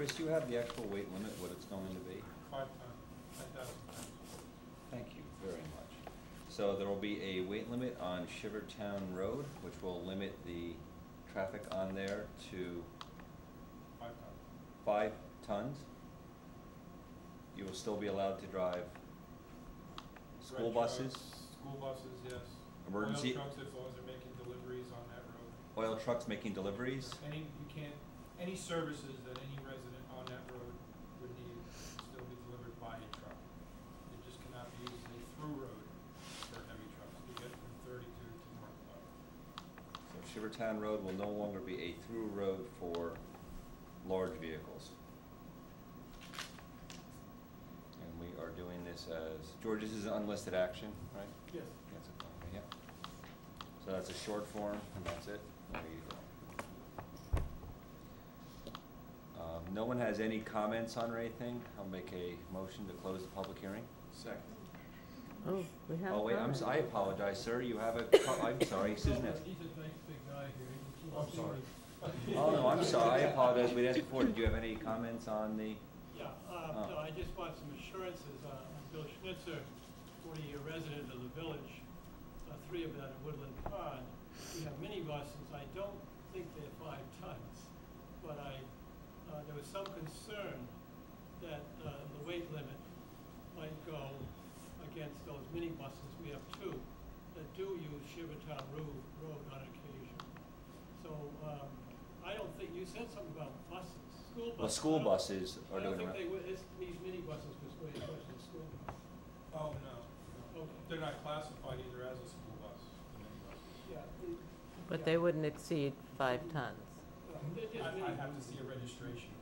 Chris, you have the actual weight limit, what it's going to be? 5 tons, 10,000 tons. Thank you very much. So there will be a weight limit on Shivertown Road, which will limit the traffic on there to 5 tons. 5 tons. You will still be allowed to drive school Red buses, trucks, school buses, yes. emergency Oil trucks, as long as they're making deliveries on that road. oil trucks making deliveries. Any services that any resident on that road would need still be delivered by a truck. It just cannot be used as a through road for heavy trucks to get from 32 to North Paltz. So Shivertown Road will no longer be a through road for large vehicles. And we are doing this as, George, this is an unlisted action, right? Yes. That's it, okay, yeah. So that's a short form, and that's it. There you go. No one has any comments on or anything? I'll make a motion to close the public hearing. Second. Oh, we have. Oh, wait, I apologize, sir. You have a, I'm sorry, Susan. He's a nice big guy here. I'm sorry. Oh, no, I'm sorry. I apologize. We'd asked before. Did you have any comments on the? Yeah, no, I just want some assurances. Bill Schnitzer, 40-year resident of the village, 3 of them in Woodland Pond. We have minibuses. I don't think they're 5 tons, but there was some concern that the weight limit might go against those minibuses. We have 2 that do use Shivertown Road on occasion. So I don't think, you said something about buses, school buses. Well, school buses are I don't doing think it. they would, these minibuses was way as much as school bus. Oh, no. Okay. They're not classified either as a school bus. Yeah. But they wouldn't exceed 5 tons. They're just I have to minibuses. see a registration,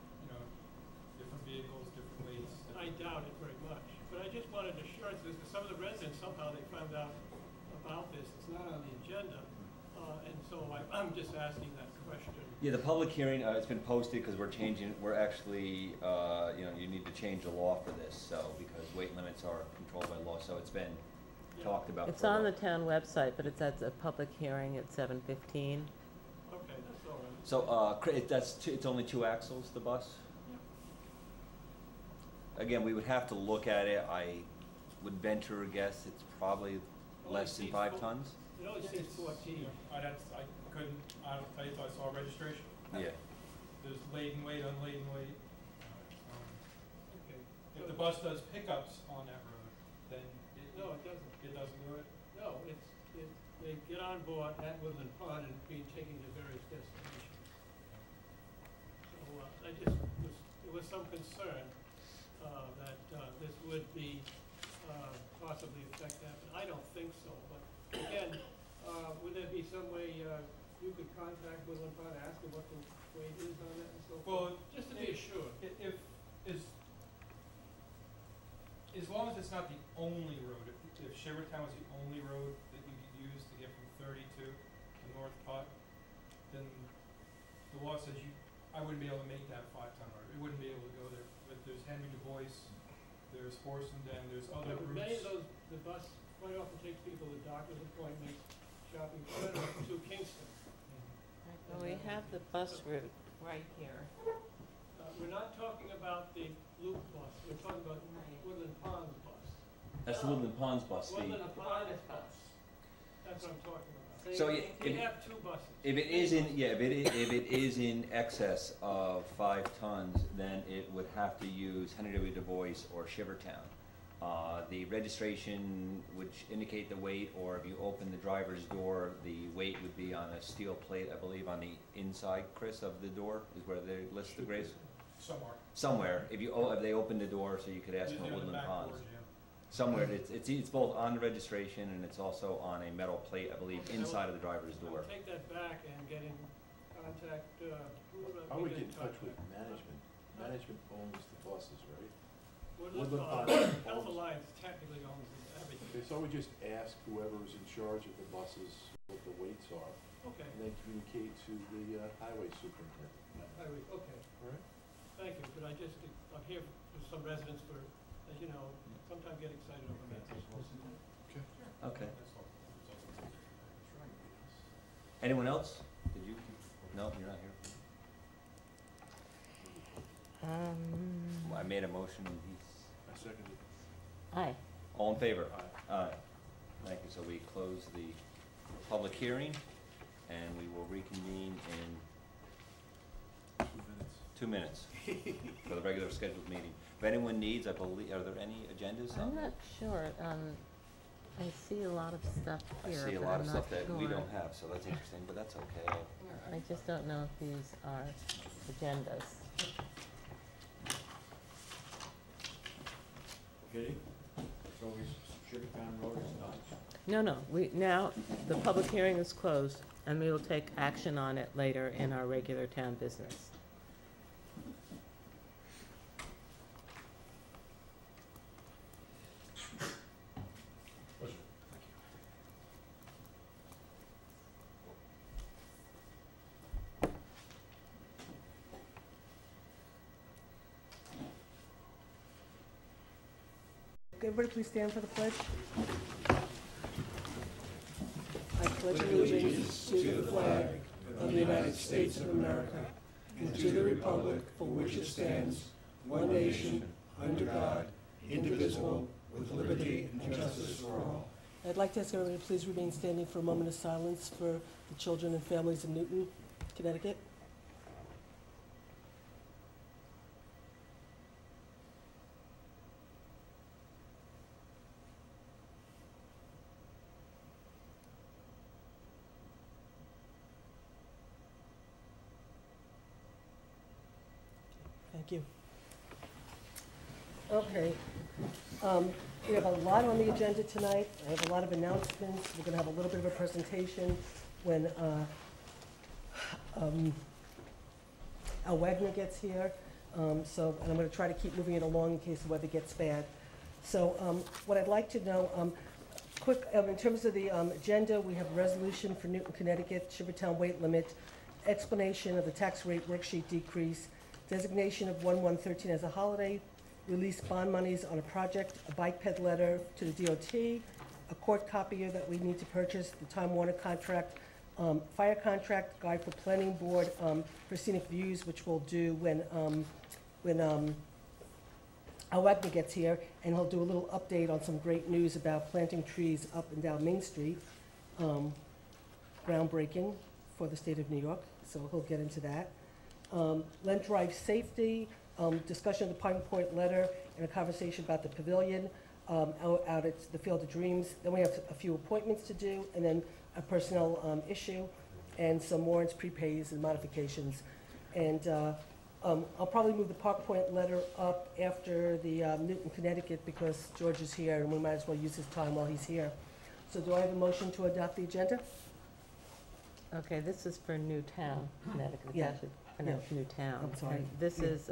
different vehicles, different weights. I doubt it very much, but I just wanted assurances, because some of the residents, somehow they found out about this, it's not on the agenda, and so I'm just asking that question. Yeah, the public hearing, it's been posted because we're actually, you need to change the law for this, so, because weight limits are controlled by law, so it's been talked about. It's for a on the while. town website, but it's at a public hearing at 7:15. Okay, that's all right. So, it's only 2 axles, the bus? Again, we would have to look at it. I would venture a guess it's probably less than 5 tons. It only says 14. I couldn't, I don't tell you until I saw registration. Yeah. There's laden weight, unladen weight. Okay. If the bus does pickups on that road, then No, it doesn't. it doesn't do it? No, they get on board at Woodland Pond and be taken to various destinations. So there was some concern that this would be possibly affect that, but I don't think so. But again, would there be some way you could contact Woodland Pond, ask them what the weight is on it and so forth? Well, Just to be assured. As long as it's not the only road, if Shivertown was the only road that you could use to get from 32 to North Putt, then the law says I wouldn't be able to make that 5-ton road. It wouldn't be able to go there. But there's Henry Du Bois, there's Forson Den, there's other routes. Many of those, the bus quite often takes people to doctor's appointments, shopping, to Kingston. Well, we have the bus route right here. We're not talking about the loop bus, we're talking about Woodland Pond's bus. That's the Woodland Ponds bus. Woodland Pond's bus, that's what I'm talking about. So We have 2 buses. if it is in excess of 5 tons, then it would have to use Henry W. Du Bois or Shivertown. The registration would indicate the weight, or if you open the driver's door, the weight would be on a steel plate, I believe, on the inside, Chris, of the door, is where they list the grades. Somewhere. If they open the door, so you could ask for Woodland Ponds. Somewhere, it's both on the registration and it's also on a metal plate, I believe, inside of the driver's door. I'll take that back and get in contact, I would get in touch with management. Management owns the buses, right? Woodland Woodland Pond, Pond Health owns- Alliance technically owns everything. Okay, so I would just ask whoever's in charge of the buses what the weights are, Okay, and then communicate to the highway superintendent. okay, All right? thank you, but I'm here for some residents for, as you know, sometimes get excited over that. Okay. Anyone else? Did you? No, you're not here. I made a motion, and I seconded. Aye. all in favor? Aye. Aye. Thank you, so we close the public hearing, and we will reconvene in 2 minutes. 2 minutes for the regular scheduled meeting. If anyone needs, I believe, are there any agendas on I'm not sure, I see a lot of stuff I here, see a but lot I'm of not stuff that we sure. don't have, so that's interesting, but that's okay. I just don't know if these are agendas. Kitty? So we, Sugartown Road is done? No, now, the public hearing is closed, and we will take action on it later in our regular town business. Everybody please stand for the pledge. I pledge allegiance to the flag of the United States of America and to the republic for which it stands, one nation, under God, indivisible, with liberty and justice for all. I'd like to ask everybody to please remain standing for a moment of silence for the children and families in Newton, Connecticut. Thank you. Okay. We have a lot on the agenda tonight. I have a lot of announcements. We're going to have a little bit of a presentation when Al Wagner gets here. And I'm going to try to keep moving it along in case the weather gets bad. So what I'd like to know, quick, in terms of the agenda, we have a resolution for Newton, Connecticut, Shivertown weight limit, explanation of the tax rate worksheet decrease, designation of 1/1/13 as a holiday, release bond monies on a project, a bike ped letter to the DOT, a court copier that we need to purchase, the Time Warner contract, fire contract, guide for planning board for scenic views, which we'll do when Al Wagner gets here, and he'll do a little update on some great news about planting trees up and down Main Street, groundbreaking for the state of New York, so he'll get into that. Lent Drive safety, discussion of the Pine Point letter, and a conversation about the pavilion out at the Field of Dreams. Then we have a few appointments to do, and then a personnel issue, and some warrants, prepays, and modifications. And I'll probably move the Park Point letter up after the Newton, Connecticut, because George is here, and we might as well use his time while he's here. So do I have a motion to adopt the agenda? Okay, this is for Newtown, Connecticut. Yeah. I should pronounce Newtown. I'm sorry. And this Yeah. is,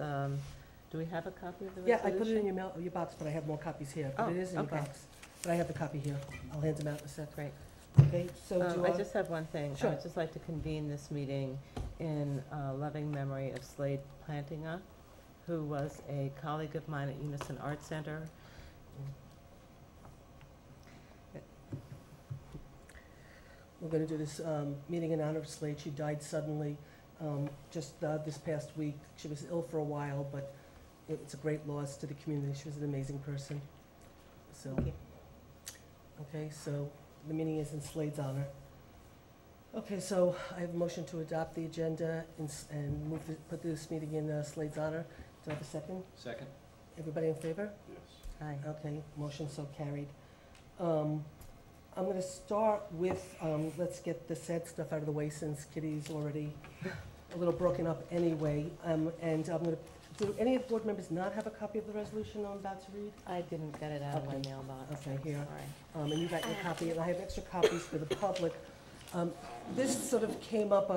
do we have a copy of the Yeah, resolution? I put it in your box, but I have more copies here. But Oh, it is in your okay. box. But I have the copy here. I'll hand them out in a sec. Great. Okay, so do I just have one thing. Sure. I would just like to convene this meeting in loving memory of Slade Plantinga, who was a colleague of mine at Unison Art Center. We're going to do this meeting in honor of Slade. She died suddenly just this past week. She was ill for a while, but it's a great loss to the community. She was an amazing person. So, Thank you. okay, so the meeting is in Slade's honor. Okay, so I have a motion to adopt the agenda and put this meeting in Slade's honor. Do I have a second? Second? Everybody in favor? Yes. Aye. Okay, motion so carried. I'm going to start with, let's get the sad stuff out of the way since Kitty's already a little broken up anyway. And I'm going to, do any of the board members not have a copy of the resolution I'm about to read? I didn't get it out of my Okay. mailbox. Okay, here. Sorry. And you got your copy, and I have extra copies for the public. This sort of came up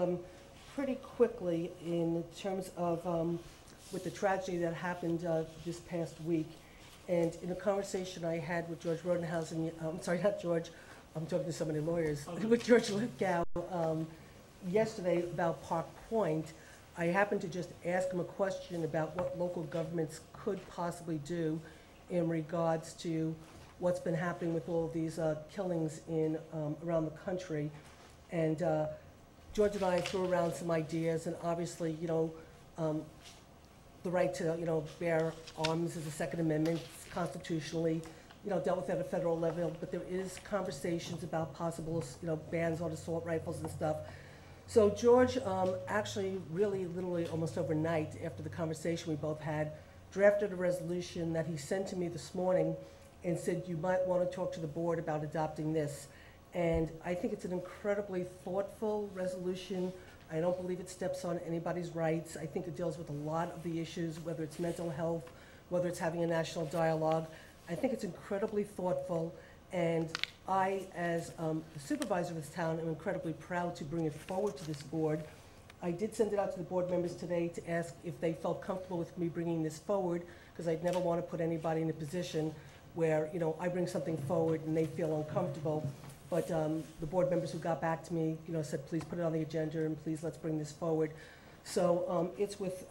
pretty quickly in terms of with the tragedy that happened this past week. And in a conversation I had with George Rodenhausen, I'm sorry, not George, I'm talking to so many lawyers, with George Lithgow yesterday about Park Point, I happened to just ask him a question about what local governments could possibly do in regards to what's been happening with all of these killings in around the country. And George and I threw around some ideas, and obviously, you know, the right to, bear arms is a Second Amendment, it's constitutionally, dealt with at a federal level, but there is conversations about possible, bans on assault rifles and stuff. So George, actually, really literally almost overnight after the conversation we both had, drafted a resolution that he sent to me this morning and said, you might want to talk to the board about adopting this. And I think it's an incredibly thoughtful resolution. I don't believe it steps on anybody's rights. I think it deals with a lot of the issues, whether it's mental health, whether it's having a national dialogue. I think it's incredibly thoughtful, and I, as the supervisor of this town, am incredibly proud to bring it forward to this board. I did send it out to the board members today to ask if they felt comfortable with me bringing this forward, because I'd never want to put anybody in a position where, I bring something forward and they feel uncomfortable. But the board members who got back to me, said, please put it on the agenda and please let's bring this forward. So it's with,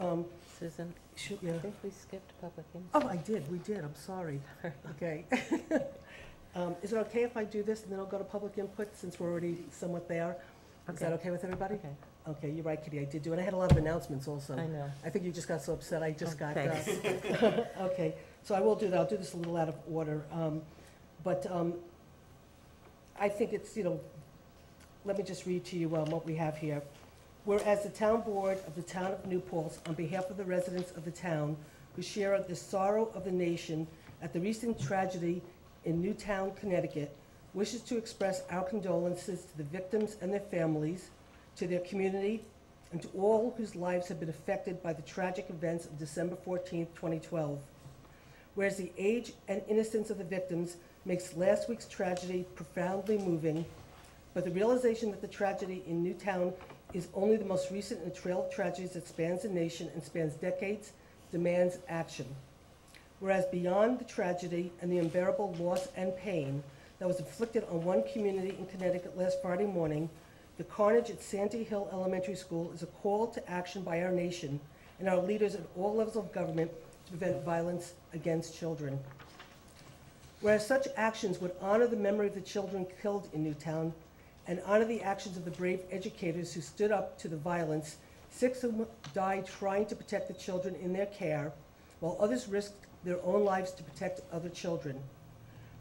Susan, yeah. I think we skipped public input. Oh, I did, we did, I'm sorry. Okay. Is it okay if I do this and then I'll go to public input since we're already somewhat there? Is that okay with everybody? Okay. Okay, you're right, Kitty, I did do it. I had a lot of announcements also. I know. I think you just got so upset, I just got, Thanks. okay, so I will do that, I'll do this a little out of order. But I think it's, let me just read to you what we have here. Whereas the town board of the town of New Paltz, on behalf of the residents of the town who share the sorrow of the nation at the recent tragedy in Newtown, Connecticut, wishes to express our condolences to the victims and their families, to their community, and to all whose lives have been affected by the tragic events of December 14th, 2012. Whereas the age and innocence of the victims makes last week's tragedy profoundly moving, but the realization that the tragedy in Newtown is only the most recent in a trail of tragedies that spans the nation and spans decades demands action. Whereas beyond the tragedy and the unbearable loss and pain that was inflicted on one community in Connecticut last Friday morning, the carnage at Sandy Hill Elementary School is a call to action by our nation and our leaders at all levels of government to prevent violence against children. Whereas such actions would honor the memory of the children killed in Newtown and honor the actions of the brave educators who stood up to the violence, 6 of whom died trying to protect the children in their care, while others risked their own lives to protect other children.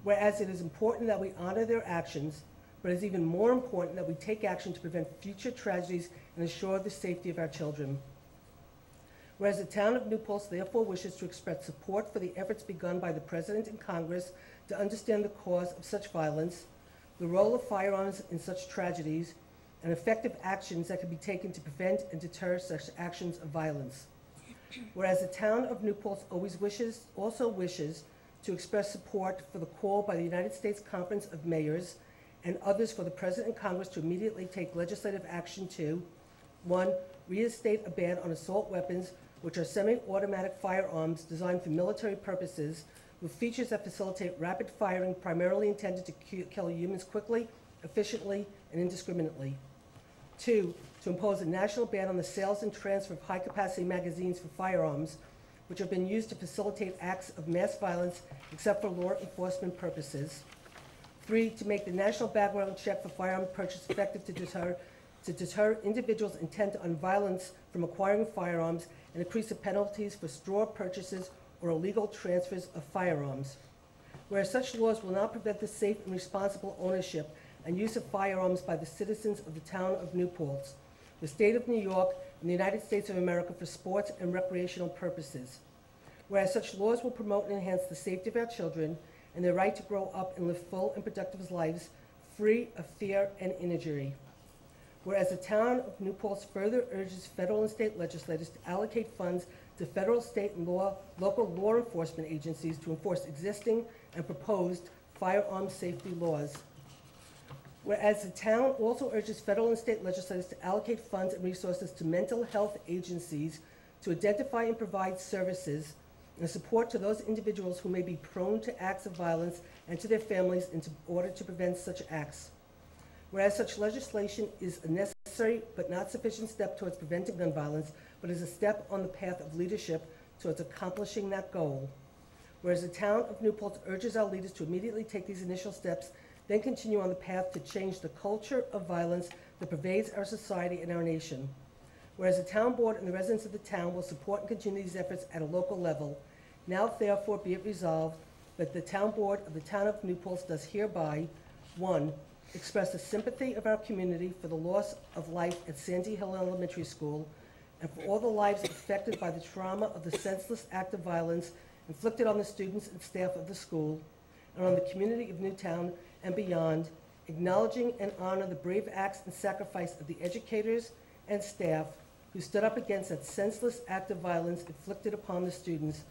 Whereas it is important that we honor their actions, but it is even more important that we take action to prevent future tragedies and ensure the safety of our children. Whereas the town of New Paltz therefore wishes to express support for the efforts begun by the President and Congress to understand the cause of such violence, the role of firearms in such tragedies, and effective actions that can be taken to prevent and deter such actions of violence. Whereas the town of New Paltz also wishes to express support for the call by the United States Conference of Mayors and others for the President and Congress to immediately take legislative action to, 1, reinstate a ban on assault weapons, which are semi-automatic firearms designed for military purposes with features that facilitate rapid firing primarily intended to kill humans quickly, efficiently, and indiscriminately. 2, to impose a national ban on the sales and transfer of high-capacity magazines for firearms, which have been used to facilitate acts of mass violence except for law enforcement purposes. 3, to make the national background check for firearm purchase effective to deter individuals intent on violence from acquiring firearms and increase the penalties for straw purchases or illegal transfers of firearms. Whereas such laws will not prevent the safe and responsible ownership and use of firearms by the citizens of the town of New Paltz, the state of New York, and the United States of America for sports and recreational purposes. Whereas such laws will promote and enhance the safety of our children and their right to grow up and live full and productive lives free of fear and injury. Whereas the town of New Paltz further urges federal and state legislators to allocate funds to federal, state, and local law enforcement agencies to enforce existing and proposed firearm safety laws. Whereas the town also urges federal and state legislators to allocate funds and resources to mental health agencies to identify and provide services and support to those individuals who may be prone to acts of violence and to their families in order to prevent such acts. Whereas such legislation is a necessary but not sufficient step towards preventing gun violence, but is a step on the path of leadership towards accomplishing that goal. Whereas the town of New Paltz urges our leaders to immediately take these initial steps, then continue on the path to change the culture of violence that pervades our society and our nation. Whereas the town board and the residents of the town will support and continue these efforts at a local level, now therefore be it resolved that the town board of the town of New Paltz does hereby, 1, express the sympathy of our community for the loss of life at Sandy Hill Elementary School and for all the lives affected by the trauma of the senseless act of violence inflicted on the students and staff of the school and on the community of Newtown and beyond, acknowledging and honor the brave acts and sacrifice of the educators and staff who stood up against that senseless act of violence inflicted upon the students,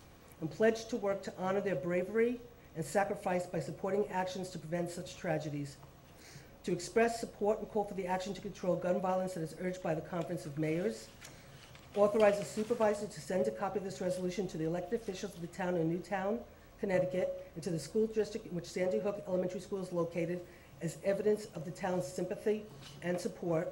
and pledge to work to honor their bravery and sacrifice by supporting actions to prevent such tragedies. To express support and call for the action to control gun violence that is urged by the Conference of Mayors. Authorize the supervisor to send a copy of this resolution to the elected officials of the town of Newtown, Connecticut, and to the school district in which Sandy Hook Elementary School is located as evidence of the town's sympathy and support.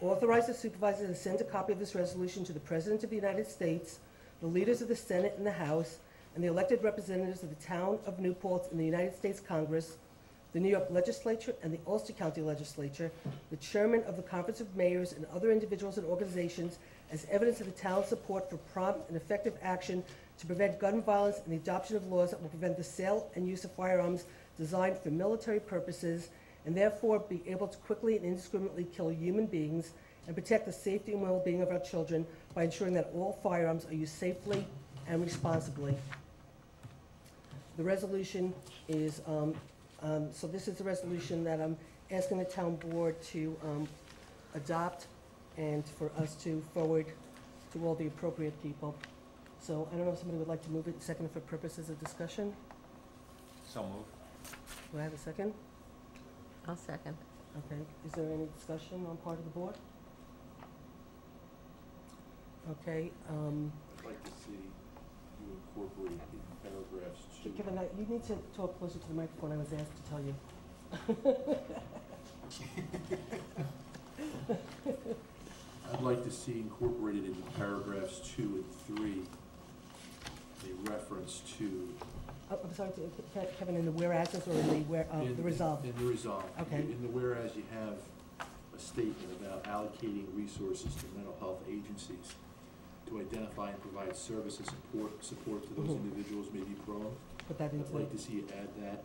Authorize the supervisor to send a copy of this resolution to the President of the United States, the leaders of the Senate and the House, and the elected representatives of the town of New Paltz in the United States Congress, the New York Legislature and the Ulster County Legislature, the chairman of the Conference of Mayors, and other individuals and organizations as evidence of the town's support for prompt and effective action to prevent gun violence and the adoption of laws that will prevent the sale and use of firearms designed for military purposes, and therefore be able to quickly and indiscriminately kill human beings and protect the safety and well-being of our children by ensuring that all firearms are used safely and responsibly. The resolution is, so this is the resolution that I'm asking the town board to adopt and for us to forward to all the appropriate people. So I don't know if somebody would like to move it, second for purposes of discussion. So moved. Do I have a second? I'll second. Okay, is there any discussion on part of the board? Okay, I'd like to see you incorporate in paragraphs 2. Kevin, you need to talk closer to the microphone, I was asked to tell you. I'd like to see incorporated into paragraphs 2 and 3 a reference to. I'm sorry, Kevin, in the whereases or in the resolve? In the resolve. Okay. In the whereas, you have a statement about allocating resources to mental health agencies to identify and provide services support to those individuals may be prone. Put that into. I'd like to see you add that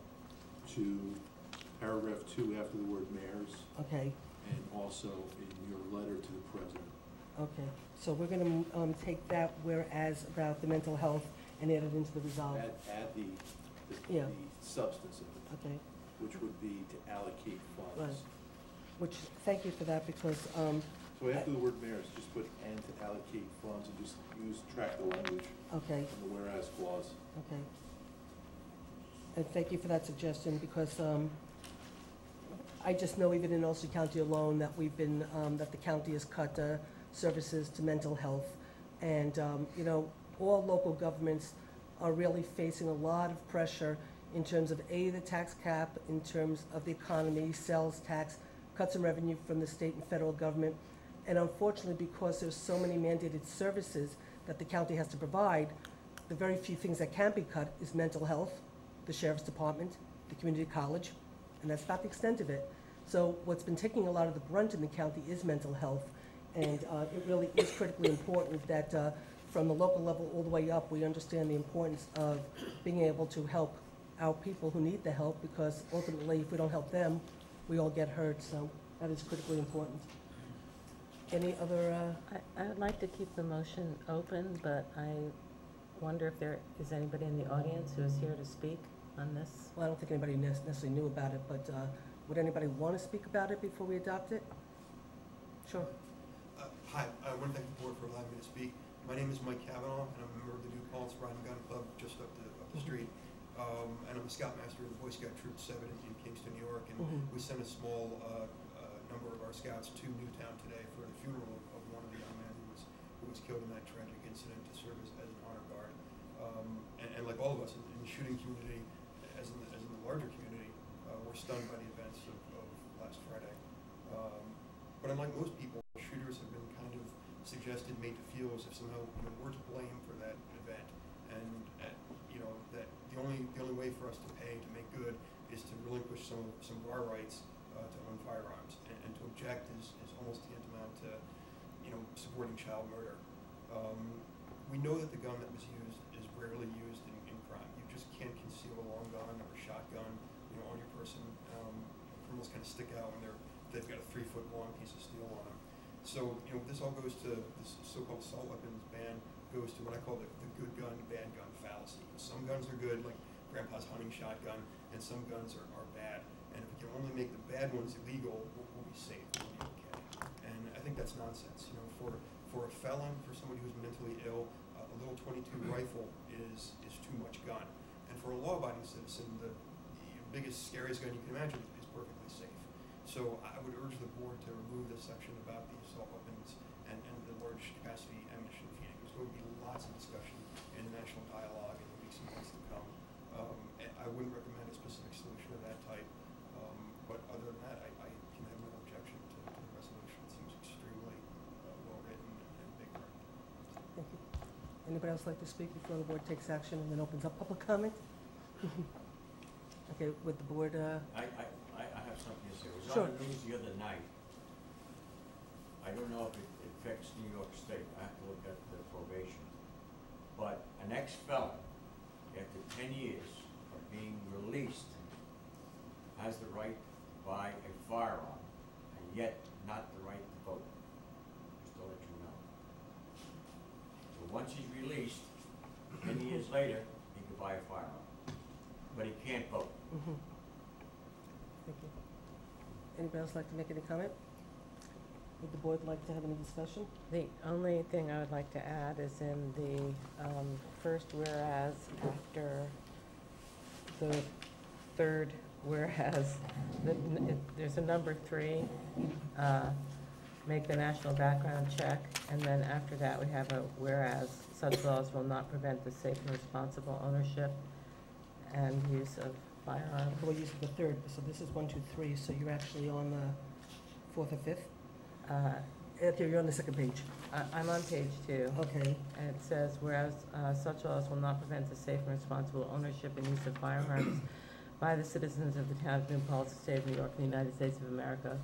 to paragraph 2 after the word mayors, Okay, and also in your letter to the president. okay. So we're gonna take that whereas about the mental health and add it into the resolve. Add the Yeah. substance of it, Okay, which would be to allocate funds. Right. which, thank you for that because, So after the word mayors, just put and to allocate funds and just track the language okay, from the whereas clause. okay. And thank you for that suggestion because I just know even in Ulster County alone that we've been, that the county has cut services to mental health. And, you know, all local governments are really facing a lot of pressure in terms of the tax cap, in terms of the economy, sales tax, cuts in revenue from the state and federal government. And unfortunately, because there's so many mandated services that the county has to provide, the very few things that can be cut is mental health, the sheriff's department, the community college, and that's about the extent of it. So what's been taking a lot of the brunt in the county is mental health. And it really is critically important that from the local level all the way up, we understand the importance of being able to help our people who need the help, because ultimately, if we don't help them, we all get hurt. So that is critically important. Any other? I would like to keep the motion open, but I wonder if there is anybody in the audience who is here to speak on this. Well, I don't think anybody necessarily knew about it, but would anybody want to speak about it before we adopt it? Sure. Hi, I want to thank the board for allowing me to speak. My name is Mike Cavanaugh, and I'm a member of the New Paltz Ride and Gun Club just up the street. And I'm a Scoutmaster of the Boy Scout Troop 7 in Kingston, New York. And we sent a small number of our scouts to Newtown today for the funeral of one of the young men who was killed in that tragic incident to serve as an honor guard. And like all of us in the shooting community, as in the larger community, we're stunned by the events of last Friday. But unlike most people, shooters have been kind of suggested, made to feel as if somehow we're to blame for that event, and that the only way for us to pay to make good is to relinquish some of our rights to own firearms, and to object is almost tantamount to supporting child murder. We know that the gun that was used is rarely used in crime. You just can't conceal a long gun or a shotgun, on your person. Criminals kind of stick out when they've got a 3-foot long piece of steel on them. So, this all goes to this so-called assault weapons ban, goes to what I call the good gun, bad gun fallacy. Some guns are good, like Grandpa's hunting shotgun, and some guns are bad. And if we can only make the bad ones illegal, we'll be safe, we'll be okay. And I think that's nonsense. For a felon, for somebody who's mentally ill, a little .22 rifle is too much gun. And for a law-abiding citizen, the biggest, scariest gun you can imagine is perfectly safe. So I would urge the board to remove this section about the assault weapons and the large capacity ammunition feeding. There's going to be lots of discussion in the national dialogue in the weeks and months to come. I wouldn't recommend a specific solution of that type, but other than that, I can have no objection to the resolution. It seems extremely well-written and big-hearted. Thank you. Anybody else like to speak before the board takes action and then opens up public comment? Okay, with the board, I have something to say. It was Sure. on the news the other night. I don't know if it affects New York State. I have to look at the probation. But an ex-felon, after 10 years of being released, has the right to buy a firearm, and yet not the right to vote. Just to let you know. So once he's released, 10 years later, he can buy a firearm. But he can't vote. thank you. Anybody else like to make any comment? Would the board like to have any discussion? The only thing I would like to add is in the first whereas after the third whereas, there's a number 3, make the national background check, and then after that we have a whereas such laws will not prevent the safe and responsible ownership and use of firearms. We're using the third, so this is 1, 2, 3, so you're actually on the 4th or 5th? Okay, you're on the second page. I'm on page 2. Okay, And it says, whereas such laws will not prevent the safe and responsible ownership and use of firearms by the citizens of the town of New Paltz, the state of New York, and the United States of America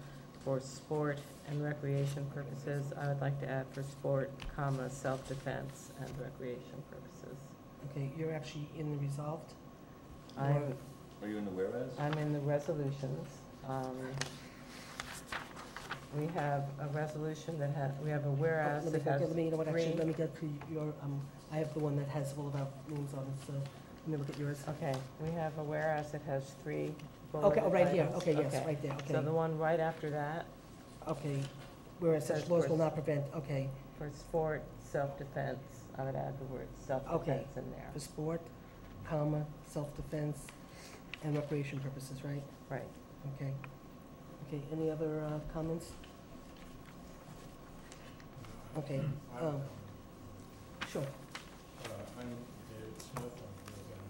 for sport and recreation purposes. I would like to add for sport, comma, self-defense and recreation purposes. okay, you're actually in the resolved? I'm, Are you in the whereas? I'm in the resolutions. We have a resolution that we have a whereas that has Let me, you know what, actually, 3. let me get to your, I have the one that has all of our names on it, so let me look at yours. Okay, we have a whereas that has 3 bulleted Okay, oh, right here, items. okay, yes, right there, So the okay. one right after that, Okay, whereas such Says laws for- will not prevent, okay, for sport, self-defense, I would add the word self-defense in there. for sport, comma, self-defense, and recreation purposes, right? Right. Okay. Okay, any other comments? Okay, sure. I'm David Smith, I'm resident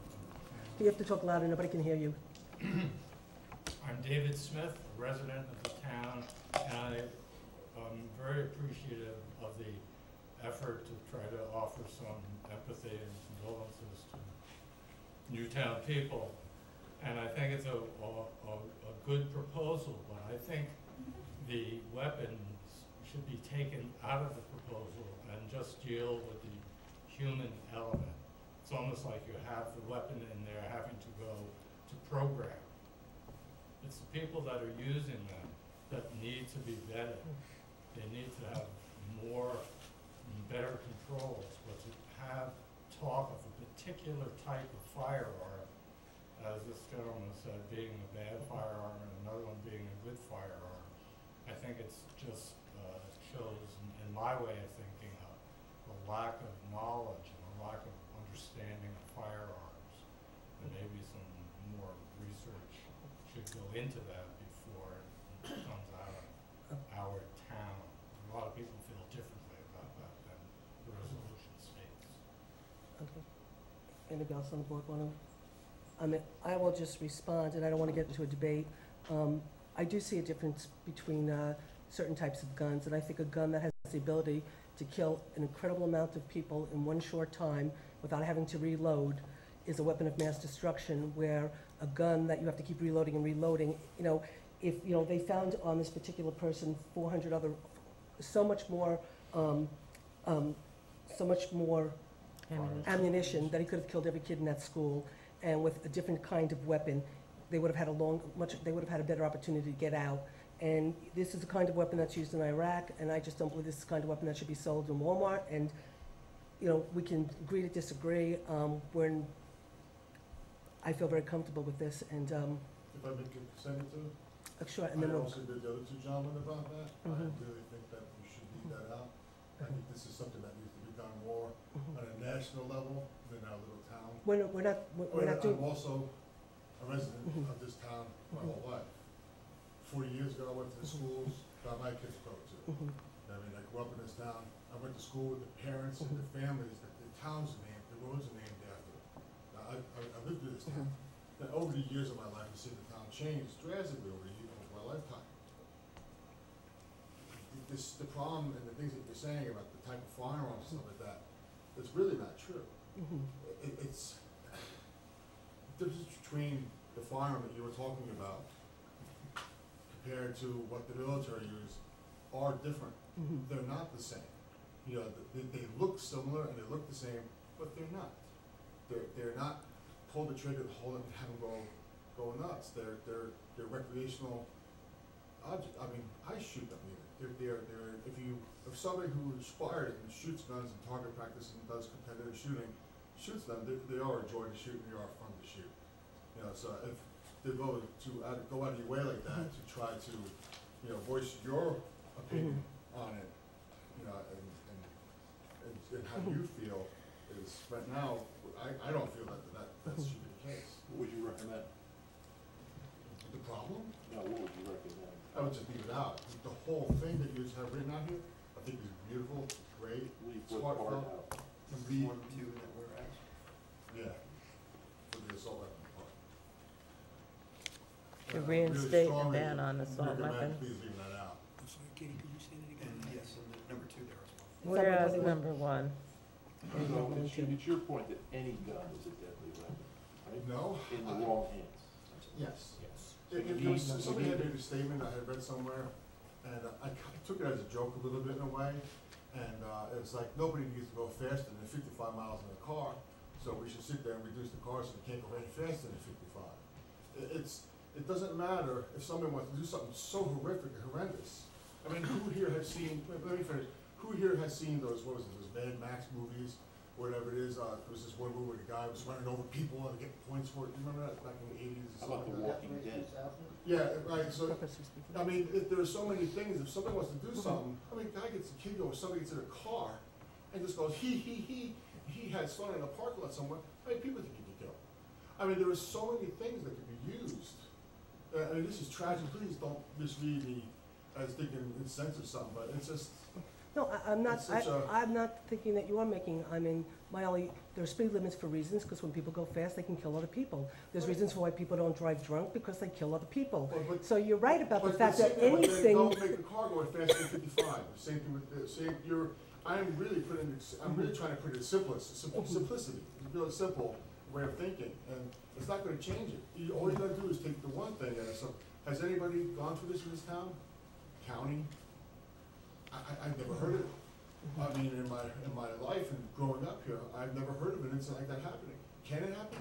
of You have to talk louder, nobody can hear you. I'm David Smith, a resident of the town, and I am very appreciative of the effort to try to offer some empathy and condolences to Newtown people. And I think it's a good proposal, but I think the weapons should be taken out of the proposal and just deal with the human element. It's almost like you have the weapon in there having to go to program. It's the people that are using them that need to be vetted. They need to have more and better controls, but to have talk of a particular type of firearm, as this gentleman said, being a bad firearm and another one being a good firearm, I think it's just shows, in my way of thinking, a lack of knowledge and a lack of understanding of firearms. And maybe some more research should go into that before it comes out of our town. A lot of people feel differently about that than the resolution states. Okay. Anybody else on the board want to? I will just respond, and I don't want to get into a debate. I do see a difference between certain types of guns, and I think a gun that has the ability to kill an incredible amount of people in one short time without having to reload is a weapon of mass destruction, where a gun that you have to keep reloading and reloading, if, they found on this particular person 400 other, so much more um, so much more ammunition, that he could have killed every kid in that school, and with a different kind of weapon, they would have had they would have had a better opportunity to get out. And this is the kind of weapon that's used in Iraq, and I just don't believe this is the kind of weapon that should be sold in Walmart. And, you know, we can agree to disagree. I feel very comfortable with this, and, If I may send it to, sure, and then I we'll, also did the other two gentlemen about that. I Mhm. really think that we should leave that out. I think this is something that needs to be done more Mhm. on a national level than our little town. we're not doing, I'm also a resident Mhm. of this town my whole life. 40 years ago, I went to the schools that my kids go to. Mhm. I mean, I grew up in this town. I went to school with the parents and the families that the towns are named, the roads are named after. Now, I lived through this town. Then over the years of my life, I've seen the town change drastically over my lifetime. The problem and the things that you're saying about the type of firearms and stuff like that, it's really not true. Mhm. It's the difference between the firearm that you were talking about compared to what the military use are different. Mhm. They're not the same. You know, they look similar and they look the same, but they're not. They're not pull the trigger, hold it, and have them go nuts. They're recreational objects. I mean, I shoot them even. If somebody who inspired and shoots guns and target practice and does competitive shooting shoots them, they are a joy to shoot and they are fun to shoot. You know, so if they go out of your way like that to try to, you know, voice your opinion on it, you know, and how you feel is, right now, I don't feel that should be the case. What would you recommend? The problem? No, what would you recommend? I would just leave it out. The whole thing that you have written out here, I think is beautiful, great, Leave it's what part heartfelt. out? To read, 1, 2 that we're at. yeah, for the assault weapon part. To And I reinstate really the strongly ban on assault recommend weapons. Please leave that out. I'm sorry, Katie, could you say that again? And yes, and the number 2 there as well. Whereas number one. So it's your point that any gun is a deadly weapon, right? No? In the wrong hands. Yes. Yes. Somebody had made a statement I had read somewhere, and I took it as a joke a little bit in a way, and it was like, nobody needs to go faster than 55 miles in a car, so we should sit there and reduce the car so we can't go any faster than 55. It doesn't matter if somebody wants to do something so horrific and horrendous. I mean, who here has seen, let me finish, who here has seen those Mad Max movies, or whatever it is, there was this one movie where the guy was running over people and getting points for it, you remember that, back in the 80s or How about The something like that? Walking Dead? Yeah, right, so, Professor speaking. I mean, there are so many things, if somebody wants to do something, I mean, a guy gets a kid or somebody gets in a car and just goes, he had fun in a parking lot somewhere, how many people think he could kill? I mean, there are so many things that could be used. I mean, this is tragic, please don't misread me as thinking it's sense or something, but it's just, No, I'm not, It's such a- I'm not thinking that you are making, I mean, there are speed limits for reasons, because when people go fast, they can kill other people. There's reasons for why people don't drive drunk, because they kill other people. but So you're right about the But fact that then anything, don't make the car go faster than 55. The same thing with the, I'm really trying to put it in simplicity, it's really simple way of thinking, and it's not gonna change it. All you gotta do is take the one thing, and so, has anybody gone through this in this town? County? I've never heard of it. I mean, in my life and growing up here, I've never heard of an incident like that happening. Can it happen?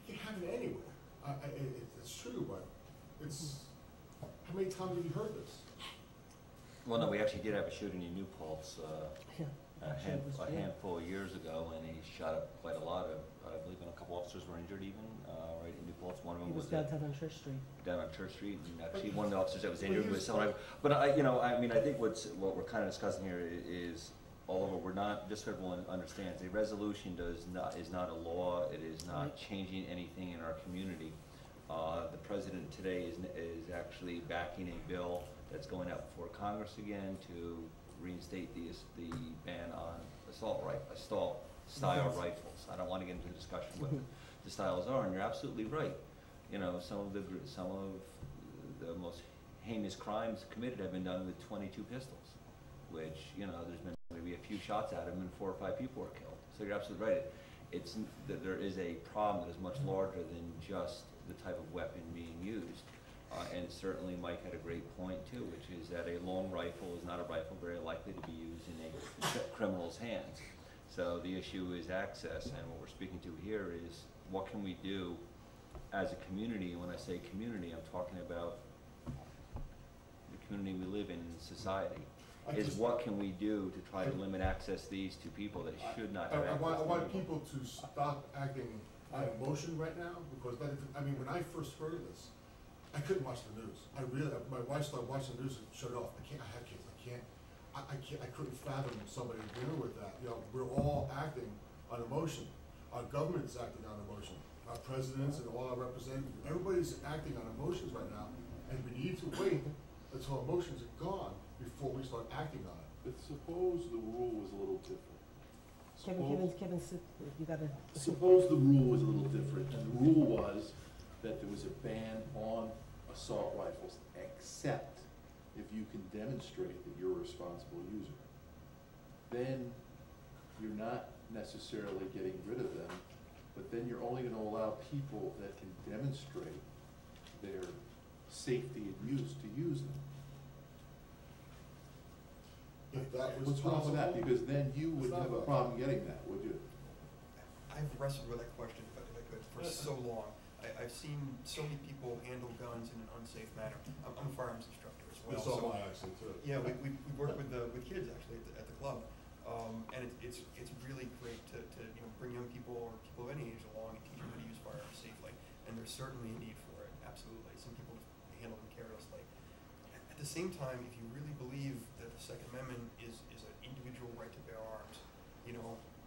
It can happen anywhere. It's true, but it's, how many times have you heard this? Well, no, we actually did have a shooting in New Paltz, yeah, actually, it was a real. handful of years ago, and he shot up quite a lot of, I believe a couple officers were injured even, right in New Paltz. One of He them was was downtown on Church Street. down on Church Street, and actually one of the officers that was But injured he was was- someone, but I mean, I think what we're kind of discussing here is, Oliver, we're not, just so everyone understands, a resolution is not a law, it is not Right. changing anything in our community. The president today is actually backing a bill that's going out before Congress again to reinstate the ban on assault style rifles. I don't want to get into a discussion what the styles are, and you're absolutely right. You know, some of the most heinous crimes committed have been done with 22 pistols, which, you know, there's been maybe a few shots at him and 4 or 5 people were killed. So you're absolutely right. It's that there is a problem that is much larger than just the type of weapon being used. And certainly Mike had a great point too, which is that a long rifle is not a rifle very likely to be used in a criminal's hands. So the issue is access, and what we're speaking to here is what can we do as a community. And when I say community, I'm talking about the community we live in society. Is what can we do to try to limit access to these two people that should not have access I to want them? people to stop acting on emotion right now, because that, I mean, when I first heard of this, I couldn't watch the news. I really, my wife started watching the news and shut it off. I have kids, I couldn't fathom somebody dealing with that. You know, we're all acting on emotion. Our government's acting on emotion. Our presidents and all our representatives, everybody's acting on emotions right now, and we need to wait until emotions are gone before we start acting on it. But suppose the rule was a little different. Kevin, you gotta. Suppose the rule was a little different, and the rule was that there was a ban on assault rifles, except if you can demonstrate that you're a responsible user. Then you're not necessarily getting rid of them, but then you're only going to allow people that can demonstrate their safety and use to use them. If that was What's wrong with that? possible, Because then you would have a problem getting that, would you? I've wrestled with that question, if I could, for so long. I've seen so many people handle guns in an unsafe manner. I'm a firearms instructor as well. It's all so my accent too. yeah, we work with kids actually at the club, and it's really great to bring young people or people of any age along and teach them how to use firearms safely. And there's certainly a need for it, absolutely. Some people handle them carelessly. At the same time, if you really believe that the Second Amendment is an individual right to bear arms,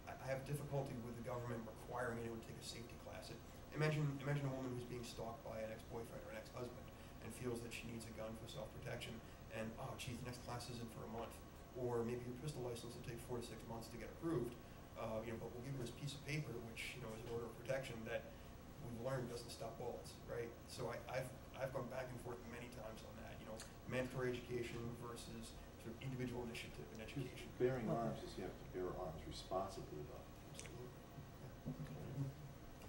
I have difficulty with the government requiring anyone to take a safety class. Imagine a woman who's being stalked by an ex-boyfriend or an ex-husband and feels that she needs a gun for self-protection, and oh geez, the next class isn't for a month. Or maybe your pistol license will take 4 to 6 months to get approved, but we'll give you this piece of paper, which is an order of protection that we've learned doesn't stop bullets, right? So I've gone back and forth many times on that. Mandatory education versus sort of individual initiative and education. Bearing arms is you have to bear arms responsibly, though. Absolutely.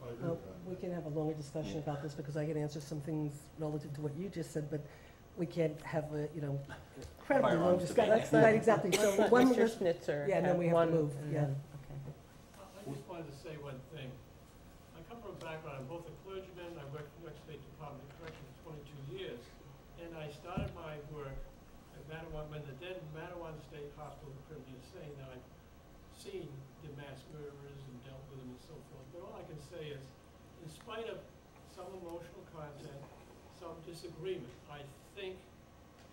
I agree with that. We can have a longer discussion about this, because I can answer some things relative to what you just said, but we can't have a, incredibly long Firearms discussion. debate. Right, exactly. So Let's let one, Mr. Schnitzer yeah, and then have we have one, to move, and yeah. then- okay. I just wanted to say one thing. I come from a background, I'm both a clergyman, I worked for the New York State Department of Corrections for 22 years, and I started my work at Mattawan, when the then Mattawan State Hospital in Caribbean, saying that I've seen the mass murderers and dealt with them and so forth. But all I can say is, in spite of some emotional content, some disagreement, I think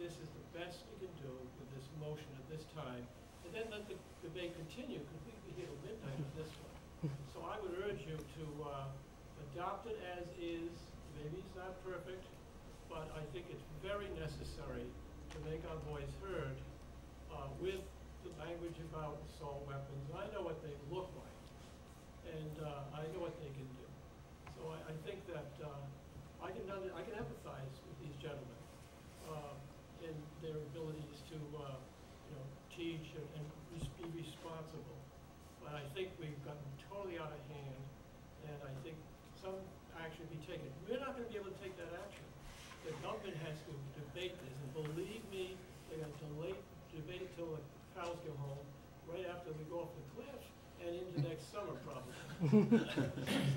this is the best we can do with this motion at this time, and then let the debate continue, because we could be here till midnight on this one. So I would urge you to adopt it as is. Maybe it's not perfect, but I think it's very necessary to make our voice heard with the language about assault weapons. I know what they look like, and I know what they can do. So I think that I can empathize with these gentlemen in their abilities to teach and be responsible. But I think we've gotten totally out of hand, and I think some action be taken. We're not going to be able to take that action. The government has to debate this, and believe me, they're going to debate it till the cows go home, right after we go off the cliff, and into next summer probably.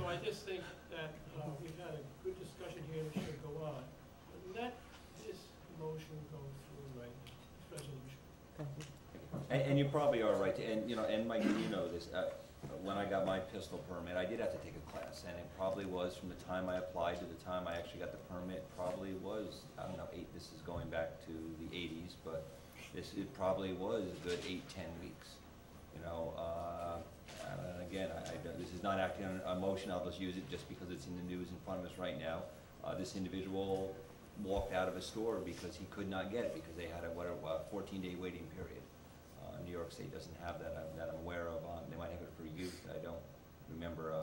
So I just think that we've had a good discussion here, and it should go on. But let this motion go through right now, this resolution. And you probably are right, and Mike, you know this, when I got my pistol permit, I did have to take a class, and it probably was from the time I applied to the time I actually got the permit, probably was, I don't know, this is going back to the 80s, but it probably was a good 8-10 weeks, and again, this is not acting on a motion, I'll just use it just because it's in the news in front of us right now. This individual walked out of a store because he could not get it, because they had a 14-day waiting period. New York State doesn't have that I'm aware of. They might have it for youth. I don't remember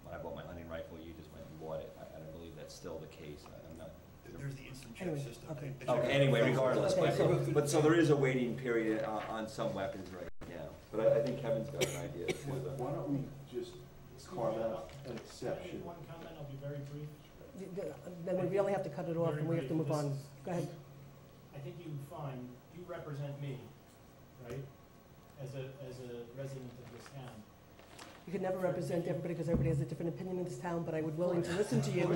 when I bought my hunting rifle, you just went and bought it. I don't believe that's still the case. I'm not. There's the instant check Anyway, system. okay. Okay, anyway, regardless, Okay, but so there is a waiting period on some weapons right now. But I think Kevin's got an idea too. Why don't we just carve out an exception? One comment, I'll be very brief. then we really have to cut it off and we have to move on. Go ahead. I think you find, you represent me, right, as a resident of this town. You can never represent everybody because everybody has a different opinion in this town, but I would willing to listen to you. My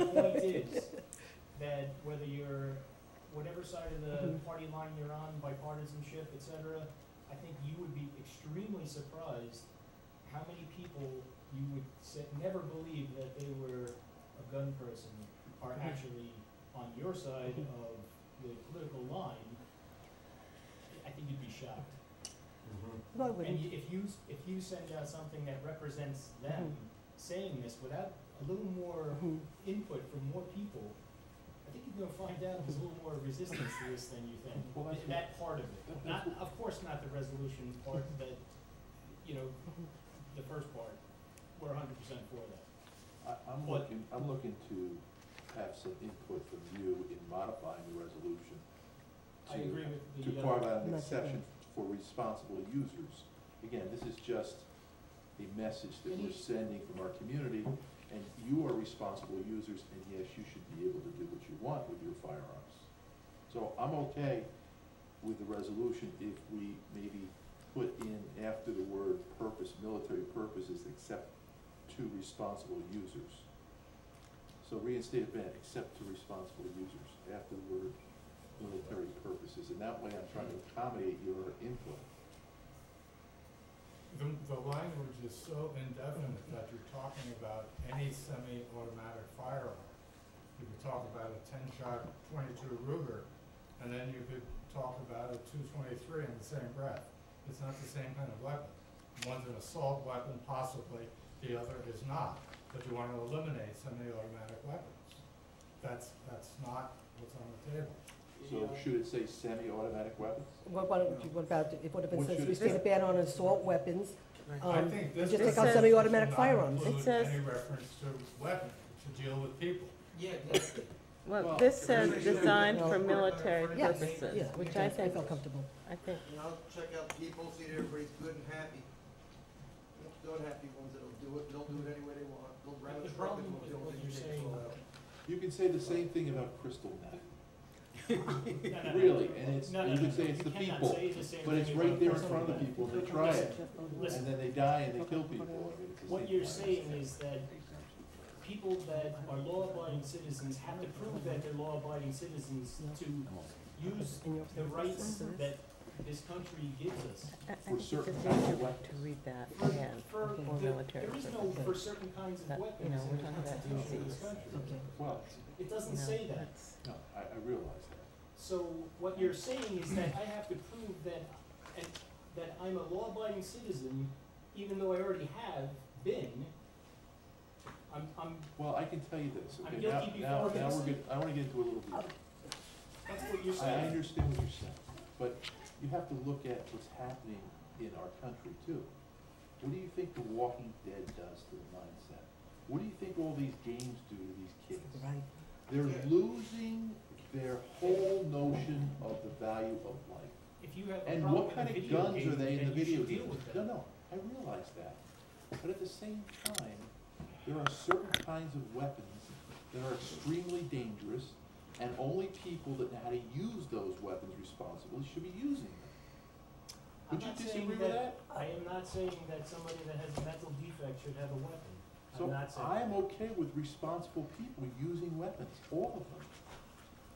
point is that whether you're, whatever side of the party line you're on, bipartisanship, et cetera, I think you would be extremely surprised how many people you would never believe that they were a gun person are actually on your side of the political line. I think you'd be shocked. No, I wouldn't. And if you send out something that represents them saying this without a little more input from more people, I think you're gonna find out there's a little more resistance to this than you think. That part of it. Not, of course not the resolution part that, you know, the first part. We're 100% for that. I'm looking to have some input from you in modifying the resolution. I agree with the. To carve out an exception for responsible users. Again, this is just a message that we're sending from our community, and you are responsible users, and yes, you should be able to do what you want with your firearms. So I'm okay with the resolution if we maybe put in after the word purpose, military purposes, except to responsible users. So reinstate a ban, except to responsible users, after the word military purposes, and that way I'm trying to accommodate your input. The language is so indefinite that you're talking about any semi-automatic firearm. You could talk about a 10-shot 22 Ruger, and then you could talk about a 223 in the same breath. It's not the same kind of weapon. One's an assault weapon, possibly, the other is not. But you want to eliminate semi-automatic weapons. That's not what's on the table. So should it say semi-automatic weapons? What about, what if it What says should we it state a say? ban on assault weapons? I think this just take out resolution semi-automatic should not firearms. It include says- any reference to weapons, to deal with people. Yeah, Well, Well, this says really- designed No. for military Yes, purposes, yeah, which I I think, feel comfortable. I think, You know, check out people, see that everybody's good and happy. Good, happy ones that'll do it, they'll do it any way they want. They'll grab The a truck and problem they'll with what take you're it saying- all out. You can say the same thing about crystal meth. No, Really, and it's, No, you can say it's you the cannot people, say the same but it's thing right about there in crystal front of the meth. people, and they try it, Listen, and then they die and they kill people. I mean, it's the what same you're thing. saying is that people that are law-abiding citizens have to prove that they're law-abiding citizens to use the rights that this country gives us. I For think it's certain just kinds of easier weapons. to read that For, again, for for the, military there is no purposes. for certain kinds of That, you weapons know, in we're the talking about Constitution of this disease. country. Okay. Well, It doesn't You know, say that. that's- no, I realize that. So what you're saying is that I have to prove that, and, that I'm a law-abiding citizen, even though I already have been. I'm, Well, I can tell you this, I'm okay, guilty now before we're this. good, I wanna get into a little deeper. that's what you're I saying. understand what you're saying, but you have to look at what's happening in our country too. What do you think The Walking Dead does to the mindset? What do you think all these games do to these kids? Right. They're losing their whole notion of the value of life. If you have a And problem what with kind a of video guns game, are they in then the you video should deal games? with No, that. no, I realize that. But at the same time, there are certain kinds of weapons that are extremely dangerous, and only people that know how to use those weapons responsibly should be using them. I'm Would you not saying disagree with that? I am not saying that somebody that has a mental defect should have a weapon. So I'm not saying. I'm okay with responsible people using weapons, all of them.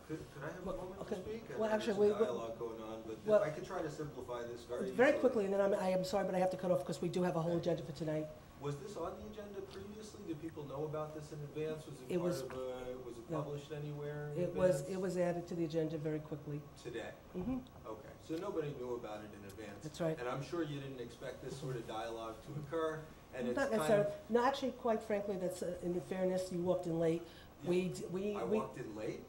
Could I have a Well, moment okay. to speak? Well, I know actually, there's we- a dialogue going on, but well- I could try to simplify this very Very easily. quickly, and then I am sorry, but I have to cut off because we do have a whole agenda for tonight. Was this on the agenda previously? Did people know about this in advance? Was It it part was- of a, was it no. published anywhere in It was advance? added to the agenda very quickly. Today? Mm-hmm, Okay, so nobody knew about it in advance. that's right. And I'm sure you didn't expect this sort of dialogue to occur, and it's Not kind necessarily, of, no, actually, quite frankly, that's, in fairness, you walked in late. We I walked in late?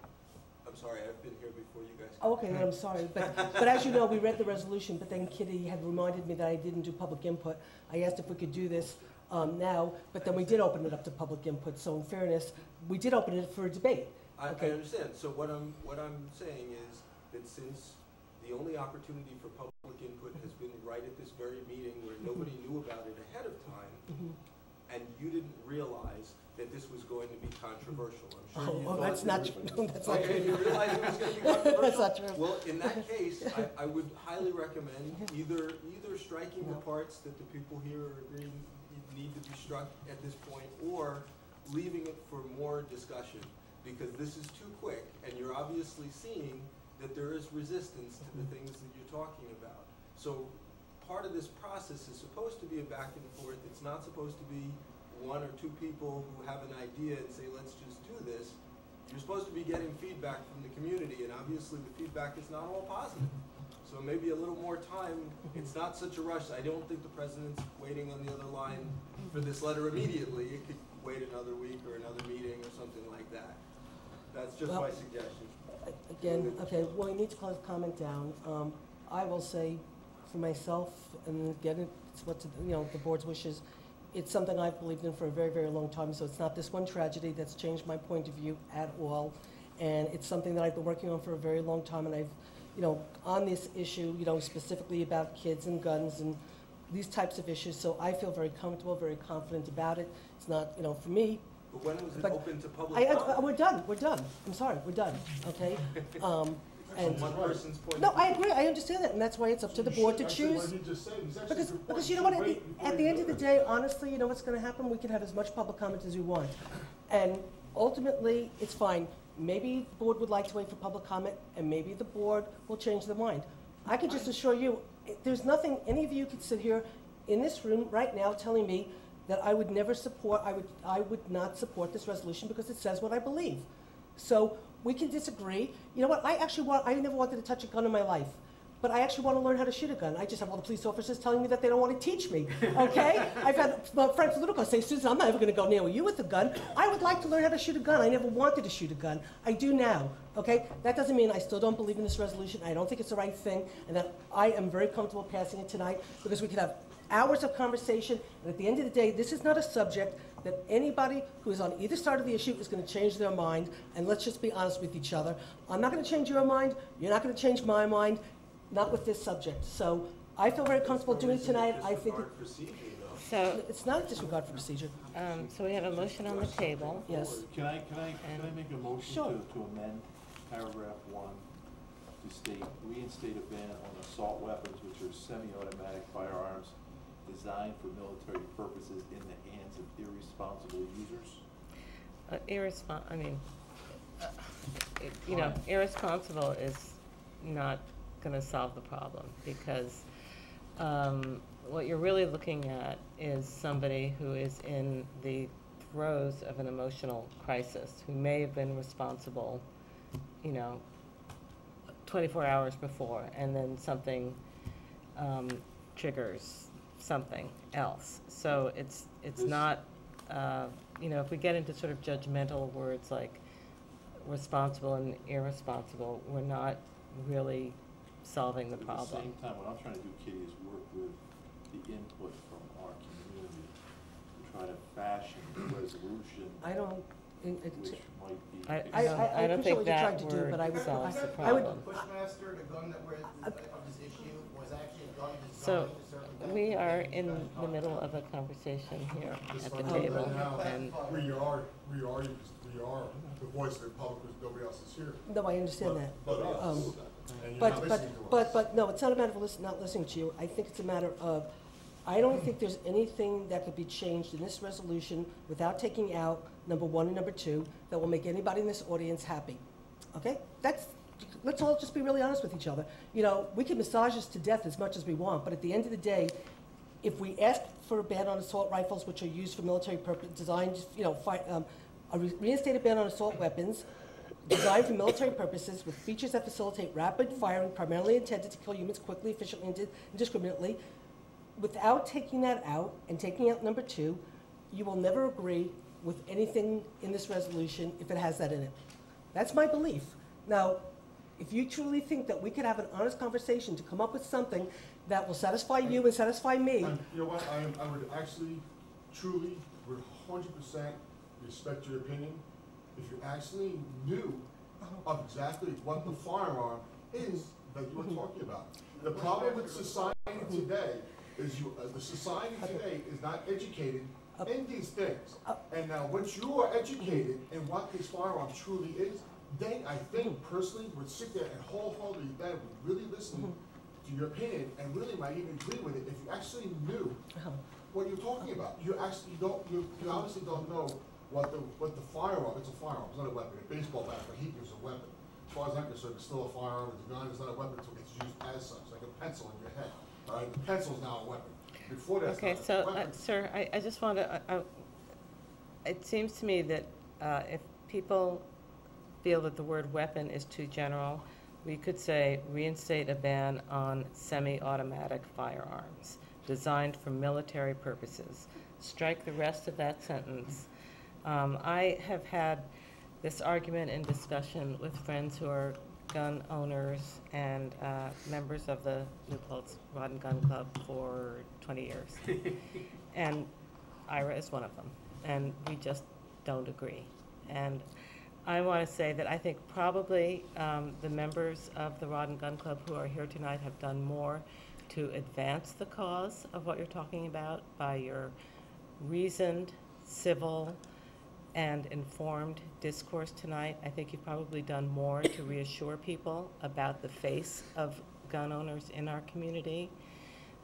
I'm sorry, I've been here before you guys. Oh, okay, then I'm sorry, but as you know, we read the resolution, but then Kitty had reminded me that I didn't do public input. I asked if we could do this now, but then we did open it up to public input, so in fairness, we did open it for a debate. I Okay. understand. So what I'm saying is that since the only opportunity for public input has been right at this very meeting where nobody knew about it ahead of time, Mhm. and you didn't realize that this was going to be controversial. I'm sure you Oh, thought that's it not was- true. That's not Okay, true. you realize it was gonna be controversial? That's not true. Well, in that case, I would highly recommend either striking the parts that the people here are agreeing need to be struck at this point, or leaving it for more discussion, because this is too quick, and you're obviously seeing that there is resistance to the things that you're talking about. So part of this process is supposed to be a back and forth. It's not supposed to be one or two people who have an idea and say, let's just do this. You're supposed to be getting feedback from the community, and obviously the feedback is not all positive. So maybe a little more time. It's not such a rush. I don't think the president's waiting on the other line for this letter immediately. It could wait another week or another meeting or something like that. That's just my suggestion. Again, okay, well, we need to close comment down. I will say for myself, and again, it's what, the board's wishes, it's something I've believed in for a very, very long time, so it's not this one tragedy that's changed my point of view at all. And it's something that I've been working on for a very long time, and I've, on this issue, specifically about kids and guns and these types of issues, so I feel very comfortable, very confident about it. It's not, for me. But when was it open to public comment? We're done. I'm sorry, we're done, okay? And one person's point no, of view. I agree, I understand that, and that's why it's up to the board to choose. Because you know what, at the end of the day, honestly, you know what's gonna happen? We can have as much public comment as we want. And ultimately, it's fine. Maybe the board would like to wait for public comment, and maybe the board will change their mind. I can just assure you, there's nothing, any of you could sit here in this room right now telling me that I would never support, I would not support this resolution because it says what I believe. So we can disagree. You know what, I never wanted to touch a gun in my life, but I actually want to learn how to shoot a gun. I just have all the police officers telling me that they don't want to teach me, okay? I've had friends political say, Susan, I'm not ever going to go near you with a gun. I would like to learn how to shoot a gun. I never wanted to shoot a gun. I do now, okay? That doesn't mean I still don't believe in this resolution. I don't think it's the right thing, and that I am very comfortable passing it tonight because we could have hours of conversation, and at the end of the day, this is not a subject that anybody who is on either side of the issue is going to change their mind, and let's just be honest with each other. I'm not going to change your mind, you're not going to change my mind, not with this subject. So I feel very comfortable doing it tonight. I think So, it's not a disregard for procedure. so we have a motion on the table. Yes. Can I make a motion Sure. to amend paragraph 1 to state, reinstate a ban on assault weapons, which are semi-automatic firearms designed for military purposes in the hands of irresponsible users? Irresponsible is not gonna solve the problem, because what you're really looking at is somebody who is in the throes of an emotional crisis, who may have been responsible, 24 hours before, and then something triggers something else. So it's not, if we get into sort of judgmental words like responsible and irresponsible, we're not really solving the problem. At the same time, what I'm trying to do, Kitty, is work with the input from our community to try to fashion a resolution I don't, which might be. I don't appreciate think what you're trying that to do, but I word would, solves the I would, problem. Bushmaster, the gun that we're, of this issue, was actually a gun So, designed to serve a we are in the middle of a conversation here at the table, and We are the voice of the public, because nobody else is here. no, I understand that. But us, and you're not But, listening to us. but, no, it's not a matter of not listening to you. I think it's a matter of, I don't think there's anything that could be changed in this resolution without taking out number 1 and number 2 that will make anybody in this audience happy. Okay? Let's all just be really honest with each other. We can massage this to death as much as we want, but at the end of the day, if we ask for a ban on assault rifles, which are used for military purpose, designed, a reinstated ban on assault weapons, designed for military purposes with features that facilitate rapid firing, primarily intended to kill humans quickly, efficiently, and indiscriminately. Without taking that out and taking out number 2, you will never agree with anything in this resolution if it has that in it. That's my belief. Now, if you truly think that we could have an honest conversation to come up with something that will satisfy you and satisfy me. And you know what, I would actually, truly, would 100% respect your opinion if you actually knew of exactly what the firearm is that you were talking about. The problem with society today is the society today is not educated in these things. And now, once you are educated in what this firearm truly is, then I think personally would sit there and wholeheartedly then would really listen to your opinion and really might even agree with it if you actually knew what you're talking about. You actually don't, you obviously don't know what the firearm, it's a firearm, it's not a weapon. A baseball bat for heat is a weapon. As far as I'm concerned, it's still a firearm, it's a gun, it's not a weapon until it's used as such, like a pencil in your head. All right, the pencil's now a weapon. Before that's Okay, not a so, weapon. sir, I just want to, it seems to me that if people feel that the word weapon is too general, we could say reinstate a ban on semi-automatic firearms designed for military purposes. Strike the rest of that sentence. I have had this argument and discussion with friends who are gun owners and members of the New Paltz Rod and Gun Club for 20 years. And Ira is one of them. And we just don't agree. And I want to say that I think probably the members of the Rod and Gun Club who are here tonight have done more to advance the cause of what you're talking about by your reasoned, civil, and informed discourse tonight. I think you've probably done more to reassure people about the face of gun owners in our community,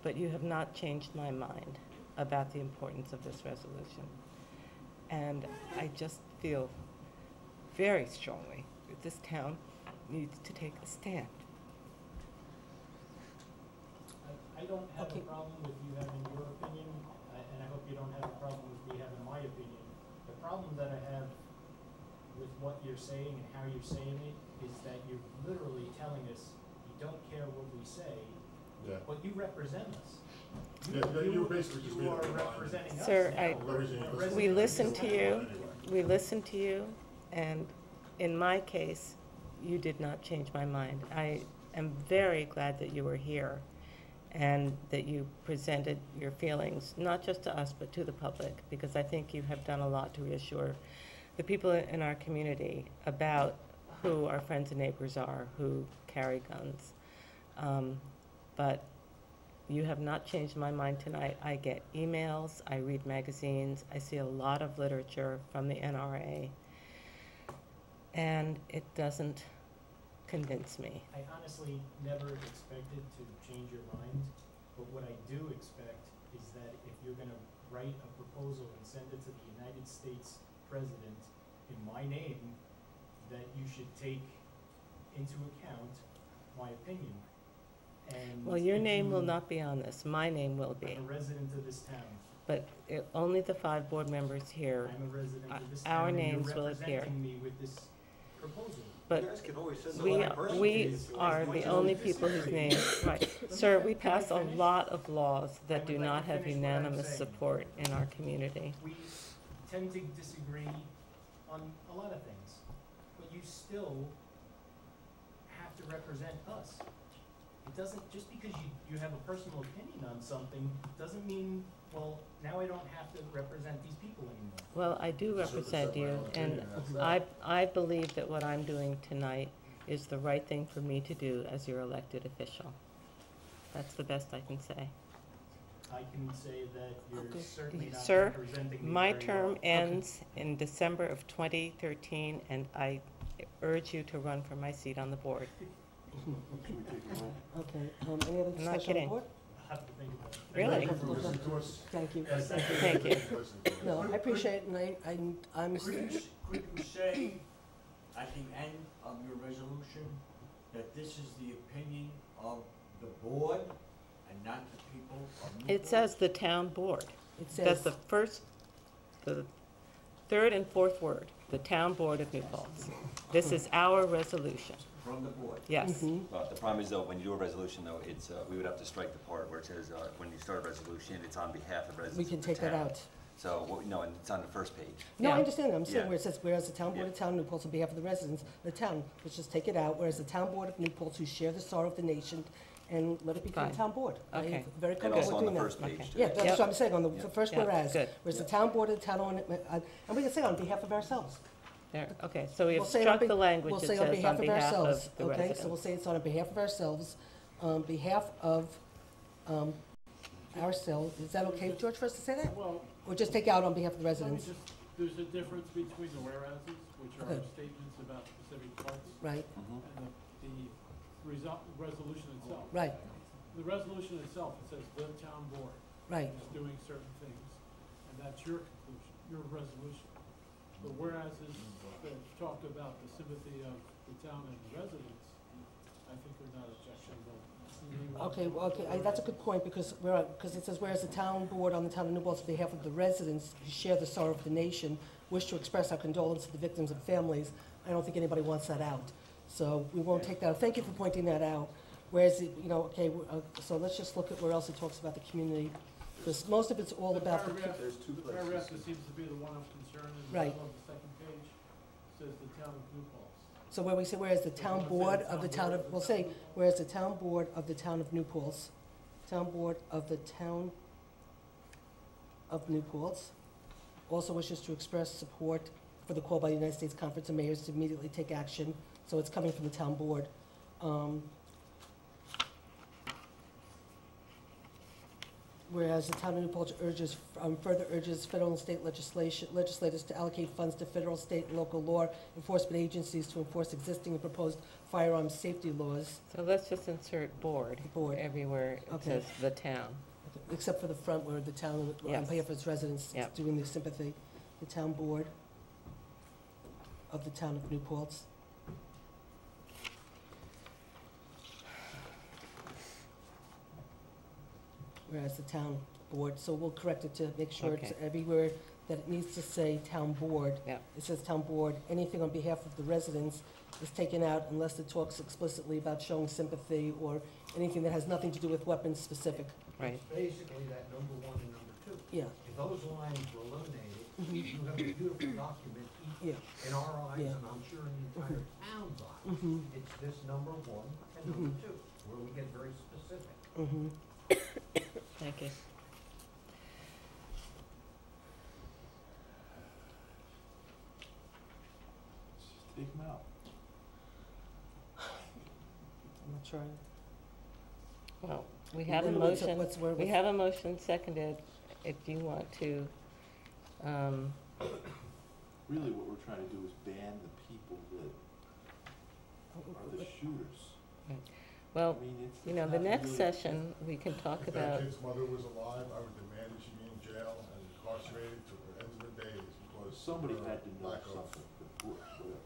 but you have not changed my mind about the importance of this resolution. And I just feel very strongly that this town needs to take a stand. I don't have a problem with you having your opinion, and I hope you don't have a problem with me having my opinion. The problem that I have with what you're saying and how you're saying it is that you're literally telling us you don't care what we say, but you represent us. You're basically just you are being representing us Sir, now. we listened to you. We listened to you, and in my case, you did not change my mind. I am very glad that you were here and that you presented your feelings, not just to us, but to the public, because I think you have done a lot to reassure the people in our community about who our friends and neighbors are who carry guns. But you have not changed my mind tonight. I get emails, I read magazines, I see a lot of literature from the NRA, and it doesn't convince me. I honestly never expected to change your mind, but what I do expect is that if you're gonna write a proposal and send it to the United States President in my name, that you should take into account my opinion. And Well, your name will not be on this. My name will be. I'm a resident of this town. But only the 5 board members here, I'm a resident of this our town, and names you're will appear. representing me with this proposal. But You guys can always send a we letter personally we if you are want. the only people whose names, right. Sir, we pass a lot of laws that do not have unanimous support in our community. We tend to disagree on a lot of things, but you still have to represent us. It doesn't, just because you have a personal opinion on something, doesn't mean, well, now I don't have to represent these people anymore. Well, I do represent you, and I believe that what I'm doing tonight is the right thing for me to do as your elected official. That's the best I can say. I can say that you're certainly not Sir, representing me my very term well. ends in December of 2013, and I urge you to run for my seat on the board. Okay, any other I'm not discussion on the kidding. board? I'll have to think about it. Really? Thank you. Thank you. No, I appreciate it, and I'm, Could you say at the end of your resolution that this is the opinion of the board and not the people of Newport? It says the town board. it That's says, the third and fourth word, the town board of New Paltz. This is our resolution. From the board? Yes. The problem is though, when you do a resolution though, it's, we would have to strike the part where it says, when you start a resolution, it's on behalf of residents we of can the take that town. out. So, no, and it's on the first page. No, I Yeah. understand that, I'm saying Yeah. where it says, whereas the town board Yeah. of town, New Paltz, on behalf of the residents of the town, let's just take it out, whereas the town board of New Paltz who share the sorrow of the nation, and let it be Fine. the town board. I am Okay. very And comfortable also on with the doing first that. page Okay. too. Yeah, that's Yep. what I'm saying, on the Yeah. first Yeah, whereas, good. whereas the town board of the town, and we can say on behalf of ourselves. There, okay, so we have We'll say struck on the language we'll that say says on behalf ourselves, of the okay? residents. So we'll say it's on behalf of ourselves, ourselves. Is that okay, George, for us to say that? Well, Or just take out on behalf of the Let me residents? just, there's a difference between the whereases, which are Okay. statements about specific parts, Right, and the resolution itself. right, The resolution itself, it says the town board right. is doing certain things, and that's your conclusion, your resolution. The whereases that talk about the sympathy of the town and the residents, I think are not objectionable. Okay, well, okay, that's a good point, because because it says, whereas the town board on the town of New Paltz, on behalf of the residents who share the sorrow of the nation, wish to express our condolence to the victims and families. I don't think anybody wants that out, so we won't take that out. Thank you for pointing that out. Whereas, okay, so let's just look at where else it talks about the community, because most of it's all The about the. paragraph- There's two The places. paragraph that seems to be the one of concern in the Right. middle of the second page says the town of New Paltz. So where we say, whereas the town board of the town of, we'll say, whereas the town board of the town of New Paltz, town board of the town of New Paltz also wishes to express support for the call by the United States Conference of Mayors to immediately take action, so it's coming from the town board. Whereas the town of New Paltz further urges federal and state legislators to allocate funds to federal, state, and local law enforcement agencies to enforce existing and proposed firearms safety laws, So let's just insert board Board. everywhere it Okay. says the town. except for the front where the town, on Yes. behalf of its residents, is Yep. doing the sympathy. The town board of the town of New Paltz. Whereas the town board, so we'll correct it to make sure it's Okay. everywhere that it needs to say town board. Yep. It says town board, anything on behalf of the residents is taken out unless it talks explicitly about showing sympathy or anything that has nothing to do with weapons specific. Right. Basically, that number one and number two. Yeah, If those lines were eliminated, Mhm. you have a beautiful document, yeah. in our eyes, Yeah. and I'm sure in the entire town's eyes. Mm-hmm, It's this number one and number two, where we get very specific. mm-hmm. Thank you. Just take them out. I'm not sure. Well, we have a Wait, wait, so motion, what's- where we was- have a motion seconded. If you want to, Really, what we're trying to do is ban the people that are the shooters. well, I mean, it's. you know, it's the not next really- session, we can talk If that about, kid's mother was alive, I would demand that she be in jail and incarcerated to the end of the days because. Somebody of her had to know lack of- something, but whatever.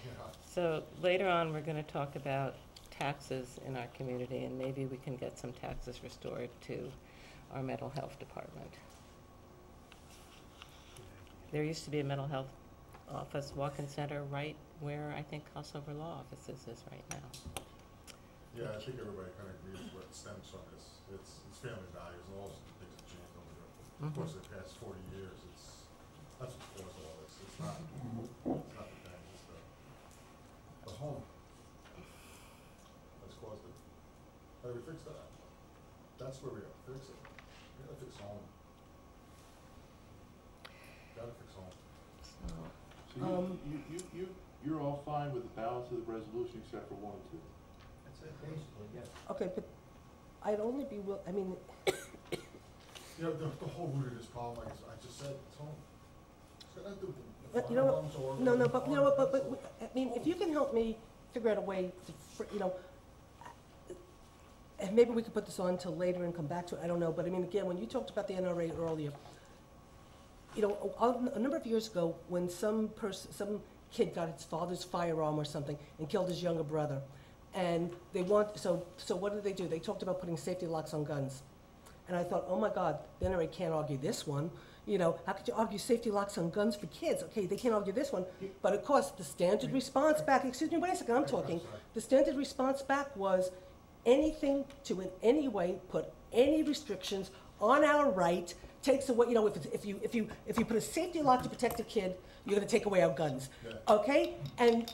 Yeah. so later on, we're gonna talk about taxes in our community, and maybe we can get some taxes restored to our mental health department. There used to be a mental health office, walk-in center, right where I think Crossover Law Offices is right now. Yeah, I think everybody kind of agrees what stems from this. It's family values and all those things have changed over the course of the past 40 years. That's what caused all this. It's not the thing, it's the home that's caused it. How do we fix that? That's where we have to fix it. We gotta fix home. Gotta fix home. So, So you're all fine with the balance of the resolution except for 1 and 2? That's it, basically, yes. Okay, but I'd only be I mean, You know, the whole root of this problem, like I just said, it's home. It's got nothing to do with the But you know what- firearms or. no, but you know what, arms, that's I mean, if you can help me figure out a way to, and maybe we could put this on till later and come back to it, I don't know, but I mean, again, when you talked about the NRA earlier, a number of years ago, when some kid got his father's firearm or something and killed his younger brother, and so what did they do? They talked about putting safety locks on guns. And I thought, oh my God, the NRA can't argue this one. How could you argue safety locks on guns for kids? Okay, they can't argue this one. But of course, the standard response back, excuse me, wait a second, I'm talking. The standard response back was anything to in any way put any restrictions on our right takes away, if you put a safety lock to protect a kid, you're gonna take away our guns. Yeah. Okay? And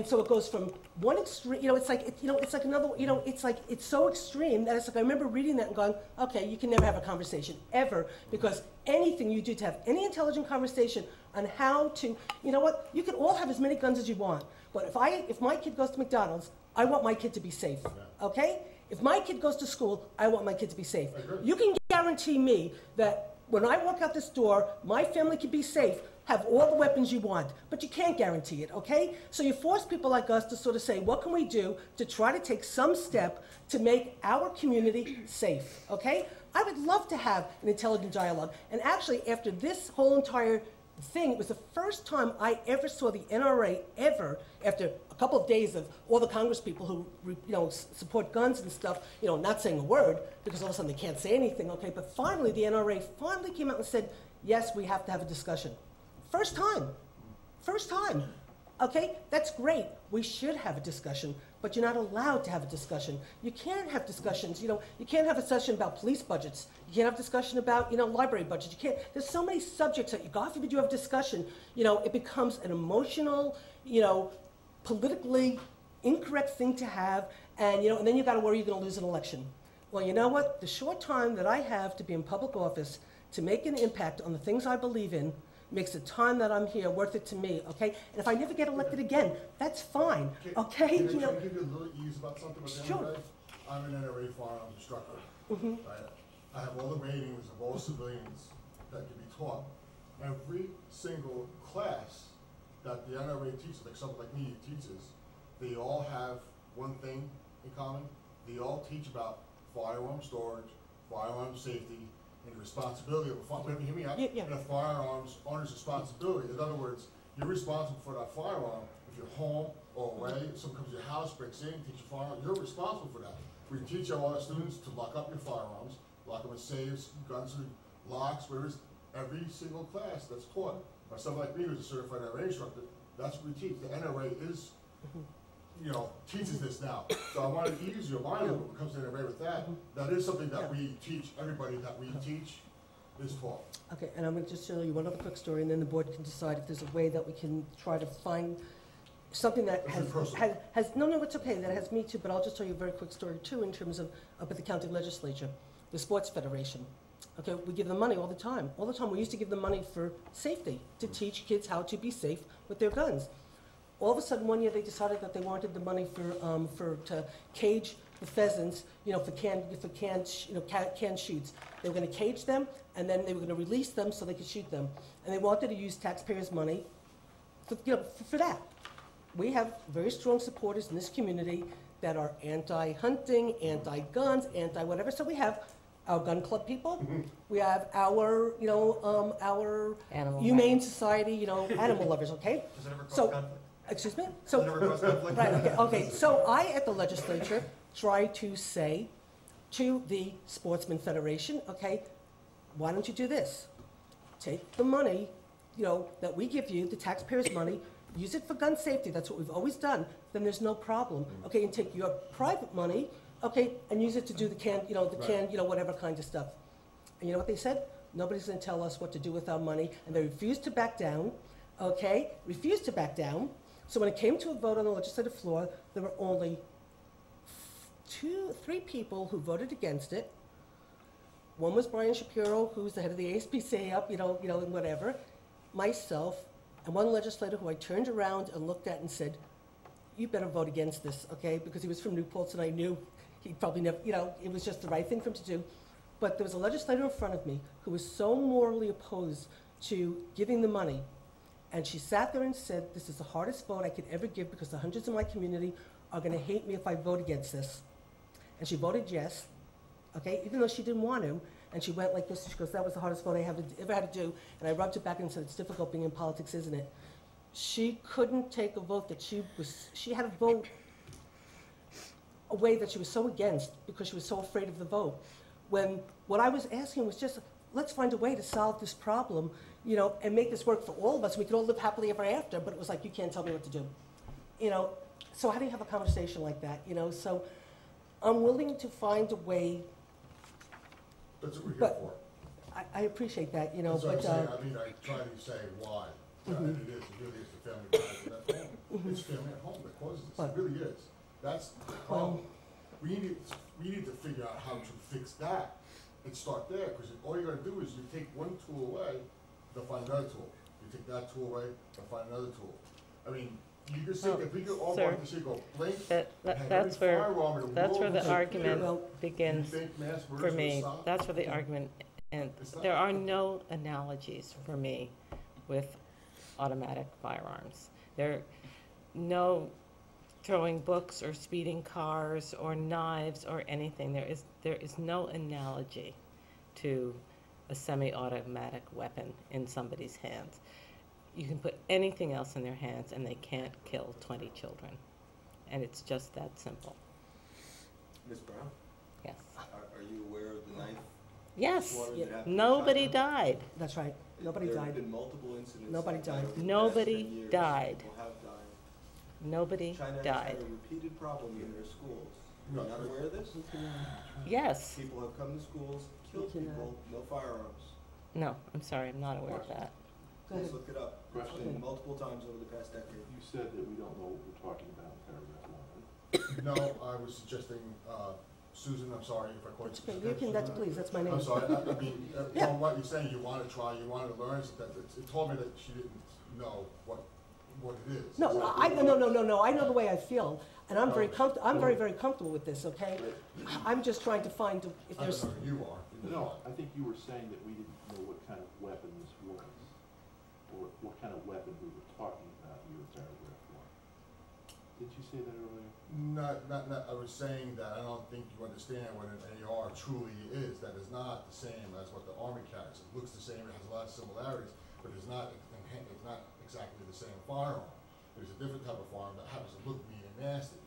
so it goes from one extreme, it's like another, it's so extreme that it's like, I remember reading that and going, okay, you can never have a conversation, ever, because anything you do to have any intelligent conversation on how to, you can all have as many guns as you want, but if my kid goes to McDonald's, I want my kid to be safe, okay? If my kid goes to school, I want my kid to be safe. I agree. You can guarantee me that when I walk out this door, my family can be safe, have all the weapons you want, but you can't guarantee it, okay? So you force people like us to sort of say, what can we do to try to take some step to make our community safe, okay? I would love to have an intelligent dialogue. And actually, after this whole entire thing, it was the first time I ever saw the NRA ever, after a couple of days of all the Congress people who, support guns and stuff, not saying a word, because all of a sudden they can't say anything, okay? But finally, the NRA finally came out and said, yes, we have to have a discussion. First time. First time. Okay? That's great. We should have a discussion, but you're not allowed to have a discussion. You can't have discussions. You can't have a session about police budgets. You can't have a discussion about, library budgets. You can't. There's so many subjects that, God forbid you have a discussion, it becomes an emotional, politically incorrect thing to have, and, and then you got to worry you're going to lose an election. Well, you know what? The short time that I have to be in public office to make an impact on the things I believe in makes the time that I'm here worth it to me, okay? And if I never get elected again, that's fine, okay? Can I give you a little ease about something with the Sure. NRA? I'm an NRA firearms instructor. Mhm. Right? I have all the ratings of all civilians that can be taught. Every single class that the NRA teaches, like someone like me teaches, they all have one thing in common. They all teach about firearm storage, firearm safety, and the responsibility of a firearm. Hear me out? Yeah. And a firearms owner's responsibility. In other words, you're responsible for that firearm. If you're home or away, if someone comes to your house, breaks in, takes your firearm, you're responsible for that. We teach all our students to lock up your firearms, lock them in safes, guns and locks, whereas every single class that's taught by someone like me who's a certified NRA instructor, that's what we teach. The NRA is, teaches this now. So I want to ease your mind when it comes to NRA with that. That is something that we teach, everybody that we teach is taught. Okay, and I'm going to just tell you one other quick story, and then the board can decide if there's a way that we can try to find something that no, it's okay, that has me too, but I'll just tell you a very quick story too in terms of up at the county legislature, the sports federation. Okay, we give them money all the time. All the time, we used to give them money for safety, to teach kids how to be safe with their guns. All of a sudden, one year they decided that they wanted the money to cage the pheasants, for canned shoots. They were going to cage them, and then they were going to release them so they could shoot them. And they wanted to use taxpayers' money for that. We have very strong supporters in this community that are anti-hunting, anti-guns, anti-whatever. So we have our gun club people. We have our, our Animal humane rights. society, animal lovers. Okay. Does it ever cause So, conflict? excuse me. Does So, it ever cause conflict? right. Okay. So I, at the legislature, try to say to the Sportsman Federation, okay, why don't you do this? Take the money, that we give you, the taxpayers' money, use it for gun safety. That's what we've always done. Then there's no problem. Okay, and take your private money, okay, and use it to do the whatever kind of stuff. And you know what they said? Nobody's going to tell us what to do with our money, and they refused to back down. Okay, refused to back down. So when it came to a vote on the legislative floor, there were only 3 people who voted against it. One was Brian Shapiro, who's the head of the ASPCA up, and whatever. Myself, and one legislator who I turned around and looked at and said, you better vote against this, okay? Because he was from New Paltz, and I knew he'd probably never, it was just the right thing for him to do. But there was a legislator in front of me who was so morally opposed to giving the money. And she sat there and said, this is the hardest vote I could ever give because the hundreds in my community are going to hate me if I vote against this. And she voted yes, okay, even though she didn't want to. And she went like this. She goes, that was the hardest vote I ever had to do. And I rubbed it back and said, it's difficult being in politics, isn't it? She couldn't take a vote that she had a vote a way that she was so against because she was so afraid of the vote. When what I was asking was just, let's find a way to solve this problem, and make this work for all of us. We could all live happily ever after, but it was like, you can't tell me what to do. So how do you have a conversation like that, So I'm willing to find a way. That's what we're here But for. I appreciate that, That's what I'm but, saying. I try to say why. And it really is the family values at home. It's family at home that causes this. But- It really is. That's the problem. We need to figure out how to fix that and start there, because all you're gonna do is you take one tool away, they'll find another tool. You take that tool away, they'll find another tool. I mean, you can say, if we could all sir, want to say, go blink, That's where the argument begins for me. That's where the argument And there are no analogies for me with automatic firearms. There are no throwing books or speeding cars or knives or anything. There is no analogy to a semi-automatic weapon in somebody's hands. You can put anything else in their hands and they can't kill 20 children. And it's just that simple. Ms. Brown, Yes. are you aware of the knife? Yes. slaughter that happened in Nobody China? died. That's right. Nobody There died. have been multiple incidents. Nobody like that died. over the past Nobody 10 years. died. People have died. Nobody China has died. had a repeated problem in their schools. No, You're not aware of this? Yes. People have come to schools, killed people, no firearms. No, I'm sorry, I'm not aware of that. Go Please ahead. look it up. It's Question. been multiple times over the past decade. You said that we don't know what we're talking about in paragraph 1. No, I was suggesting, Susan, I'm sorry if I called That's you. okay. You can, that's, please, that's my name. I'm sorry, I mean, Yeah. from what you're saying, you wanna try, you wanna learn, it told me that she didn't know what it is. No, no, I know the way I feel, and I'm very very comfortable with this, okay? I'm just trying to find if I there's, don't know who you are. No, I think you were saying that we didn't know what kind of weapon this was, or what kind of weapon we were talking about here in paragraph 1. Did you say that earlier? Not, I was saying that I don't think you understand what an AR truly is, that is not the same as what the Army carries. It looks the same, it has a lot of similarities, but it's not exactly the same firearm. There's a different type of firearm that happens to look mean and nasty.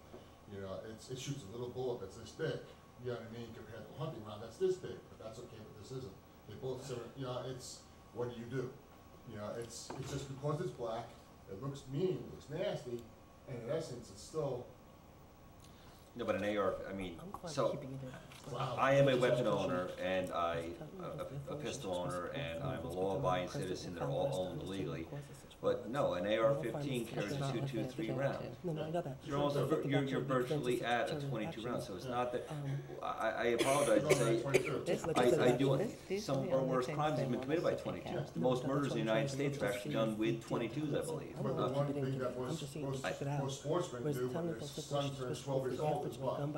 You know, it shoots a little bullet that's this thick, you know what I mean, compared to a hunting round that's this big, but that's okay, but this isn't. They both similar, you know, it's, what do? You know, it's just because it's black, it looks mean, it looks nasty, and in essence, it's still, No, but an AR, I mean, I'm fine so keeping it in. wow. I am a weapon owner and a pistol owner and I'm a law-abiding citizen, they're all owned legally. But no, an AR-15 carries a 223 round. No, I know that. You're almost, you're virtually at a 22 round, so it's not that, I apologize to say, I do, some of our worst crimes have been committed by 22s. The most murders in the United States are actually done with 22s, I believe. But the one thing that most sportsmen do when their son turns 12 years old is what? And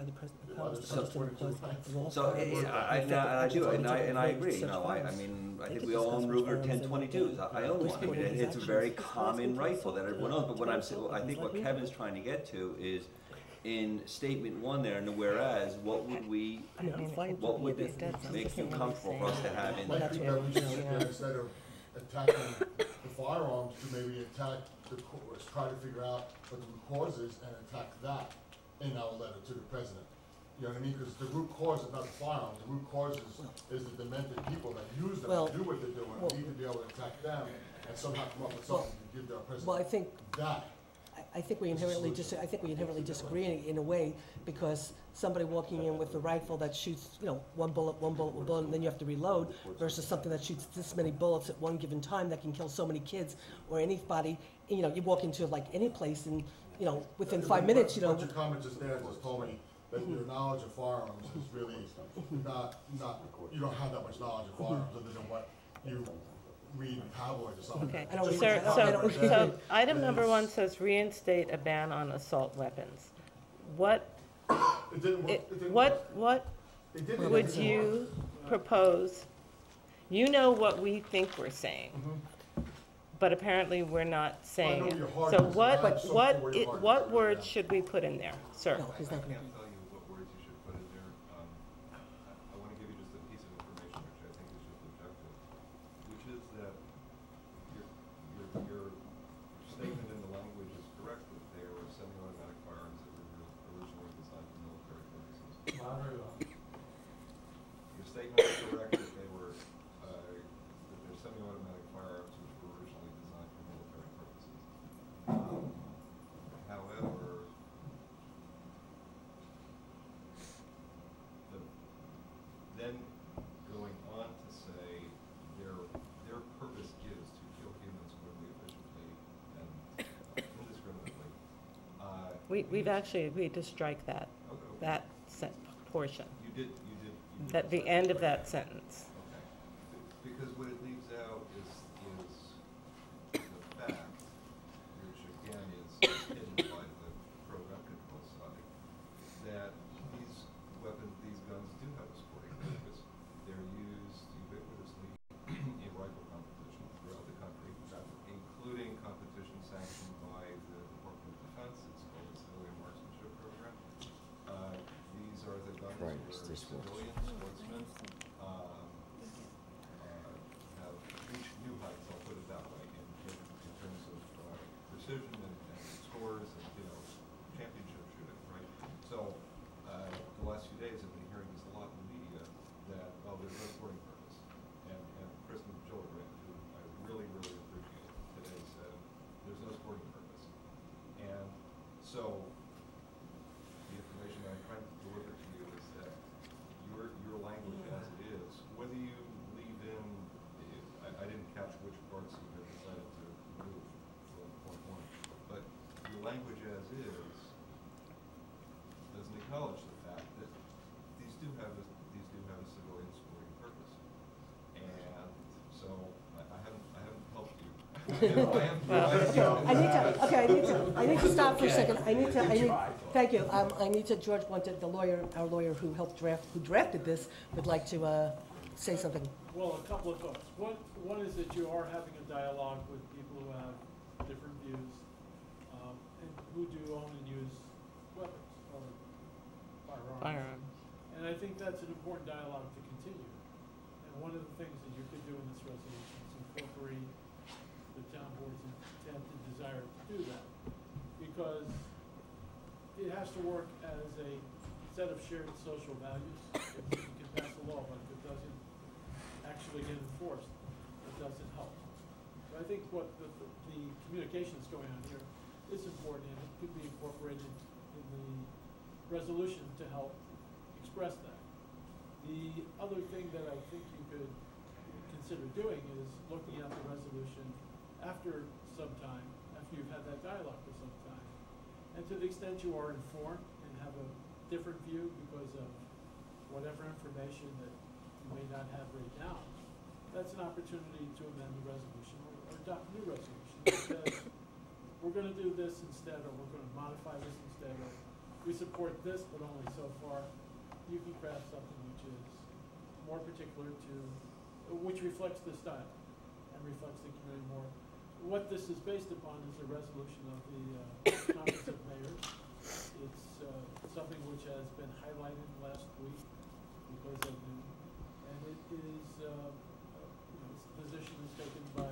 I agree, you know, I mean, I think we all own Ruger 1022s, I own one, I mean, it's a very common rifle that everyone owns, but what I'm saying, I think what Kevin's trying to get to is, in statement 1 there, in the whereas, what would we, what would it make you comfortable for us to have in I there? think that we should sit there instead of attacking the firearms, to maybe attack try to figure out what the root cause is and attack that in our letter to the president. You know what I mean? Because the root cause is not the firearms, the root cause is the demented people that use them, Well, to do what they're doing. We need to be able to attack them and somehow come up with something to give our Well, I president think, that. I think we inherently disagree in a way, because somebody walking in with a rifle that shoots, you know, one bullet, and then you have to reload, versus something that shoots this many bullets at one given time that can kill so many kids or anybody. You know, you walk into like any place and, you know, within 5 minutes, you know. But your comment just there just told me that your knowledge of firearms is really not, you don't have that much knowledge of firearms other than what you read in tabloids or something. Okay, I don't sir, read- so item number 1 says reinstate a ban on assault weapons. What, It didn't work, it didn't what It didn't would work. you propose? You know what we think we're saying, but apparently we're not saying know it. your heart So is, what, and I'm so what, for your heart. what words should we put in there, sir? No, he's not gonna. Tell you what words you should put in there. I want to give you just a piece of information which I think is just objective, which is that your statement in the language is correct, that they were semi-automatic firearms that were originally designed for military purposes. Your statement is correct that they were, that they're semi-automatic firearms which were originally designed for military purposes. However, then going on to say their purpose is to kill humans quickly, efficiently, and indiscriminately. We've actually agreed to strike that, Okay. portion, You did. that the end of that sentence. Okay. Because what it leaves out is the fact, which again is hidden by the pro-gun control side, that these weapons, these guns do have a sporting purpose. They're used ubiquitously where civilian sportsmen have reached new heights, I'll put it that way, in terms of precision and scores and, championship shooting, right? So, the last few days I've been hearing this a lot in the media that, there's no sporting purpose. And Kristen Gillibrand, who I really, really appreciate today, said there's no sporting purpose. And so, the information I'm trying to deliver to you is that your language as it is, whether you leave in, I didn't catch which parts you had decided to remove from point one, but your language as is doesn't acknowledge the fact that these do have a civilian sporting purpose. And so I haven't helped you. I need to stop for a second. Thank you. I need to, George wanted, our lawyer who drafted this, would like to say something. Well, a couple of thoughts. One is that you are having a dialogue with people who have different views, and who do own and use weapons or firearms. And I think that's an important dialogue to continue. And one of the things that you could do in this resolution is incorporate the town board's intent and desire to do that. Because it has to work as a set of shared social values. You can pass a law, but if it doesn't actually get enforced, it doesn't help. So I think what the communication that's going on here is important, and it could be incorporated in the resolution to help express that. The other thing that I think you could consider doing is looking at the resolution after some time, after you've had that dialogue for some time. And to the extent you are informed and have a different view because of whatever information that you may not have right now, that's an opportunity to amend the resolution or adopt a new resolution that says, we're going to do this instead, or we're going to modify this instead, or we support this, but only so far. You can craft something which is more particular to, which reflects the style and reflects the community more. What this is based upon is a resolution of the Conference of Mayors. It's something which has been highlighted last week because of and it is, its position is taken by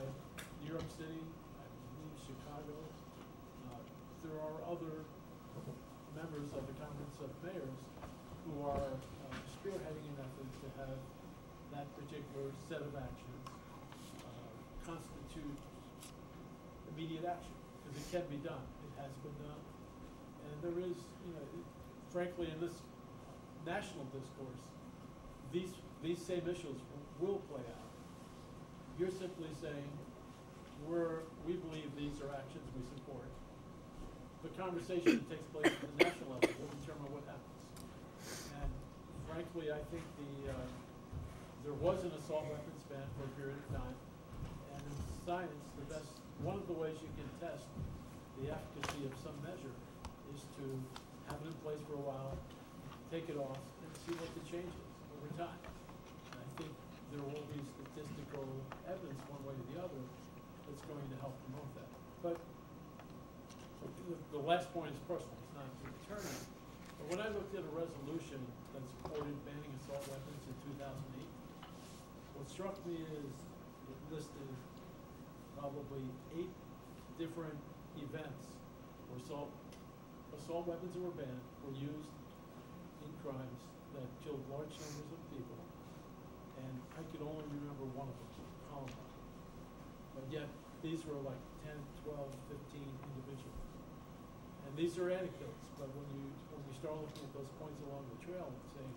New York City, I believe Chicago. There are other members of the Conference of Mayors who are spearheading an effort to have that particular set of actions constitute immediate action, because it can be done. It has been done. And there is, frankly, in this national discourse, these same issues will play out. You're simply saying, we believe these are actions we support. The conversation that takes place at the national level will determine what happens. And frankly, I think there was an assault weapons ban for a period of time. And in science, one of the ways you can test the efficacy of some measure is to have it in place for a while, take it off, and see what the change is over time. And I think there will be statistical evidence one way or the other that's going to help promote that. But the last point is personal, it's not determined. But when I looked at a resolution that supported banning assault weapons in 2008, what struck me is it listed probably 8 different events where assault weapons that were banned were used in crimes that killed large numbers of people, and I could only remember one of them, Columbine. But yet, these were like 10, 12, 15 individuals. And these are anecdotes, but when you start looking at those points along the trail and saying,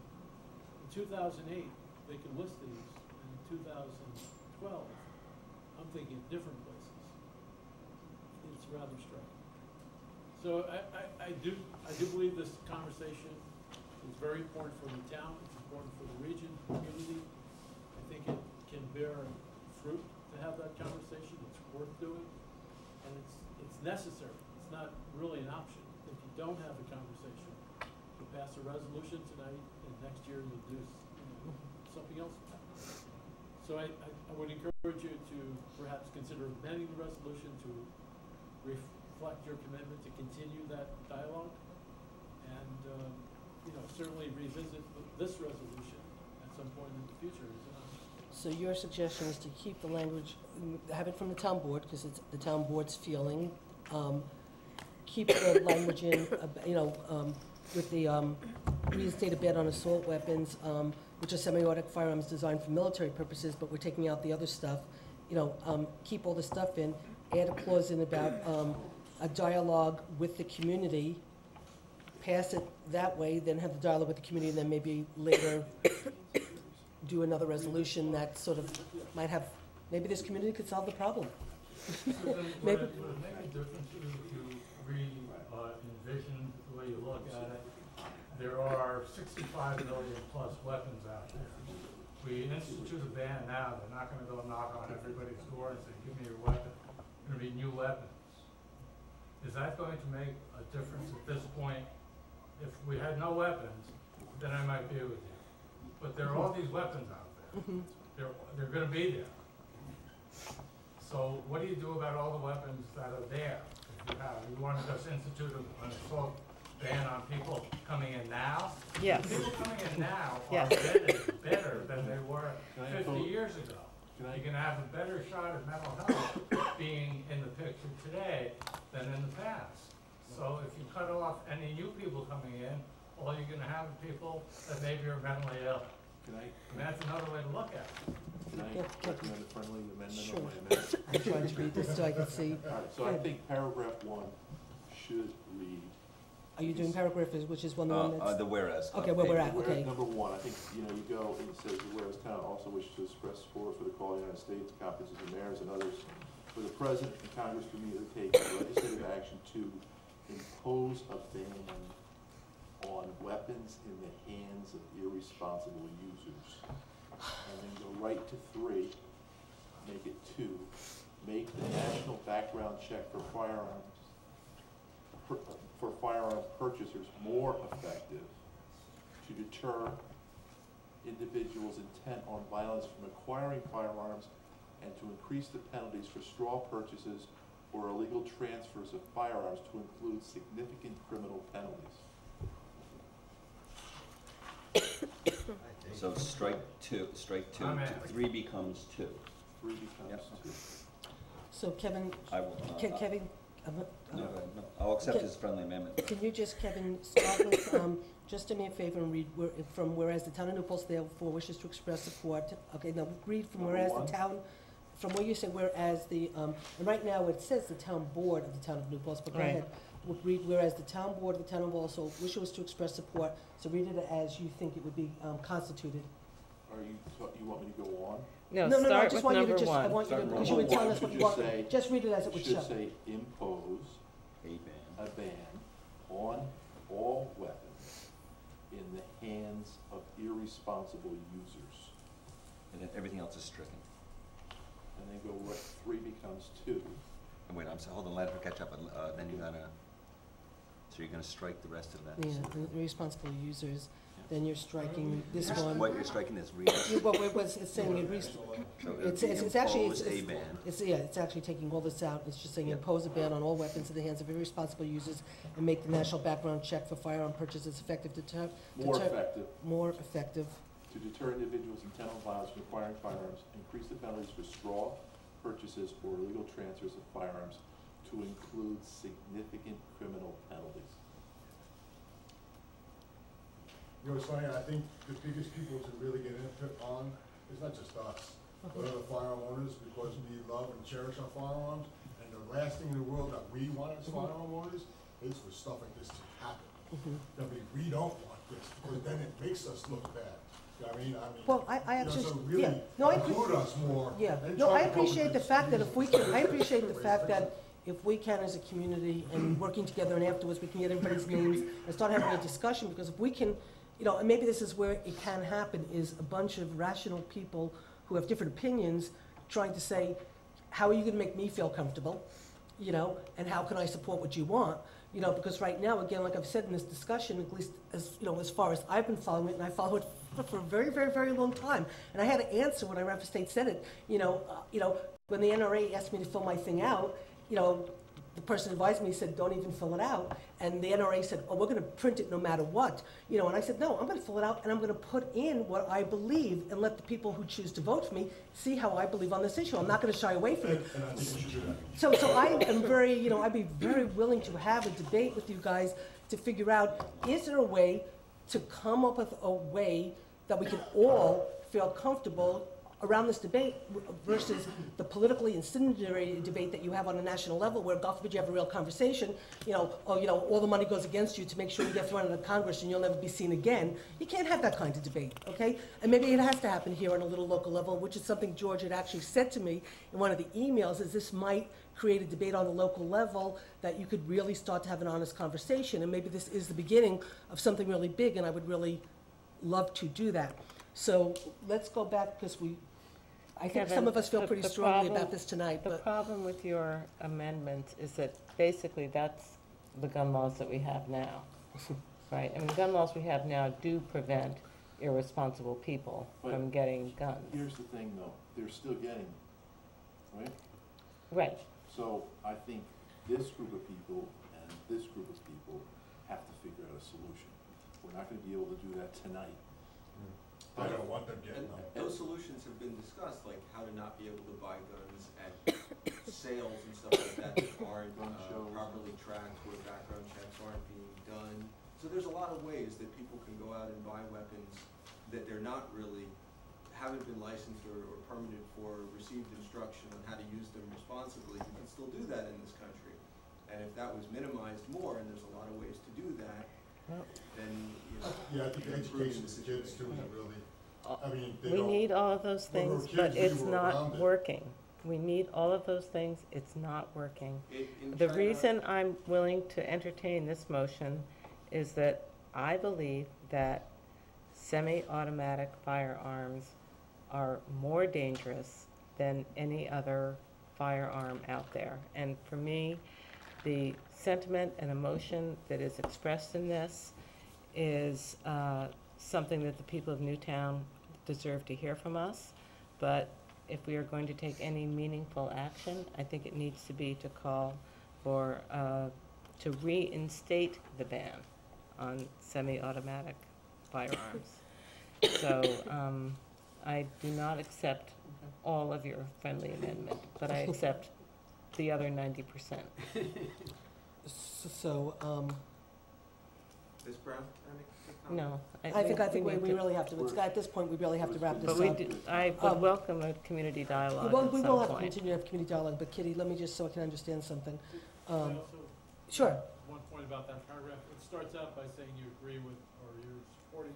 in 2008, they could list these, and in 2012, I'm thinking of different places. It's rather striking. So I do believe this conversation is very important for the town, it's important for the region, community. I think it can bear fruit to have that conversation, it's worth doing, and it's necessary. It's not really an option. If you don't have a conversation, you pass a resolution tonight, and next year you'll do something else. So I would encourage you to perhaps consider amending the resolution to reflect your commitment to continue that dialogue, and certainly revisit this resolution at some point in the future, is it not? So your suggestion is to keep the language, have it from the town board, because it's the town board's feeling. Keep the language in, with the reinstate a ban on assault weapons, which are semi-automatic firearms designed for military purposes, but we're taking out the other stuff. Keep all the stuff in, add a clause in about a dialogue with the community, pass it that way, then have the dialogue with the community, and then maybe later do another resolution that sort of might have, maybe this community could solve the problem. So then would it make a difference if you envision the way you look at it? There are 65 million plus weapons out there. We institute a ban now, they're not gonna go knock on everybody's door and say, give me your weapon. It's gonna be new weapons. Is that going to make a difference at this point? If we had no weapons, then I might be with you. But there are all these weapons out there. They're gonna be there. So what do you do about all the weapons that are there? If you want to just institute an assault ban on people coming in now? Yes. People coming in now are Yes. better than they were 50 years ago. You're gonna have a better shot at mental health being in the picture today than in the past. So if you cut off any new people coming in, all you're gonna have are people that maybe are mentally ill. Can I, That's another way to look at it. can I recommend a friendly amendment Sure. on my amendment? I'm trying to read this so I can see. All right, so I think paragraph 1 should read. Are you doing paragraph, which is one that's? The whereas. Okay, where we're at, Whereas okay. number 1, I think, you go and it says, whereas town also wishes to express support for the call of the United States, conferences of mayors and others, for the President and Congress to immediately take legislative action to impose a ban on weapons in the hands of irresponsible users. And then go right to 3, make it 2, make the national background check for firearm purchasers more effective to deter individuals intent on violence from acquiring firearms and to increase the penalties for straw purchases or illegal transfers of firearms to include significant criminal penalties. So strike 2, Amen. 3 becomes 2. 3 becomes Yep. 2. So Kevin, I will, Kevin, no, go ahead. No, I'll accept his friendly amendment. can you just, Kevin, start with, just do me a favor and read from whereas the town of New Paltz therefore wishes to express support. Okay, now read from Number whereas one. the town, from where you say whereas the, and right now it says the town board of the town of New Paltz, but go Right. ahead. We'll read whereas the town board of the town of also wishes to express support, so read it as you think it would be constituted. Are you, you want me to go on? No, I start just with want you to number just, I one. want you to, Start because you were number telling one us what should you just want, say- just read it as it would show. Should say impose A ban. a ban on all weapons in the hands of irresponsible users. And then everything else is stricken. And then go right, 3 becomes 2. And wait, I'm sorry, hold on, let her catch up, and then you're gonna, so you're gonna strike the rest of that. Yeah, the responsible users, then you're striking this one. What you're striking is re. Well, it's saying it So it would it's, be it's actually, impose a ban. it's actually taking all this out, it's just saying impose a ban on all weapons in the hands of irresponsible users and make the national background check for firearm purchases effective More effective more effective. to deter individuals intent on violence from acquiring firearms, increase the penalties for straw purchases or illegal transfers of firearms to include significant criminal penalties. You know, it's funny, I think the biggest people to really get into on is not just us, but other firearm owners, because we love and cherish our firearms. And the last thing in the world that we want as firearm owners is for stuff like this to happen. I mean, we don't want this, because then it makes us look bad. I mean, Well, I you know, actually, so really yeah, no, I include us more. Yeah, and no, try I to come up appreciate with the this fact that if we can, I solution. appreciate the Ways to fact fix that it. if we can as a community and working together and afterwards we can get everybody's names and start having a discussion, because if we can, and maybe this is where it can happen, is a bunch of rational people who have different opinions trying to say, how are you gonna make me feel comfortable? And how can I support what you want? Because right now, again, like I've said in this discussion, at least as far as I've been following it, and I follow it for a very, very, very long time. And I had to answer when I ran for state senate, when the NRA asked me to fill my thing out, the person advised me, said, don't even fill it out. And the NRA said, oh, we're gonna print it no matter what. You know, and I said, no, I'm gonna fill it out and I'm gonna put in what I believe and let the people who choose to vote for me see how I believe on this issue. I'm not gonna shy away from it. And I think you should do that. So I am very, you know, I'd be very willing to have a debate with you guys to figure out, is there a way to come up with a way that we can all feel comfortable around this debate versus the politically incendiary debate that you have on a national level where, God forbid, you have a real conversation, you know, oh, you know, all the money goes against you to make sure you get thrown out of Congress and you'll never be seen again. You can't have that kind of debate, okay? And maybe it has to happen here on a little local level, which is something George had actually said to me in one of the emails, is this might create a debate on the local level that you could really start to have an honest conversation. And maybe this is the beginning of something really big, and I would really love to do that. So let's go back, because I think Kevin, some of us feel pretty strongly problem- about this tonight, The but problem with your amendment is that basically that's the gun laws that we have now, right? I mean, the gun laws we have now do prevent irresponsible people from getting guns. Here's the thing, though, they're still getting them, right? Right. So I think this group of people and this group of people have to figure out a solution. We're not gonna be able to do that tonight. I don't want them getting them. Those solutions have been discussed, like how to not be able to buy guns at sales and stuff like that that aren't properly tracked, where background checks aren't being done. So there's a lot of ways that people can go out and buy weapons that they're not really, haven't been licensed or permitted for, received instruction on how to use them responsibly. You can still do that in this country. And if that was minimized more, and there's a lot of ways to do that, then, you know. Yeah, I think education to kids too is really, I mean, they We don't. need all of those when we were things, but kids, we it's were not around it. working. We need all of those things, it's not working. In The China- reason I'm willing to entertain this motion is that I believe that semi-automatic firearms are more dangerous than any other firearm out there. And for me, the sentiment and emotion that is expressed in this is something that the people of Newtown deserve to hear from us. But if we are going to take any meaningful action, I think it needs to be to call for, to reinstate the ban on semi-automatic firearms. So I do not accept all of your friendly amendment, but I accept the other 90%. so, Ms. Brown, can I make a comment? No. I think need we to- really have to, at this point, we really have to wrap this But up. I would welcome a community dialogue Well, at we some will have to point. continue to have community dialogue, but Kitty, let me just, so I can understand something. Can I also Sure. one point about that paragraph? It starts out by saying you agree with, or you're supporting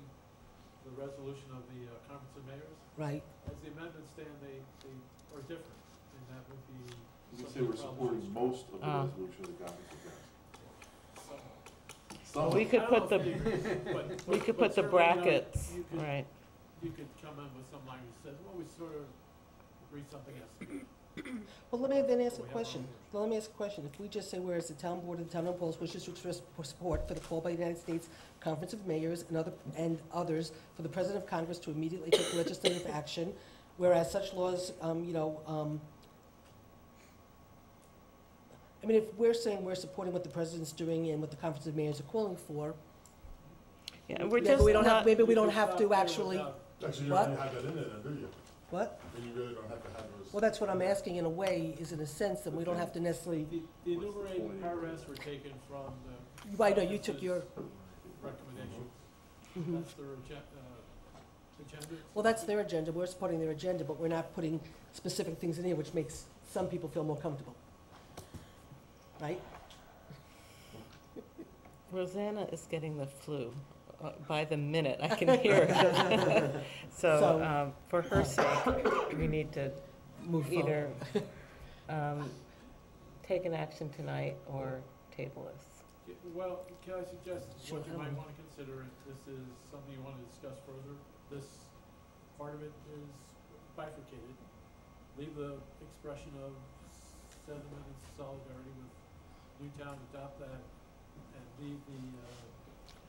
the resolution of the Conference of Mayors. Right. As the amendments stand, they are different, and that would be. You can say we're supporting most of the resolution of the Conference of Mayors. Well, we could put the, we could put the brackets, You could, right. you could come in with some language that says, well, we sort of agree something else. Well, let me then ask a question. Well, let me ask a question. If we just say, whereas the town board of the town of Paltz wishes to express support for the call by the United States Conference of Mayors and others for the President of Congress to immediately take legislative action, whereas such laws, I mean, if we're saying we're supporting what the President's doing and what the Conference of Mayors are calling for, Yeah, we're maybe just we don't have, not, maybe we don't have to actually, Actually, you What? don't have that in there, then, do you? what? Then you really don't have to have those. Well, that's what I'm asking in a way, is in a sense that we don't have to necessarily, The enumerated paragraphs were taken from the. I know, you took your, Recommendation. Mhm. That's their agenda. well, that's their agenda, we're supporting their agenda, but we're not putting specific things in here, which makes some people feel more comfortable. Right? Rosanna is getting the flu. By the minute, I can hear it. So, for her sake, we need to Move either take an action tonight or table this. Well, can I suggest Sure. what you might want to consider, if this is something you want to discuss further? This part of it is bifurcated. Leave the expression of sentiment and solidarity with Newtown, adopt that, and leave the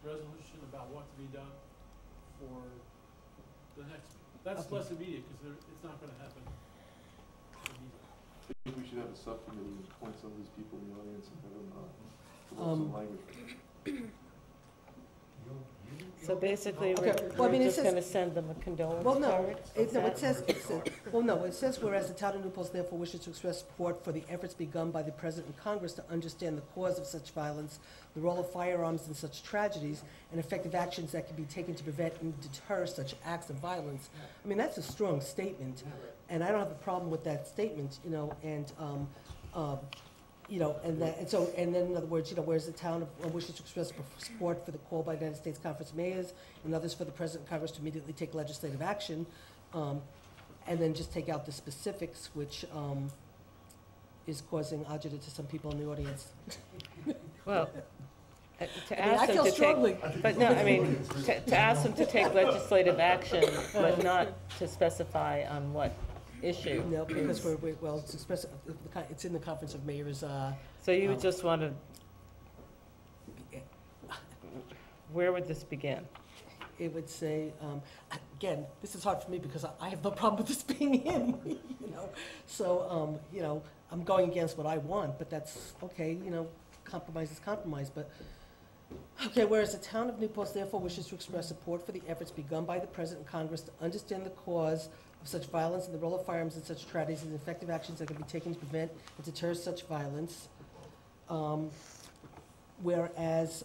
resolution about what to be done for the next meeting. That's Okay. less immediate, because it's not going to happen immediately. think we should have a subcommittee and appoint some of these people in the audience and have them, come up with some language. So basically, Okay, we're well, I mean, it just says- gonna send them a condolence Well, no, card? it says, whereas the town of New Paltz therefore wishes to express support for the efforts begun by the President and Congress to understand the cause of such violence, the role of firearms in such tragedies, and effective actions that can be taken to prevent and deter such acts of violence. I mean, that's a strong statement, and I don't have a problem with that statement, you know, and, and then in other words, you know, whereas the town wishes to express support for the call by the United States Conference of Mayors and others for the President and Congress to immediately take legislative action, and then just take out the specifics, which is causing agita to some people in the audience. Well, to I mean, ask I them feel to strongly. take, but no, I mean, to ask them to take legislative action, but not to specify on what issue. No, because well, it's in the Conference of Mayors, So you would just want to, where would this begin? it would say, again, this is hard for me because I have no problem with this being in, you know? So, you know, I'm going against what I want, but that's, okay, you know, compromise is compromise, but, okay, whereas the town of New Paltz therefore wishes to express support for the efforts begun by the President and Congress to understand the cause of such violence and the role of firearms in such tragedies and effective actions that can be taken to prevent and deter such violence. Whereas,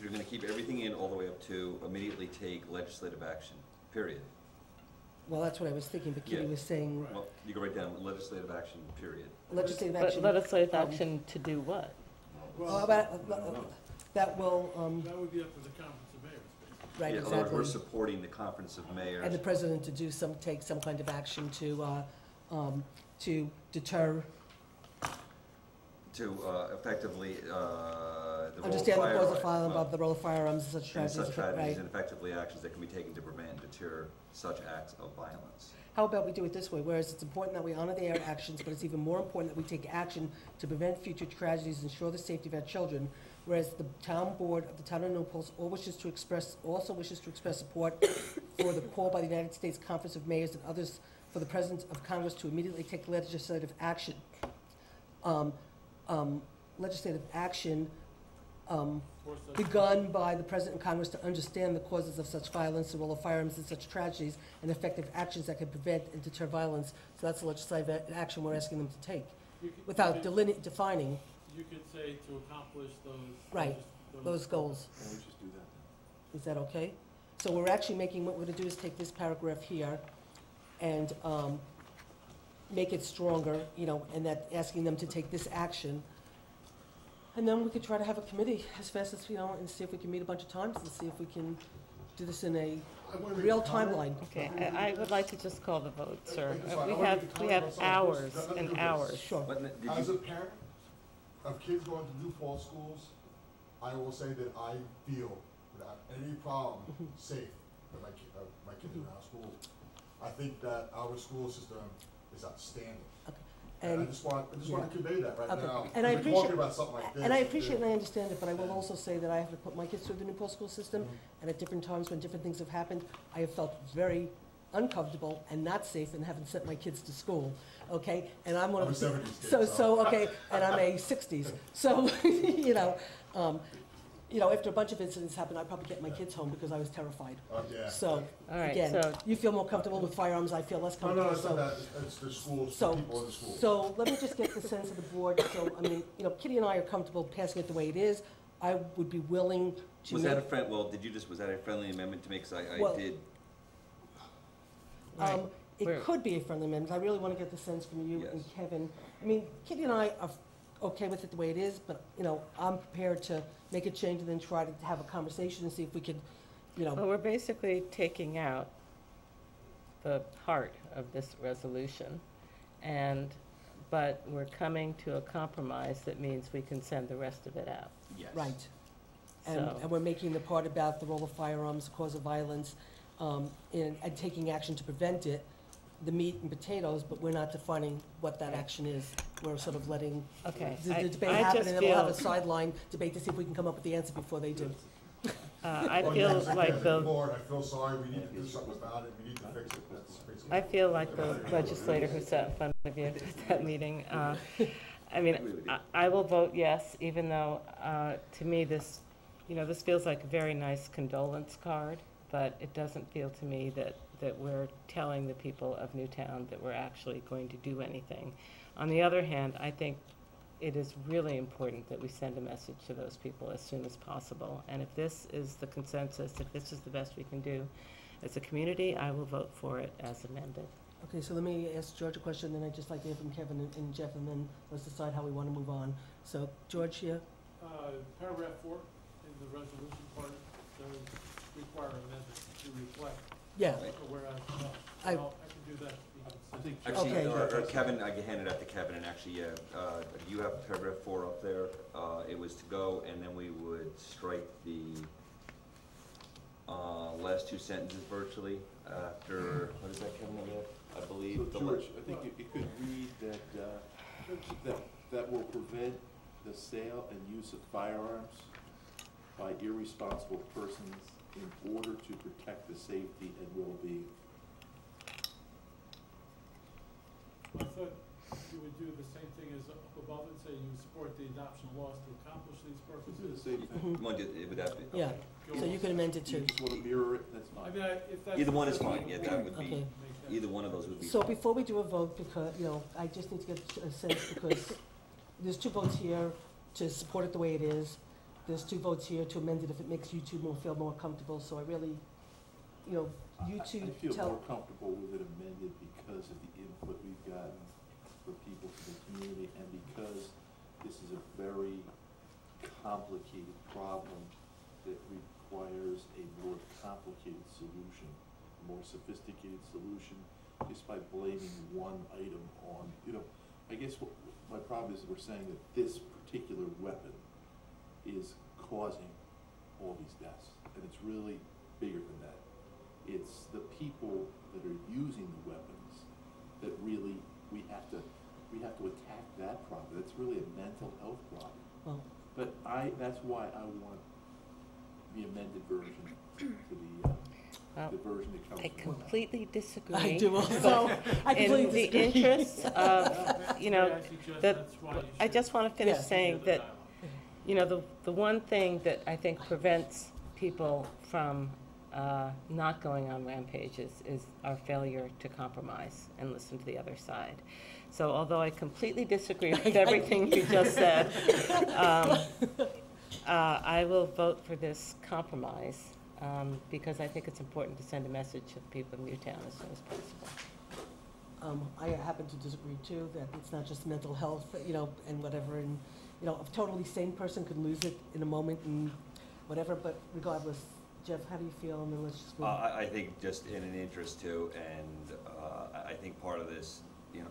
You're gonna keep everything in all the way up to immediately take legislative action, period. well, that's what I was thinking, but Kitty Yeah. was saying Well, you go right down, legislative action, period. legislative But action. legislative action to do what? That will, That would be up to the Conference of Mayors. right, Yeah, in other words, we're exactly. supporting the Conference of Mayors. And the president to take some kind of action to deter, To effectively, the role of understand the cause of firearms. violence, the role of firearms and such And tragedies, such tragedies right? and effectively actions that can be taken to prevent and deter such acts of violence. How about we do it this way, whereas it's important that we honor their actions, but it's even more important that we take action to prevent future tragedies and ensure the safety of our children, whereas the town board of the town of New Paltz also wishes to express support for the call by the United States Conference of Mayors and others for the President of Congress to immediately take legislative action. Begun by the President and Congress to understand the causes of such violence, the role of firearms in such tragedies, and effective actions that can prevent and deter violence. So that's the legislative action we're asking them to take, without defining, You could say to accomplish those. Right, those goals. Why don't we just do that? Is that okay? So we're actually making, what we're gonna do is take this paragraph here and make it stronger, you know, and that, asking them to take this action. And then we could try to have a committee as fast as, you know, and see if we can meet a bunch of times and see if we can do this in a real timeline. Okay, I would like to just call the vote, sir. I We wanna have, make a we comment have on something. hours Let me and do this. hours. Sure. But did As you- a parent of kids going to New Paltz schools, I will say that I feel without any problem safe that my kids are out of school. I think that our school system is outstanding. And I just want to convey that right Okay. now. And I We're appreciate- talking about something like this. And I appreciate and I understand it, but I will also say that I have to put my kids through the New Paltz school system, and at different times when different things have happened, I have felt very uncomfortable and not safe and haven't sent my kids to school, okay? And I'm one of I'm a the. 70s kid, so. Okay, and I'm a 60s. So, after a bunch of incidents happened, I'd probably get my kids home because I was terrified. Yeah. So, All right, again, so- you feel more comfortable with firearms, I feel less No, comfortable. it's not so- that, it's the schools, So, the people in the schools. so let me just get the sense of the board. So, I mean, Kitty and I are comfortable passing it the way it is. I would be willing to Was make. that a was that a friendly amendment to make, because I Well, did, Right. It We're- could be a friendly amendment. I really want to get the sense from you and Yes. Kevin. I mean, Kitty and I are okay with it the way it is, but, I'm prepared to make a change and then try to have a conversation and see if we could, Well, we're basically taking out the heart of this resolution, but we're coming to a compromise that means we can send the rest of it out. yes. right. So- And we're making the part about the role of firearms, cause of violence, and taking action to prevent it, the meat and potatoes, but we're not defining what that action is. We're sort of letting Okay, the I debate I happen, just and then we'll have a feel, sideline debate to see if we can come up with the answer before they do. I Well, feel yes, like as a the, board, I feel sorry, we need to do something about it, we need to fix it. That's basically- I feel like the legislator who sat in front of you at that meeting. I mean, I will vote yes, even though, to me, this, this feels like a very nice condolence card, but it doesn't feel to me that we're telling the people of Newtown that we're actually going to do anything. On the other hand, I think it is really important that we send a message to those people as soon as possible. And if this is the consensus, if this is the best we can do as a community, I will vote for it as amended. Okay, so let me ask George a question, then I'd just like to hear from Kevin and Jeff, and then let's decide how we want to move on. So, George, here? Paragraph 4 in the resolution part does require amendment to reflect. Yeah. Whereas, I I can do that. Actually, Okay. or Kevin, I can hand it out to Kevin, and actually, you have paragraph 4 up there. It was to go, and then we would strike the last 2 sentences virtually after, what is that, Kevin, I believe? So George, I think it could read that will prevent the sale and use of firearms by irresponsible persons in order to protect the safety and well-being. I thought you would do the same thing as up above and say you support the adoption of laws to accomplish these Do purposes. the same thing. You want to do- would that be? Yeah, so you can amend it You too. just want to mirror it, that's I fine. mean, if that's. Either one is fine, yeah, that would be, Okay. either one of those would be So fine. before we do a vote, because, I just need to get a sense, because there's 2 votes here to support it the way it is. There's 2 votes here to amend it if it makes you two feel more comfortable, so I really, you two I feel tell. more comfortable with it amended because of the input we've gotten from people from the community, and because this is a very complicated problem that requires a more complicated solution, a more sophisticated solution, just by blaming one item on, I guess my problem is that we're saying that this particular weapon is causing all these deaths, and it's really bigger than that. It's the people that are using the weapons that really we have to attack that problem. It's really a mental health problem. Well, But that's why I want the amended version to the version that comes I from. completely disagree. I do also. I In completely the disagree. interests of, I just want to finish Yeah. saying that, the one thing that I think prevents people from not going on rampages is our failure to compromise and listen to the other side. So although I completely disagree with everything you just said, I will vote for this compromise because I think it's important to send a message to the people of Newtown as soon as possible. I happen to disagree too, that it's not just mental health, and whatever, and, a totally sane person could lose it in a moment and whatever, but regardless, Jeff, how do you feel? And then let's just move. I think just in an interest too, and I think part of this, and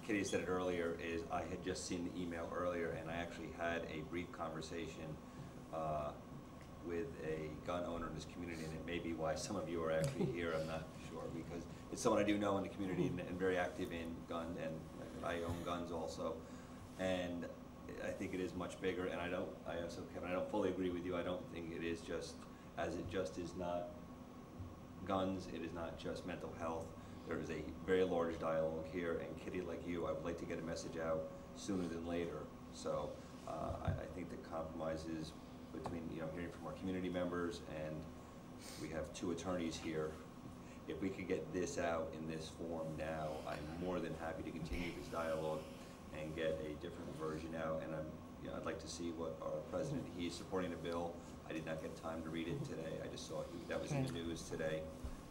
Kitty said it earlier, is I had just seen the email earlier, and I actually had a brief conversation with a gun owner in this community, and it may be why some of you are actually here, I'm not sure, because it's someone I do know in the community and very active in gun, and I own guns also, and I think it is much bigger, and Kevin, I don't fully agree with you. I don't think it is just, as it just is not guns, it is not just mental health. There is a very large dialogue here, and Kitty, like you, I would like to get a message out sooner than later. So I think the compromise is between, hearing from our community members, and we have 2 attorneys here. If we could get this out in this form now, I'm more than happy to continue this dialogue and get a different version out. And I'd like to see what our president, he's supporting a bill. I did not get time to read it today. I just saw that was in the news today.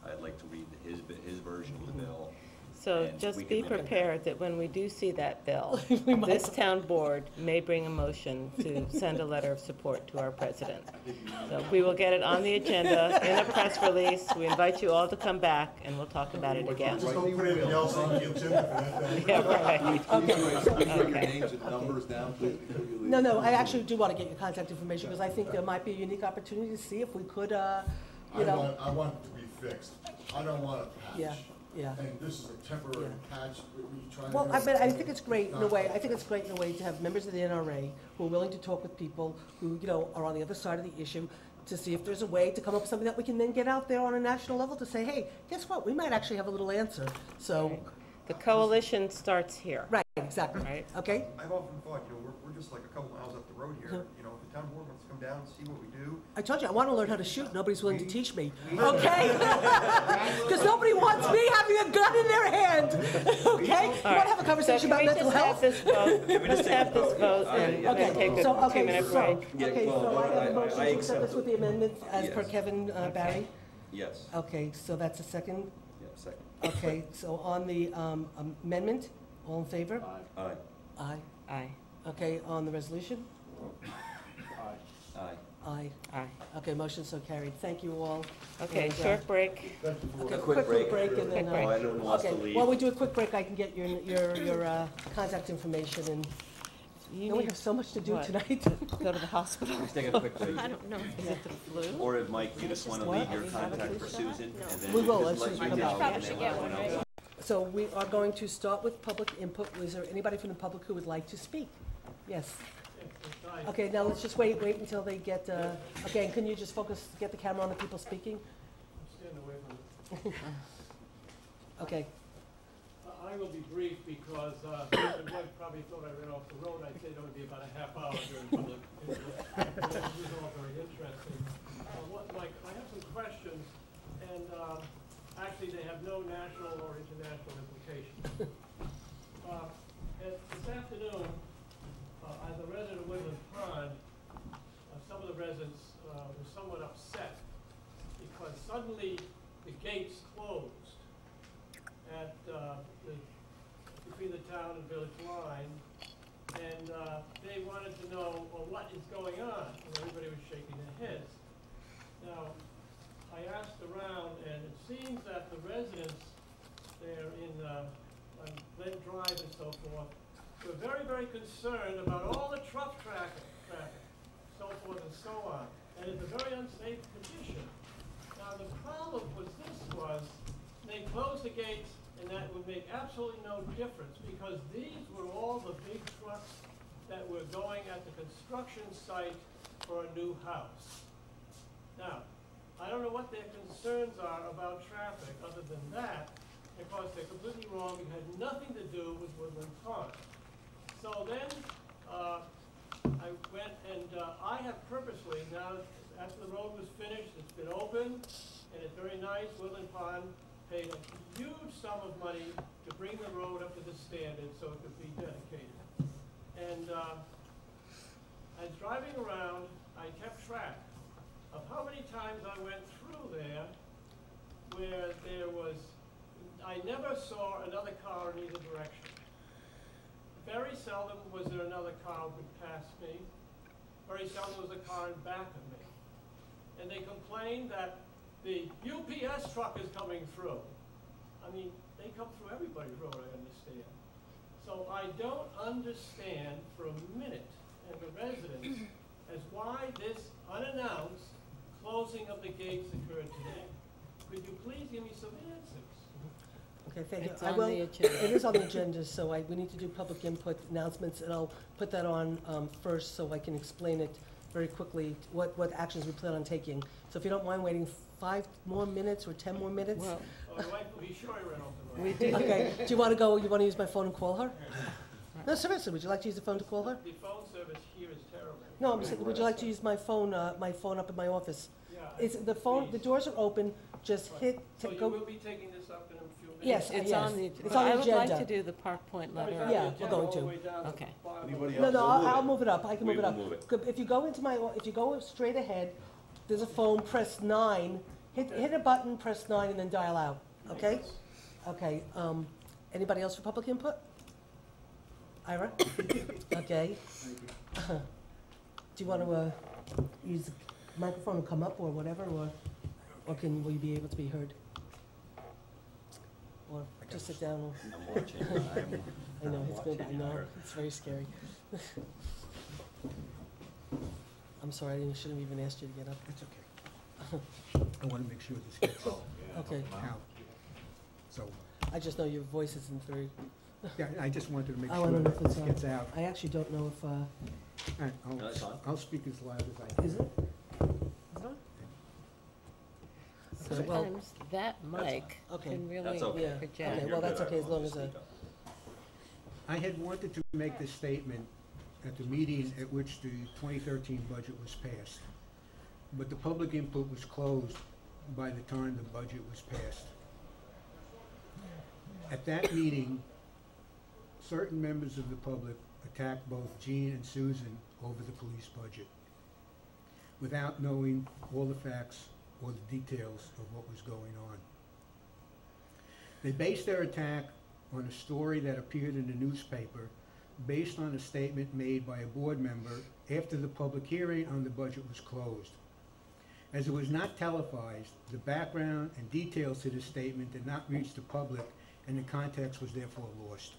I'd like to read his version of the bill. So And just we be can make it- prepared that when we do see that bill, We might- this town board may bring a motion to send a letter of support to our president. So we will get it on the agenda in a press release. We invite you all to come back, and we'll talk about it again. Just don't put anything else on the agenda for that day. Yeah, right. Please write your Okay. names and numbers down, please, before you leave. No, I actually do want to get your contact information, because I think there might be a unique opportunity to see if we could, I want it to be fixed. I don't want a patch. Yeah. And this is a temporary patch, we're trying to. Well, I think it's great in a way, to have members of the NRA who are willing to talk with people who, are on the other side of the issue. to see if there's a way to come up with something that we can then get out there on a national level to say, hey, guess what, we might actually have a little answer, so, The coalition starts here. right, exactly, Right. okay? I've often thought, we're just like a couple miles up the road here, if the town board wants to come down and see what we do. I told you, I want to learn how to shoot, nobody's willing to teach me, okay? Because nobody wants me having a gun in their hand, okay? You want to have a conversation about mental health? So can we just have this vote and Okay, then take so, a okay, 2-minute so, break? Yeah, okay, well, so I have a motion I to accept accept this with the amendment as per Yes. Kevin Barry. Yes. Okay, so that's a second. Yeah, second. Okay, so on the amendment, all in favor? Aye. Aye. Aye. Okay, on the resolution? Aye. Aye. Aye. Okay, motion so carried. Thank you all. Okay, And, short break. Okay, A quick break. and then, Quick break. Oh, everyone wants to okay, leave. while we do a quick break, I can get your contact information and, You no, we need have so much to do what? tonight. Go to the hospital. Let's take a quick break. I don't know, is it the flu? Or if Mike, you just want to leave your What? contact for Susan, and then We we will, just as soon let as you we know, come and out. then everyone else. So we are going to start with public input. Was there anybody from the public who would like to speak? Yes. Okay, now let's just wait until they get, okay, and can you just focus, get the camera on the people speaking? I'm standing away from it. Okay. I will be brief because Mr. Webb probably thought I ran off the road. I'd say it would be about a half hour during public input. This is all very interesting. I have some questions, and actually they have no national or international implications. This afternoon, as a resident of Woodland Pond, some of the residents were somewhat upset because suddenly the gates closed at between the town and village line, and they wanted to know, well, what is going on? And everybody was shaking their heads. Now, I asked around, and it seems that the residents there on Glen Drive and so forth were very, very concerned about all the truck traffic, so forth and so on. And it's a very unsafe condition. Now, the problem with this was they closed the gates, and that would make absolutely no difference because these were all the big trucks that were going at the construction site for a new house. Now, I don't know what their concerns are about traffic other than that, because they're completely wrong. It had nothing to do with Woodland Pond. So then I went and I have purposely, now after the road was finished, it's been open, and it's very nice. Woodland Pond paid a huge sum of money to bring the road up to the standard so it could be dedicated. And as driving around, I kept track of how many times I went through there where there was, I never saw another car in either direction. Very seldom was there another car would pass me. Very seldom was a car in back of me. And they complained that the UPS truck is coming through. I mean, they come through everybody's road, I understand. So I don't understand for a minute, as a resident, as why this unannounced closing of the gates occurred today. Could you please give me some answers? Okay, thank you. It's I on will- the agenda. It is on the agenda, so we need to do public input announcements, and I'll put that on first so I can explain it very quickly, what actions we plan on taking. So if you don't mind waiting 5 more minutes or 10 more minutes? Well, Oh, your wife will be sure I ran off the road. we did. Okay, do you want to go, you want to use my phone and call her? No, seriously, would you like to use the phone to call her? The phone service here is terrible. No, I'm saying, would you like to use my phone up in my office? Yeah. It's, the phone, the doors are open, just hit, So you go, will be taking this up in a few minutes? Yes, It's yes. on the, It's on the I would like agenda. to do the Park Point letter. Yeah, we're going to. Okay. Anybody no, else? no, I'll move it up, I can We move it will up. move it. Good, if you go into if you go straight ahead, there's a phone, press 9, hit a button, press 9, and then dial out, okay? Okay, anybody else for public input? Ira? Okay. Do you want to use the microphone and come up or whatever, or will you be able to be heard? Or just sit down? I'm watching. I know, I know, it's very scary. I'm sorry, I shouldn't have even asked you to get up. That's okay. I want to make sure this gets Okay, out. So, I just know your voice isn't very, yeah, I just wanted to make I sure don't know if that it's this on. gets out. I actually don't know if, All right, No, it's on. I'll speak as loud as I can. is it? Is it on? Okay, well, Sometimes that mic okay. can really That's okay. Yeah, project. okay, well, that's okay, as long as I had wanted to make this statement at the meeting at which the 2013 budget was passed, but the public input was closed by the time the budget was passed. At that meeting, certain members of the public attacked both Jean and Susan over the police budget without knowing all the facts or the details of what was going on. They based their attack on a story that appeared in the newspaper based on a statement made by a board member after the public hearing on the budget was closed. As it was not televised, the background and details to this statement did not reach the public, and the context was therefore lost.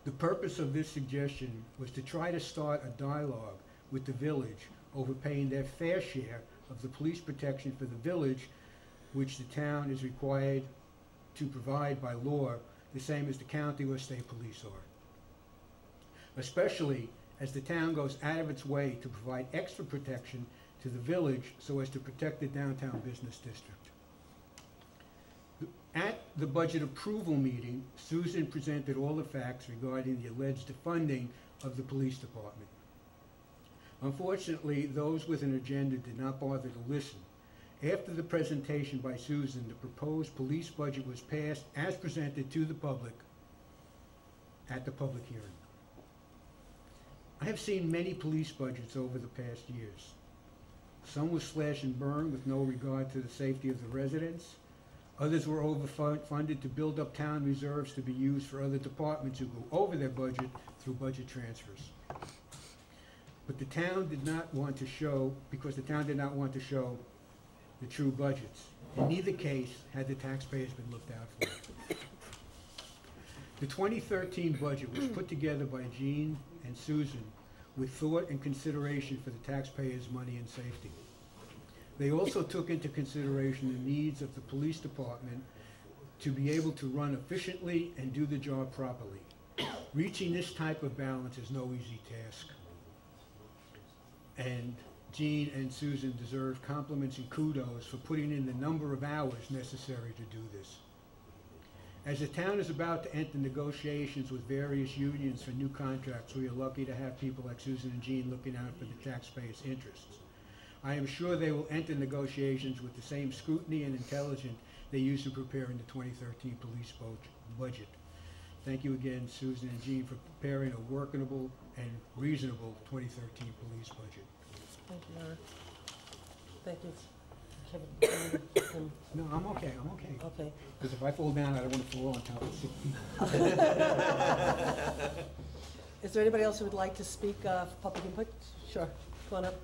The purpose of this suggestion was to try to start a dialogue with the village over paying their fair share of the police protection for the village, which the town is required to provide by law, the same as the county or state police are. Especially as the town goes out of its way to provide extra protection to the village so as to protect the downtown business district. At the budget approval meeting, Susan presented all the facts regarding the alleged defunding of the police department. Unfortunately, those with an agenda did not bother to listen. After the presentation by Susan, the proposed police budget was passed as presented to the public at the public hearing. I have seen many police budgets over the past years. Some were slash and burn with no regard to the safety of the residents. Others were overfunded to build up town reserves to be used for other departments who go over their budget through budget transfers. But the town did not want to show, because the town did not want to show the true budgets. In neither case had the taxpayers been looked out for. The 2013 budget was put together by Jean and Susan with thought and consideration for the taxpayers' money and safety. They also took into consideration the needs of the police department to be able to run efficiently and do the job properly. Reaching this type of balance is no easy task. And Jean and Susan deserve compliments and kudos for putting in the number of hours necessary to do this. As the town is about to enter negotiations with various unions for new contracts, we are lucky to have people like Susan and Jean looking out for the taxpayers' interests. I am sure they will enter negotiations with the same scrutiny and intelligence they used in preparing the 2013 police budget. Thank you again, Susan and Jean, for preparing a workable and reasonable 2013 police budget. Thank you, Eric. Thank you. Kevin. No, I'm okay, I'm okay. Okay. Because if I fall down, I don't want to fall on top of the seat. Is there anybody else who would like to speak for public input? Sure, come on up.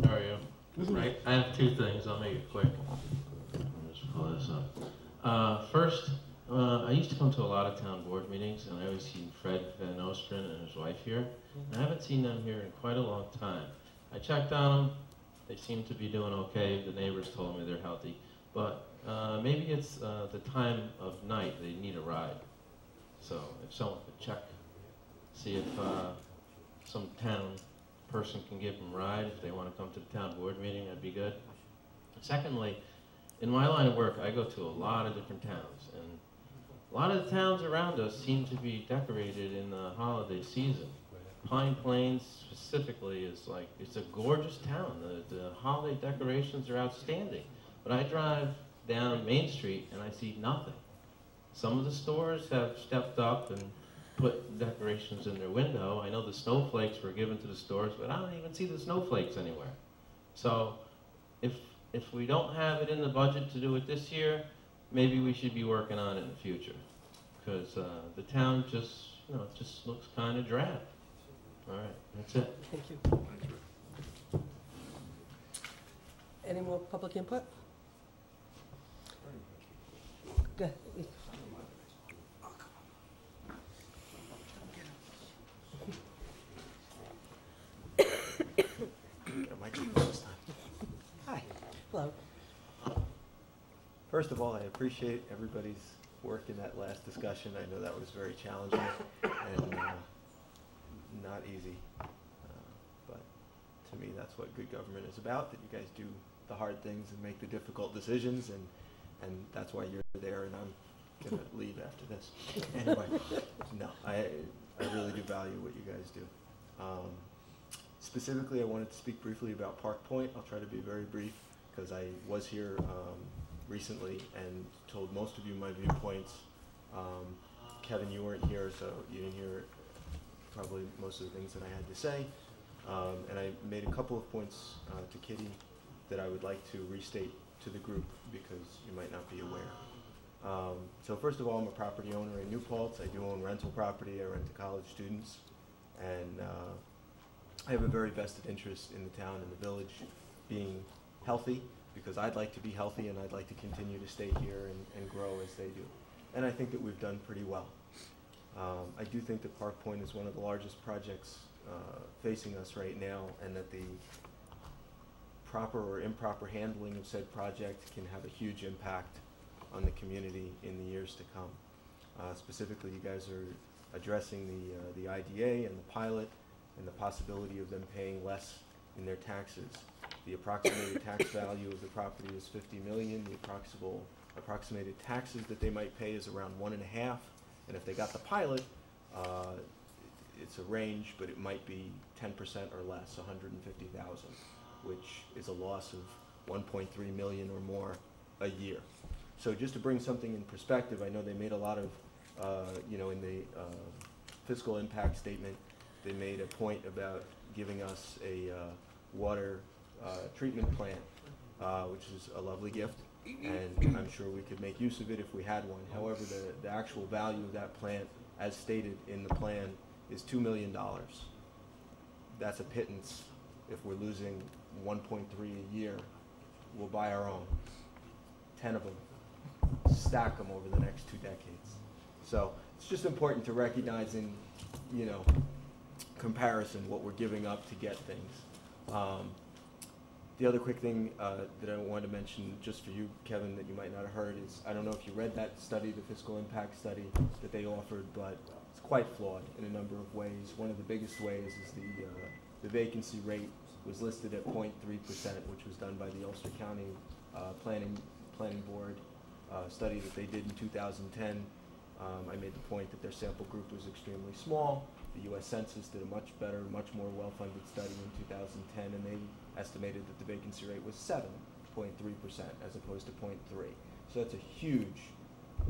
How are you? Right, I have two things, I'll make it quick. I'll just pull this up. First, I used to come to a lot of town board meetings, and I always see Fred Van Ostrin and his wife here. And I haven't seen them here in quite a long time. I checked on them, they seem to be doing okay, the neighbors told me they're healthy. But maybe it's the time of night they need a ride. So if someone could check, see if some town person can give them a ride if they want to come to the town board meeting, that'd be good. Secondly, in my line of work, I go to a lot of different towns, and a lot of the towns around us seem to be decorated in the holiday season. Pine Plains specifically is like, it's a gorgeous town. The holiday decorations are outstanding. But I drive down Main Street and I see nothing. Some of the stores have stepped up and put decorations in their window. I know the snowflakes were given to the stores, but I don't even see the snowflakes anywhere. So if we don't have it in the budget to do it this year, maybe we should be working on it in the future. Because the town just, you know, it just looks kind of drab. All right, that's it. Thank you. Any more public input? Go ahead. Hi. Hello. First of all, I appreciate everybody's work in that last discussion. I know that was very challenging and not easy. to me, that's what good government is about, that you guys do the hard things and make the difficult decisions, and that's why you're there, and I'm gonna leave after this. Anyway, no, I really do value what you guys do. Specifically, I wanted to speak briefly about Park Point. I'll try to be very brief, because I was here recently and told most of you my viewpoints. Kevin, you weren't here, so you didn't hear probably most of the things that I had to say. And I made a couple of points to Kitty that I would like to restate to the group, because you might not be aware. So first of all, I'm a property owner in New Paltz. I do own rental property. I rent to college students. And I have a very vested interest in the town and the village being healthy, because I'd like to be healthy and I'd like to continue to stay here and grow as they do. And I think that we've done pretty well. I do think that Park Point is one of the largest projects facing us right now, and that the proper or improper handling of said project can have a huge impact on the community in the years to come. Specifically, you guys are addressing the IDA and the pilot and the possibility of them paying less in their taxes. The approximated tax value of the property is $50 million. The approximated taxes that they might pay is around 1.5. And if they got the pilot, it's a range, but it might be 10% or less, 150,000, which is a loss of 1.3 million or more a year. So just to bring something in perspective, I know they made a lot of, in the fiscal impact statement, they made a point about giving us a water treatment plant, which is a lovely gift, and I'm sure we could make use of it if we had one. However, the actual value of that plant, as stated in the plan, is $2 million. That's a pittance. If we're losing 1.3 a year, we'll buy our own. 10 of them. Stack them over the next 2 decades. So it's just important to recognize in, comparison what we're giving up to get things. The other quick thing that I wanted to mention, just for you, Kevin, that you might not have heard is, I don't know if you read that study, the fiscal impact study that they offered, but it's quite flawed in a number of ways. One of the biggest ways is the vacancy rate was listed at 0.3%, which was done by the Ulster County Planning Board study that they did in 2010. I made the point that their sample group was extremely small. The U.S. Census did a much better, much more well-funded study in 2010, and they estimated that the vacancy rate was 7.3% as opposed to 0.3. So that's a huge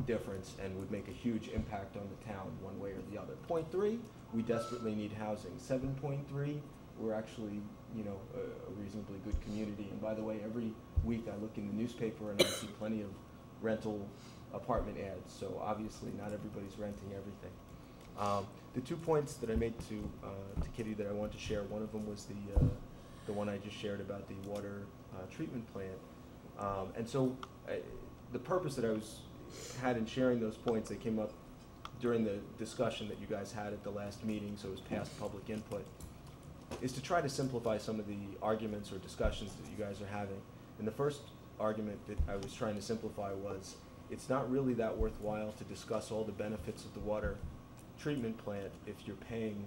difference and would make a huge impact on the town one way or the other. 0.3, we desperately need housing. 7.3, we're actually, a reasonably good community. And by the way, every week I look in the newspaper and I see plenty of rental apartment ads. So obviously not everybody's renting everything. The 2 points that I made to Kitty that I wanted to share, one of them was the one I just shared about the water treatment plant. And so the purpose that I had in sharing those points, they came up during the discussion that you guys had at the last meeting, so it was past public input, is to try to simplify some of the arguments or discussions that you guys are having. And the first argument that I was trying to simplify was, it's not really that worthwhile to discuss all the benefits of the water treatment plant if you're paying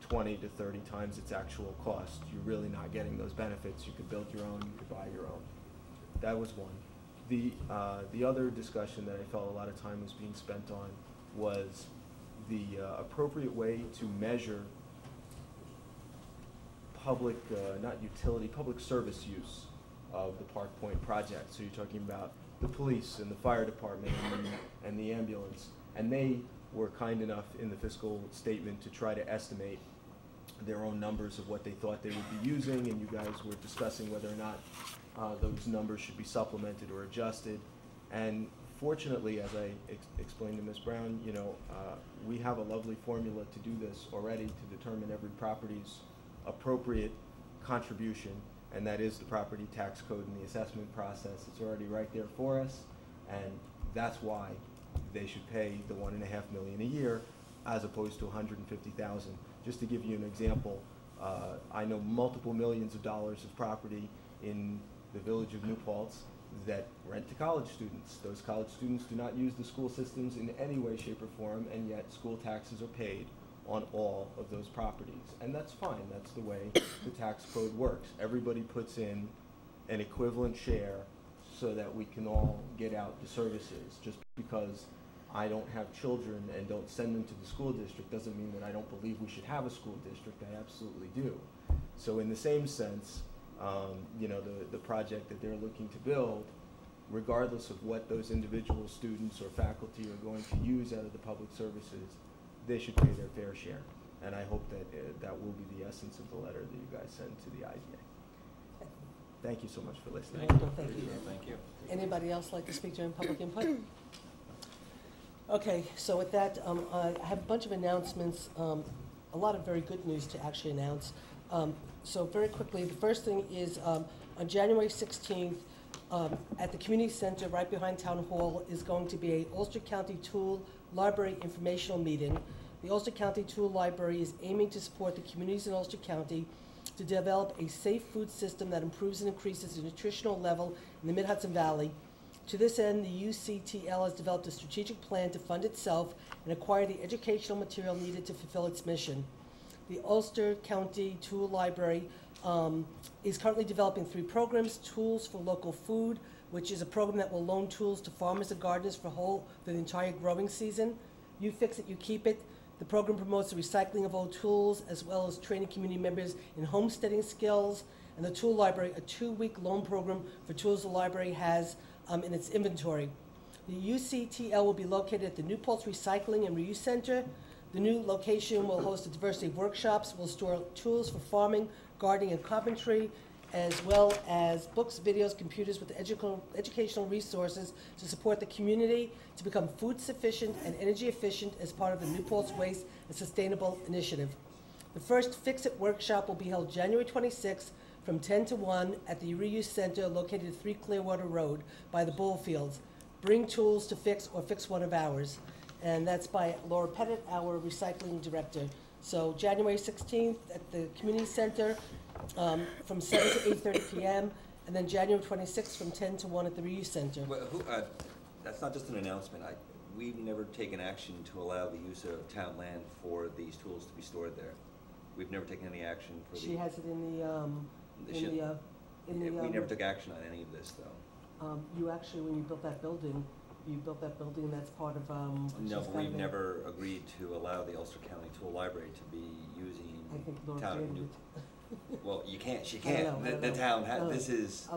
20 to 30 times its actual cost. You're really not getting those benefits. You could build your own, you could buy your own. That was one. The other discussion that I felt a lot of time was being spent on was the appropriate way to measure public, not utility, public service use of the Park Point project. So you're talking about the police and the fire department and the ambulance. And they were kind enough in the fiscal statement to try to estimate their own numbers of what they thought they would be using, and you guys were discussing whether or not those numbers should be supplemented or adjusted. And fortunately, as I explained to Ms. Brown, we have a lovely formula to do this already to determine every property's appropriate contribution, and that is the property tax code and the assessment process. It's already right there for us, and that's why they should pay the $1.5 million a year as opposed to $150,000. Just to give you an example, I know multiple millions of dollars of property in the village of New Paltz that rent to college students. Those college students do not use the school systems in any way, shape, or form, and yet school taxes are paid on all of those properties. And that's fine, that's the way the tax code works. Everybody puts in an equivalent share so that we can all get out the services. Just because I don't have children and don't send them to the school district doesn't mean that I don't believe we should have a school district. I absolutely do. So in the same sense, you know, the project that they're looking to build, regardless of what those individual students or faculty are going to use out of the public services, they should pay their fair share. And I hope that that will be the essence of the letter that you guys send to the IDA. Thank you so much for listening. Thank you. Thank you. Anybody else like to speak during public input? Okay, so with that, I have a bunch of announcements, a lot of very good news to actually announce. So very quickly, the first thing is on January 16th, at the community center right behind Town Hall is going to be a Ulster County Tool Library informational meeting. The Ulster County Tool Library is aiming to support the communities in Ulster County to develop a safe food system that improves and increases the nutritional level in the Mid-Hudson Valley. To this end, the UCTL has developed a strategic plan to fund itself and acquire the educational material needed to fulfill its mission. The Ulster County Tool Library is currently developing 3 programs: Tools for Local Food, which is a program that will loan tools to farmers and gardeners for the entire growing season. You Fix It, You Keep It. The program promotes the recycling of old tools as well as training community members in homesteading skills. And the Tool Library, a 2-week loan program for tools the library has in its inventory. The UCTL will be located at the New Paltz Recycling and Reuse Center. The new location will host a diversity of workshops, will store tools for farming, gardening, and carpentry, as well as books, videos, computers with educational resources to support the community to become food sufficient and energy efficient as part of the New Paltz Waste and Sustainable Initiative. The first Fix It workshop will be held January 26th from 10 to 1 at the Reuse Center located at 3 Clearwater Road by the Bullfields. Bring tools to fix or fix one of ours. And that's by Laura Pettit, our recycling director. So January 16th at the Community Center from 7 to 8:30 p.m. And then January 26th from 10 to 1 at the Reuse Center. Well, that's not just an announcement. We've never taken action to allow the use of town land for these tools to be stored there. We've never taken any action for She has it in the we never took action on any of this, though. You actually, when you built that building, that's part of, No, but we've never agreed to allow the Ulster County Tool Library to be using I think Laura town of created New. it. Well, you can't, she I can't. know, I The know. town, Okay. this is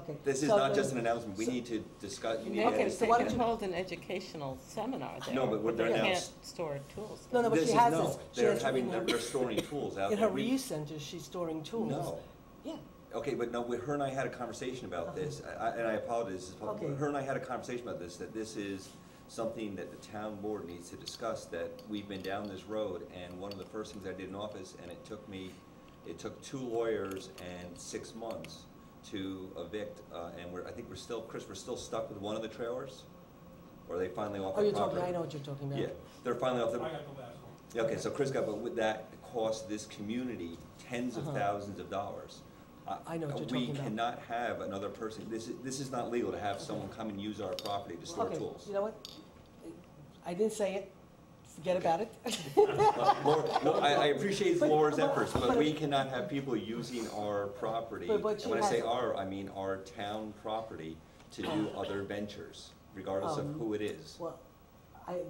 So not the- just an announcement. We so- need to discuss, you need to. Okay, so why you don't can you- hold an educational seminar there. No, but they're they now can't store tools. No, but This she is- has no, this. She they're has having, in her- they're storing tools out In there. her reuse center, she's storing tools. No. Yeah. Okay, but no, her and I had a conversation about this, and I apologize, Okay. her and I had a conversation about this, that this is something that the town board needs to discuss, that we've been down this road, and one of the first things I did in office, and it took 2 lawyers and 6 months to evict, and I think we're still stuck with one of the trailers? Or are they finally off the property? I know what you're talking about. Yeah, they're finally off the. I got the last one. Okay, so Chris got, but would that cost this community tens of thousands of dollars? I know what you're talking about. We cannot have another person, this is not legal to have someone come and use our property to store Okay, tools. you know what? I didn't say it. Forget about it. Well, I appreciate But- Laura's but- efforts, but but- we cannot have people using our property. But And she when I say has- our, I mean our town property to do other ventures, regardless of who it is. Well,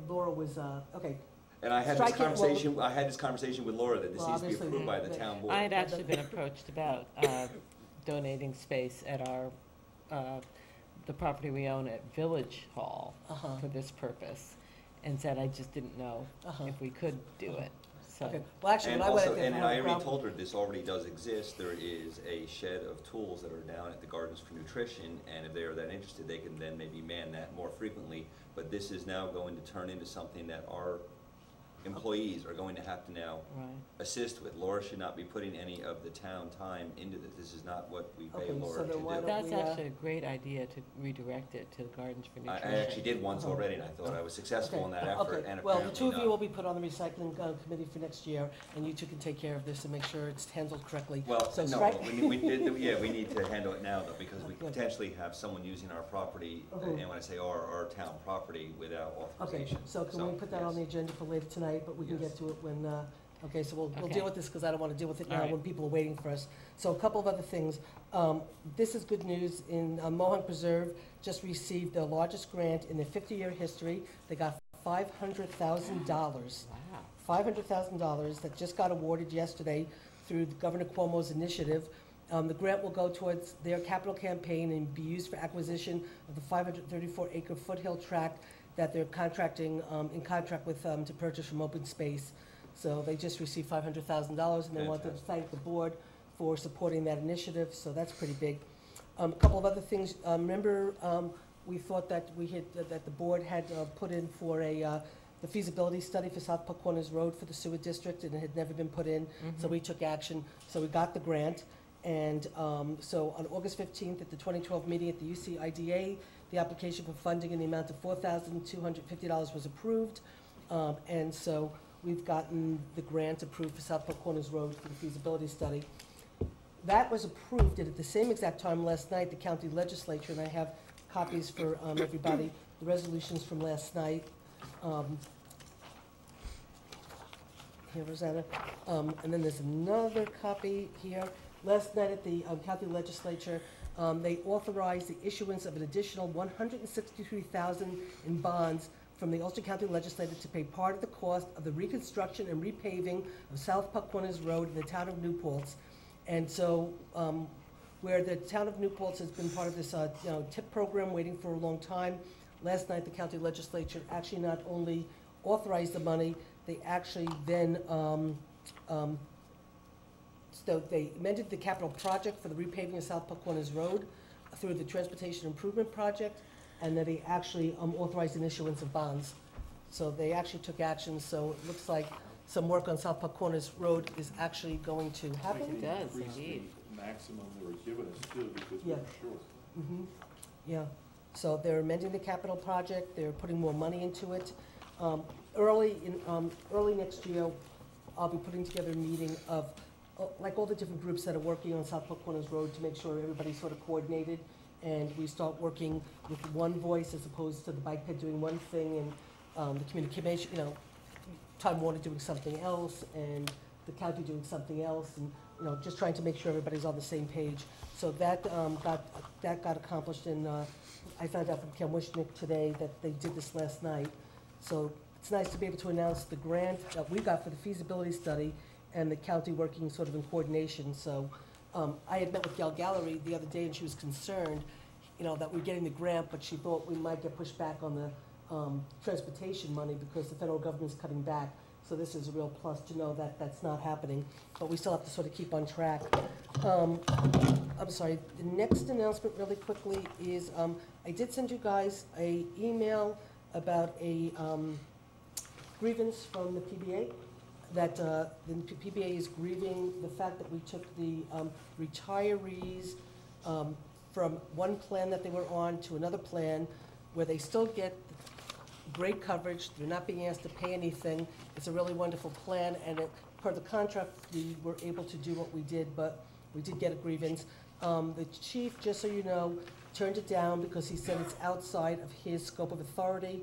Laura was, okay. And I had Strike this it, well- conversation, I had this conversation with Laura, that this Well, needs to be obviously approved by the the- town board. I had actually been approached about donating space at our, the property we own at Village Hall for this purpose, and said I just didn't know if we could do it, so. Okay, well, actually, And when I went also, there. and for I already ground- told her this already does exist, there is a shed of tools that are down at the Gardens for Nutrition, and if they are that interested, they can then maybe man that more frequently, but this is now going to turn into something that our employees are going to have to now Right. assist with. Laura should not be putting any of the town time into this, this is not what we pay Okay, so Laura to then why do. don't That's we, actually a great idea to redirect it to the Gardens for I Nutrition. actually did once already, and I thought I was successful in that effort, Okay, and well, the apparently two of you not. will be put on the recycling committee for next year, and you two can take care of this and make sure it's handled correctly. Well, So no, strike- but we need to handle it now, though, because we Okay. potentially have someone using our property, and when I say our town property, without Okay, authorization. so can we put that on the yes. agenda for later tonight, but we can Yes. get to it when Okay, so we'll Okay. deal with this because I don't want to deal with it All now right. when people are waiting for us. So a couple of other things. This is good news. In Mohawk Preserve just received their largest grant in their 50-year history. They got $500,000. Wow. $500,000 that just got awarded yesterday through Governor Cuomo's initiative. The grant will go towards their capital campaign and be used for acquisition of the 534-acre foothill tract that they're contracting, in contract with to purchase from Open Space. So they just received $500,000, and they wanted to thank the board for supporting that initiative, so that's pretty big. A couple of other things. Remember, we thought that that the board had put in for the feasibility study for South Park Corners Road for the sewer district, and it had never been put in, so we took action. So we got the grant, and so on August 15th at the 2012 meeting at the UCIDA, the application for funding in the amount of $4,250 was approved, and so we've gotten the grant approved for South Park Corners Road for the feasibility study. That was approved, and at the same exact time last night, the county legislature, and I have copies for everybody, the resolutions from last night. Here, Rosanna. And then there's another copy here. Last night at the county legislature, they authorized the issuance of an additional $163,000 in bonds from the Ulster County Legislature to pay part of the cost of the reconstruction and repaving of South Park Corners Road in the town of New Paltz. And so, where the town of New Paltz has been part of this TIP program waiting for a long time, last night the county legislature actually not only authorized the money, they actually then so they amended the capital project for the repaving of South Park Corners Road through the Transportation Improvement Project, and that they actually authorized an issuance of bonds. So they actually took action, so it looks like some work on South Park Corners Road is actually going to happen. It does, Increase indeed. the maximum they were giving us too, because we Yeah. were short. Yeah, so they're amending the capital project, they're putting more money into it. Early next year, I'll be putting together a meeting of, like all the different groups that are working on South Park Corners Road to make sure everybody's sort of coordinated, and we start working with one voice as opposed to the bike ped doing one thing, and the communication, Time Warner doing something else, and the county doing something else, and, just trying to make sure everybody's on the same page. So that got accomplished, and I found out from Ken Wishnick today that they did this last night. So it's nice to be able to announce the grant that we got for the feasibility study and the county working sort of in coordination. So I had met with Gail Gallery the other day, and she was concerned, that we're getting the grant, but she thought we might get pushed back on the transportation money because the federal government's cutting back. So this is a real plus to know that that's not happening, but we still have to sort of keep on track. I'm sorry, the next announcement really quickly is, I did send you guys a email about a grievance from the PBA, that the PBA is grieving the fact that we took the retirees from one plan that they were on to another plan where they still get great coverage, they're not being asked to pay anything. It's a really wonderful plan, and per the contract, we were able to do what we did, but we did get a grievance. The chief, just so you know, turned it down because he said it's outside of his scope of authority.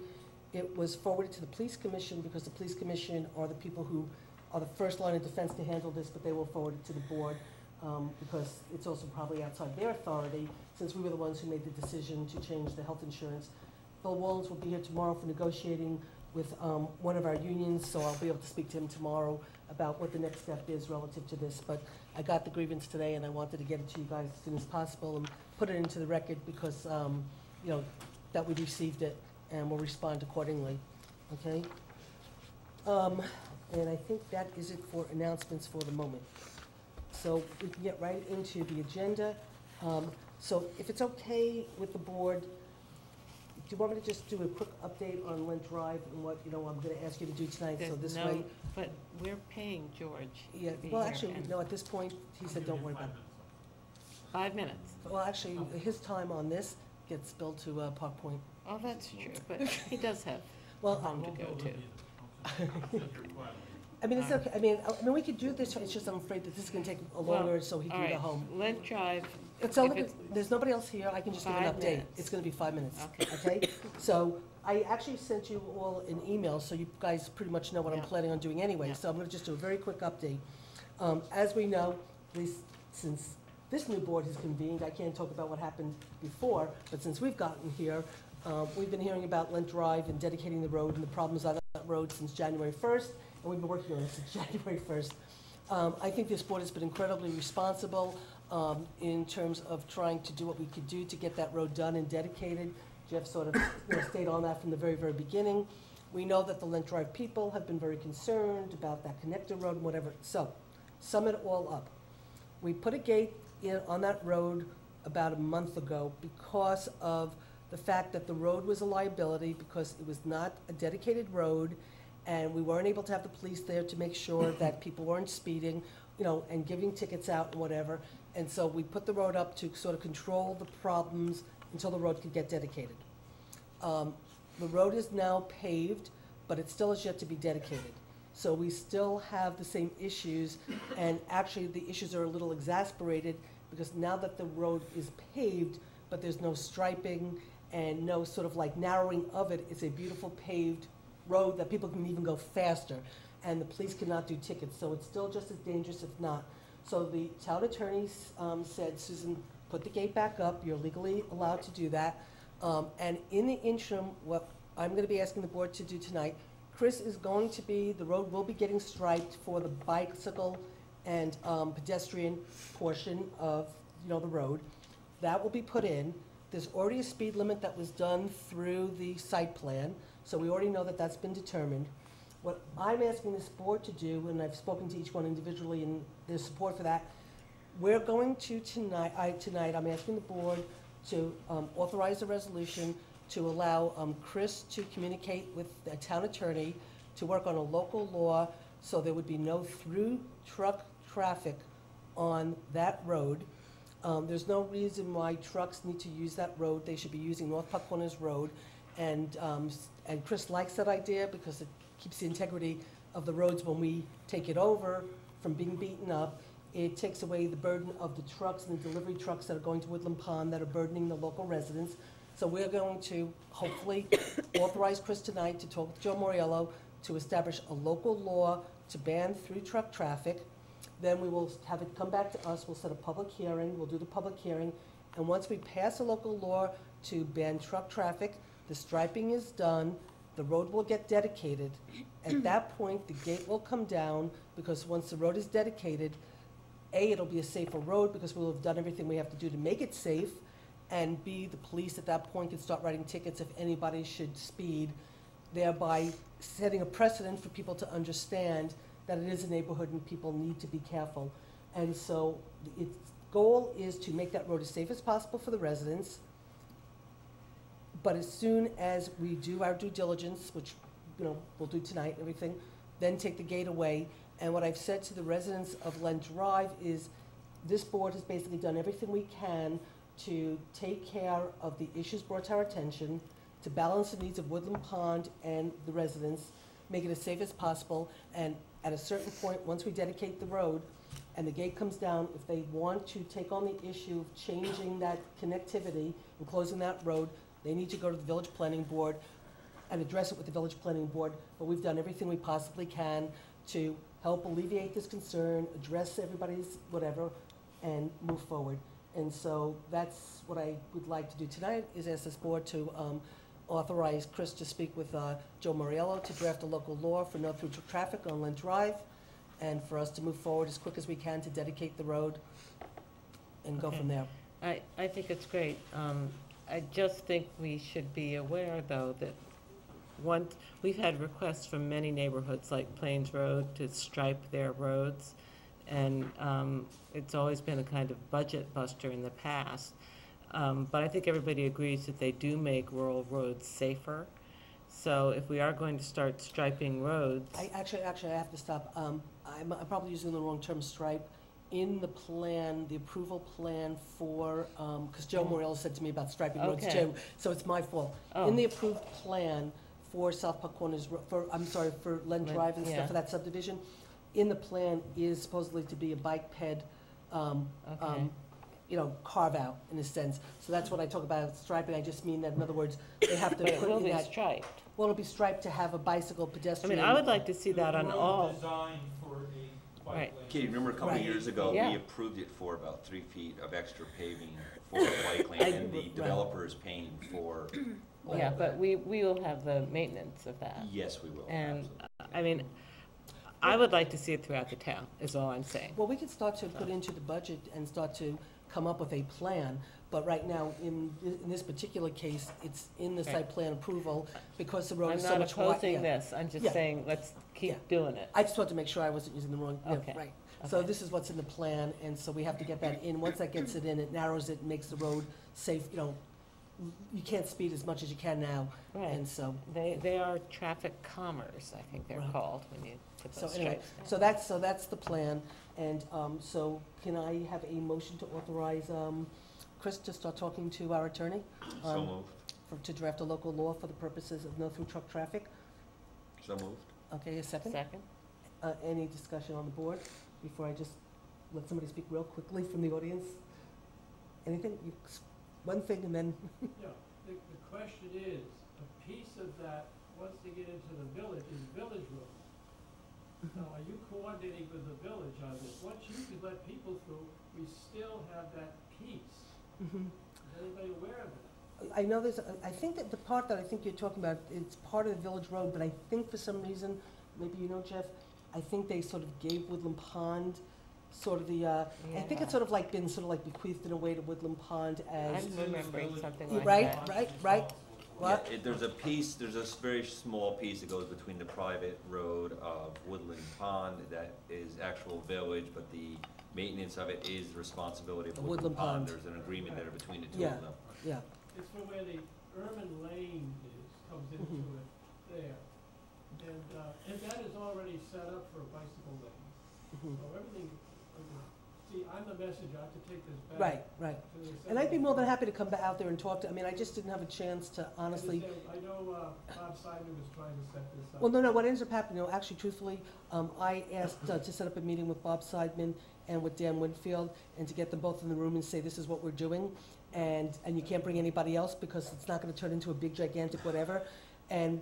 It was forwarded to the police commission because the police commission are the people who are the first line of defense to handle this, but they will forward it to the board because it's also probably outside their authority, since we were the ones who made the decision to change the health insurance. Bill Wallens will be here tomorrow for negotiating with one of our unions, so I'll be able to speak to him tomorrow about what the next step is relative to this. But I got the grievance today, and I wanted to get it to you guys as soon as possible and put it into the record because, that we received it, and we'll respond accordingly, okay? And I think that is it for announcements for the moment. So we can get right into the agenda. So if it's okay with the board, do you want me to just do a quick update on Lent Drive and what, I'm gonna ask you to do tonight, so this way? But we're paying George. Yeah, to be well, here, actually, and no, at this point, he said don't worry about it. 5 minutes. Well, actually, his time on this gets billed to Park Point. Oh, that's true, but he does have a Well, home to go to. I mean, it's okay, I mean, we could do this, it's just I'm afraid that this is gonna take a longer, so he can go home. Lent Drive, It's if only, it's there's nobody else here, I can just give an 5 update. minutes. It's gonna be 5 minutes, okay? So, I actually sent you all an email, so you guys pretty much know what I'm Yeah. planning on doing anyway, Yeah. so I'm gonna just do a very quick update. As we know, at least since this new board has convened, I can't talk about what happened before, but since we've gotten here, we've been hearing about Lent Drive and dedicating the road and the problems on that road since January 1st, and we've been working on it since January 1st. I think this board has been incredibly responsible in terms of trying to do what we could do to get that road done and dedicated. Jeff sort of stayed on that from the very, very beginning. We know that the Lent Drive people have been very concerned about that connector road and whatever. So, sum it all up. We put a gate in on that road about a month ago because of the fact that the road was a liability, because it was not a dedicated road, and we weren't able to have the police there to make sure that people weren't speeding, and giving tickets out and whatever. And so we put the road up to sort of control the problems until the road could get dedicated. The road is now paved, but it still has yet to be dedicated. So we still have the same issues, and actually the issues are a little exasperated because now that the road is paved, but there's no striping and no sort of like narrowing of it, it's a beautiful paved road that people can even go faster, and the police cannot do tickets, so it's still just as dangerous, if not. So the town attorney said, Susan, put the gate back up, you're legally allowed to do that. And in the interim, what I'm gonna be asking the board to do tonight, Chris is going to be, the road will be getting striped for the bicycle and pedestrian portion of, the road. That will be put in. There's already a speed limit that was done through the site plan, so we already know that that's been determined. What I'm asking this board to do, and I've spoken to each one individually and there's support for that, we're going to tonight, I'm asking the board to authorize a resolution to allow Chris to communicate with the town attorney to work on a local law so there would be no through truck traffic on that road. There's no reason why trucks need to use that road. They should be using North Puck Corners Road. And Chris likes that idea because it keeps the integrity of the roads when we take it over from being beaten up. It takes away the burden of the trucks and the delivery trucks that are going to Woodland Pond that are burdening the local residents. So we're going to hopefully authorize Chris tonight to talk with Joe Moriello to establish a local law to ban through truck traffic. Then we will have it come back to us, we'll set a public hearing, we'll do the public hearing, and once we pass a local law to ban truck traffic, the striping is done, the road will get dedicated. At that point, the gate will come down, because once the road is dedicated, A, it'll be a safer road because we'll have done everything we have to do to make it safe, and B, the police at that point can start writing tickets if anybody should speed, thereby setting a precedent for people to understand that it is a neighborhood and people need to be careful. And so its goal is to make that road as safe as possible for the residents, but as soon as we do our due diligence, which we'll do tonight and everything, then take the gate away. And what I've said to the residents of Lent Drive is this board has basically done everything we can to take care of the issues brought to our attention, to balance the needs of Woodland Pond and the residents, make it as safe as possible, and at a certain point, once we dedicate the road and the gate comes down, if they want to take on the issue of changing that connectivity and closing that road, they need to go to the village planning board and address it with the village planning board. But we've done everything we possibly can to help alleviate this concern, address everybody's whatever, and move forward. And so that's what I would like to do tonight, is ask this board to authorize Chris to speak with Joe Moriello to draft a local law for no through traffic on Lent Drive, and for us to move forward as quick as we can to dedicate the road and go from there. I think it's great. I just think we should be aware, though, that we've had requests from many neighborhoods like Plains Road to stripe their roads, and it's always been a kind of budget buster in the past. But I think everybody agrees that they do make rural roads safer. So if we are going to start striping roads... Actually, I have to stop. I'm probably using the wrong term, stripe. In the plan, the approval plan for, because Joe Moriello said to me about striping roads too, so it's my fault. In the approved plan for South Park Corners, for Len Drive and yeah. stuff for that subdivision, in the plan is supposedly to be a bike ped, Okay. carve out in a sense. So that's what I talk about striping. I just mean that, in other words, they have to But it put will in be that. striped. Well, it'll be striped to have a bicycle I pedestrian. mean, I would like to see that The on road all, designed for a bike Right. lane. Katie, remember a couple of Right. years ago, Yeah. we approved it for about 3 feet of extra paving for a bike lane, and the Right. developer is paying for, yeah, but we will have the maintenance of that. yes, we will. And, absolutely. I mean, I would like to see it throughout the town, is all I'm saying. Well, we could start to put into the budget and start to come up with a plan, but right now, in this particular case, it's in the Right. site plan approval because the road I'm is so not much wide. opposing this, I'm just Yeah. saying, let's keep Yeah. doing it. I just wanted to make sure I wasn't using the wrong, Okay. right. So Okay. this is what's in the plan, and so we have to get that in. Once that gets it in, it narrows it, makes the road safe, you can't speed as much as you can now, Right. and so. They are traffic commerce, I think they're Right. called, when you put So those anyway, stripes. so that's the plan, and, so can I have a motion to authorize, Chris to start talking to our attorney? So moved, To draft a local law for the purposes of no through truck traffic? so moved. Okay, a second? Second? Any discussion on the board before I just let somebody speak real quickly from the audience? Anything? One thing and then, Yeah, the question is, a piece of that, once they get into the village, is village road. Now, are you coordinating with the village on this? Once you can let people through, we still have that piece. Is anybody aware of it? I know I think that the part that I think you're talking about, it's part of the village road, but I think for some reason, maybe you know, Jeff, I think they sort of gave Woodland Pond sort of the, I think it's sort of like been sort of like bequeathed in a way to Woodland Pond as. I'm remembering something like Right, that. right. Yeah, What? there's a very small piece that goes between the private road of Woodland Pond that is actual village, but the maintenance of it is the responsibility of The Woodland Woodland Pond. Pond. There's an agreement there between the two Yeah. of them. Yeah, It's for where the urban lane is, comes into Mhm. it there. And that is already set up for a bicycle lane. Mhm. So everything, see, I'm the messenger, I have to take this back. right. to the And I'd be more than assembly. happy to come out there and talk to, I mean, I just didn't have a chance to honestly. I know Bob Simon was trying to set this up. Well, no, what ends up happening, actually truthfully, I asked to set up a meeting with Bob Seidman and with Dan Winfield, and to get them both in the room and say, this is what we're doing, and you can't bring anybody else because it's not gonna turn into a big gigantic whatever. And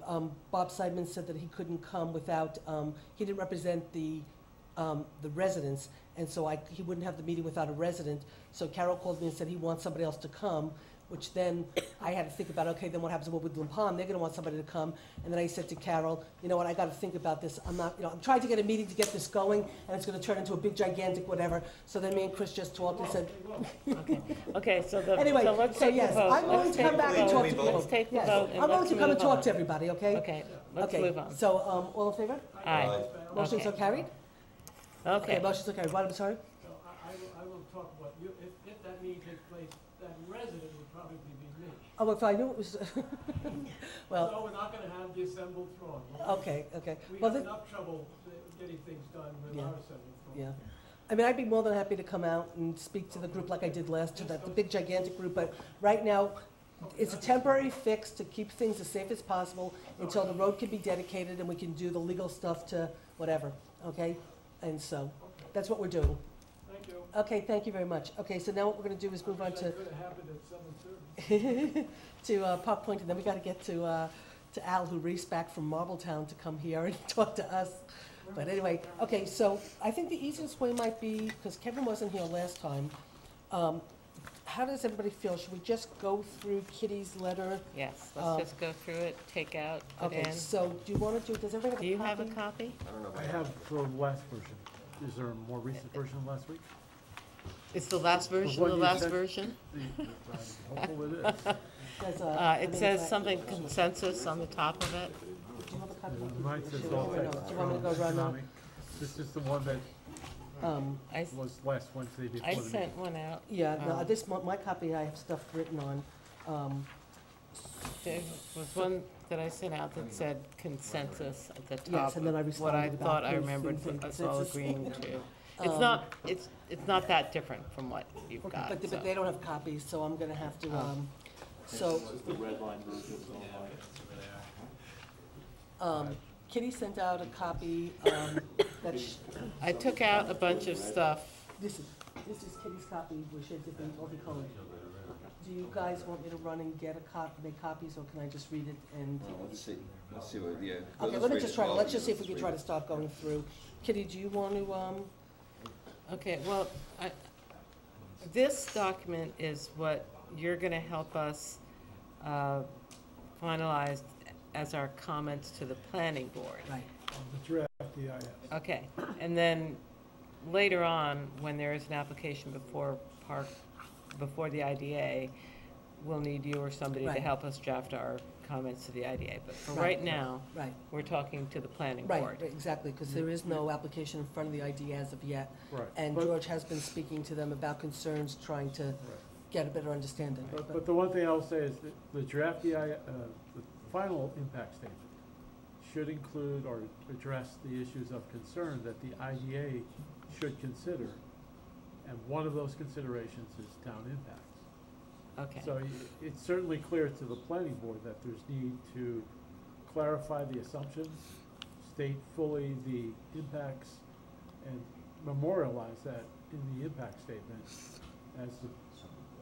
Bob Seidman said that he couldn't come without, he didn't represent the residents, and so he wouldn't have the meeting without a resident. So Carol called me and said he wants somebody else to come, which then I had to think about, okay, then what happens with Woodland Pond? They're gonna want somebody to come. And then I said to Carol, you know what, I gotta think about this. I'm trying to get a meeting to get this going, and it's gonna turn into a big gigantic whatever. So then me and Chris just talked and said, Okay, so anyway, let's so take the yes, vote. I'm willing Let's to come take back the and vote. talk to people. Let's take the Yes, vote and I'm willing let's to come and move talk on. to everybody, okay? Okay, let's Okay, move on. so, all in favor? Aye. Motion's so Okay. carried? Okay. Motion's so carried. What, I'm sorry? So I will talk about, if that meeting takes place, that resident would probably be me. Oh, well, if I knew it was, well, So we're not gonna have the assembled throng. okay. We Well, have the- enough trouble getting things done with Yeah. our assembled throng. Yeah. I mean, I'd be more than happy to come out and speak to the group like I did last, to the big gigantic group, but right now, it's a temporary fix to keep things as safe as possible until the road can be dedicated and we can do the legal stuff to whatever, okay? And so, that's what we're doing. Thank you. Okay, thank you very much. Okay, so now what we're gonna do is move on Wish to, that could have happened at 7:30. to Park Point, and then we gotta get to Al, who raced back from Marbletown to come here and talk to us. But anyway, okay, so I think the easiest way might be, because Kevin wasn't here last time, how does everybody feel? Should we just go through Kitty's letter? Yes, let's just go through it, take out, put in. Okay, so do you wanna does everybody Do you have a have copy? a copy? I don't know. I have the last version. Is there a more recent version of last week? It's the last version, what the you last said- version? I'm hopeful it is. There's a- It says something consensus on the top of it. Do you have a copy? Mine says Should all we- no, text. do you want me to go run Tsunami. This is the one that I was last Wednesday before I the meeting. sent one out. Yeah, no, my copy, I have stuff written on. There was one that I sent out that said consensus at the top. Yes, and then I of what I responded thought about I those remembered things in us all consensus. agreeing to. It's not that different from what you've Okay, got, but so. they don't have copies, so I'm gonna have to, so, This is the red line version, Kitty sent out a copy, that I took out a bunch of stuff. this is Kitty's copy, which is different multicolored. Do you guys want me to run and get make copies, or can I just read it and? Let's see what, yeah. Okay, let me just try, let's just see if we can try to start going through. Kitty, do you want to, Okay, well, this document is what you're gonna help us finalize as our comments to the planning board. Right. The draft EIS. Okay, and then later on, when there is an application before the IDA, we'll need you or somebody to Right. help us draft our comments to the IDA. But for Right. right now, right, we're talking to the planning right, board. exactly, because there is no application in front of the ID as of yet. Right. And But- George has been speaking to them about concerns, trying to get a better understanding. But the one thing I'll say is that the draft the final impact statement should include or address the issues of concern that the IDA should consider. And one of those considerations is town impacts. Okay. So it's certainly clear to the planning board that there's need to clarify the assumptions, state fully the impacts, and memorialize that in the impact statement as the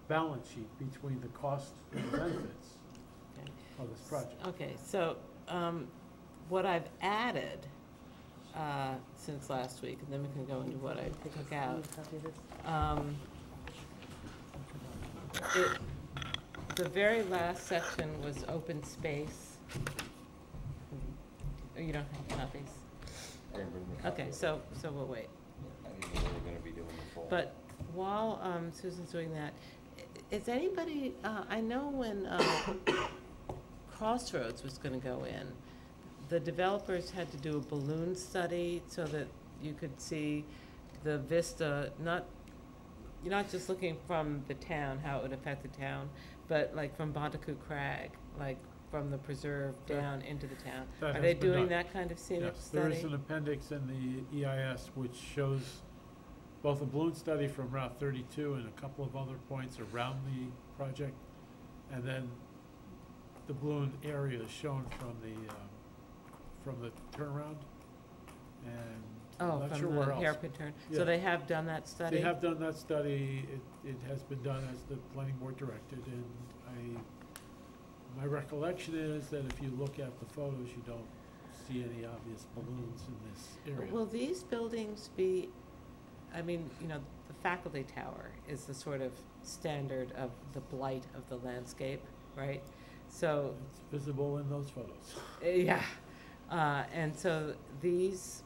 balance sheet between the cost and the benefits Okay. of this project. Okay, so what I've added since last week, and then we can go into what I took out. The very last section was open space. Oh, you don't have copies? I didn't bring the copy Okay, over. so we'll wait. I didn't know we were gonna be doing the fall. But while Susan's doing that, is anybody, I know when Crossroads was gonna go in, the developers had to do a balloon study so that you could see the vista, you're not just looking from the town, how it would affect the town, but like from Bontecoot Crag, like from the preserve down into the town. That Are has they been doing done. that kind of scenic Yes, there is study? an appendix in the EIS which shows both a balloon study from Route 32 and a couple of other points around the project, and then the balloon area is shown from the turnaround, and I'm Oh, not from sure where the else. hairpin turn. Yeah. So they have done that study? They have done that study. It has been done as the planning board directed, and my recollection is that if you look at the photos, you don't see any obvious balloons in this area. Will these buildings be, I mean, you know, the faculty tower is the sort of standard of the blight of the landscape, right? So, It's visible in those photos. yeah, and so these,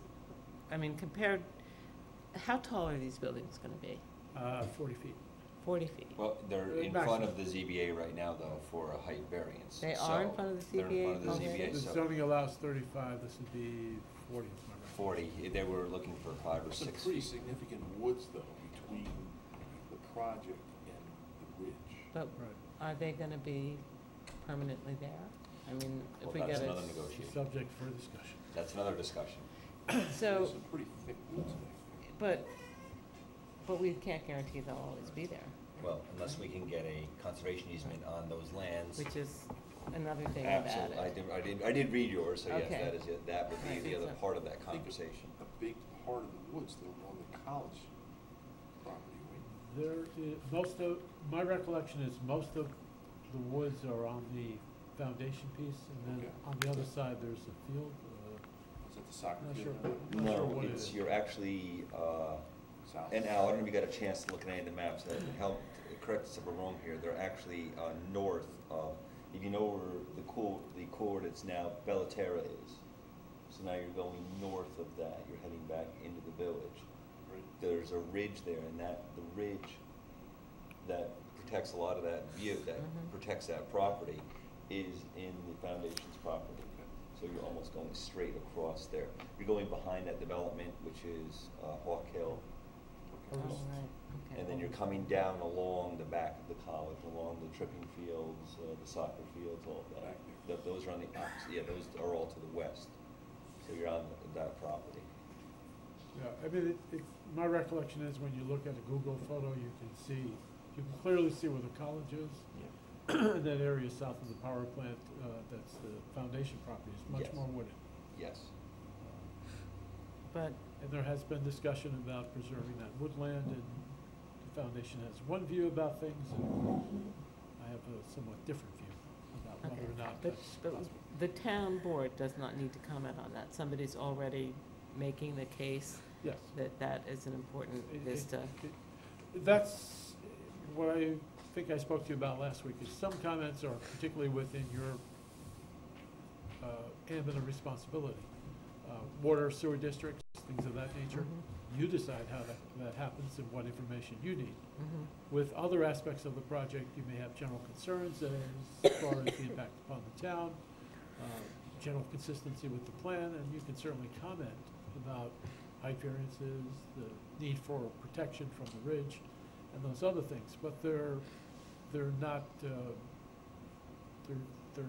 I mean, compared, how tall are these buildings gonna be? 40 feet. 40 feet? Well, they're in front of the ZBA right now, though, for a height variance. They are in front of the They're in front of the ZBA? ZBA, The so zoning allows 35, this would be 40. if I'm right. 40, they were looking for 5 or There's 6 some pretty feet. significant woods, though, between the project and the ridge. But Right. are they gonna be permanently there? I mean, if Well, we that's get another it, negotiation. Subject for discussion. That's another discussion. so, There's some pretty thick woods there. but we can't guarantee they'll always be there, Well, unless we can get a conservation easement on those lands. which is another thing I've added. Absolutely, I did read yours, so yes, Okay. that is it, that would be Right. the other part of that conversation. A big part of the woods, though, on the college property, right? There is, my recollection is most of the woods are on the foundation piece, and then Okay. on the other side, there's a field. Is that the soccer Not field? sure. Not sure No, what it it's, is. you're actually, South. and Al, I don't know if you got a chance to look at any of the maps, help correct us if we're wrong here, they're actually north of, if you know where the coordinates now Bellaterra is. So now you're going north of that, you're heading back into the village. Right. There's a ridge there, and the ridge that protects a lot of that view, that Mhm. protects that property, is in the foundation's property. So you're almost going straight across there. You're going behind that development, which is Hawk Hill. Oh, right, okay. And then you're coming down along the back of the college, along the tripping fields, the soccer fields, all of that. Those are on the opposite, yeah, those are all to the west. So you're on that property. Yeah, I mean, my recollection is when you look at a Google photo, you can clearly see where the college is. That area south of the power plant, that's the foundation property, is much Yes. more wooded. Yes. But, And there has been discussion about preserving that woodland, and the foundation has one view about things, and I have a somewhat different view about okay. whether or not But, that's but possible. the town board does not need to comment on that. Somebody's already making the case Yes. that that is an important vista. That's what I think I spoke to you about last week, is some comments are particularly within your ambit of responsibility. Water, sewer districts, things of that nature. You decide how that happens and what information you need. With other aspects of the project, you may have general concerns as far as the impact upon the town, general consistency with the plan, and you can certainly comment about height variances, the need for protection from the ridge, and those other things. But they're not, they're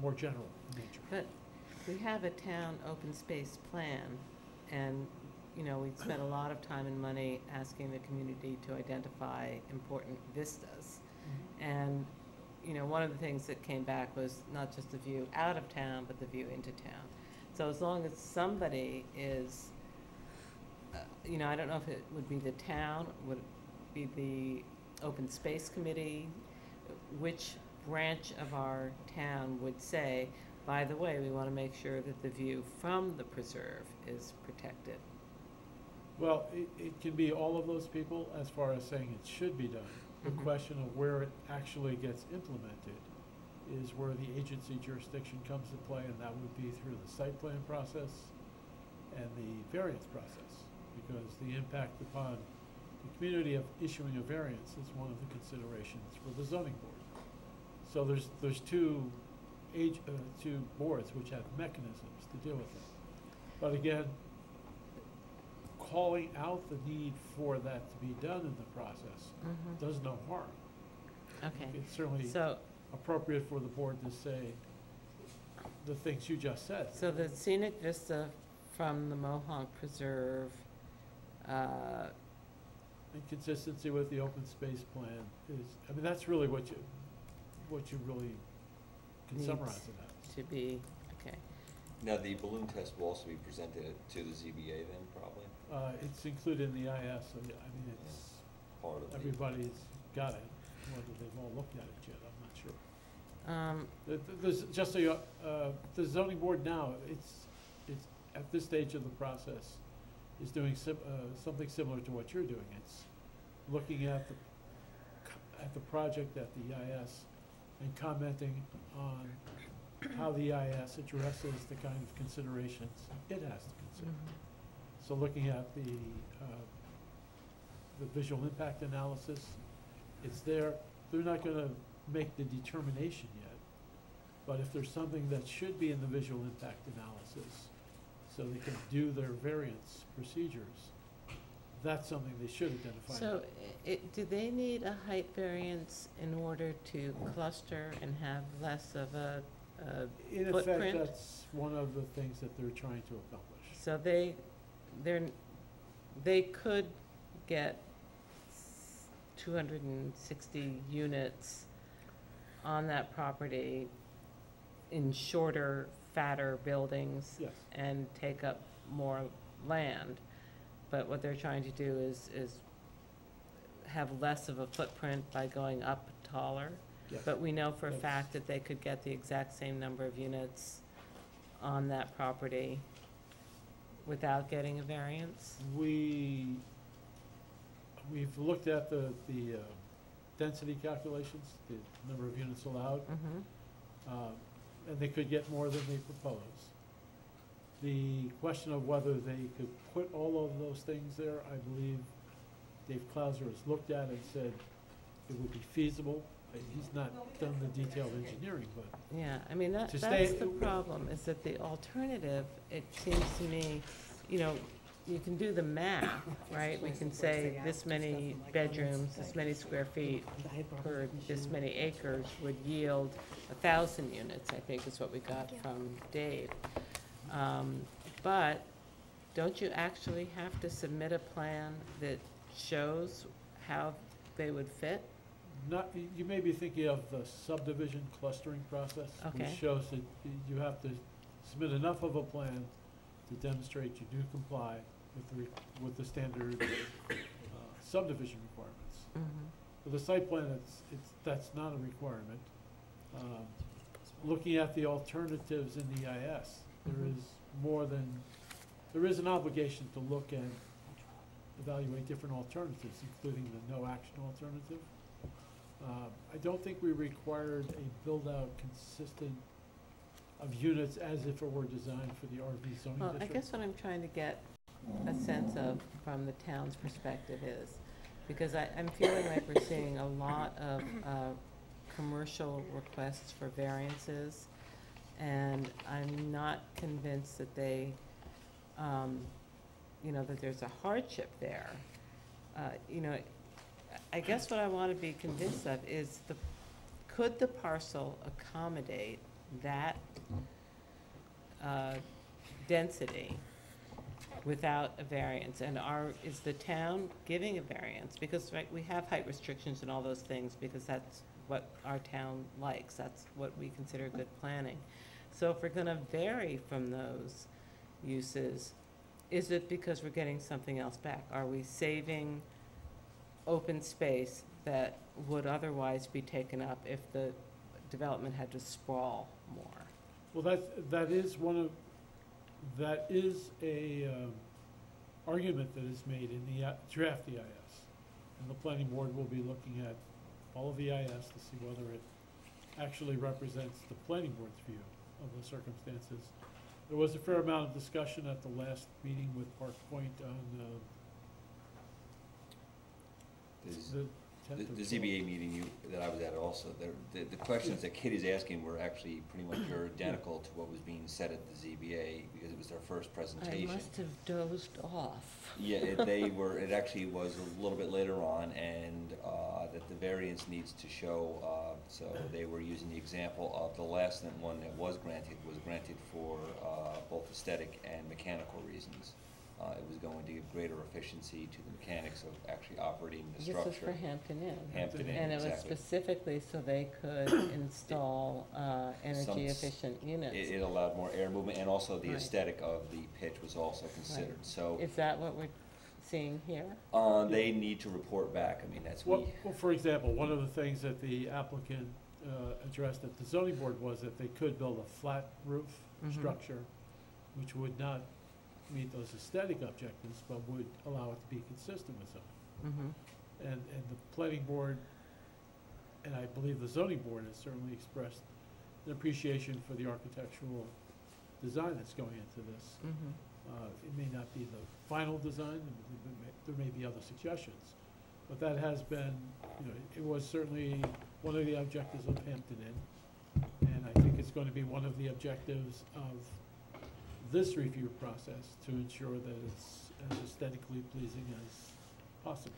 more general in nature. But we have a town open space plan, and, you know, we spent a lot of time and money asking the community to identify important vistas. And, you know, one of the things that came back was not just the view out of town, but the view into town. So as long as somebody is, you know, I don't know if it would be the town, would it be the open space committee, which branch of our town would say, by the way, we want to make sure that the view from the preserve is protected. Well, it can be all of those people as far as saying it should be done. The question of where it actually gets implemented is where the agency jurisdiction comes to play, and that would be through the site plan process and the variance process, because the impact upon the community of issuing a variance is one of the considerations for the zoning board. So there's two boards which have mechanisms to deal with it. But again, calling out the need for that to be done in the process does no harm. Okay. It's certainly appropriate for the board to say the things you just said. So the scenic vista from the Mohonk Preserve, in consistency with the open space plan is, I mean, that's really what you really can Needs summarize it as. to be, okay. Now, the balloon test will also be presented to the ZBA then, probably? It's included in the IS, so yeah, I mean, it's, Part of the. everybody's got it, whether they've all looked at it yet, I'm not sure. There's, just so you, the zoning board now, it's at this stage of the process, is doing something similar to what you're doing. It's looking at the project at the EIS and commenting on how the EIS addresses the kind of considerations it has to consider. So looking at the visual impact analysis, it's there. They're not going to make the determination yet, but if there's something that should be in the visual impact analysis so they can do their variance procedures, that's something they should identify. So do they need a height variance in order to cluster and have less of a In footprint? effect, that's one of the things that they're trying to accomplish. So they could get 260 units on that property in shorter, fatter buildings. Yes. And take up more land. But what they're trying to do is have less of a footprint by going up taller. Yes. But we know for a That's- fact that they could get the exact same number of units on that property without getting a variance. We've looked at the density calculations, the number of units allowed, and they could get more than they propose. The question of whether they could put all of those things there, I believe Dave Clauser has looked at and said it would be feasible. He's not done the detailed engineering, but Yeah, I mean, that's stay- the problem, is that the alternative, it seems to me, you know, you can do the math, right? We can say this many bedrooms, this many square feet per this many acres would yield 1,000 units, I think is what we got from Dave. But don't you actually have to submit a plan that shows how they would fit? you may be thinking of the subdivision clustering process, Okay. which shows that you have to submit enough of a plan to demonstrate you do comply with the standard subdivision requirements. For the site plan, that's not a requirement. Looking at the alternatives in the EIS, there is an obligation to look and evaluate different alternatives, including the no action alternative. I don't think we required a build-out consistent of units as if it were designed for the RV zoning Well, district. I guess what I'm trying to get a sense of from the town's perspective is, because I'm feeling like we're seeing a lot of commercial requests for variances, and I'm not convinced that they, that there's a hardship there. I guess what I want to be convinced of is could the parcel accommodate that density without a variance? And is the town giving a variance? Because we have height restrictions and all those things because that's what our town likes. That's what we consider good planning. So if we're going to vary from those uses, is it because we're getting something else back? Are we saving open space that would otherwise be taken up if the development had to sprawl more? Well, that is a argument that is made in the draft EIS. And the planning board will be looking at all of the EIS to see whether it actually represents the planning board's view of the circumstances. There was a fair amount of discussion at the last meeting with Park Point on the ZBA meeting that I was at also. The questions that Kitty's asking were actually pretty much identical to what was being said at the ZBA because it was their first presentation. I must have dozed off. Yeah, it actually was a little bit later on, and that the variance needs to show, so they were using the example of the last one that was granted for both aesthetic and mechanical reasons. It was going to give greater efficiency to the mechanics of actually operating the structure. This was for Hampton Inn. Hampton Inn, and it was exactly. specifically so they could install energy-efficient units. It allowed more air movement, and also the Right. aesthetic of the pitch was also considered. Right. So is that what we're seeing here? they need to report back. I mean, that's well, for example, one of the things that the applicant addressed at the zoning board was that they could build a flat roof structure, which would not meet those aesthetic objectives, but would allow it to be consistent with them. And the planning board, and I believe the zoning board, has certainly expressed an appreciation for the architectural design that's going into this. It may not be the final design, there may be other suggestions, but that has been, it was certainly one of the objectives of Hampton Inn, and I think it's going to be one of the objectives of this review process to ensure that it's as aesthetically pleasing as possible.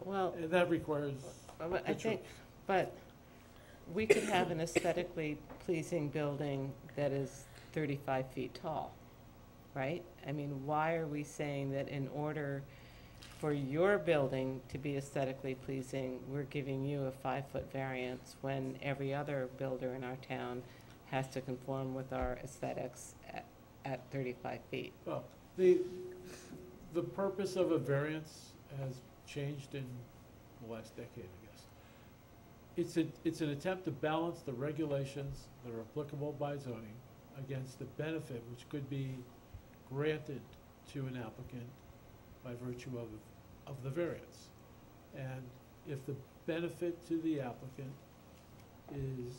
Well, and that requires I think, but we could have an aesthetically pleasing building that is 35 feet tall, right? I mean, why are we saying that in order for your building to be aesthetically pleasing, we're giving you a 5-foot variance when every other builder in our town has to conform with our aesthetics at 35 feet? Well, the purpose of a variance has changed in the last decade, I guess. It's an attempt to balance the regulations that are applicable by zoning against the benefit which could be granted to an applicant by virtue of the variance. And if the benefit to the applicant is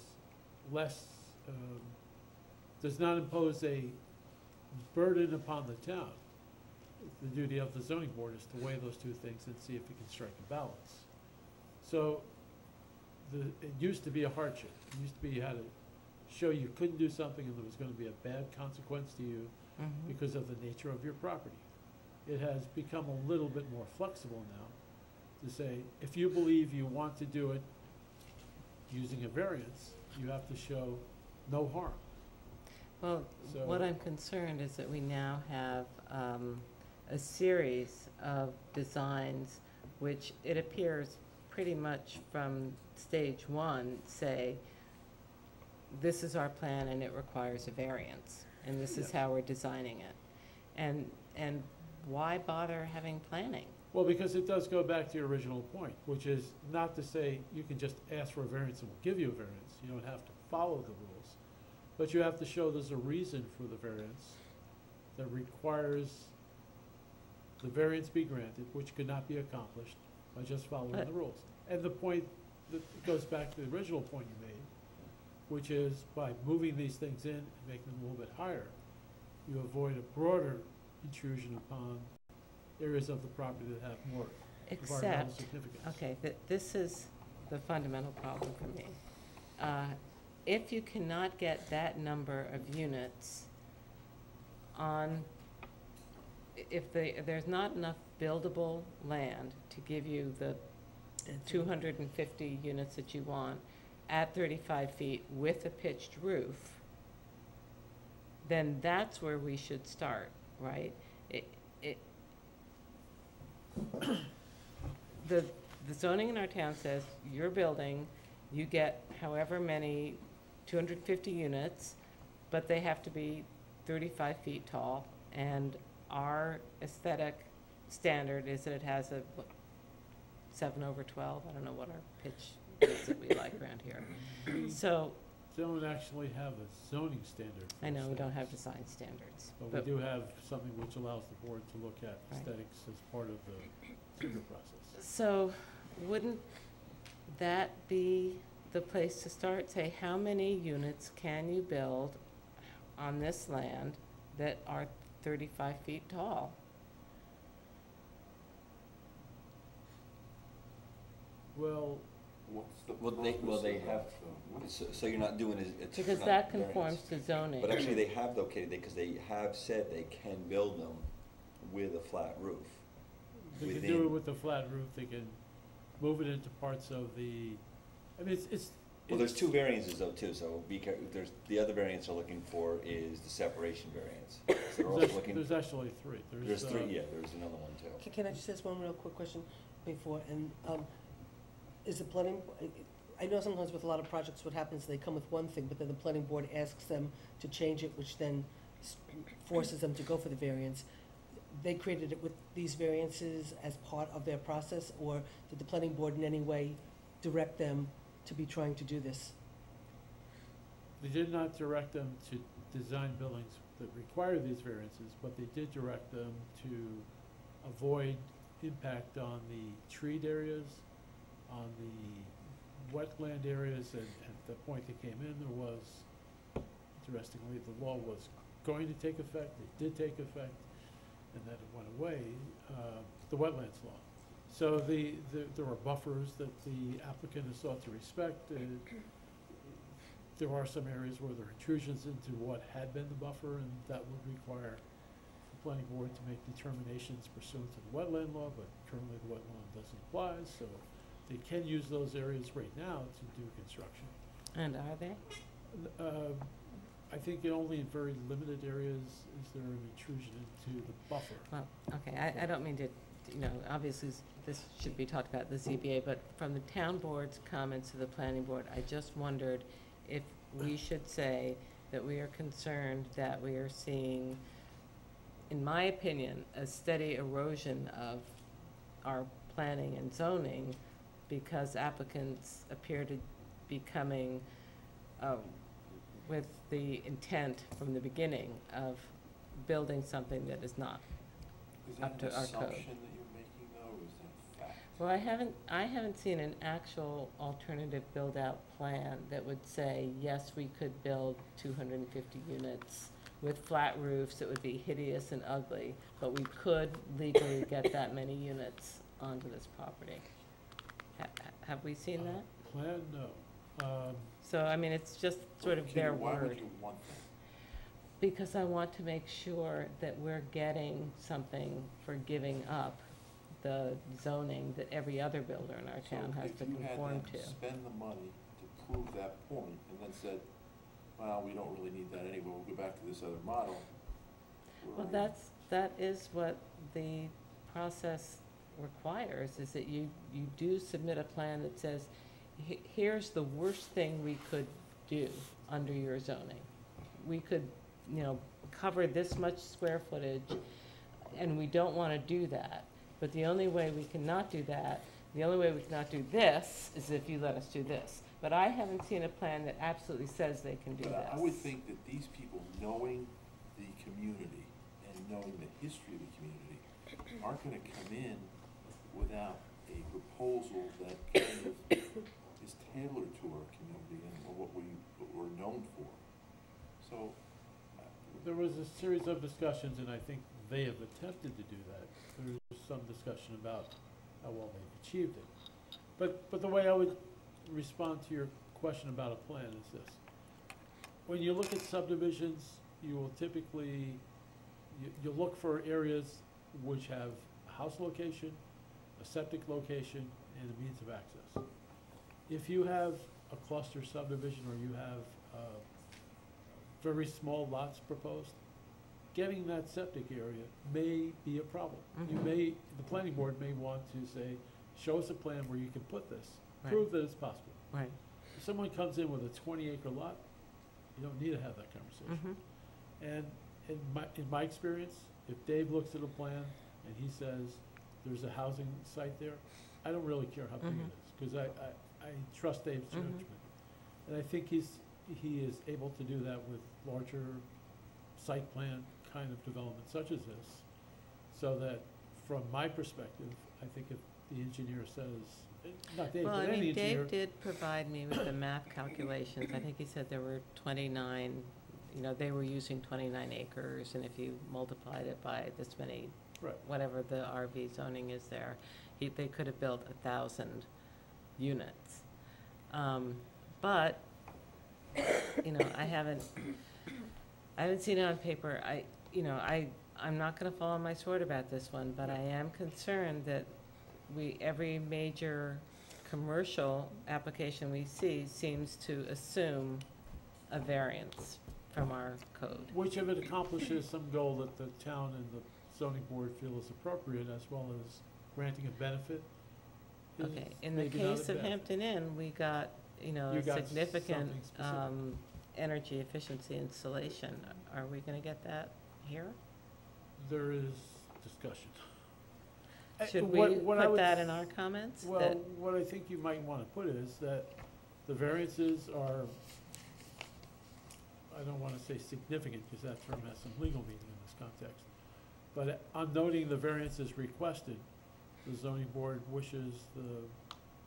less, does not impose a burden upon the town, the duty of the zoning board is to weigh those two things and see if it can strike a balance. So it used to be a hardship. It used to be you had to show you couldn't do something and there was going to be a bad consequence to you because of the nature of your property. It has become a little bit more flexible now to say if you believe you want to do it using a variance, you have to show no harm. Well, what I'm concerned is that we now have a series of designs which it appears pretty much from stage one say, this is our plan and it requires a variance. and this is how we're designing it. And why bother having planning? Well, because it does go back to your original point, which is not to say you can just ask for a variance and we'll give you a variance. You don't have to follow the rules. But you have to show there's a reason for the variance that requires the variance be granted, which could not be accomplished by just following the rules. And the point that goes back to the original point you made, which is by moving these things in and making them a little bit higher, you avoid a broader intrusion upon areas of the property that have more environmental Except, significance. okay, this is the fundamental problem for me. If you cannot get that number of units on, if there's not enough buildable land to give you the 250 units that you want at 35 feet with a pitched roof, then that's where we should start, right? The zoning in our town says your building, you get however many 250 units, but they have to be 35 feet tall, and our aesthetic standard is that it has a 7/12. I don't know what our pitch is that we like around here. So Don't actually have a zoning standard. for I know we don't aesthetics. have design standards, But we do have something which allows the board to look at Right. aesthetics as part of the tender process. So wouldn't that be the place to start? Say, how many units can you build on this land that are 35 feet tall? Well, What's the Well, they purpose of have, that, so you're not doing it. Because that conforms to zoning. But actually, they have located, because they have said they can build them with a flat roof. they can within- do it with the flat roof, they can move it into parts of the, I mean, it's. Well, there's it's- two variances though too, so there's, the other variance they're looking for is the separation variance. So they're also There's, looking, there's actually three. there's three, yeah, there's another one too. Can I just ask one real quick question before, and, is the planning, I know sometimes with a lot of projects, what happens, they come with one thing, but then the planning board asks them to change it, which then forces them to go for the variance. They created it with these variances as part of their process, or did the planning board in any way direct them to be trying to do this? They did not direct them to design buildings that require these variances, but they did direct them to avoid impact on the treed areas, on the wetland areas, and at the point they came in, there was, interestingly, the law was going to take effect, it did take effect, and then it went away, the wetlands law. So there are buffers that the applicant has sought to respect. There are some areas where there are intrusions into what had been the buffer, and that would require the planning board to make determinations pursuant to the wetland law, but currently the wetland law doesn't apply, so they can use those areas right now to do construction. And are they? I think only in very limited areas is there an intrusion into the buffer. Well, okay, I don't mean to, obviously this should be talked about at the ZBA, but from the town board's comments to the planning board, I just wondered if we should say that we are concerned that we are seeing, in my opinion, a steady erosion of our planning and zoning because applicants appear to be coming with the intent from the beginning of building something that is not up to our code. Is that an assumption that you're making though, or is that fact? Well, I haven't seen an actual alternative build-out plan that would say, yes, we could build 250 units with flat roofs that would be hideous and ugly, but we could legally get that many units onto this property. Have we seen that? Plan, no. So, I mean, it's just sort of their Why would word. you want that? Because I want to make sure that we're getting something for giving up the zoning that every other builder in our town has to conform If you to. had them spend the money to prove that point, and then said, well, we don't really need that anyway, we'll go back to this other model. Well, that is what the process requires, is that you do submit a plan that says, here's the worst thing we could do under your zoning. We could you know, cover this much square footage, and we don't want to do that. But the only way we cannot do that, the only way we cannot do this is if you let us do this. But I haven't seen a plan that absolutely says they can do this. But I would think that these people, knowing the community and knowing the history of the community, aren't gonna come in without a proposal that kind of is tailored to our community and what we're known for. So, There was a series of discussions, and I think they have attempted to do that. There's some discussion about how well they've achieved it. But the way I would respond to your question about a plan is this. When you look at subdivisions, you will typically, you look for areas which have a house location, a septic location, and a means of access. If you have a cluster subdivision or you have very small lots proposed, getting that septic area may be a problem. You may, the planning board may want to say, show us a plan where you can put this, prove that it's possible. Right. If someone comes in with a 20-acre lot, you don't need to have that conversation. And in my experience, if Dave looks at a plan and he says there's a housing site there, I don't really care how big it is, because I trust Dave's judgment. And I think he is able to do that with larger site plan kind of development such as this, so that from my perspective, I think if the engineer says, not Dave, Well, but I any mean, engineer. Dave did provide me with the math calculations. I think he said there were 29, you know, they were using 29 acres, and if you multiplied it by this many, whatever the RV zoning is there, they could have built 1,000 units. But, you know, I haven't seen it on paper. I'm not gonna fall on my sword about this one, but I am concerned that every major commercial application we see seems to assume a variance from our code. Which if it accomplishes some goal that the town and the zoning board feel is appropriate, as well as granting a benefit. Okay, in the case of Hampton Inn, we got, you know, significant, energy efficiency installation. Are we gonna get that here? There is discussion. Should we put that in our comments? Well, what I think you might want to put is that the variances are, I don't want to say significant, because that term has some legal meaning in this context. But on noting the variances requested, the zoning board wishes the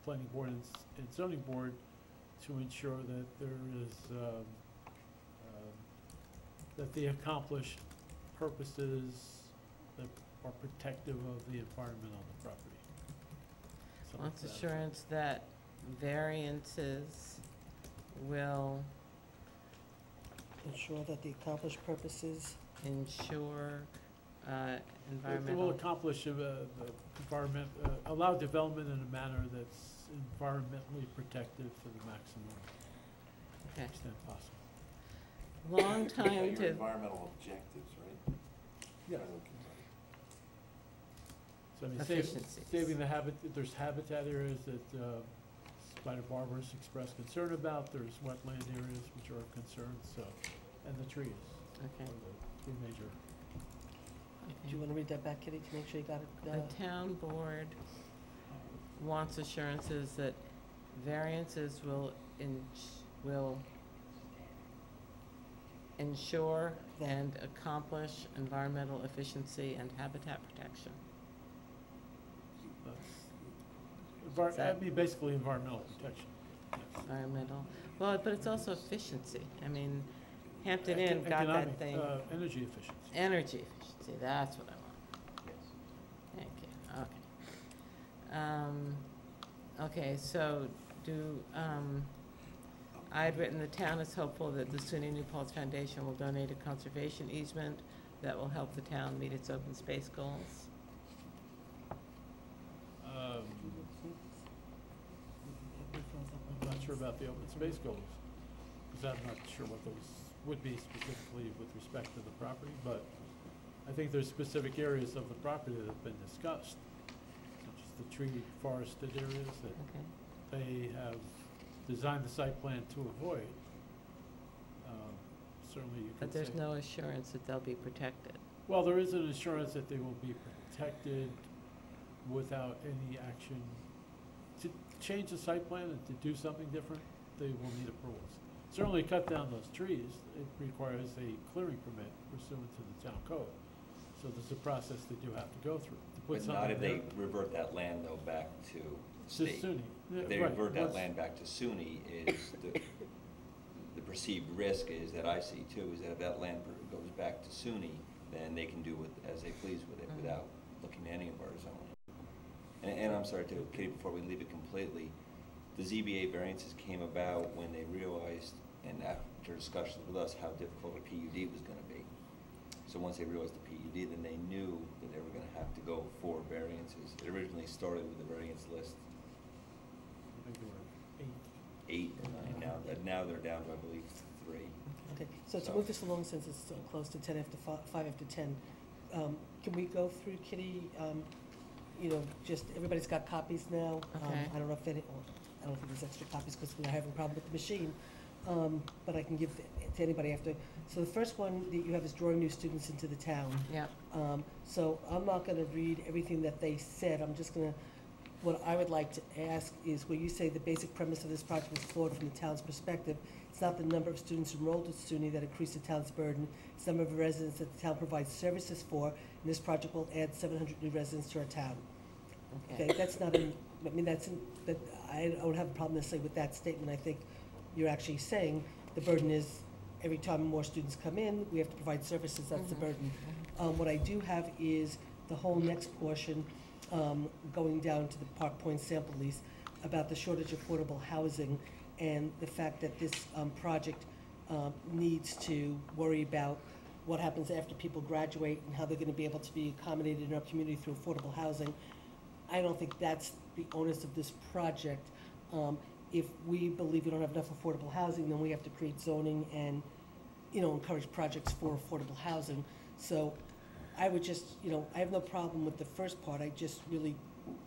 planning board and zoning board to ensure that there is, that they accomplish purposes that are protective of the environment on the property. Wants assurance that variances will ensure that the accomplished purposes ensure It environmental. will accomplish the environment, allow development in a manner that's environmentally protective to the maximum extent possible. Long time Your to, environmental objectives, right? Yeah. So I mean, Efficiencies. saving the there's habitat areas that spider barbers express concern about, there's wetland areas which are of concern, so, and the trees. Okay. Are the three major. Do you want to read that back, Kitty, to make sure you got it? the town board wants assurances that variances will ensure and accomplish environmental efficiency and habitat protection. That'd be basically environmental protection. Environmental, well, but it's also efficiency. I mean, Hampton Inn got that thing. Energy efficiency. Energy efficiency, that's what I want. Thank you, okay. Okay, so I'd written, the town is hopeful that the SUNY New Paltz Foundation will donate a conservation easement that will help the town meet its open space goals. I'm not sure about the open space goals, because I'm not sure what those would be specifically with respect to the property, but I think there's specific areas of the property that have been discussed, such as the tree forested areas that they have designed the site plan to avoid. certainly you But could say. there's no assurance that they'll be protected. Well, there is an assurance that they will be protected without any action. To change the site plan and to do something different, they will need approvals. Certainly cut down those trees, it requires a clearing permit pursuant to the town code. So there's a process that you have to go through. To put But not something if they there. revert that land though back to To state. SUNY. Yeah, If they right. revert that Once- land back to SUNY, is the perceived risk is that I see too, is that if that land goes back to SUNY, then they can do as they please with it without looking at any of our zoning. And I'm sorry to, Kitty, before we leave it completely, the ZBA variances came about when they realized, and after discussions with us, how difficult a PUD was gonna be. So once they realized the PUD, then they knew that they were gonna have to go for variances. It originally started with the variance list, I think there were 8 or 9 now they're down to, I believe, 3. Okay, so to move this along, since it's so close to 10 after 5 after 10, can we go through, Kitty, you know, just, everybody's got copies now. Okay. I don't know if I don't think there's extra copies because we're having a problem with the machine, but I can give it to anybody after. So the first one that you have is drawing new students into the town. Yep. So I'm not gonna read everything that they said, I'm just gonna, what I would like to ask is where you say the basic premise of this project is flawed from the town's perspective. It's not the number of students enrolled at SUNY that increase the town's burden, it's the number of residents that the town provides services for, and this project will add 700 new residents to our town. Okay, that's not in, I mean, that, I don't have a problem necessarily with that statement. I think you're actually saying the burden is every time more students come in, we have to provide services, that's the burden. What I do have is the whole next portion, going down to the Park Point sample lease, about the shortage of affordable housing and the fact that this project needs to worry about what happens after people graduate and how they're gonna be able to be accommodated in our community through affordable housing. I don't think that's the onus of this project. If we believe we don't have enough affordable housing, then we have to create zoning and, you know, encourage projects for affordable housing. So I would just, you know, I have no problem with the first part, I just really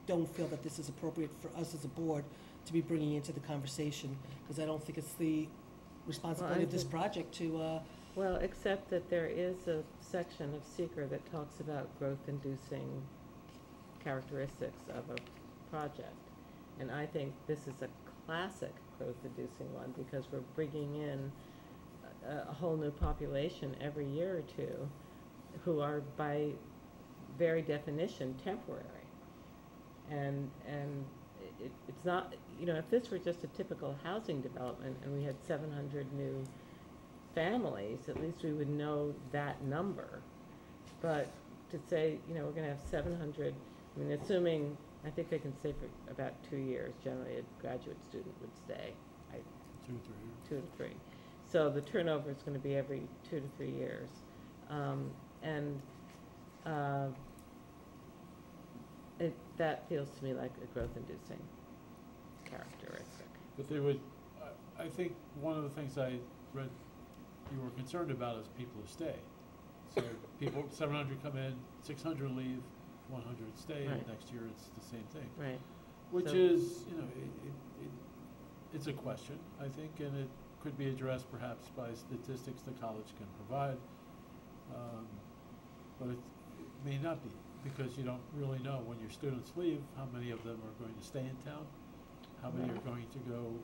don't feel that this is appropriate for us as a board to be bringing into the conversation, because I don't think it's the responsibility of this project to, Well, except that there is a section of seeker that talks about growth-inducing characteristics of a project. And I think this is a classic growth-inducing one, because we're bringing in a whole new population every year or two who are by very definition temporary. And it's not, you know, if this were just a typical housing development and we had 700 new families, at least we would know that number. But to say, you know, we're gonna have 700, I mean, assuming, I think they can say for about 2 years, generally a graduate student would stay. 2 or 3 years. 2 to 3. So the turnover is gonna be every 2 to 3 years. That feels to me like a growth-inducing characteristic. But they would, I think one of the things I read you were concerned about is people who stay. So people, 700 come in, 600 leave, 100 stay, and Right. next year it's the same thing. Right. Which So- is, you know, it's a question, I think, and it could be addressed perhaps by statistics the college can provide. But it may not be, because you don't really know when your students leave, how many of them are going to stay in town, how many are going to go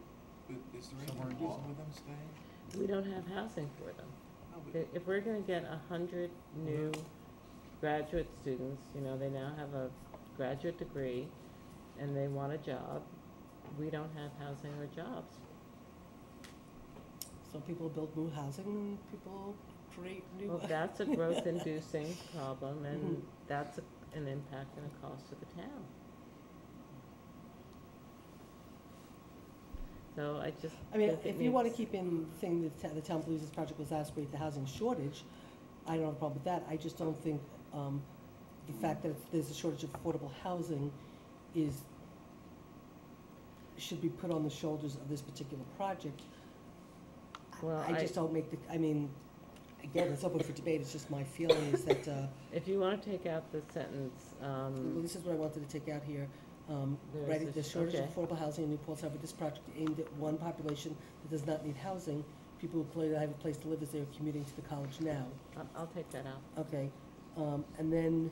Is there somewhere any and do law something. with them staying? We don't have housing for them. No, but- If we're gonna get 100 new graduate students, you know, they now have a graduate degree and they want a job, we don't have housing or jobs. some people build new housing and people create new. Well, that's a growth-inducing problem, and Mhm. that's an impact and a cost to the town. So I just I mean, think it if you wanna needs- keep in saying that the town believes this project will exacerbate the housing shortage, I don't have a problem with that. I just don't think, the fact that there's a shortage of affordable housing should be put on the shoulders of this particular project. Well, I just don't make I mean, again, it's open for debate, it's just my feeling is that, If you wanna take out the sentence, well, this is what I wanted to take out here. There's Right, the shortage of okay. affordable housing in New Paltz, however, this project aimed at one population that does not need housing, people who play, have a place to live as they're commuting to the college now. I'll take that out. Okay, and then,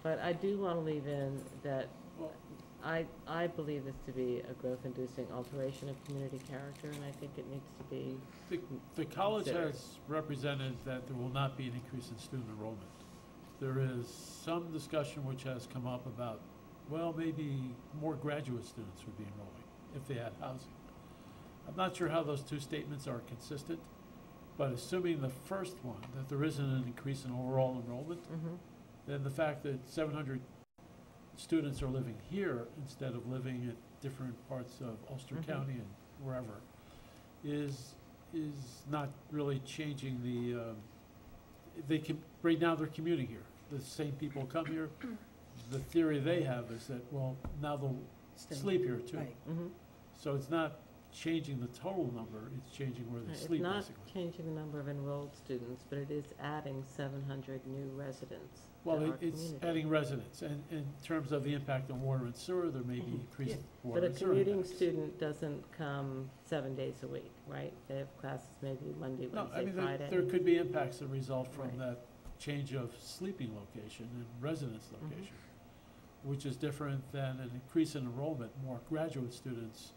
But I do want to leave in that I believe this to be a growth-inducing alteration of community character, and I think it needs to be The college considered. has represented that there will not be an increase in student enrollment. There is some discussion which has come up about, well, maybe more graduate students would be enrolling if they had housing. I'm not sure how those two statements are consistent, but assuming the first one, that there isn't an increase in overall enrollment, then the fact that 700 students are living here instead of living at different parts of Ulster County and wherever is not really changing the, right now they're commuting here. The same people come here. The theory they have is that, well, now they'll sleep here too. right. So it's not changing the total number, it's changing where they sleep, It's not basically. changing the number of enrolled students, but it is adding 700 new residents to Well, our it's community. adding residents, and in terms of the impact on water and sewer, there may be increased water But a and sewer commuting impacts. student doesn't come 7 days a week, right? They have classes maybe Monday, No, I Wednesday, mean, Friday. there could be impacts that result from Right. that change of sleeping location and residence location, which is different than an increase in enrollment, more graduate students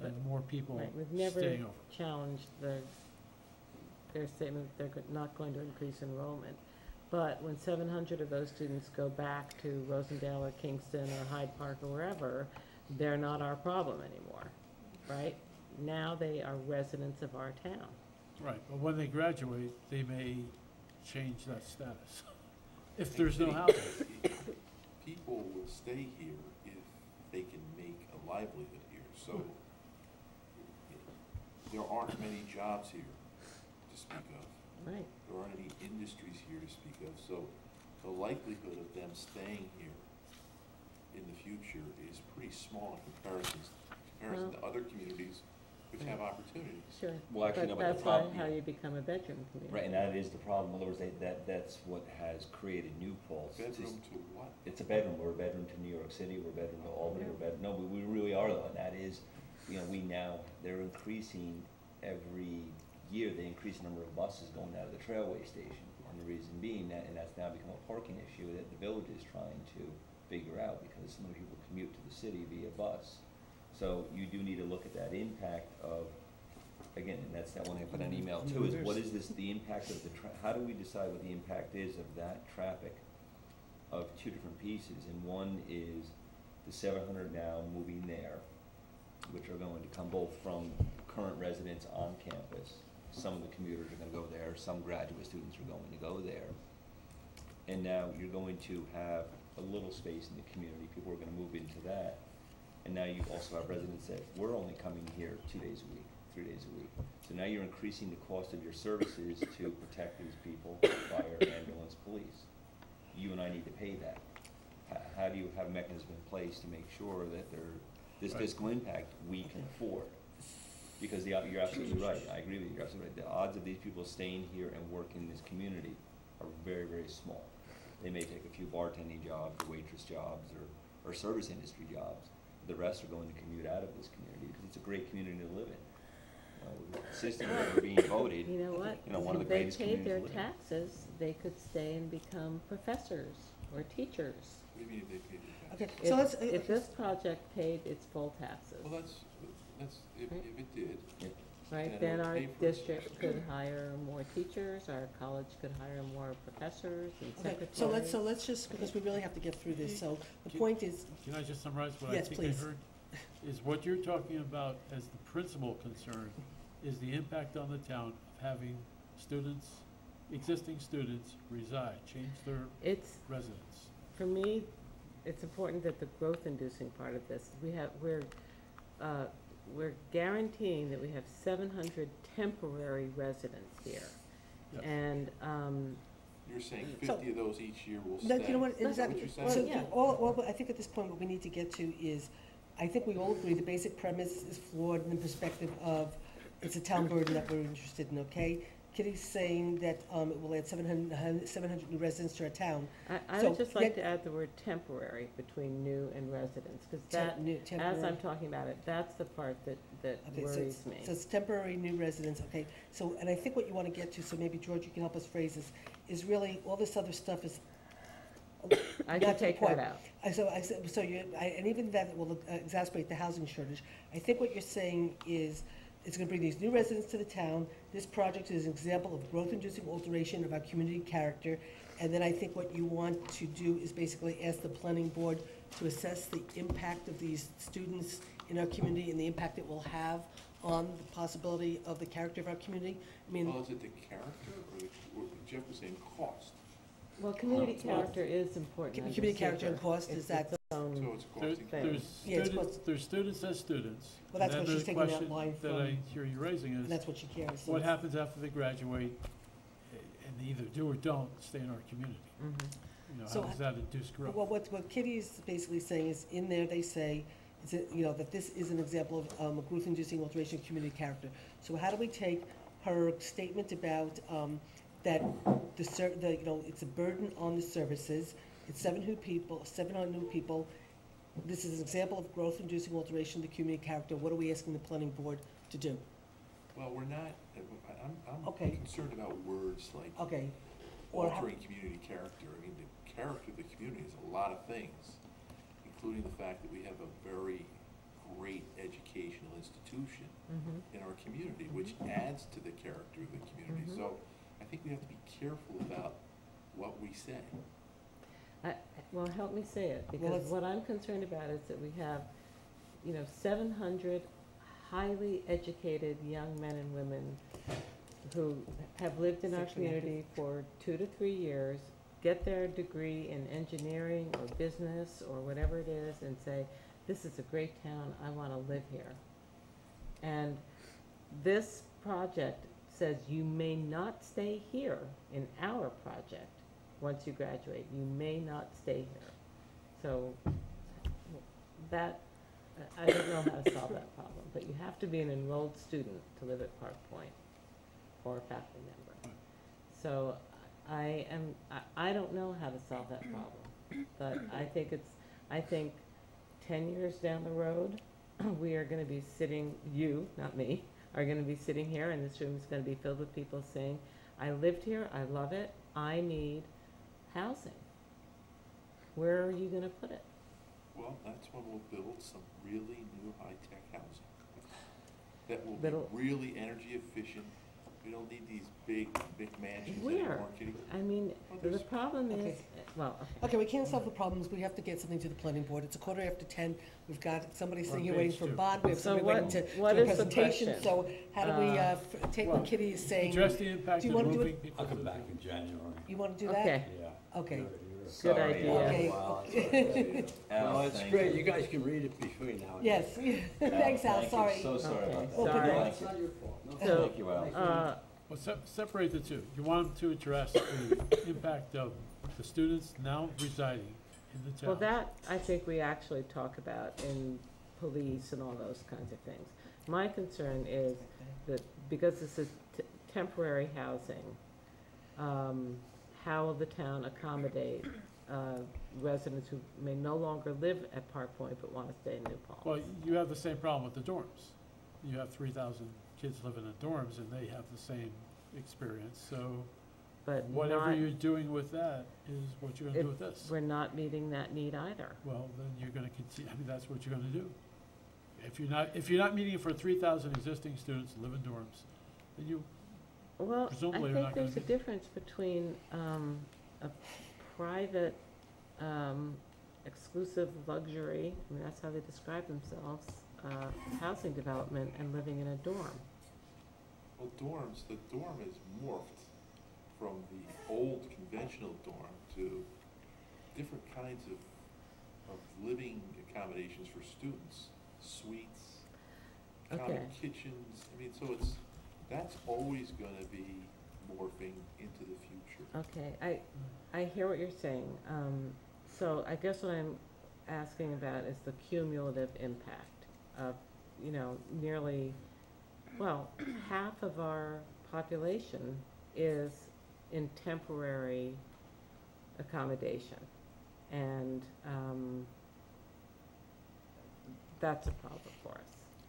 and more people Right, we've never staying over. challenged their statement that they're not going to increase enrollment. But when 700 of those students go back to Rosendale or Kingston or Hyde Park or wherever, they're not our problem anymore, right? Now they are residents of our town. Right, but when they graduate, they may change that status, if there's no housing. People will stay here if they can make a livelihood here, so there aren't many jobs here to speak of. Right. There aren't any industries here to speak of, so the likelihood of them staying here in the future is pretty small in comparison to other communities which have opportunities. Sure. Well, actually, no, but the that's why problem- how you become a bedroom community. Right, and that is the problem. In other words, that's what has created New Paltz. Bedroom to what? It's a bedroom. We're a bedroom to New York City. We're a bedroom to Albany. We're a bedroom. No, we really are though. And that is, they're increasing every year. They increase the number of buses going out of the trailway station. And the reason being that, and that's now become a parking issue that the village is trying to figure out because so many people commute to the city via bus. So you do need to look at that impact of, again, and that's that one I put on email too, is what is this, the impact of how do we decide what the impact is of that traffic of two different pieces? And one is the 700 now moving there, which are going to come both from current residents on campus. Some of the commuters are gonna go there, some graduate students are going to go there. And now you're going to have a little space in the community, people are gonna move into that. And now you also have residents that we're only coming here 2 days a week, 3 days a week. So now you're increasing the cost of your services to protect these people, fire, ambulance, police. You and I need to pay that. How do you have a mechanism in place to make sure that this fiscal impact we can afford? Because you're absolutely right, I agree with you, you're absolutely right. The odds of these people staying here and working in this community are very, very small. They may take a few bartending jobs, or waitress jobs, or service industry jobs. The rest are going to commute out of this community because it's a great community to live in. Consistently, we're being voted, You know what? one of the If they greatest paid communities their to live in. taxes, they could stay and become professors or teachers. What do you mean if they paid their taxes? Okay, so let's, If this project paid its full taxes, Well, if it did. right, then it then would our pay for district itself. could hire more teachers, our college could hire more professors and okay, secretaries. so let's just, because we really have to get through this, so the point is, Can I just summarize what I Yes, think please. I heard? Is what you're talking about as the principal concern is the impact on the town of having students, existing students reside, change their It's, residence. for me, it's important that the growth-inducing part of this, we're guaranteeing that we have 700 temporary residents here. Yes. And, You're saying So- 50 of those each year will no, stay? you know what, Is that exactly, what you're Well, saying? so yeah. all, I think at this point, what we need to get to is, I think we all agree, the basic premise is flawed in the perspective of, it's a town burden that we're interested in, okay? Kitty's saying that it will add 700 new residents to our town. I So would just like that- to add the word temporary between new and residents, because as temporary. I'm talking about it, that's the part that Okay, worries me. So it's temporary new residents, okay. So, and I think what you want to get to, so maybe George, you can help us phrase this, is really, all this other stuff is I not can to the take that point. out. And even that will exacerbate the housing shortage. I think what you're saying is, it's gonna bring these new residents to the town. This project is an example of growth-inducing alteration of our community character. And then I think what you want to do is basically ask the planning board to assess the impact of these students in our community and the impact it will have on the possibility of the character of our community. I mean, Well, is it the character, or Jeff was saying cost? Well, community character is important. I community just character think and cost, it's is that, its own So it's There- costing. There's Yeah, it's students, there's students as students. Well, that's And what then she's the taking that question line that I from. hear you raising and is, that's what she cares. So what it's- happens after they graduate and they either do or don't stay in our community? Mhm. You know, So how does that induce growth? Well, what Kitty is basically saying is, in there, they say, is that, you know, that this is an example of a growth-inducing alteration of community character. So how do we take her statement about, that you know, it's a burden on the services, it's 700 new people, this is an example of growth-inducing alteration of the community character, what are we asking the planning board to do? Well, we're not, I'm Okay. concerned about words like Okay. Or how- altering community character. I mean, the character of the community is a lot of things, including the fact that we have a very great educational institution Mhm. in our community, which adds to the character of the community. Mhm. So I think we have to be careful about what we say. Well, help me say it, Well, because it's- what I'm concerned about is that we have, 700 highly educated young men and women who have lived in our Sexually active. community for 2 to 3 years, get their degree in engineering or business or whatever it is, and say, this is a great town, I want to live here. And this project says you may not stay here in our project once you graduate. You may not stay here. So that, I don't know how to solve that problem, but you have to be an enrolled student to live at Park Point or a faculty member. So I don't know how to solve that problem, but I think 10 years down the road, we are gonna be sitting, you, not me, are gonna be sitting here, and this room is gonna be filled with people saying, I lived here, I love it, I need housing. Where are you gonna put it? Well, that's when we'll build some really new high-tech housing that will That'll- be really energy efficient. We don't need these big mansions Where? anymore, Kitty. I mean, Well, the there's- problem is, Okay. well, Okay, we can't solve the problems, we have to get something to the planning board. It's 10:15, we've got somebody sitting here On waiting page for two. bond, we have So somebody what- waiting to what do a is the presentation. question? So how do we take what Well, Kitty is saying? Address the impact Do of you wanna do moving it? people. I'll come back in January. You want to do that? okay, Yeah. Okay. good Sorry, idea. Okay. Al, it's okay. Al, Well, it's thank great, you. you guys can read it between now and then. Yes, thanks Al, Thank you. sorry. So sorry Okay, about that. sorry. No, Thank it's you. not your fault. No, So, Thank you, Al. Well, separate the two. You want them to address the impact of the students now residing in the town. Well, that, I think we actually talk about in police and all those kinds of things. My concern is that because this is temporary housing, how will the town accommodate residents who may no longer live at Park Point but want to stay in New Paltz? Well, you have the same problem with the dorms. You have 3,000 kids living in dorms, and they have the same experience, so But whatever not- you're doing with that is what you're gonna do with this. We're not meeting that need either. Well, then you're gonna continue, I mean, that's what you're gonna do. If you're not meeting it for 3,000 existing students who live in dorms, then you, Well, I presumably you're think not gonna there's a be- difference between a private exclusive luxury, I mean, that's how they describe themselves, housing development and living in a dorm. Well, the dorm is morphed from the old conventional dorm to different kinds of living accommodations for students, suites, common Okay. kitchens. I mean, so that's always gonna be morphing into the future. Okay, I hear what you're saying. So I guess what I'm asking about is the cumulative impact of, nearly, well, half of our population is in temporary accommodation. And that's a problem for us.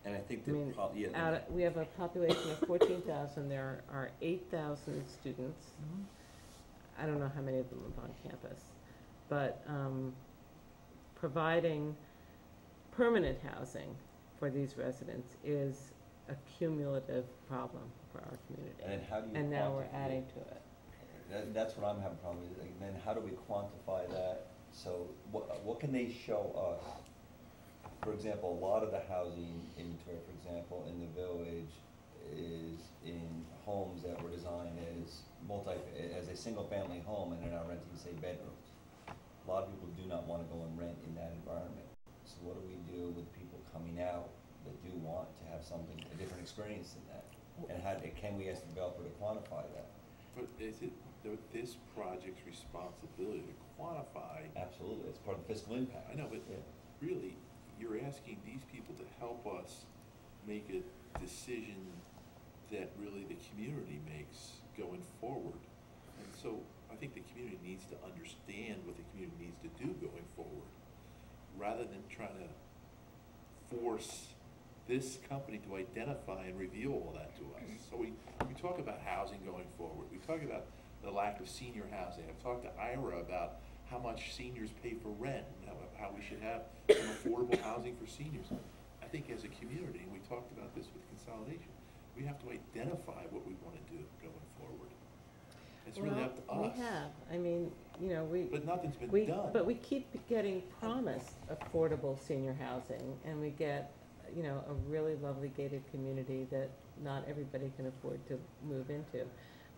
And I think I the mean, yeah. we have a population of 14,000, there are 8,000 students. I don't know how many of them live on campus, but providing permanent housing for these residents is a cumulative problem for our community. And then how do you And now we're quantify adding to it. That's what I'm having a problem with. Like, then how do we quantify that? So what can they show us? For example, a lot of the housing inventory, for example, in the village is in homes that were designed as as a single-family home, and they're now renting, say, bedrooms. A lot of people do not want to go and rent in that environment. So what do we do with people coming out that do want to have something, a different experience than that? And can we ask the developer to quantify that? But is it this project's responsibility to quantify? Absolutely, it's part of the fiscal impact. I know, but really, you're asking these people to help us make a decision that really the community makes going forward. And so I think the community needs to understand what the community needs to do going forward, rather than trying to force this company to identify and reveal all that to us. So we talk about housing going forward. We talk about the lack of senior housing. I've talked to Ira about how much seniors pay for rent, and how we should have some affordable housing for seniors. I think as a community, and we talked about this with consolidation, we have to identify what we want to do going forward. It's really up to us. We have. I mean, you know, But nothing's been done. But we keep getting promised affordable senior housing, and we get, you know, a really lovely gated community that not everybody can afford to move into.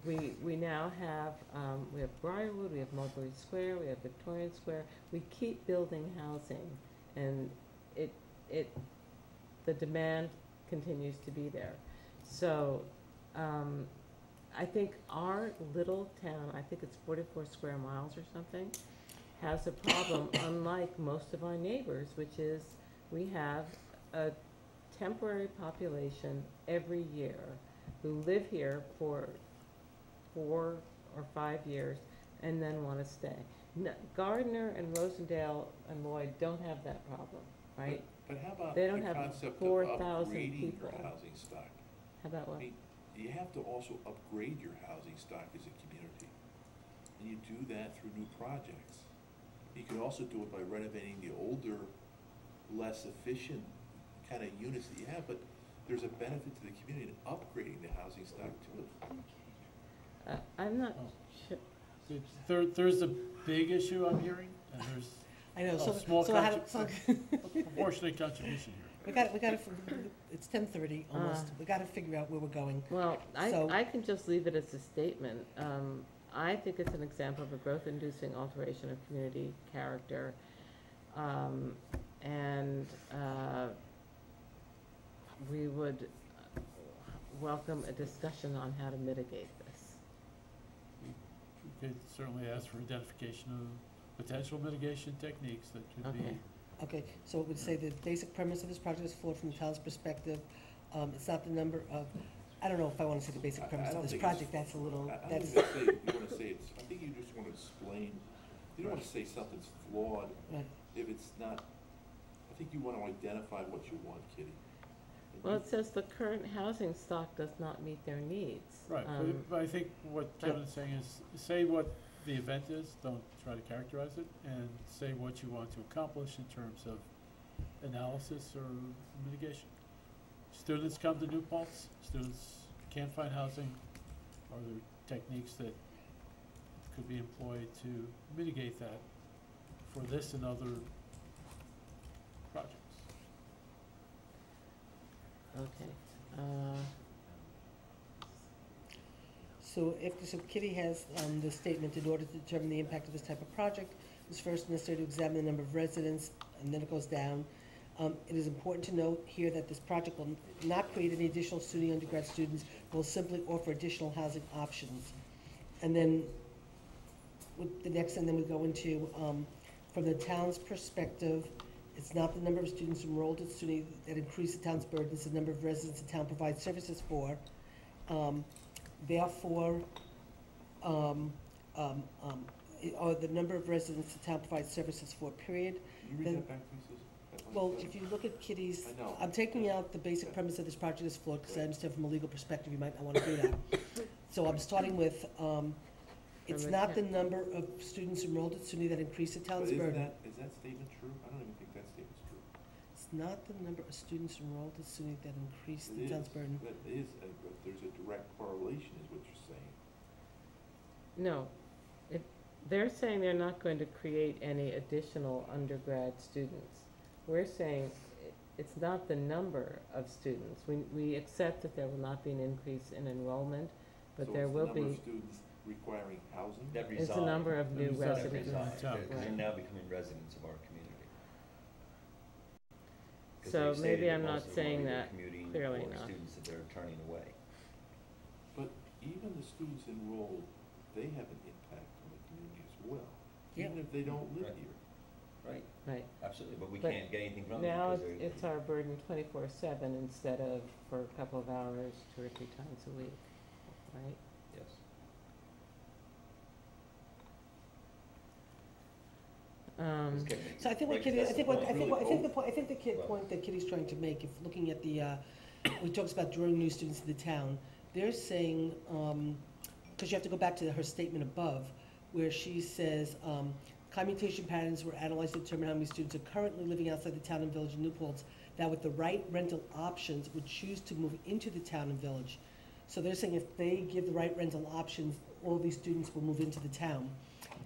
We now have, we have Briarwood, we have Mulberry Square, we have Victorian Square. We keep building housing, and the demand continues to be there. So, I think our little town, I think it's 44 square miles or something, has a problem unlike most of our neighbors, which is we have a temporary population every year who live here for 4 or 5 years and then want to stay. Gardner and Rosendale and Lloyd don't have that problem, right? But how about They the don't have concept of 4,000 upgrading people. your housing stock? How about what? I mean, you have to also upgrade your housing stock as a community. And you do that through new projects. You can also do it by renovating the older, less efficient kind of units that you have, but there's a benefit to the community in upgrading the housing stock too. I'm not sure. There's a big issue I'm hearing, and there's I know, a small so proportionate contribution here. We got to, it's 10:30 almost. We got to figure out where we're going. Well, So- I can just leave it as a statement. I think it's an example of a growth-inducing alteration of community character. And we would welcome a discussion on how to mitigate this. We could certainly ask for identification of potential mitigation techniques that could be. Okay, so it would say the basic premise of this project is flawed from the town's perspective. It's not the number of, I don't know if I want to say the basic premise of this project, that's a little, that's. I don't think you want to say it's, I think you just want to explain, you don't want to say something's flawed Right. if it's not, I think you want to identify what you want, Kitty. And Well, you- it says the current housing stock does not meet their needs. Right, but I think what Kevin's saying is, say what the event is, don't try to characterize it, and say what you want to accomplish in terms of analysis or mitigation. Students come to New Paltz, students can't find housing. Are there techniques that could be employed to mitigate that for this and other projects? Okay. So Kitty has the statement, in order to determine the impact of this type of project, it's first necessary to examine the number of residents, and then it goes down. It is important to note here that this project will not create any additional SUNY undergrad students, it will simply offer additional housing options. And then with the next thing, then we go into, from the town's perspective, it's not the number of students enrolled at SUNY that increase the town's burden, it's the number of residents the town provides services for. Therefore, or the number of residents the town provides services for, period. Can you Then- read that back to me, Susan? That one Well, again? if you look at Kitty's, I know. I'm taking out the basic premise of this project is flawed, because I understand from a legal perspective, you might not want to do that. So I'm starting with, it's Number not the 10. number of students enrolled at SUNY that increase the But town's is burden. is that statement true? I don't even think that statement's true. It's not the number of students enrolled at SUNY that increase It the town's is. burden. That is, but there's a direct correlation, is what you're saying. No, they're saying they're not going to create any additional undergrad students. We're saying it's not the number of students. We accept that there will not be an increase in enrollment, but there will So it's the number be, of students requiring housing? That it's the number of new That residents. reside. They're Right. now becoming residents of our community. 'Cause So they've stated maybe that I'm most not of them saying are either that commuting clearly or enough. students that they're turning away. But even the students enrolled, they have an impact on the community as well, Yeah. even if they don't live Right. here. Right, Right. absolutely, but we But can't get anything from them. Now because they're- it's our burden 24/7 instead of for a couple of hours, 2 or 3 times a week, right? Yes. So I think what Kitty, I think the point that Kitty's trying to make, if looking at the, we talks about drawing new students to the town, they're saying, because you have to go back to her statement above, where she says, commutation patterns were analyzed to determine how many students are currently living outside the town and village of New Paltz that with the right rental options would choose to move into the town and village. So they're saying if they give the right rental options, all these students will move into the town.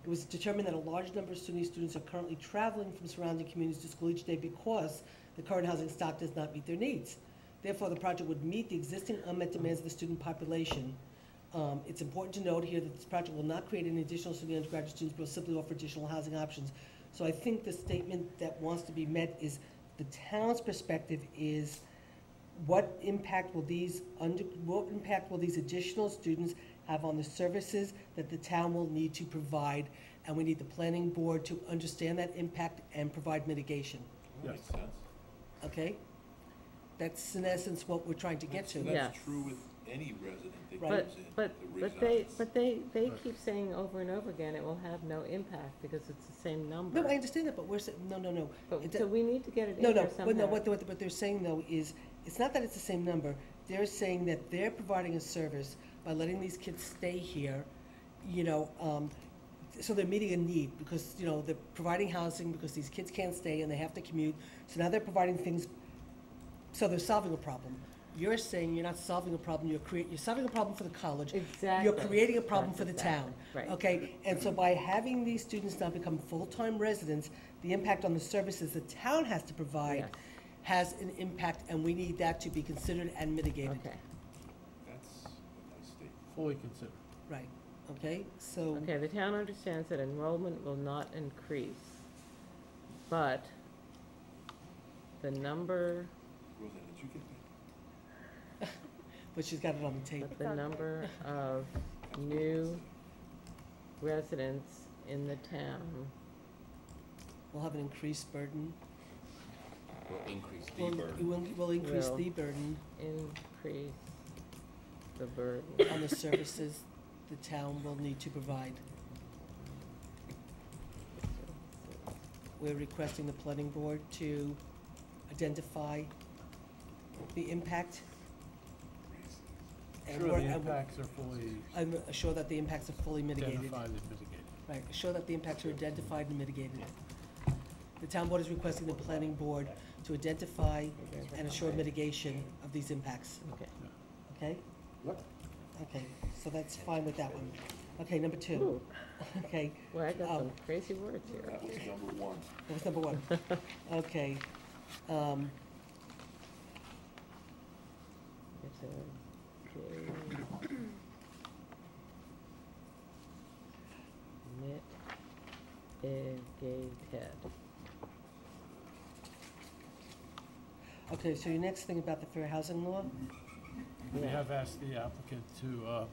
It was determined that a large number of SUNY students are currently traveling from surrounding communities to school each day because the current housing stock does not meet their needs. Therefore, the project would meet the existing unmet demands of the student population. It's important to note here that this project will not create any additional SUNY undergraduate students, but will simply offer additional housing options. So I think the statement that wants to be met is the town's perspective is what impact will these additional students have on the services that the town will need to provide? And we need the planning board to understand that impact and provide mitigation. That makes sense. Okay? That's in essence what we're trying to get to. That's Yes. true with any resident that Right. comes in, But that they, resides. but they keep saying over and over again, it will have no impact because it's the same number. No, I understand that, but we're saying, no. But, so we need to get it No, in no, there but no, somehow. what they're saying though is, it's not that it's the same number. They're saying that they're providing a service by letting these kids stay here, so they're meeting a need because, they're providing housing because these kids can't stay and they have to commute. So now they're providing things, so they're solving a problem. You're saying you're not solving a problem, you're solving a problem for the college. Exactly. You're creating a problem That's for the exactly town. right. Okay, and so by having these students now become full-time residents, the impact on the services the town has to provide Yes. has an impact, and we need that to be considered and mitigated. Okay, That's a nice statement. Fully considered. Right, okay, so, okay, the town understands that enrollment will not increase, but the number, Roseanne, did you get that? but she's got it on the tape. but the number of new residents in the town We'll have an increased burden. Will increase the burden. Will increase Will. the burden increase the burden. on the services the town will need to provide. We're requesting the planning board to identify the impact. and Sure, work- the and wo- impacts are fully I'm assure that the impacts are fully mitigated. identified and mitigated. Right, assure that the impacts are identified and mitigated. The town board is requesting the planning board to identify and assure mitigation of these impacts. Okay. Okay? Yep. Okay, so that's fine with that one. Okay, number 2. Ooh. Okay, Well, I got Um, some crazy words here. That was number one. that was number 1. Okay. It's a mitigated. Okay, so your next thing about the fair housing law? We have asked the applicant to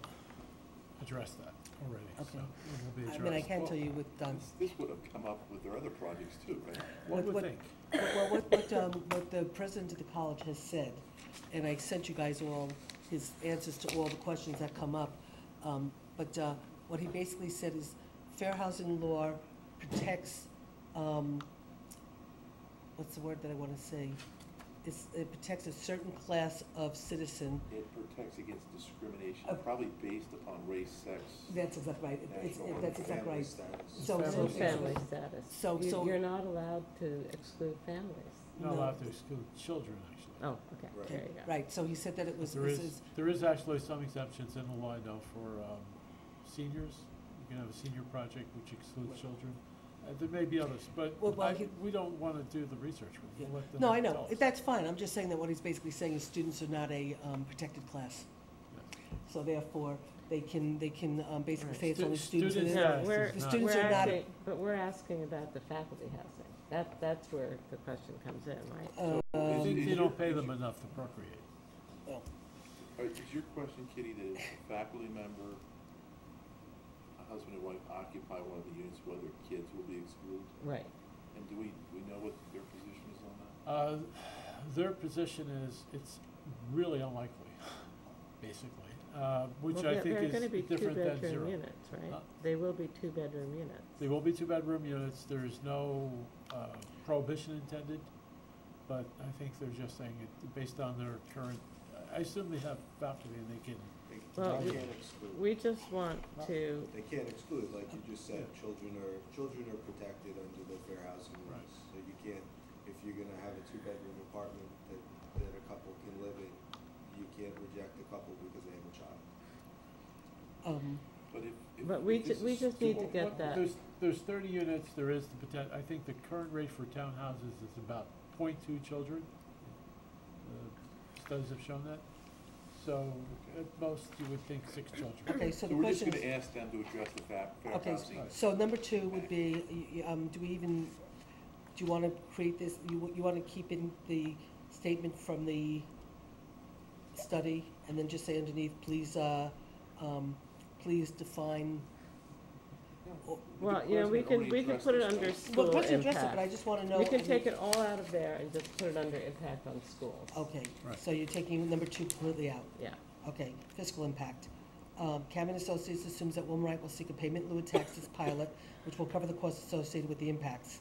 address that already, so Okay. it will be I addressed. mean, I can tell you with, This would have come up with their other projects too, right? One would what- think. well, what the president of the college has said, and I sent you guys all his answers to all the questions that come up. But what he basically said is fair housing law protects, what's the word that I want to say? It protects a certain class of citizen. It protects against discrimination, probably based upon race, sex. That's exactly right. That's exactly right. Family status. So You're not allowed to exclude families. Not allowed to exclude children, actually. Oh, okay, there you go. Right, so he said that it was, There is actually some exemptions in the law, though, for seniors. You can have a senior project which excludes children. There may be others, but we don't want to do the research. We'll let them no, I tell know, us. that's fine, I'm just saying that what he's basically saying is students are not a protected class. So therefore, they can basically say it's only students. No, The students are not. But we're asking about the faculty housing. That's where the question comes in, right? I think you don't pay them enough to procreate. All right, is your question, Kitty, that if a faculty member, a husband and wife occupy one of the units, whether kids will be excluded? Right. And do we know what their position is on that? Their position is, it's really unlikely, basically, which I think is different than zero. Units, right? They will be 2-bedroom units. They will be 2-bedroom units. There is no prohibition intended, but I think they're just saying it based on their current, I assume they have faculty and they can. Well, we just want to. They can't exclude, like you just said, children are protected under the fair housing laws. So you can't, if you're gonna have a 2-bedroom apartment that a couple can live in, you can't reject a couple because they have a child. But we just need to get that. There's 30 units, there is the potential, I think the current rate for townhouses is about 0.2 children. Studies have shown that. So at most, you would think 6 children. Okay, so the we're just question gonna ask them to address the fair housing. So number 2 would be, do you want to create this, you want to keep in the statement from the study, and then just say underneath, please define. Well, we can put it under school Well, let's address it, impact. but I just want to know. We can take it all out of there and just put it under impact on schools. Okay, so you're taking number 2 completely out? Yeah. Okay, fiscal impact. Cameron Associates assumes that Wilmerite will seek a payment in lieu of taxes pilot, which will cover the costs associated with the impacts.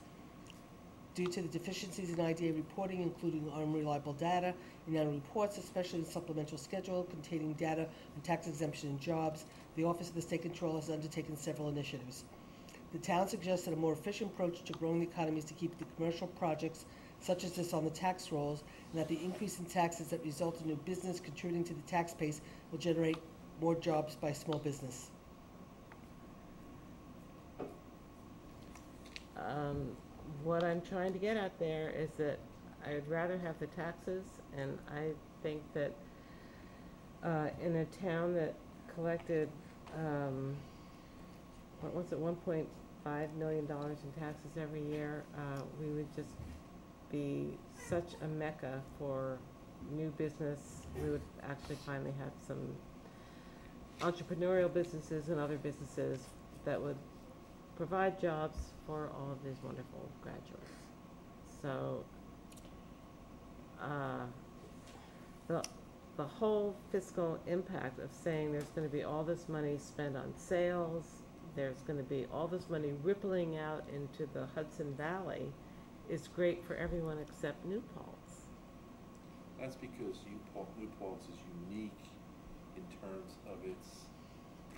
Due to the deficiencies in IDA reporting, including unreliable data in annual reports, especially the supplemental schedule containing data on tax exemption and jobs, the Office of the State Controller has undertaken several initiatives. The town suggests that a more efficient approach to growing the economy is to keep the commercial projects such as this on the tax rolls, and that the increase in taxes that result in new business contributing to the tax base will generate more jobs by small business. What I'm trying to get at there is that I'd rather have the taxes, and I think that in a town that collected, what was it, $1.5 million in taxes every year, we would just be such a mecca for new business. We would actually finally have some entrepreneurial businesses and other businesses that would provide jobs for all of these wonderful graduates. So the whole fiscal impact of saying there's going to be all this money spent on sales, there's going to be all this money rippling out into the Hudson Valley is great for everyone except New Paltz. That's because New Paltz is unique in terms of its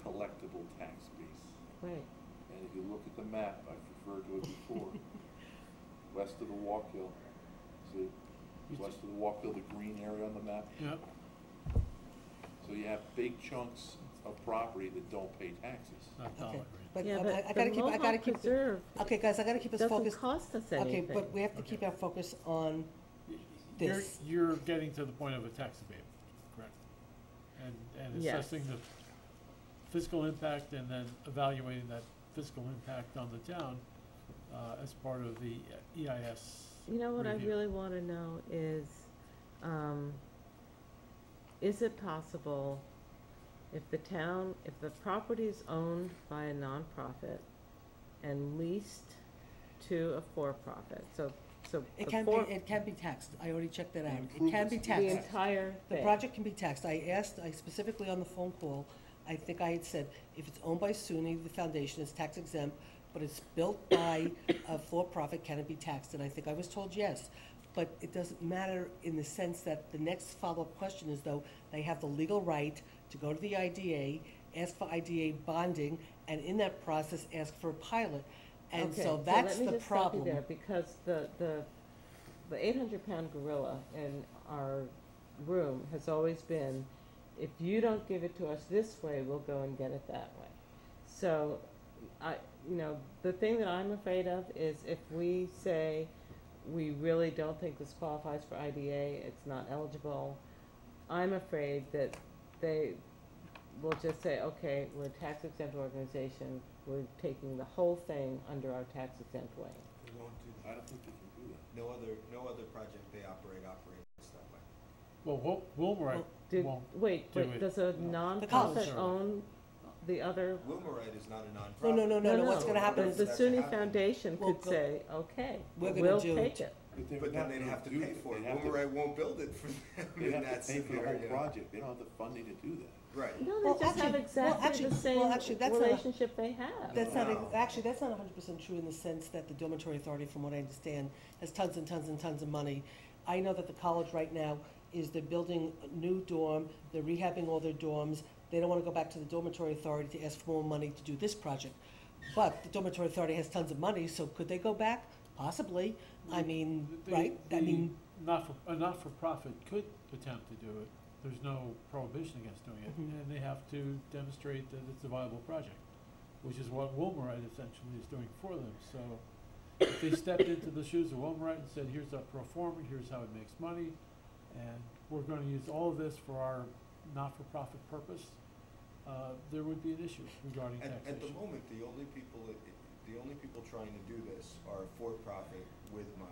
collectible tax base. Right. And if you look at the map, I've referred to it before, west of the Walkill, see, west of the Walkill, the green area on the map? Yep. So you have big chunks of property that don't pay taxes. Okay, but Yeah, I but gotta the keep, Mohawk Preserve okay, guys, I gotta keep us doesn't focused. cost us Okay, anything. but we have to keep our focus on this. You're getting to the point of a tax abatement, correct? And Yes. assessing the fiscal impact and then evaluating that fiscal impact on the town as part of the EIS You know what review. I really want to know is it possible if the property is owned by a nonprofit and leased to a for-profit, so So It the can four- it can be taxed. I already checked that out. It can improvements be to the taxed. The entire The thing. project can be taxed. I specifically on the phone call, I think I had said, if it's owned by SUNY, the foundation is tax exempt, but it's built by a for-profit, can it be taxed? And I think I was told yes. But it doesn't matter in the sense that the next follow-up question is, though, they have the legal right to go to the IDA, ask for IDA bonding, and in that process, ask for a pilot. And Okay, so that's let me the just stop you problem. there, because the 800-pound gorilla in our room has always been, if you don't give it to us this way, we'll go and get it that way. So, the thing that I'm afraid of is if we say we really don't think this qualifies for IDA, it's not eligible, I'm afraid that they will just say, okay, we're a tax exempt organization, we're taking the whole thing under our tax exempt wing. They won't do that. I don't think they can do that. No other project they operates that way. Well, Wilmerite won't Wait, do it. does a college. nonprofit own the other? Wilmerite is not a nonprofit. No, what's gonna happen The is, SUNY Foundation We'll could go- say, okay, We're gonna we'll do take it. it. But then they'd have to pay for it. Wilmerite won't build it for them They in have that to pay for the whole scenario. project, they don't have the funding to do that. Right. No, Well, they just have actually- well, exactly actually- the same well, actually, that's not a- relationship they have. That's not, No. actually, that's not 100% true in the sense that the Dormitory Authority, from what I understand, has tons and tons and tons of money. I know that the college right now is they're building a new dorm, they're rehabbing all their dorms. They don't want to go back to the Dormitory Authority to ask for more money to do this project. But the Dormitory Authority has tons of money, so could they go back? Possibly. I mean, right? I mean, A not-for-profit could attempt to do it. There's no prohibition against doing it, Mhm. and they have to demonstrate that it's a viable project, which is what Wilmerite essentially is doing for them. So if they stepped into the shoes of Wilmerite and said, here's our pro forma, here's how it makes money, and we're gonna use all of this for our not-for-profit purpose, there would be an issue regarding taxation. At the moment, the only people trying to do this are for-profit with money.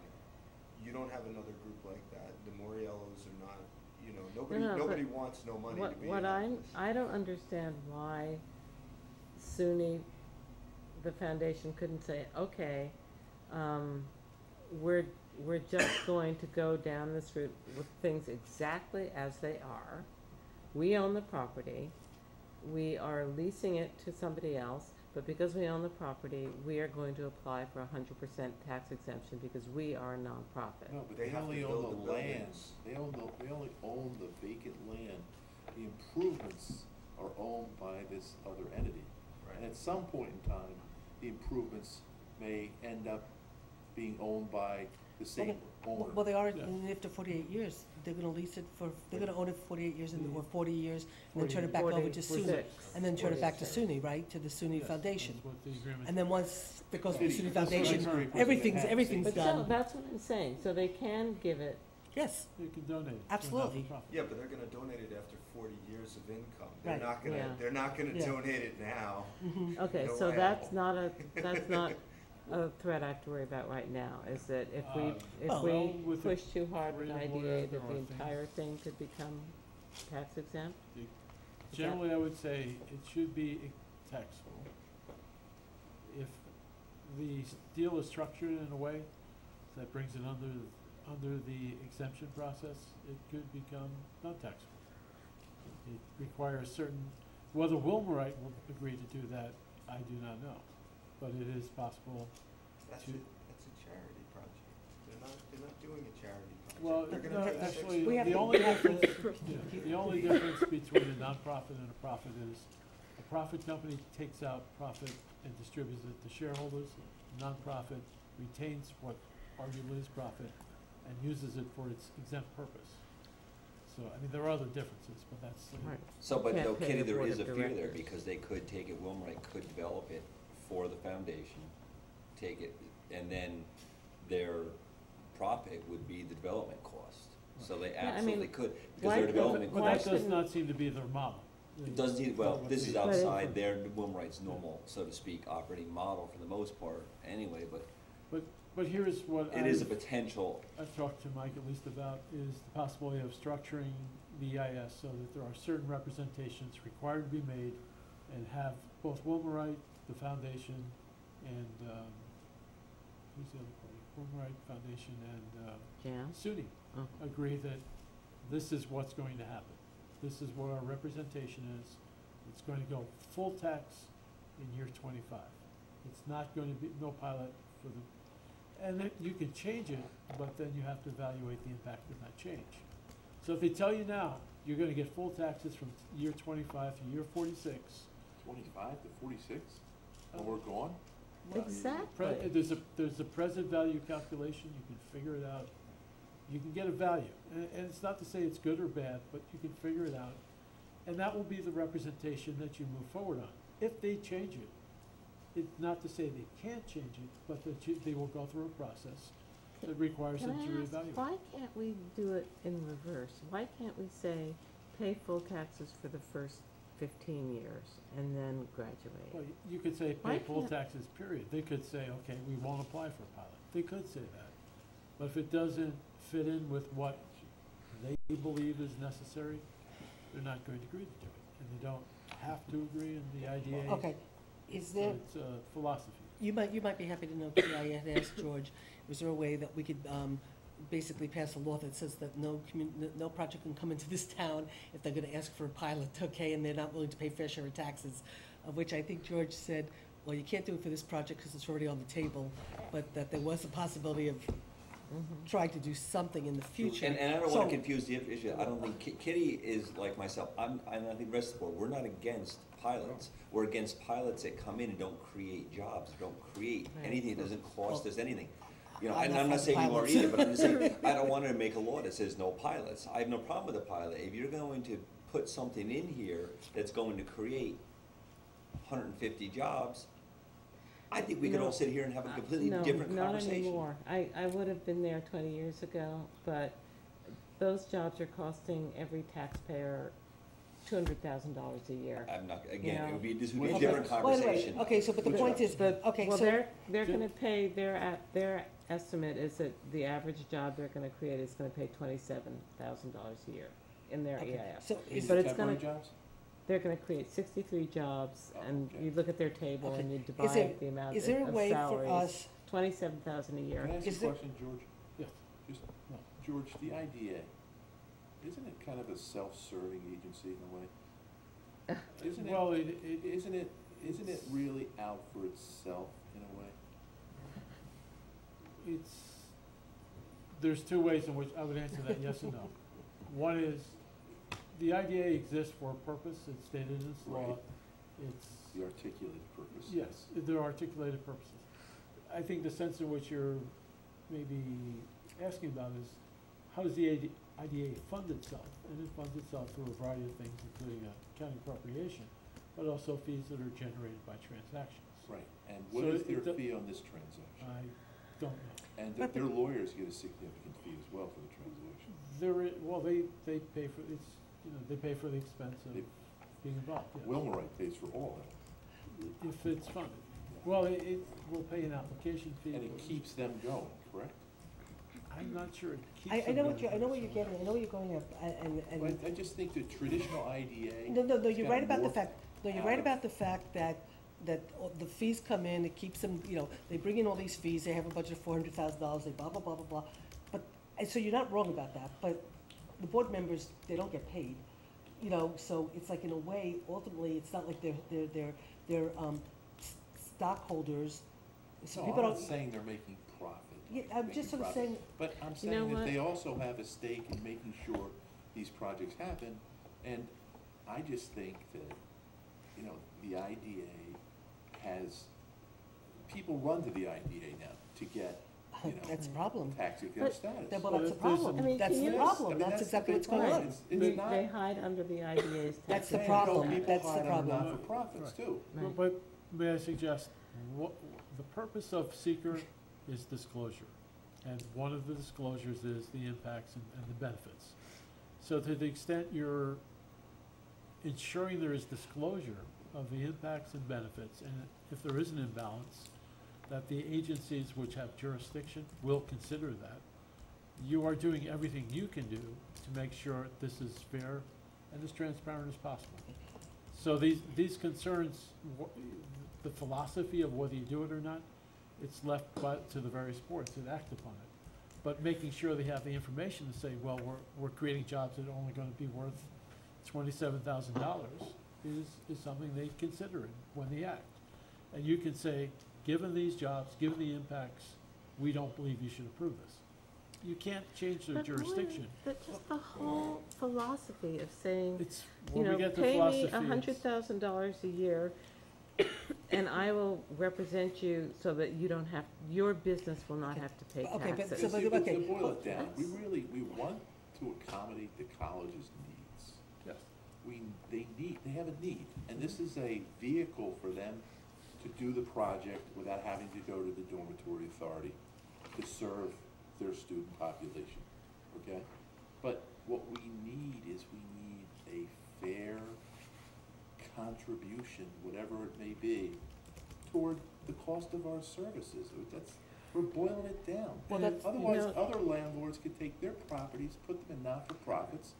You don't have another group like that. The Moriellos are not, nobody wants no money to be What in this. I don't understand why SUNY, the foundation, couldn't say, okay, we're just going to go down this route with things exactly as they are. We own the property, we are leasing it to somebody else, but because we own the property, we are going to apply for 100% tax exemption because we are a nonprofit. No, but They they have to only build own the the land, buildings. they only own the vacant land. The improvements are owned by this other entity. And at some point in time, the improvements may end up being owned by the same owner. well, they are, Yeah. and after 48 years, they're gonna lease it for, they're gonna own it for 48 years or 40 years, and then turn it back over to SUNY. 46. And then turn it back to SUNY, right, to the SUNY Yes, Foundation. that's what the agreement. And then once it goes to the SUNY That's what Foundation, I'm saying. everything's But done. so, that's what I'm saying, so they can give it, Yes, You can donate it to a Absolutely. not-for-profit. Yeah, but they're gonna donate it after 40 years of income. Right. Yeah. They're not gonna Yeah. donate it now. okay, No so way. that's not a threat I have to worry about right now, is that if Well, we with the push too hard with rate of order, IDA, there that the are things- entire thing could become tax exempt? Generally, I would say it should be taxable. If the deal is structured in a way that brings it under the exemption process, it could become not taxable. It requires certain, whether Wilmerite will agree to do that, I do not know, but it is possible. That's a charity project. They're not doing a charity project. Well, They're no, gonna take actually, We have the to- only we have to- difference, the only difference between a nonprofit and a profit is a profit company takes out profit and distributes it to shareholders. A nonprofit retains what arguably is profit and uses it for its exempt purpose. So, I mean, there are other differences, but that's. Right. So, but Can't no pay Kitty, the there board is a of fear there, directors. because they could take it, Wilmerite could develop it for the foundation, take it, and then their profit would be the development cost. So they I mean, absolutely could, why because their couldn't- development But why that cost, does couldn't- not seem to be their model. it doesn't need, well, What this is they- outside their, Wilmerite's normal, so to speak, operating model for the most part, anyway, but But here's what it is a potential. I've talked to Mike at least about, is the possibility of structuring the EIS so that there are certain representations required to be made and have both Wilmerite, the foundation, and, who's the other party? Fulbright Foundation and Jan? SUNY Oh. agree that this is what's going to happen. This is what our representation is. It's going to go full tax in year 25. It's not going to be, no pilot for the, and then you can change it, but then you have to evaluate the impact of that change. So if they tell you now, you're gonna get full taxes from year 25 to year 46. 25 to 46? And we're gone? Exactly. There's a present value calculation, you can figure it out. You can get a value, and it's not to say it's good or bad, but you can figure it out. And that will be the representation that you move forward on. If they change it, it's not to say they can't change it, but that they will go through a process that requires them to reevaluate. Why can't we do it in reverse? Why can't we say, pay full taxes for the first 15 years and then graduate? Well, you could say Why pay full can't- taxes, period. They could say, okay, we won't apply for a pilot. They could say that. But if it doesn't fit in with what they believe is necessary, they're not going to agree to do it. And they don't have to agree in the IDA. Okay, is there, So it's a philosophy. you might be happy to know, Kitty, I had asked George, was there a way that we could, basically pass a law that says that no project can come into this town if they're gonna ask for a pilot, okay, and they're not willing to pay fair share of taxes, of which I think George said, well, you can't do it for this project because it's already on the table, but that there was a possibility of trying to do something in the future. And I don't So- wanna confuse the issue, I don't think, Kitty is like myself, and I think the rest of the board, we're not against pilots. We're against pilots that come in and don't create jobs, don't create anything, that doesn't cost us anything. You know, and I'm not saying you are either, but I'm just saying, I don't wanna make a law that says no pilots. I have no problem with a pilot. If you're going to put something in here that's going to create 150 jobs, I think we could all sit here and have a completely different conversation. No, not anymore. I would have been there 20 years ago, but those jobs are costing every taxpayer $200,000 a year. I'm not, You again, know? this would be a Okay, different wait a minute. conversation. Okay, so, but the point is, okay, Well, so. they're gonna pay, their estimate is that the average job they're gonna create is gonna pay $27,000 a year in their Okay, EIF. so is But it it's gonna, jobs? they're gonna create 63 jobs, and okay. you look at their table Okay. and you Is divide there- the amount is there a of way for salaries, us- 27,000 a year. Can I ask Is a there- question, George? Yes. Just, No. George, the IDA, isn't it kind of a self-serving agency in a way? Isn't Well, it, isn't it really out for itself in a way? There's two ways in which I would answer that, yes and no. One is, the IDA exists for a purpose, it's stated in its law. Right. It's, The articulated purpose. yes, there are articulated purposes. I think the sense in which you're maybe asking about is, how does the IDA fund itself? And it funds itself through a variety of things, including county appropriation, but also fees that are generated by transactions. Right, and what So is their it do- fee on this transaction? I don't know. And But their lawyers get a significant fee as well for the transaction. Well, they pay for, they pay for the expense of They- being involved, yes. Wilmerite pays for all that, If it's funded. Well, it will pay an application fee. and it keeps them going, correct? I'm not sure it keeps. I them know what going. I know what you're getting, I know what you're going at, and. But I just think the traditional IDA. No, has you're gotten right about the more fact, you're out right of- about the fact that the fees come in, it keeps them, they bring in all these fees, they have a budget of $400,000, they blah, blah, blah, blah, blah. But, and so you're not wrong about that, but the board members, they don't get paid, so it's like in a way, ultimately, it's not like they're stockholders, so No, people I'm don't. not saying they're making profit. Yeah, I'm making just sort of profit. saying. But I'm You know saying that what? they also have a stake in making sure these projects happen, and I just think that, the IDA has, people run to the IDA now to get, That's a problem. tax exempt But- status. Well, But that's a if there's problem, I mean, that's can the you- problem, I mean, that's the exactly big what's going point. on. It's They not. hide under the IDA's tax. That's the saying, problem. people That's the hide on problem. not-for-profits too. Right. But may I suggest, the purpose of seeker is disclosure. And one of the disclosures is the impacts and the benefits. So to the extent you're ensuring there is disclosure of the impacts and benefits, and if there is an imbalance, that the agencies which have jurisdiction will consider that. You are doing everything you can do to make sure this is fair and as transparent as possible. So these concerns, the philosophy of whether you do it or not, It's left to the various boards to act upon it. But making sure they have the information to say, well, we're creating jobs that are only gonna be worth $27,000 is something they consider when they act. And you can say, given these jobs, given the impacts, we don't believe you should approve this. You can't change their jurisdiction. But just the whole philosophy of saying, It's, you when we know, get to pay me philosophy, it's- $100,000 a year, and I will represent you so that you don't have, your business will not have to pay Okay, but taxes. so- To okay. boil it down, we want to accommodate the college's needs. Yes. They have a need, and this is a vehicle for them to do the project without having to go to the dormitory authority to serve their student population, okay? But what we need is a fair contribution, whatever it may be, toward the cost of our services. We're boiling it down. Well, that's- Otherwise, you know- other landlords could take their properties, put them in not-for-profits,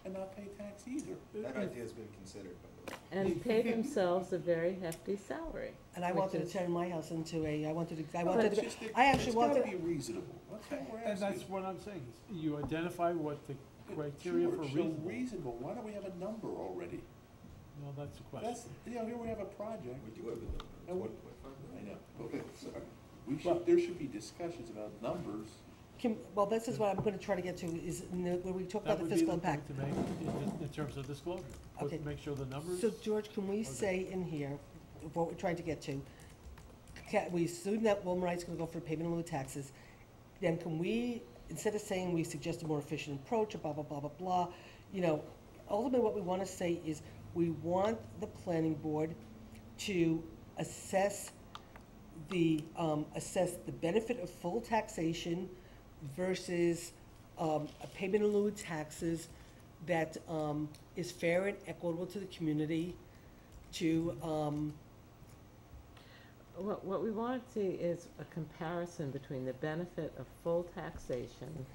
and not pay tax either. That idea's been considered, by the way. And pay themselves a very hefty salary. And I which wanted to is- turn my house into I wanted to, It's just that I actually it's gotta wanted. be reasonable. That's all we're and asking. that's what I'm saying, is you identify what the criteria for Sure, so reasonable. reasonable. Why don't we have a number already? Well, that's the question. That's, here we have a project. We do have a number, it's And we- 1.5 I million. know. Okay, sorry. There should be discussions about numbers. Well, this is what I'm gonna try to get to, is when we talk about That the would be fiscal the point impact. to make in terms of disclosure. Put- Okay. Make sure the numbers. So George, can we say in here, what we're trying to get to, we assume that Wilmerite's gonna go for payment in lieu of taxes, then can we, instead of saying we suggest a more efficient approach, blah, blah, blah, blah, blah, you know, ultimately what we wanna say is, we want the planning board to assess the benefit of full taxation versus, a payment in lieu of taxes that, is fair and equitable to the community, to, What we want to see is a comparison between the benefit of full taxation,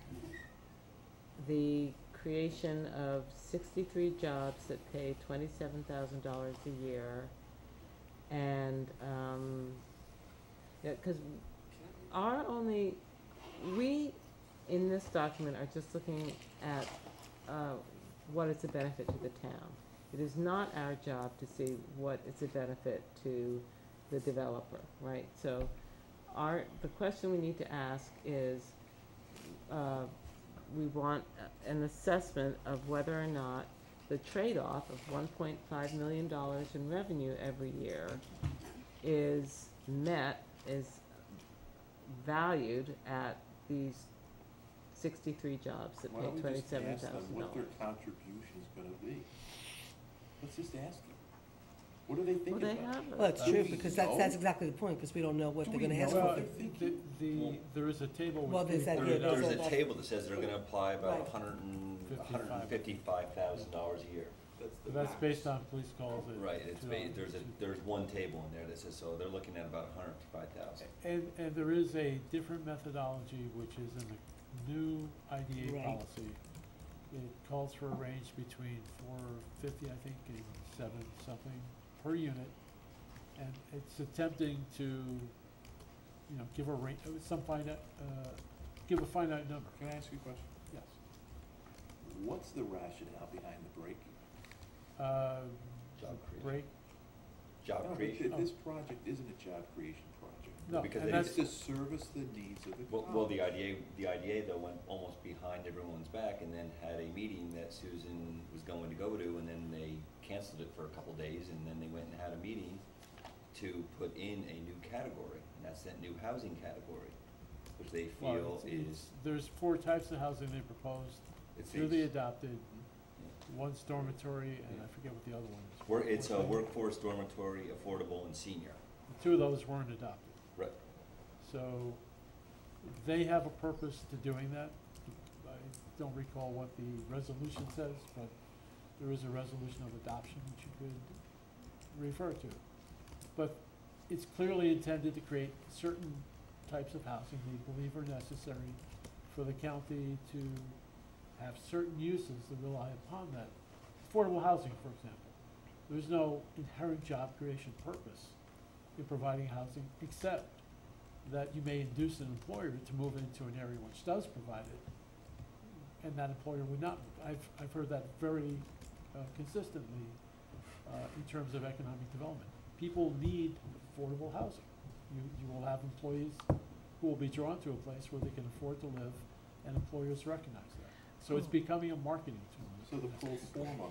the creation of 63 jobs that pay $27,000 a year, and, because we, in this document, are just looking at what is the benefit to the town. It is not our job to see what is the benefit to the developer, right? So the question we need to ask is, we want an assessment of whether or not the trade-off of $1.5 million in revenue every year is met, is valued at these 63 jobs that Why pay don't we just ask them $27,000. what their contribution's gonna be? Let's just ask them. What do they think Well, they about it? have well, it's Do true, we because know? that's exactly the point, because we don't know what Do they're we gonna know ask what for. they're thinking? There is a table. Well, there's that- with- yeah, There's a- a table that says they're gonna apply about Right. $155,000 a year. That's based on police calls. Right, there's one table in there that says, so they're looking at about 155,000. And there is a different methodology, which is in the new IDA Right. policy. It calls for a range between $450, I think, and $7 something per unit. And it's attempting to, give a range, give a finite number. Can I ask you a question? Yes. What's the rationale behind the break? Job creation. Break, Job No, but creation. This project isn't a job creation project. no, Because and it that's, It's to service the needs of the college. Well, the IDA though went almost behind everyone's back and then had a meeting that Susan was going to go to, and then they canceled it for a couple days, and then they went and had a meeting to put in a new category, and that's that new housing category, which they well, feel there's 4 types of housing they proposed. it's Two they adopted, one's dormitory, and I forget what the other one is. it's a workforce, dormitory, affordable, and senior. 2 of those weren't adopted. Right. So they have a purpose to doing that. I don't recall what the resolution says, but there is a resolution of adoption which you could refer to. But it's clearly intended to create certain types of housing they believe are necessary for the county to have certain uses that rely upon that. Affordable housing, for example. There's no inherent job creation purpose in providing housing except that you may induce an employer to move into an area which does provide it, and that employer would not move. I've heard that very consistently in terms of economic development. People need affordable housing. You will have employees who will be drawn to a place where they can afford to live, and employers recognize that. So it's becoming a marketing tool. So the pro forma.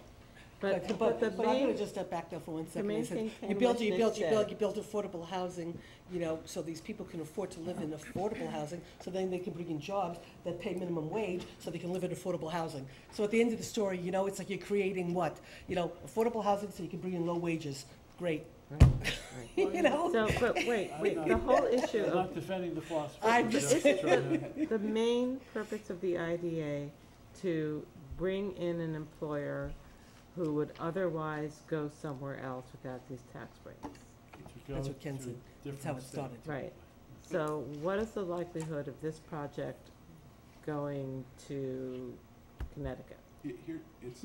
But I'm gonna just step back there for 1 second. main I said, thing you Ken build, you Lishnick build, you build, said- you build affordable housing, you know, so these people can afford to live in affordable housing, so then they can bring in jobs that pay minimum wage, so they can live in affordable housing. So at the end of the story, you know, it's like you're creating what? You know, affordable housing so you can bring in low wages. Great. You know? So, but wait, the whole issue I'm of not defending the philosophy. I'm just- Isn't the main purpose of the IDA to bring in an employer who would otherwise go somewhere else without these tax breaks? That's what Ken said. That's how it started. Right. So what is the likelihood of this project going to Connecticut? Here, it's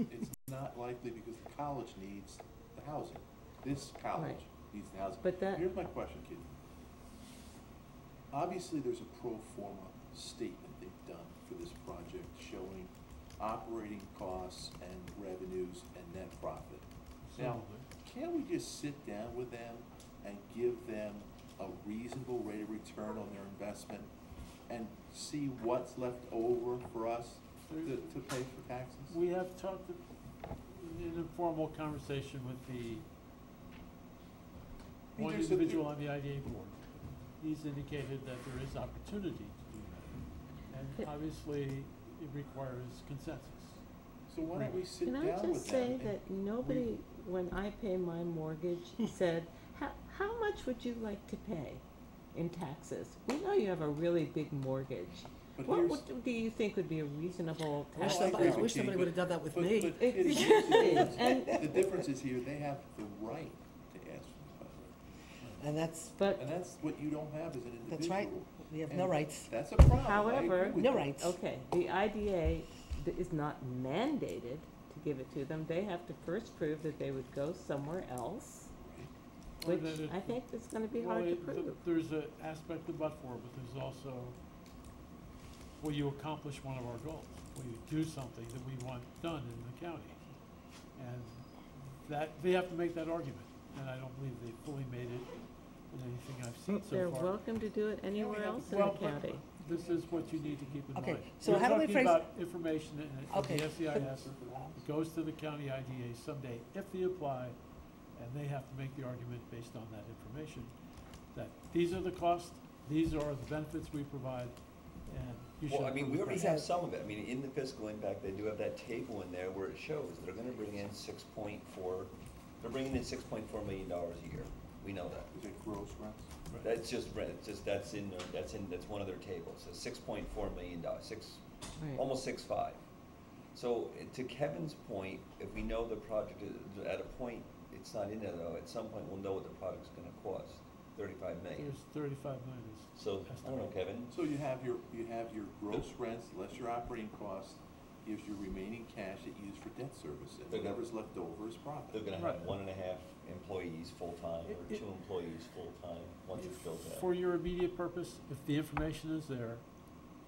not likely because the college needs the housing. This college Right. needs the housing. But that- Here's my question, Kitty. Obviously, there's a pro forma statement they've done for this project showing operating costs and revenues and net profit. Now, can't we just sit down with them and give them a reasonable rate of return on their investment and see what's left over for us to pay for taxes? We have talked in an informal conversation with the one there's a- individual on the IDA board. He's indicated that there is opportunity to do that. And obviously, it requires consensus. So why don't we sit Can down I with just say them? that nobody, when I pay my mortgage, said, how much would you like to pay in taxes? We know you have a really big mortgage. But What do you think would be a reasonable I wish tax somebody- bill? I wish somebody would have done that with me. But Exactly. And- the difference is here, they have the right to ask for the And that's, and that's what you don't have as an individual. that's right. We have no And rights. That's a problem. I However, agree with No you. rights. Okay, the IDA is not mandated to give it to them. They have to first prove that they would go somewhere else, Or which that it- I think is gonna be Well, hard to it- prove. There's an aspect of but-for, but there's also, will you accomplish one of our goals? Will you do something that we want done in the county? And that, they have to make that argument, and I don't believe they've fully made it in anything I've seen so They're far. welcome to do it anywhere else in the Well, but county. This is what you need to keep in Okay, mind. so We're how do we talking phrase- about information in Okay, the SEIS, it goes to the county IDA someday if they apply, and they have to make the argument based on that information, that these are the costs, these are the benefits we provide, and you should. Well, I mean, we approve already that. have some of it. I mean, in the fiscal impact, they do have that table in there where it shows they're gonna bring in they're bringing in $6.4 million a year. We know that. Is it gross rents? That's just rent, it's just, that's one of their tables, so $6.4 million, Right. almost 6.5. So, to Kevin's point, if we know the project is at a point, it's not in there though, at some point we'll know what the project's gonna cost, 35 million. There's 35 million is. So, I don't know, Kevin, So you have your gross rents, less your operating costs, gives you remaining cash that you use for debt service, and They're gonna- whatever's left over is profit. they're gonna have 1.5 employees full-time, or It- 2 employees full-time, once it's built out. For your immediate purpose, if the information is there,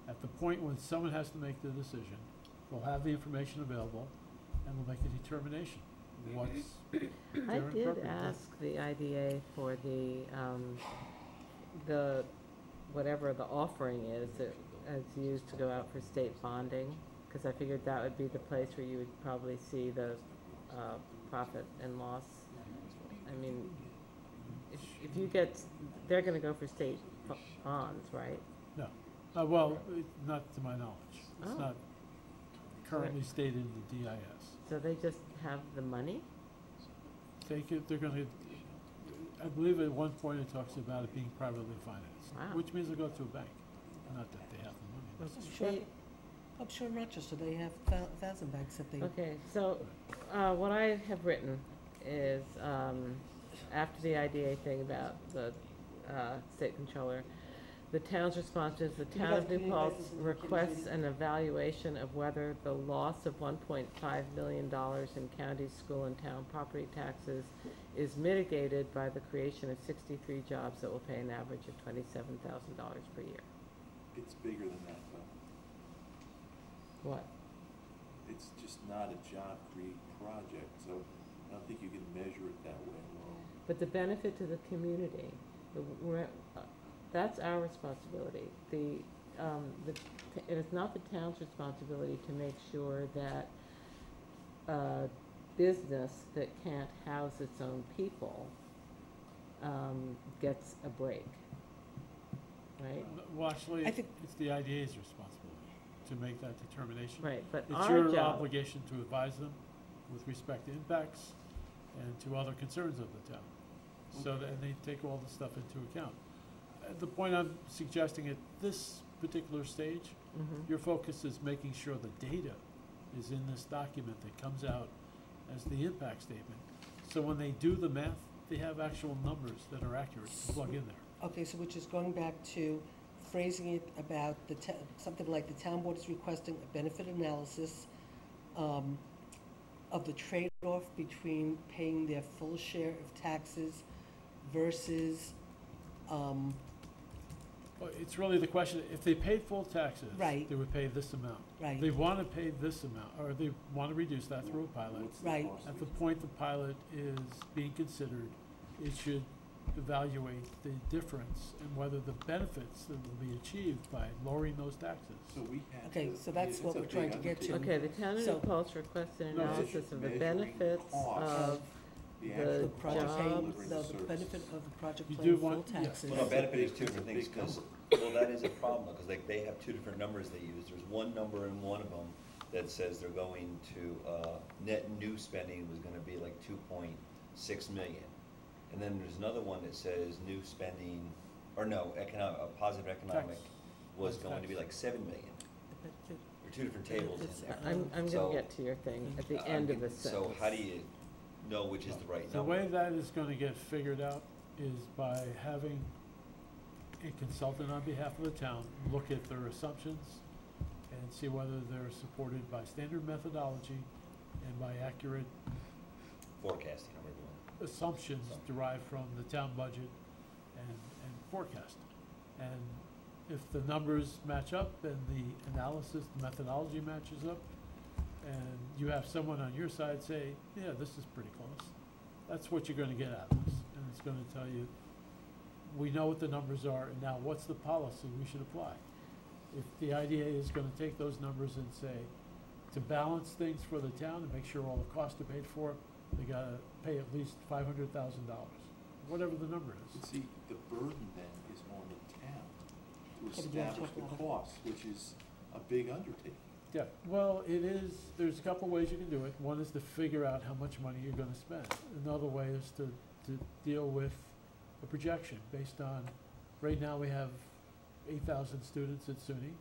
at the point when someone has to make the decision, they'll have the information available, and we'll make a determination. What's I fair and did appropriate. ask the IDA for the, whatever the offering is that is used to go out for state bonding, because I figured that would be the place where you would probably see the, profit and loss. I mean, if you get, they're gonna go for state bonds, right? No, well, not to my knowledge. It's Oh. not currently stated in the DIS. So they just have the money? They're gonna, I believe at one point it talks about it being privately financed, Wow. which means they'll go to a bank, not that they have the money. They- I'm sure in Rochester, they have 1,000 banks that they. Okay, so, what I have written is, after the IDA thing about the, state controller, The town's response is, the Can you town guys- of New can you Paltz guys- requests an evaluation of whether the loss of $1.5 million in county, school, and town property taxes is mitigated by the creation of 63 jobs that will pay an average of $27,000 per year. It's bigger than that, though. What? It's just not a job create project, so I don't think you can measure it that way alone. But the benefit to the community, that's our responsibility. It is not the town's responsibility to make sure that a business that can't house its own people gets a break, right? Well, actually, I think- it's the IDA's responsibility to make that determination. Right, but It's our your job- obligation to advise them with respect to impacts and to other concerns of the town. So that they take all the stuff into account. The point I'm suggesting at this particular stage, Mhm. your focus is making sure the data is in this document that comes out as the impact statement. So when they do the math, they have actual numbers that are accurate to plug in there. Okay, so which is going back to phrasing it about something like the town board is requesting a benefit analysis of the trade-off between paying their full share of taxes versus, Well, it's really the question, if they paid full taxes, Right. they would pay this amount. Right. They want to pay this amount, or they want to reduce that through a pilot. What's the Right. cost At of the it? point the pilot is being considered, it should evaluate the difference and whether the benefits that will be achieved by lowering those taxes. So we had Okay, to- so that's it's what a we're trying big to get to. undertaking. Okay, the town of So- New Paltz requests an No, it's analysis of the measuring benefits cost of The the actual The cost project of paying, jobs. delivering the services. benefit of the project You do paying full want- yeah. taxes. Well, no, benefit is two It's a different big things, because, number. well, that is a problem, because they have two different numbers they use. There's one number in one of them that says they're going to, net new spending was gonna be like 2.6 million. And then there's another one that says new spending, or no, positive economic Tax. was going to be like 7 million. There are two different tables in there. I'm So, gonna get to your thing at the I'm end of the getting- sentence. So how do you know which is the right The number? way that is going to get figured out is by having a consultant on behalf of the town look at their assumptions and see whether they're supported by standard methodology and by accurate Forecasting, how we're doing. assumptions derived from the town budget and forecast. And if the numbers match up and the analysis, the methodology matches up, and you have someone on your side say, yeah, this is pretty close, that's what you're gonna get out of this. And it's gonna tell you, we know what the numbers are, and now what's the policy we should apply? If the IDA is gonna take those numbers and say, to balance things for the town and make sure all the costs are paid for, they gotta pay at least $500,000, whatever the number But is. see, the burden then is on the town to Yeah, but you have to establish talk the about it. cost, which is a big undertaking. Yeah, well, it is, there's a couple ways you can do it. One is to figure out how much money you're gonna spend. Another way is to deal with a projection based on, right now we have 8,000 students at SUNY,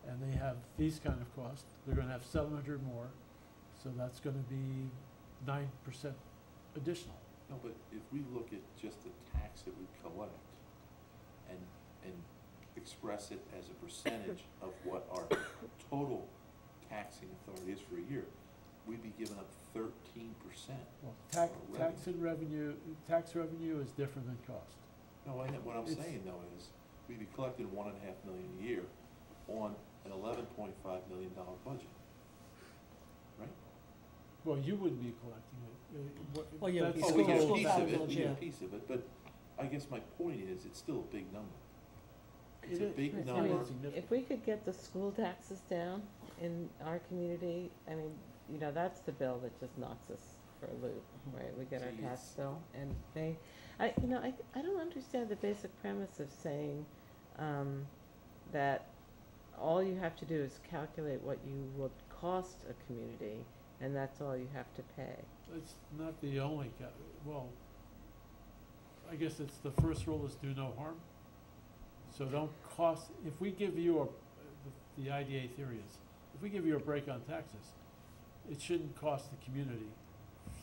and they have these kind of costs. They're gonna have 700 more, so that's gonna be 9% additional. No, but if we look at just the tax that we collect and express it as a percentage of what our total taxing authority is for a year, we'd be giving up 13%. Well, tax revenue is different than cost. No, what I'm It's- saying though is, we'd be collecting $1.5 million a year on an $11.5 million budget, right? Well, you wouldn't be collecting it. Well, yeah, That's we Oh, we get a School piece of it, village, we get a yeah. piece of it, but I guess my point is, it's still a big number. It's It a is. big It's I number. mean, significant. if we could get the school taxes down in our community, I mean, you know, that's the bill that just knocks us for a loop, right? We get our See, tax it's- bill, and I don't understand the basic premise of saying, that all you have to do is calculate what you would cost a community, and that's all you have to pay. It's not the only, well, I guess it's the first rule is do no harm. So don't cost, if we give you the IDA theory is, if we give you a break on taxes, it shouldn't cost the community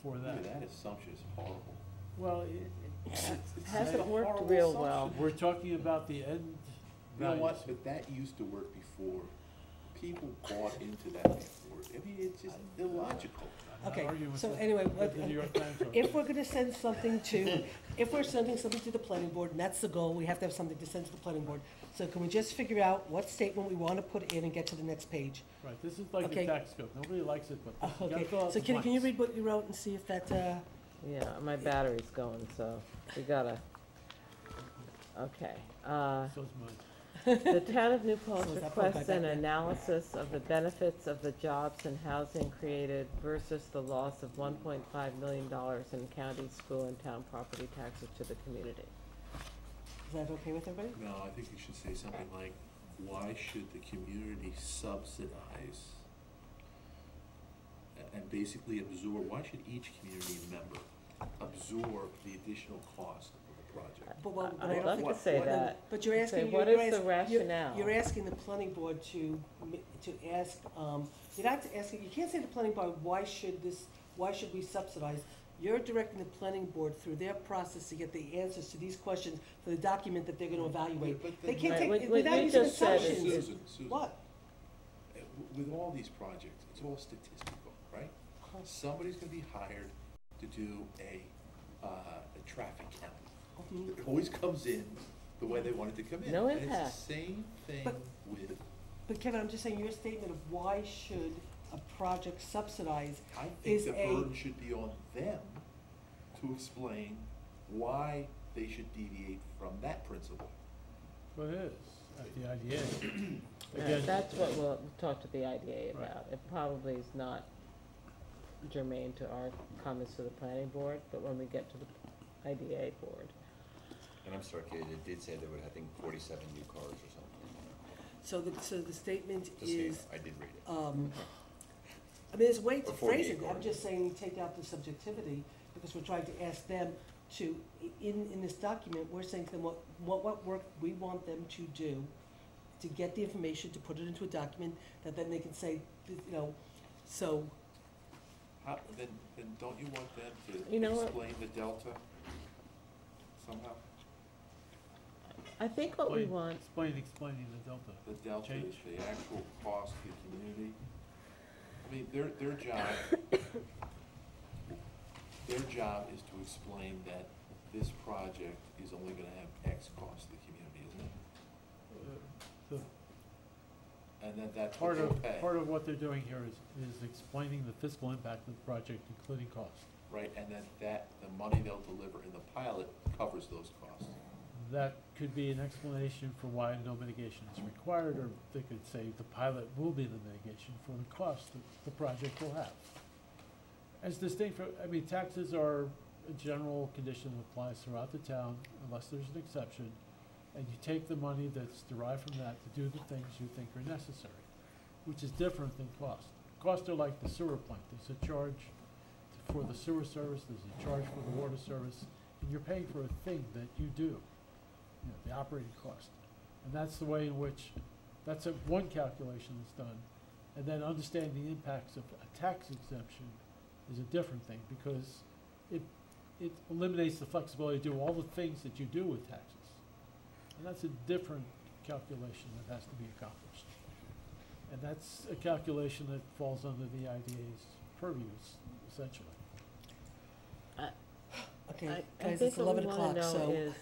for that. Yeah, that assumption is horrible. Well, Hasn't it's a worked horrible real assumption. well. We're talking about the end You know what, values. but that used to work before. People bought into that before. I mean, it's just illogical. Okay, arguing with so the- anyway, with the New York Times article. if we're gonna send something to, if we're sending something to the planning board, and that's the goal, we have to have something to send to the planning board. So can we just figure out what statement we wanna put in and get to the next page? Right, this is like Okay. the tax code. Nobody likes it, but you gotta Okay, fill out so the can you blanks. read what you wrote and see if that, Yeah, my battery's going, so we gotta, okay. So is mine. The town of New Paltz So is that part requests by an background? analysis of the benefits of the jobs and housing created versus the loss of $1.5 million in county, school, and town property taxes to the community. is that okay with everybody? No, I think you should say something like, why should the community subsidize and basically absorb, why should each community member absorb the additional cost of the project? But I I'd don't love think- to say but- that. But you're Say, asking, what you're is the asking- you're- rationale? You're asking the planning board to ask, you're not asking, you can't say to the planning board, why should we subsidize? You're directing the planning board through their process to get the answers to these questions for the document that they're gonna evaluate. But They then- can't Right, take, what without you using just said is- assumptions. Susan, What? with all these projects, it's all statistical, right? Somebody's gonna be hired to do a traffic count. Mhm. It always comes in the way they want it to come in. No And impact. it's the same thing But- with, But Kevin, I'm just saying, your statement of why should a project subsidize I think is the a, burden should be on them to explain why they should deviate from that principle. Well, it is, at the IDA. Yeah, Again, that's what we'll talk to the IDA Right. about. It probably is not germane to our comments to the planning board, but when we get to the IDA board. And I'm sorry, Kate, it did say there were, I think, 47 new cars or something. so the statement Just so you is, know, I did read it. I mean, there's a way to Or phrase 48 it, I'm cars. just saying, take out the subjectivity, because we're trying to ask them to, in this document, we're saying to them what work we want them to do to get the information, to put it into a document, that then they can say, you know, so, Then don't you want them to You know what? explain the delta somehow? I think what we want, Explaining the delta. The delta is Change. the actual cost to the community. I mean, their job is to explain that this project is only gonna have X cost to the community, isn't it? And then that's what they'll pay. Part of what they're doing here is explaining the fiscal impact of the project, including cost. Right, and then the money they'll deliver in the pilot covers those costs. That could be an explanation for why no mitigation is required, or they could say the pilot will be the mitigation for the cost that the project will have. As distinct from, I mean, taxes are a general condition that applies throughout the town, unless there's an exception, and you take the money that's derived from that to do the things you think are necessary, which is different than cost. Costs are like the sewer plant. There's a charge for the sewer service, there's a charge for the water service, and you're paying for a thing that you do, you know, the operating cost. And that's the way in which, that's one calculation that's done. And then understanding the impacts of a tax exemption is a different thing, because it eliminates the flexibility to do all the things that you do with taxes. And that's a different calculation that has to be accomplished. And that's a calculation that falls under the IDA's purviews, essentially. okay, I guys, think it's what 11 we o'clock, wanna know so. is,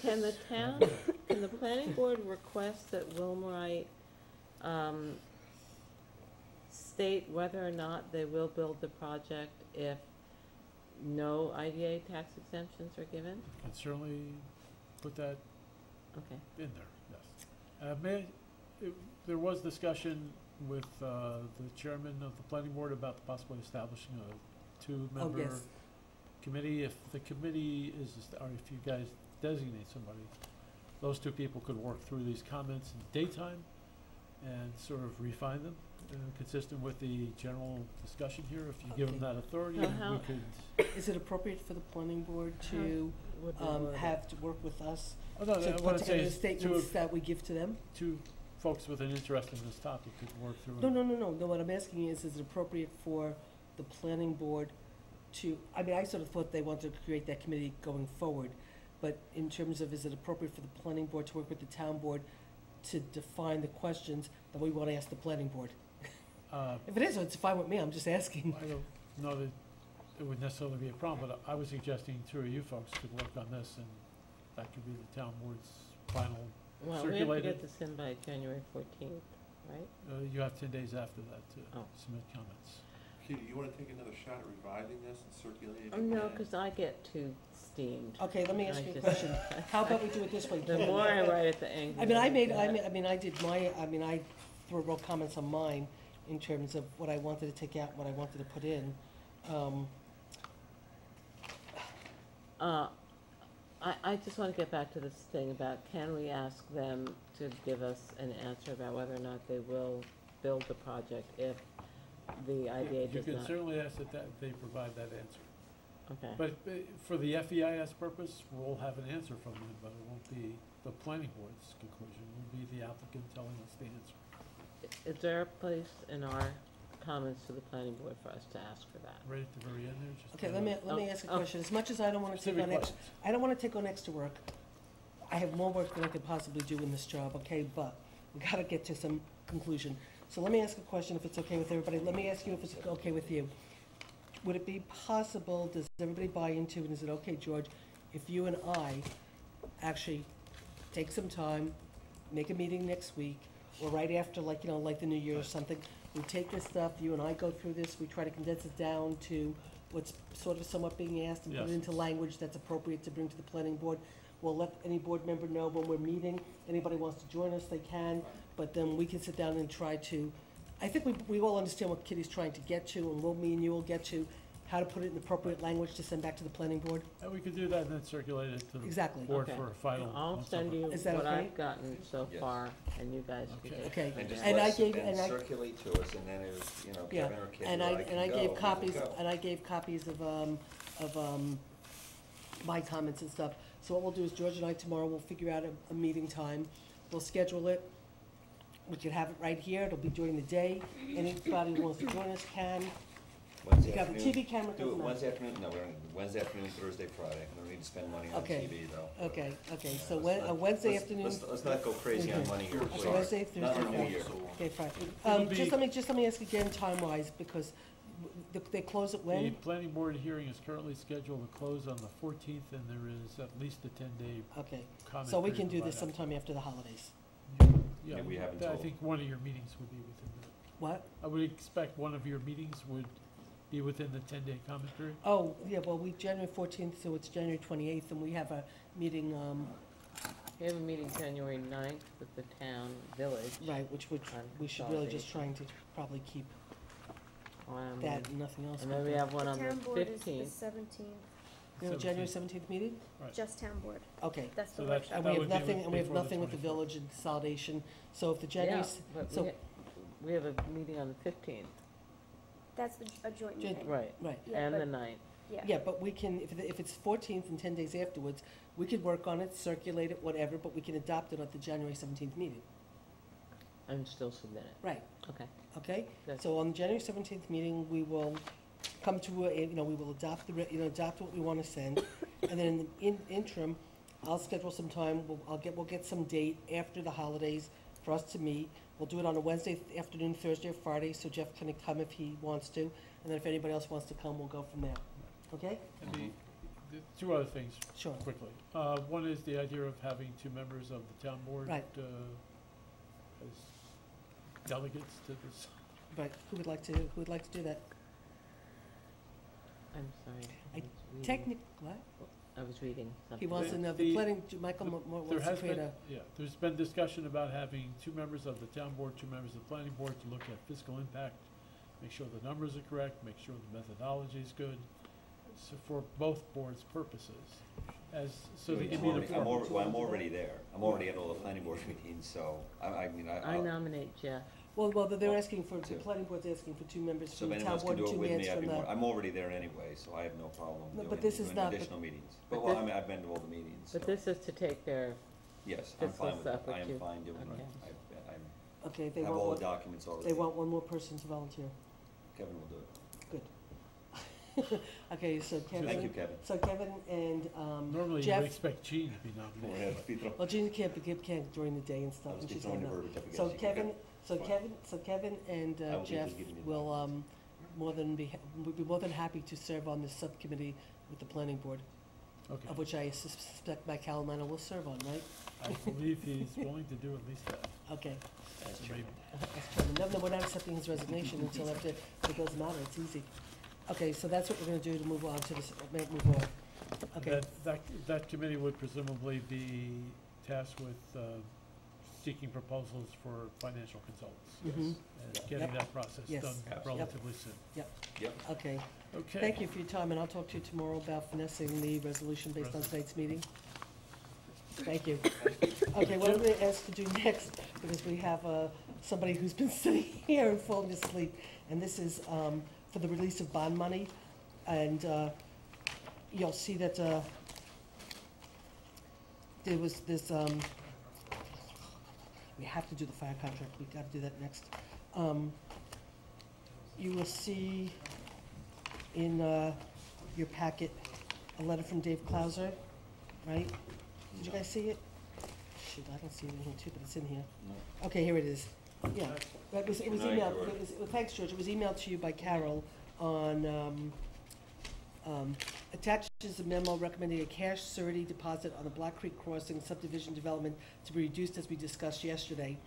can the town, can the planning board request that Wilmrite, state whether or not they will build the project if no IDA tax exemptions are given? Can certainly put that Okay. in there, yes. There was discussion with the chairman of the planning board about the possibility of establishing a two-member yes. committee. If the committee is, or if you guys designate somebody, those two people could work through these comments in the daytime and sort of refine them, consistent with the general discussion here. If you give them that authority, Now, we how- could. Is it appropriate for the planning board to Would they word it? have to work with us Oh, no, to what put I'd say together the is statements that we give to them? two folks with an interest in this topic could work through. No, what I'm asking is it appropriate for the planning board to, I mean, I sort of thought they wanted to create that committee going forward, but in terms of, is it appropriate for the planning board to work with the town board to define the questions that we want to ask the planning board? If it is, it's fine with me, I'm just asking. I don't know that it would necessarily be a problem, but I was suggesting two of you folks could work on this, and that could be the town board's final Well, we have to circulated. get this in by January 14th, right? You have 10 days after that to Oh. submit comments. Katie, you wanna take another shot at revising this and circulating it? Oh, no, again? because I get too steamed. Okay, let me ask I you a just- question. How about we do it this way? The more I write it, the angrier I mean, I made, get. I did my, I wrote comments on mine in terms of what I wanted to take out, and what I wanted to put in. I just want to get back to this thing about, can we ask them to give us an answer about whether or not they will build the project if the IDA You does can not? certainly ask that they provide that answer. Okay. But for the FEIS purpose, we'll have an answer from them, but it won't be the planning board's conclusion. It will be the applicant telling us the answer. Is there a place in our comments to the planning board for us to ask for that? Right at the very end there, just. Okay, let me ask a question. As much as I don't want to take Specific on extra, questions. I don't want to take on extra work. I have more work than I could possibly do in this job, okay, but we gotta get to some conclusion. So let me ask a question, if it's okay with everybody. Let me ask you if it's okay with you. Would it be possible, does everybody buy into, and is it okay, George, if you and I actually take some time, make a meeting next week, or right after, like, like the New Year or something, we take this stuff, you and I go through this, we try to condense it down to what's sort of somewhat being asked, and put it Yes. into language that's appropriate to bring to the planning board. We'll let any board member know when we're meeting. Anybody wants to join us, they can, but then we can sit down and try to, I think we all understand what Kitty's trying to get to, and me and you will get to how to put it in appropriate language to send back to the planning board. And we could do that and then circulate it to the Exactly. board Okay. for a final. I'll send you Is that what okay? I've gotten so Yes. far, and you guys can Okay. take Okay. it from And just there. And I let, gave- and and I- circulate to us, and then if, Yeah, Kevin or Kitty and or I I can gave go, we can copies, go. and I gave copies of my comments and stuff. So what we'll do is George and I tomorrow will figure out a meeting time. We'll schedule it. We could have it right here. It'll be during the day. Anybody who wants to join us can. Wednesday You got the afternoon. TV camera, Do it doesn't matter. Wednesday afternoon, no, we're on Wednesday afternoon, Thursday, Friday. We don't need to spend money on Okay. TV, though. Okay, so Let's not- Wednesday let's- afternoon. Let's not go crazy on money here, please. Wednesday, Thursday, Not on New Friday. Year. Okay, fine. It'll be- Just let me ask again time-wise, because they close at The when? planning board hearing is currently scheduled to close on the 14th, and there is at least a 10-day Okay, comment so we period can do this provided. sometime after the holidays. Yeah, Yeah, we haven't I told. think one of your meetings would be within that. What? I would expect one of your meetings would be within the 10-day comment period. Oh, yeah, well, January 14th, so it's January 28th, and we have a meeting, We have a meeting January 9th with the town village. right, which on we should really just consolidation. trying to probably keep Um, that and nothing else. And then we have one The on the town board is the 15th. 17th, We have a January 17th meeting? just town board. Okay. That's the So that- workshop. And that we would have be nothing, with- and we have before the nothing with the 24th. village and consolidation, so if the January, Yeah, but so, we have a meeting on the 15th, That's a joint Jan- meeting. right, right. Yeah, and but- the 9th. Yeah, but we can, if it's 14th and 10 days afterwards, we could work on it, circulate it, whatever, but we can adopt it at the January 17th meeting, And still submit it. right, Okay. okay? That's- So on the January 17th meeting, we will come to, we will adopt adopt what we want to send. And then in the interim, I'll schedule some time, we'll get some date after the holidays for us to meet. We'll do it on a Wednesday afternoon, Thursday or Friday, so Jeff can come if he wants to. And then if anybody else wants to come, we'll go from there. Okay? And the two other things Sure. quickly. One is the idea of having two members of the town board Right. as delegates to this. But who would like to do that? I'm sorry. I- was reading- What? I was reading something. He wants to know, The- the planning, Michael There wants to has create been, a, yeah, there's been discussion about having two members of the town board, two members of the planning board to look at fiscal impact, make sure the numbers are correct, make sure the methodology is good, so for both boards' purposes, so they can be the I'm already there. I'm already at all the planning board meetings, so, I mean, I nominate Jeff. well, they're asking for, the planning board's asking for two members so from if the anyone town else can board, do it two with members me, I'd from be the. more, I'm already there anyway, so I have no problem No, doing but this is doing not- additional meetings. but But, well, this- I mean, I've been to all the meetings, so, But this is to take their, yes, I'm fiscal fine with that. stuff with I am you. fine doing Okay. it. Okay, I they have all want, the documents already. they want one more person to volunteer. Kevin will do it. Good. Okay, so Kevin. Thank you, Kevin. So Kevin and Normally you Jeff. would expect Jean to be nominated. Well, Jean can't during the day and stuff, and she's not. So Kevin, so Kevin and Jeff will would be more than happy to serve on this subcommittee with the planning board, Okay. of which I suspect Mike Calamano will serve on, right? I believe he's willing to do at least that. Okay. Maybe. That's chairman. No, we're not accepting his resignation until after it goes matter. It's easy. Okay, so that's what we're gonna do to move on to this, move on. Okay. That committee would presumably be tasked with seeking proposals for financial consultants. Mhm. And getting that process Yes. done Yep. relatively soon. Yep. Yep. Okay. Okay. Thank you for your time, and I'll talk to you tomorrow about finessing the resolution based on tonight's meeting. Thank you. Okay, what I'm gonna ask to do next, because we have somebody who's been sitting here and falling asleep, and this is for the release of bond money, and you'll see that there was this, we have to do the fire contract, we gotta do that next. You will see in your packet a letter from Dave Clauser, right? Did you guys see it? Shoot, I don't see it in here too, but it's in here. No. Okay, here it is. Yeah, it was Good night, emailed, George. thanks, George, it was emailed to you by Carol on, attaches a memo recommending a cash surety deposit on the Black Creek Crossing subdivision development to be reduced as we discussed yesterday.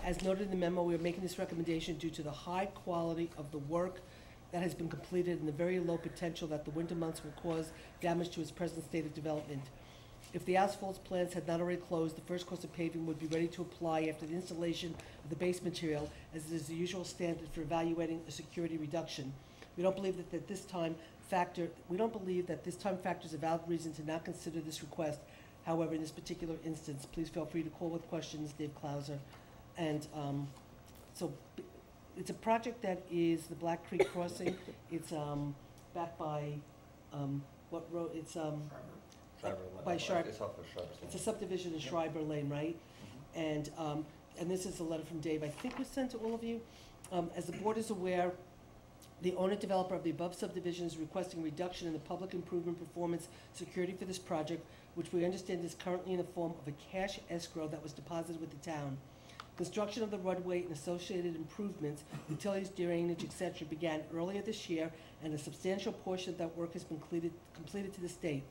As noted in the memo, we are making this recommendation due to the high quality of the work that has been completed and the very low potential that the winter months will cause damage to its present state of development. If the asphalt plants had not already closed, the first course of paving would be ready to apply after the installation of the base material, as it is the usual standard for evaluating a security reduction. We don't believe that this time factors a valid reason to not consider this request. However, in this particular instance, please feel free to call with questions, Dave Clauser. And it's a project that is the Black Creek Crossing. It's back by what road? It's by Sharp. It's off of Sharp's It's a subdivision in Schreiber Lane, right? And this is a letter from Dave, I think was sent to all of you. As the board is aware, the owner developer of the above subdivision is requesting reduction in the public improvement performance security for this project, which we understand is currently in the form of a cash escrow that was deposited with the town. Construction of the roadway and associated improvements, utilities, drainage, etc., began earlier this year, and a substantial portion of that work has been completed to this date.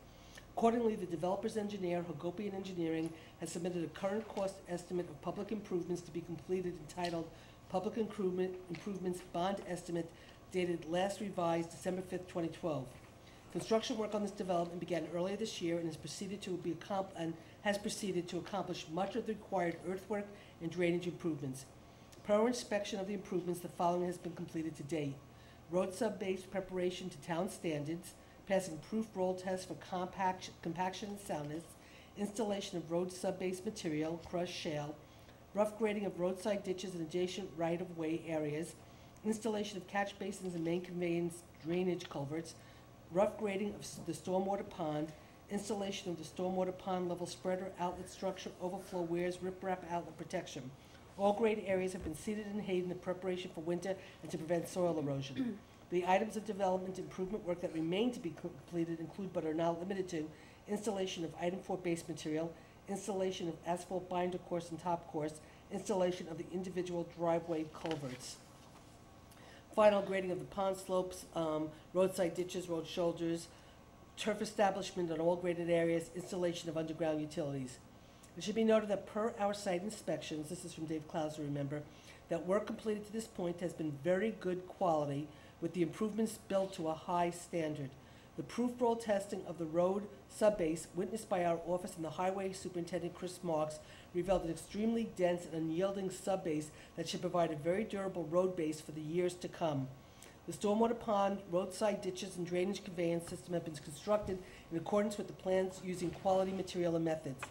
Accordingly, the developer's engineer, Hagopian Engineering, has submitted a current cost estimate of public improvements to be completed entitled Public Improvements Bond Estimate, dated last revised December 5th, 2012. Construction work on this development began earlier this year and has proceeded to accomplish much of the required earthwork and drainage improvements. Per our inspection of the improvements, the following has been completed to date: road sub-base preparation to town standards, passing proof roll tests for compaction and soundness, installation of road sub-base material, crushed shale, rough grading of roadside ditches and adjacent right-of-way areas, installation of catch basins and main conveyance drainage culverts, rough grading of the stormwater pond, installation of the stormwater pond level spreader, outlet structure, overflow weirs, riprap outlet protection. All grade areas have been seeded and hayed in preparation for winter and to prevent soil erosion. The items of development improvement work that remain to be completed include, but are not limited to, installation of item 4 base material, installation of asphalt binder course and top course, installation of the individual driveway culverts. Final grading of the pond slopes, roadside ditches, road shoulders, turf establishment on all graded areas, installation of underground utilities. It should be noted that per our site inspections, this is from Dave Clauser, remember, that work completed to this point has been very good quality, with the improvements built to a high standard. The proof roll testing of the road subbase, witnessed by our office and the Highway Superintendent Chris Marks, revealed an extremely dense and unyielding subbase that should provide a very durable road base for the years to come. The stormwater pond, roadside ditches, and drainage conveyance system have been constructed in accordance with the plans using quality material and methods.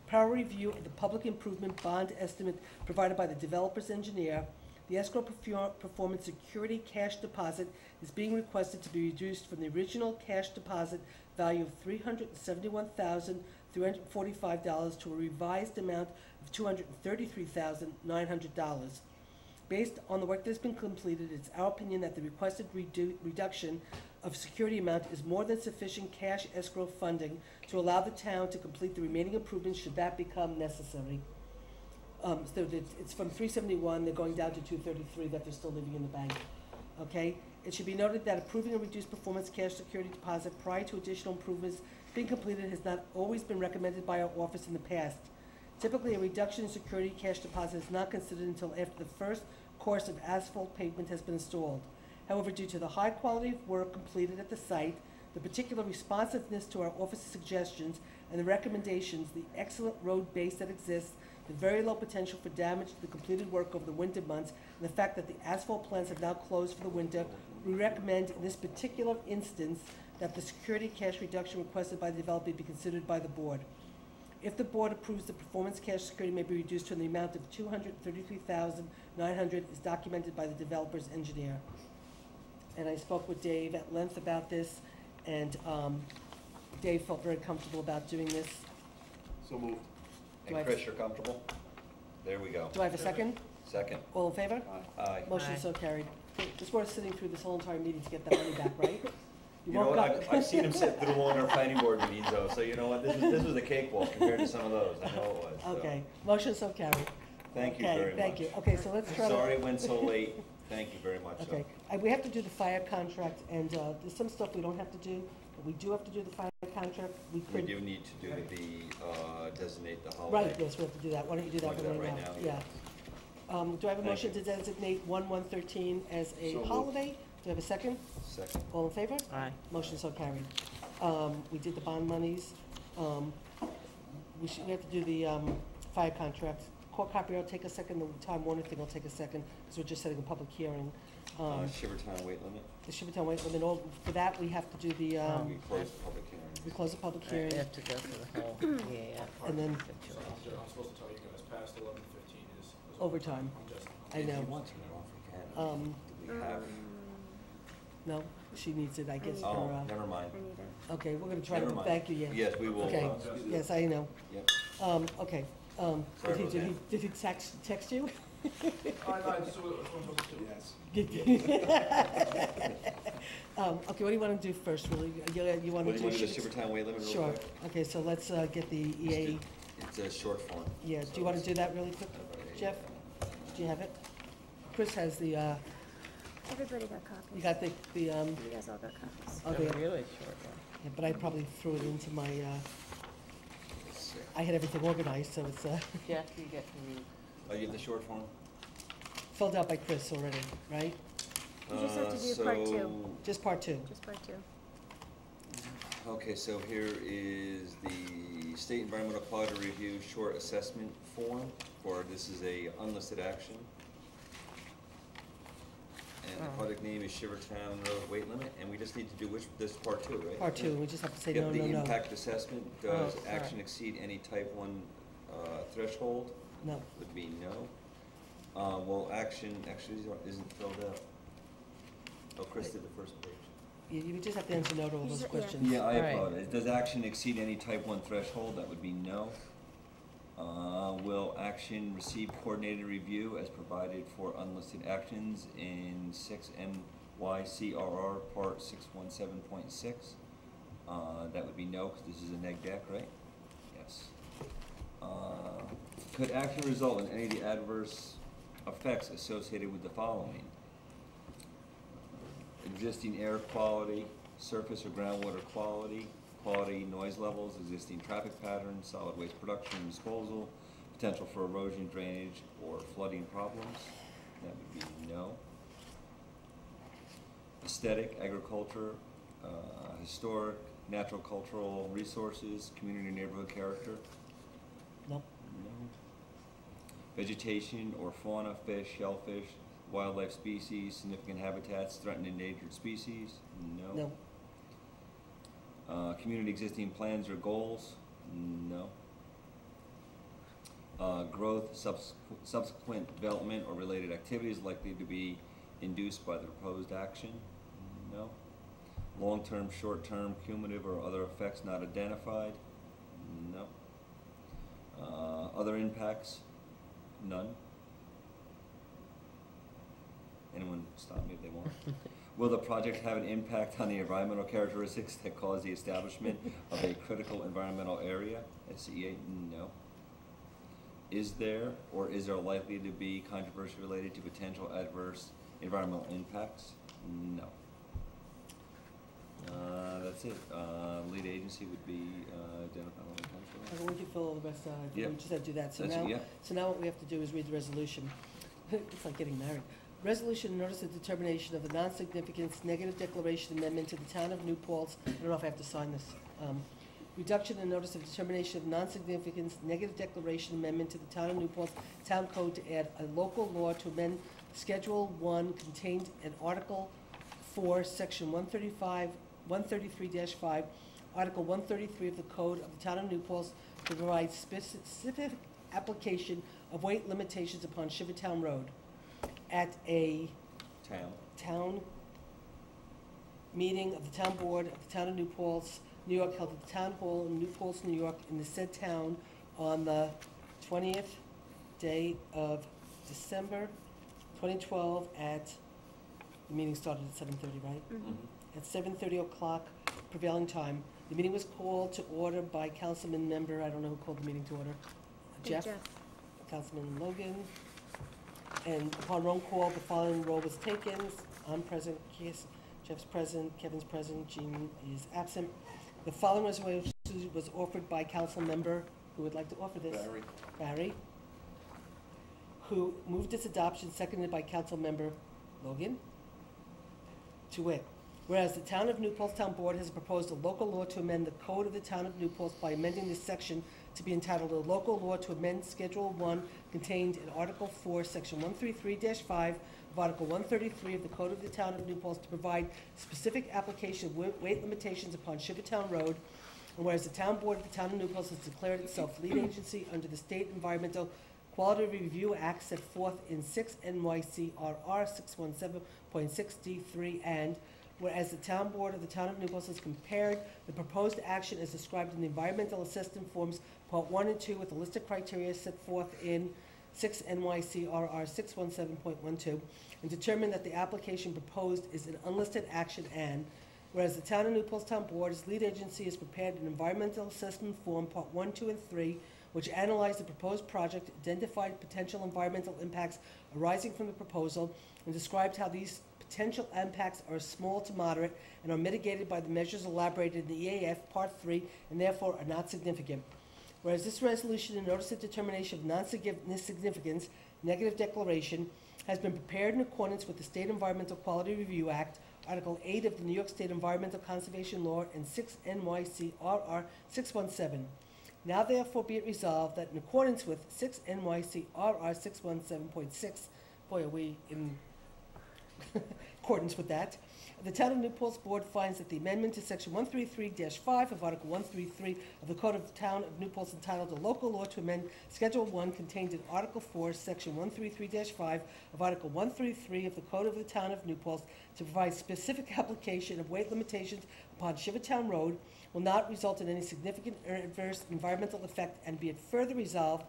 Per review of the public improvement bond estimate provided by the developer's engineer, the escrow performance security cash deposit is being requested to be reduced from the original cash deposit value of $371,345 to a revised amount of $233,900. Based on the work that has been completed, it's our opinion that the requested reduction of security amount is more than sufficient cash escrow funding to allow the town to complete the remaining improvements should that become necessary. So it's from 371, they're going down to 233 that they're still leaving in the bank. Okay? It should be noted that approving a reduced performance cash security deposit prior to additional improvements being completed has not always been recommended by our office in the past. Typically, a reduction in security cash deposit is not considered until after the first course of asphalt pavement has been installed. However, due to the high quality of work completed at the site, the particular responsiveness to our office's suggestions and the recommendations, the excellent road base that exists, the very low potential for damage to the completed work over the winter months, and the fact that the asphalt plants have now closed for the winter, we recommend in this particular instance that the security cash reduction requested by the developer be considered by the board. If the board approves, the performance cash security may be reduced to the amount of $233,900 as documented by the developer's engineer. And I spoke with Dave at length about this, and Dave felt very comfortable about doing this. So moved. Do I And have- Chris, you're comfortable? There we go. Do I have a second? Second. All in favor? Aye. Motion Aye. so carried. It's worth sitting through this whole entire meeting to get that money back, right? You know woke what, up. I've seen him sit through one of our planning board meetings though, so you know what, this was a cakewalk compared to some of those, I know it was, so. Okay, motion so carried. Thank you Okay, very much. thank you. Okay, so let's try to. Sorry it went so late, thank you very much. Okay, we have to do the fire contract, and there's some stuff we don't have to do, but we do have to do the fire contract. We could. do need to do the, designate the holiday. Right, yes, we have to do that. Why don't you do that Want to do that right now? Yeah. Do I have a Thank motion you. to designate 1/113 as a So moved. holiday? Do I have a second? Second. All in favor? Aye. Motion so carried. We did the bond monies. We have to do the fire contract. Court copy will take a second, the Time Warner thing will take a second, because we're just setting a public hearing. Shivertown weight limit, The Shivertown weight limit, for that, we have to do the, we closed the public hearing. we close the public We hearing, have to go through the whole EAF and then situation. I'm supposed to tell you guys, past 11:15 is overtime. I If you know. want to, off, you can. Do we have? No, she needs it, I guess, for, Oh, never mind. I need it. okay, we're gonna try Never to, mind. thank you, yeah. Yes, we will. Okay, yes, I know. Yep. Okay, Sorry about did he text you? Okay, what do you wanna do first, really? You wanna What do you want to do, Shiver- Shivertown weight limit real Sure, quick? okay, so let's, get the Just EA, do- It's a short form. yeah, do So you wanna it's- do that really quick, Jeff? Do you have it? Chris has the, Everybody got copies. you got the, You guys all got copies. okay, They're really short, yeah. yeah, but I probably threw it into my, Let's see. I had everything organized, so it's, Jeff, you get to read. Oh, you have the short form? filled out by Chris already, right? You just have to do part two. So- Just part two. Just part two. Okay, so here is the State Environmental Quality Review Short Assessment Form for, this is a unlisted action. And the Oh. project name is Shivertown Road Weight Limit, and we just need to do which, this is part two, right? Part two, we just have to say Yep, no, the no, no. impact assessment, does Oh, action sorry. exceed any type one, threshold? No. Would be no. Well, action actually isn't filled out. Oh, Chris did the first page. You just have to answer no to all You those just- yeah. questions. Yeah, I Right. apologize. Does action exceed any type one threshold? That would be no. Will action receive coordinated review as provided for unlisted actions in 6 MYCRR Part 617.6? That would be no, because this is a neg deck, right? Yes. Could action result in any of the adverse effects associated with the following? Existing air quality, surface or groundwater quality, noise levels, existing traffic patterns, solid waste production and disposal, potential for erosion, drainage, or flooding problems. That would be no. Aesthetic, agriculture, historic, natural cultural resources, community and neighborhood character. No. No. Vegetation or fauna, fish, shellfish, wildlife species, significant habitats, threatened endangered species, no. No. Community existing plans or goals, no. Growth, subsequent development or related activities likely to be induced by the proposed action, no. Long-term, short-term, cumulative or other effects not identified, no. Other impacts, none. Anyone stop me if they want. Will the project have an impact on the environmental characteristics that cause the establishment of a critical environmental area? SEA, no. Is there likely to be controversy related to potential adverse environmental impacts? No. That's it. Lead agency would be identified on the country. Why don't you fill all the rest out? Yep. We just had to do that. So That's now, it, yeah. so now what we have to do is read the resolution. It's like getting married. Resolution notice of determination of a non-significance negative declaration amendment to the town of New Paltz. I don't know if I have to sign this. Reduction in notice of determination of non-significance negative declaration amendment to the town of New Paltz Town Code to add a local law to amend Schedule 1 contained in Article 4, Section 133-5, Article 133 of the Code of the town of New Paltz to provide specific application of weight limitations upon Shivertown Road at a town meeting of the town board of the town of New Paltz, New York, held at the town hall in New Paltz, New York, in the said town on the 20th day of December 2012 at, the meeting started at 7:30, right? Mm-hmm. At 7:30 o'clock prevailing time. The meeting was called to order by councilman member, I don't know who called the meeting to order. Jeff. Councilman Logan. And upon roll call, the following roll was taken. I'm present, Jeff's present, Kevin's present, Jean is absent. The following resolution was offered by council member, who would like to offer this? Barry. Who moved its adoption, seconded by council member Logan. To wit, whereas the town of New Paltz Town Board has proposed a local law to amend the code of the town of New Paltz by amending this section to be entitled a local law to amend Schedule 1 contained in Article 4, Section 133-5 of Article 133 of the Code of the Town of New Paltz to provide specific application of weight limitations upon Shivertown Road. And whereas the town board of the town of New Paltz has declared itself lead agency under the State Environmental Quality Review Act set forth in 6 NYCRR 617.6D3, and whereas the town board of the town of New Paltz has compared the proposed action as described in the environmental assessment forms Part 1 and 2 with a list of criteria set forth in 6 NYCRR 617.12, and determined that the application proposed is an unlisted action, and whereas the town of New Paltz Town Board as lead agency has prepared an environmental assessment form Part 1, 2, and 3, which analyzed the proposed project, identified potential environmental impacts arising from the proposal, and described how these potential impacts are small to moderate and are mitigated by the measures elaborated in the EAF Part 3 and therefore are not significant. Whereas this resolution and notice of determination of non-significance negative declaration has been prepared in accordance with the State Environmental Quality Review Act, Article 8 of the New York State Environmental Conservation Law, and 6 NYCRR 617. Now therefore be it resolved that in accordance with 6 NYCRR 617.6, boy are we in accordance with that, the Town of New Paltz Board finds that the amendment to Section 133-5 of Article 133 of the Code of the Town of New Paltz entitled a local law to amend Schedule 1 contained in Article 4, Section 133-5 of Article 133 of the Code of the Town of New Paltz to provide specific application of weight limitations upon Shivertown Road will not result in any significant adverse environmental effect, and be it further resolved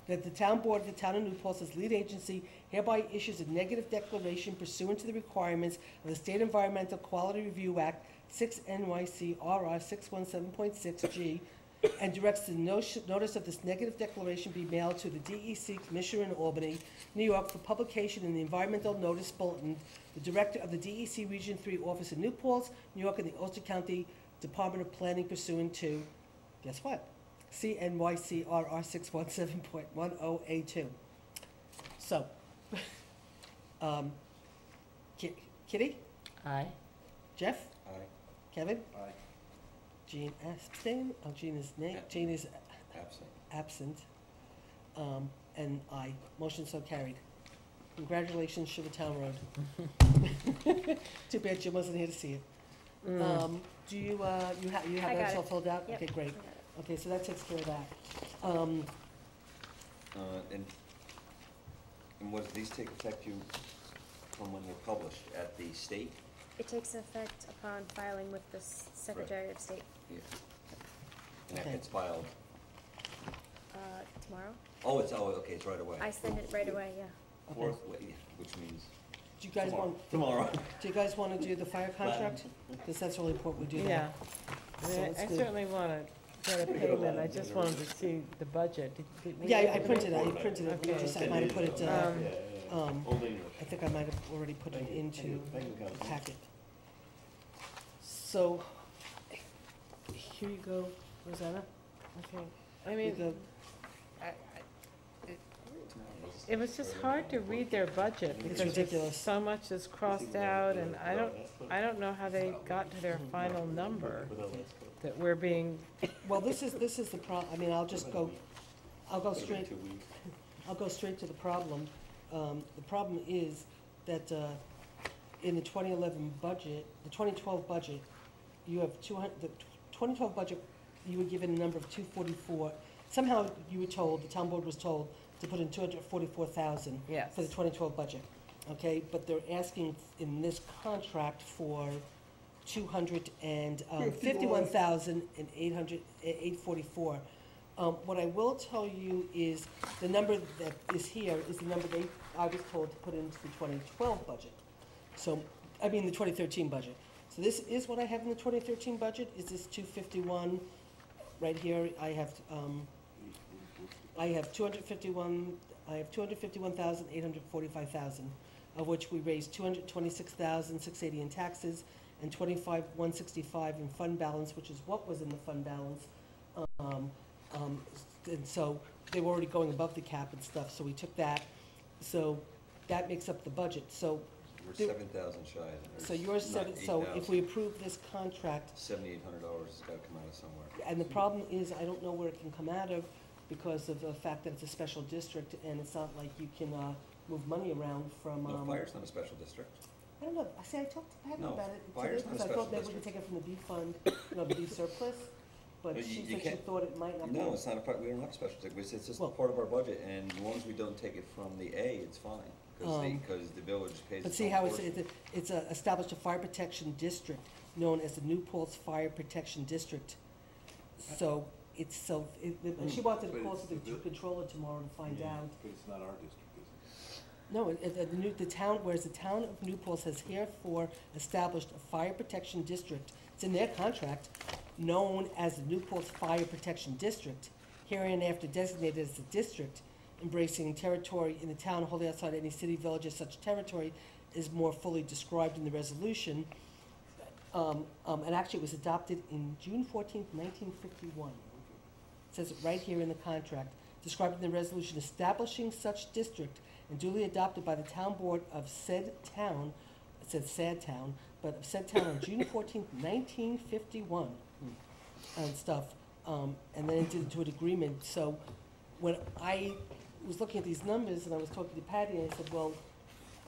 that the town board of the town of New Paltz as lead agency hereby issues a negative declaration pursuant to the requirements of the State Environmental Quality Review Act 6 NYCRR 617.6G, and directs the notice of this negative declaration be mailed to the DEC Commissioner in Albany, New York, for publication in the Environmental Notice Bulletin, the Director of the DEC Region 3 Office in New Paltz, New York, and the Ulster County Department of Planning pursuant to, guess what? CNYCRR 617.10A2. So, Kitty? Aye. Jeff? Aye. Kevin? Aye. Jean abstain. Oh, Jean is Jean is absent. And aye. Motion so carried. Congratulations, Shivertown Road. Too bad Jim wasn't here to see it. Do you you have that all filled out? Yep. Okay, great. Okay, so that takes care of that. And what, these take effect from when they're published at the state? It takes effect upon filing with the Secretary of State. Yeah. And that Okay. gets filed? Tomorrow. Oh, okay, it's right away. I send it right away, yeah. Fourth, which means Do you guys want? Tomorrow. Do you guys want to do the fire contract? Because that's really important we do Yeah. that. I So mean, let's I do- certainly want to get a payment, I just wanted to see the budget. we Yeah, need I to- printed it, I Okay. just, I might have put it, Old English. I think I might have already put it into Thank you, the Councilman. packet. So, here you go, Rosanna. Okay, I Here you mean, go. it was just hard to read their budget because there's ridiculous. so much is crossed out, and I don't know how they got to their final number that we're being, Well, this is the I mean, I'll go straight, I'll go straight to the problem. The problem is that, in the 2011 budget, the 2012 budget, you have the 2012 budget, you were given a number of 244. Somehow you were told, the town board was told, to put in 244,000 yes. for the 2012 budget, okay? But they're asking in this contract for 251,844. What I will tell you is the number that is here is the number I was told to put into the 2012 budget. So, I mean, the 2013 budget. So this is what I have in the 2013 budget, is this 251, right here, I have 251,845,000, of which we raised 226,680 in taxes and 25,165 in fund balance, which is what was in the fund balance. And so they were already going above the cap and stuff, so we took that. So that makes up the budget. So We're there- 7,000 shy. so yours said, so if we approve this contract, $7,800 has got to come out of somewhere. and the problem is, I don't know where it can come out of because of the fact that it's a special district, and it's not like you can move money around from. No, fire's not a special district. I don't know, see, I talked to Patty No, about it fire's today, not a because I thought special maybe we could district. take it from the B fund, the B surplus, but No, she you said she can't- thought it might not be. No, it's not a part, we don't have a special district, it's just Well- part of our budget, and as long as we don't take it from the A, it's fine. Because the village pays But its see own how it's, portion. it's established a fire protection district known as the New Paltz Fire Protection District. So, and she wanted to But call it's to the the- controller tomorrow to find out. But it's not our district, is it? No, the town, whereas the town of New Paltz has herefore established a fire protection district. It's in their contract, known as the New Paltz Fire Protection District, hereinafter designated as a district, embracing territory in the town wholly outside any city, village, as such territory is more fully described in the resolution. And actually, it was adopted in June 14th, 1951. It says it right here in the contract, described in the resolution establishing such district and duly adopted by the town board of said town, it says sad town, but of said town on June 14th, 1951, and stuff, and then entered into an agreement. So when I was looking at these numbers and I was talking to Patty, and I said, well,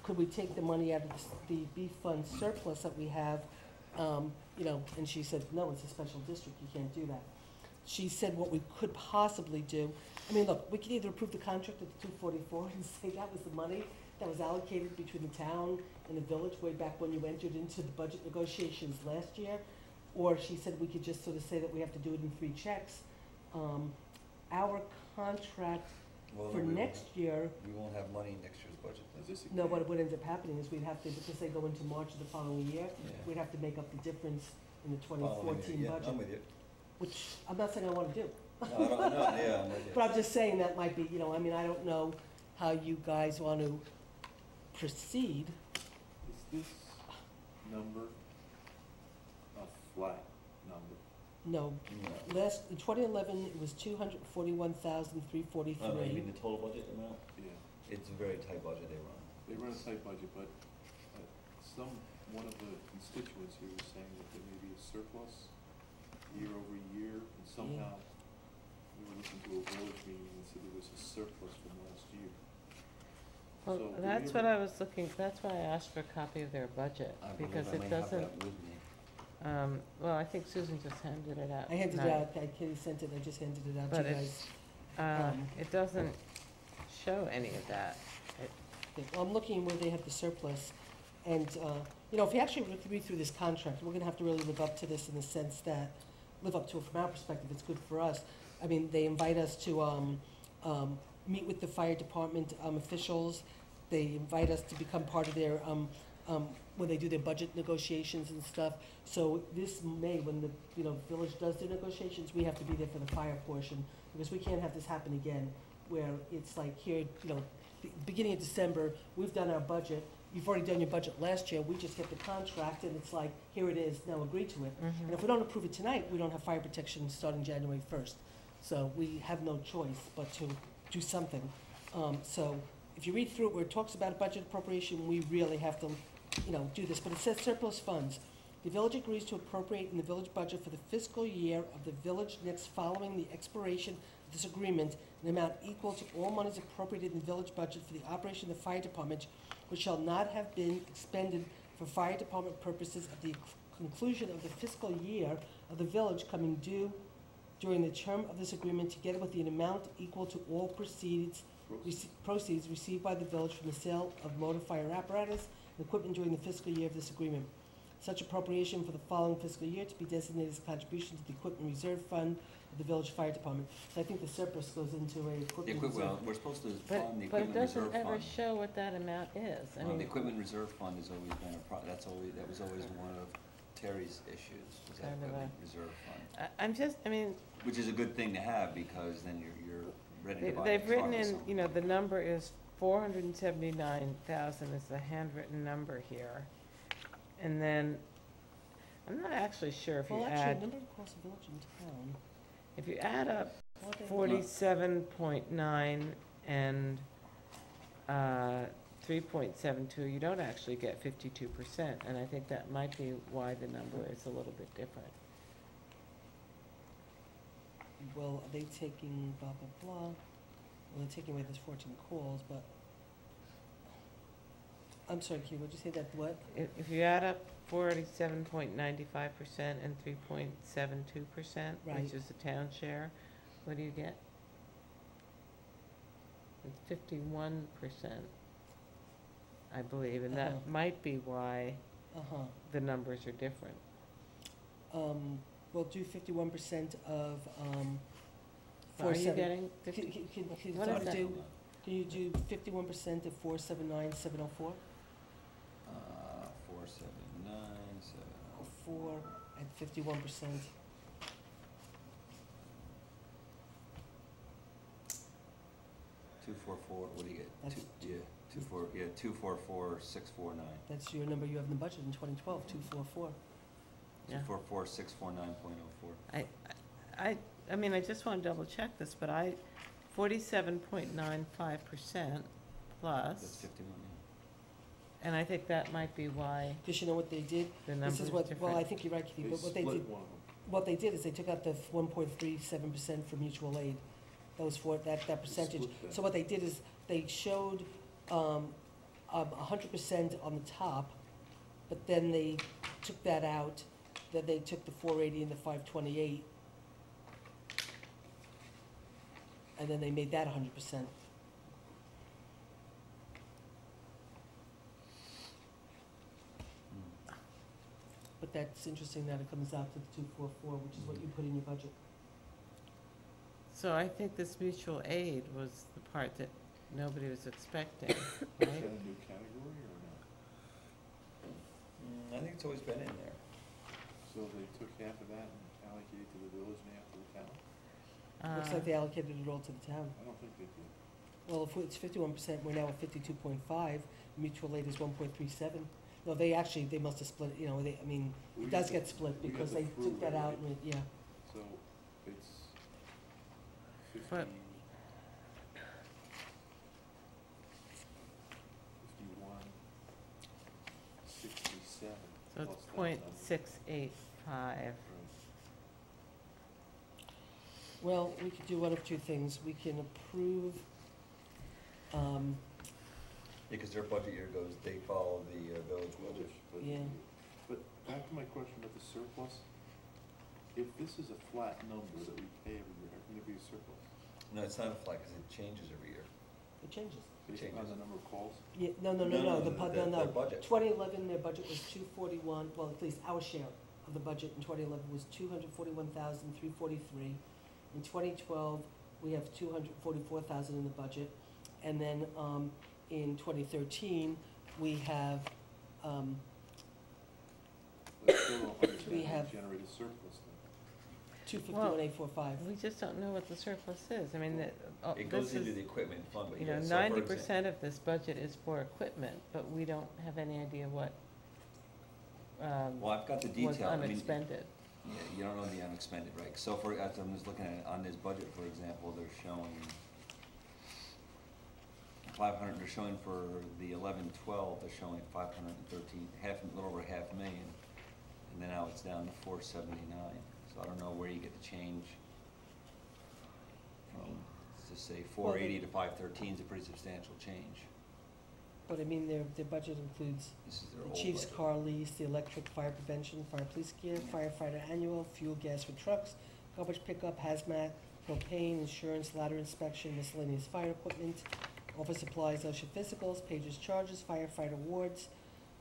could we take the money out of the B fund surplus that we have, and she said, no, it's a special district, you can't do that. She said what we could possibly do, I mean, look, we could either approve the contract at the 244 and say that was the money that was allocated between the town and the village way back when you entered into the budget negotiations last year, or she said we could just sort of say that we have to do it in 3 checks. Our contract Well, for we won't next year, We won't have money in next year's budget. no, what ends up happening is we'd have to, because they go into March of the following year, Yeah. we'd have to make up the difference in the Following year, 2014 yeah, budget. I'm with you. Which I'm not saying I want to do. No, I don't, no, yeah, I'm with you. But I'm just saying that might be, I mean, I don't know how you guys want to proceed. Is this number a flat number? No, No. in 2011, it was 241,343. Oh, no, you mean the total budget amount? Yeah, It's a very tight budget they run. they run a tight budget, but one of the constituents here was saying that there may be a surplus year over year, and somehow we were listening to a village meeting and said there was a surplus from last year. well, So, do we that's ever- what I was looking, that's why I asked for a copy of their budget, I believe because I it may have doesn't, that with me. well, I think Susan just handed it out. I handed it tonight. out, Katie sent it, I just handed it out to But you it's, guys. it doesn't show any of that. Well, I'm looking where they have the surplus, and, if you actually read through this contract, we're gonna have to really live up to this in the sense that, live up to it from our perspective, it's good for us. I mean, they invite us to, meet with the fire department, officials, they invite us to become part of their, when they do their budget negotiations and stuff. So this May, when the, village does their negotiations, we have to be there for the fire portion, because we can't have this happen again, where it's like here, beginning of December, we've done our budget, you've already done your budget last year, we just get the contract, and it's like, here it is, now agree to it. And if we don't approve it tonight, we don't have fire protection starting January 1st. So we have no choice but to do something. So if you read through it where it talks about a budget appropriation, we really have to, do this. But it says surplus funds. The village agrees to appropriate in the village budget for the fiscal year of the village next following the expiration of this agreement an amount equal to all monies appropriated in the village budget for the operation of the fire department, which shall not have been expended for fire department purposes at the conclusion of the fiscal year of the village coming due during the term of this agreement, together with an amount equal to all proceeds received by the village from the sale of motor fire apparatus and equipment during the fiscal year of this agreement. Such appropriation for the following fiscal year to be designated as a contribution to the equipment reserve fund of the village fire department. So I think the surplus goes into a equipment reserve. Well, we're supposed to But, fund the but it equipment reserve doesn't fund. ever show what that amount is. I The mean, equipment reserve fund has always been that was always one of Terry's issues, was that Kind of equipment reserve fund. I mean, Which is a good thing to have, because then you're ready to buy a they've truck written or in, something. the number is 479,000 is the handwritten number here. And then, I'm not actually sure if you Well, actually, add, number across the village and town. if you add up What they- 47.9 and 3.72, you don't actually get 52%, and I think that might be why the number is a little bit different. Well, are they taking blah, blah, blah? Well, they're taking away those 14 calls, but, I'm sorry, Key, what'd you say that, what? If you add up 47.95% and 3.72%, Right. which is the town share, what do you get? It's 51%, I believe, and that might be why the numbers are different. Well, do 51% of, Are you getting Can 50? what is that? can you do 51% of 479,704? 479, 4 at 51%. What do you get? That's 244,649. That's your number you have in the budget in 2012, 244. Yeah. 244,649.04. I mean, I just want to double check this, but 47.95% plus. That's 51, And I think that might be why Because you know what they did? the This number's is what, different. well, I think you're right, Kitty, but what they did, what they did is they took out the 1.37% for mutual aid. Those that percentage. split that. So what they did is they showed 100% on the top, but then they took that out, then they took the 480 and the 528, and then they made that 100%. But that's interesting that it comes out to the 244, which is what you put in your budget. So I think this mutual aid was the part that nobody was expecting, Is that right? a new category or not? I think it's always been in there. So they took half of that and allocated to the village and half to the town? Looks like they allocated it all to the town. I don't think they did. Well, if it's 51%, we're now at 52.5, mutual aid is 1.37. No, they must have split, it does get split we because have they the took that through out, rate. and yeah. So it's 50, But- 51, 67. So plus it's that point number. 685. Right. Well, we could do one of two things. We can approve, Because their budget year they follow the village budget. Yeah. But back to my question about the surplus, if this is a flat number that we pay every year, how can there be a surplus? No, it's not a flat, because it changes every year. it changes. Based on the number of calls? Yeah, no, No, the their budget. 2011, their budget was 241, well, at least our share of the budget in 2011 was 241,343. In 2012, we have 244,000 in the budget. And then, in 2013, we have, But still don't understand We how have- to generate a surplus then. 251,845. We just don't know what the surplus is. I mean, It goes this into is, the equipment fund, but you yeah, know, so for 90% of this budget is for equipment, but we don't have any idea what, Well, I've got the was detail. I mean, unexpended. Yeah, you don't know the unexpended, right? So for, as I'm just looking at, on this budget, for example, they're showing 500, they're showing for the 11-12, they're showing 513, a little over $500,000. And then now it's down to 479. So I don't know where you get the change from, to say 480 to 513 is a pretty substantial change. But I mean, their budget includes This is their the old chief's budget. car lease, the electric fire prevention, fire police gear, firefighter annual, fuel, gas for trucks, garbage pickup, hazmat, propane, insurance, ladder inspection, miscellaneous fire equipment, office supplies, OSHA physicals, pagers, charges, firefighter awards,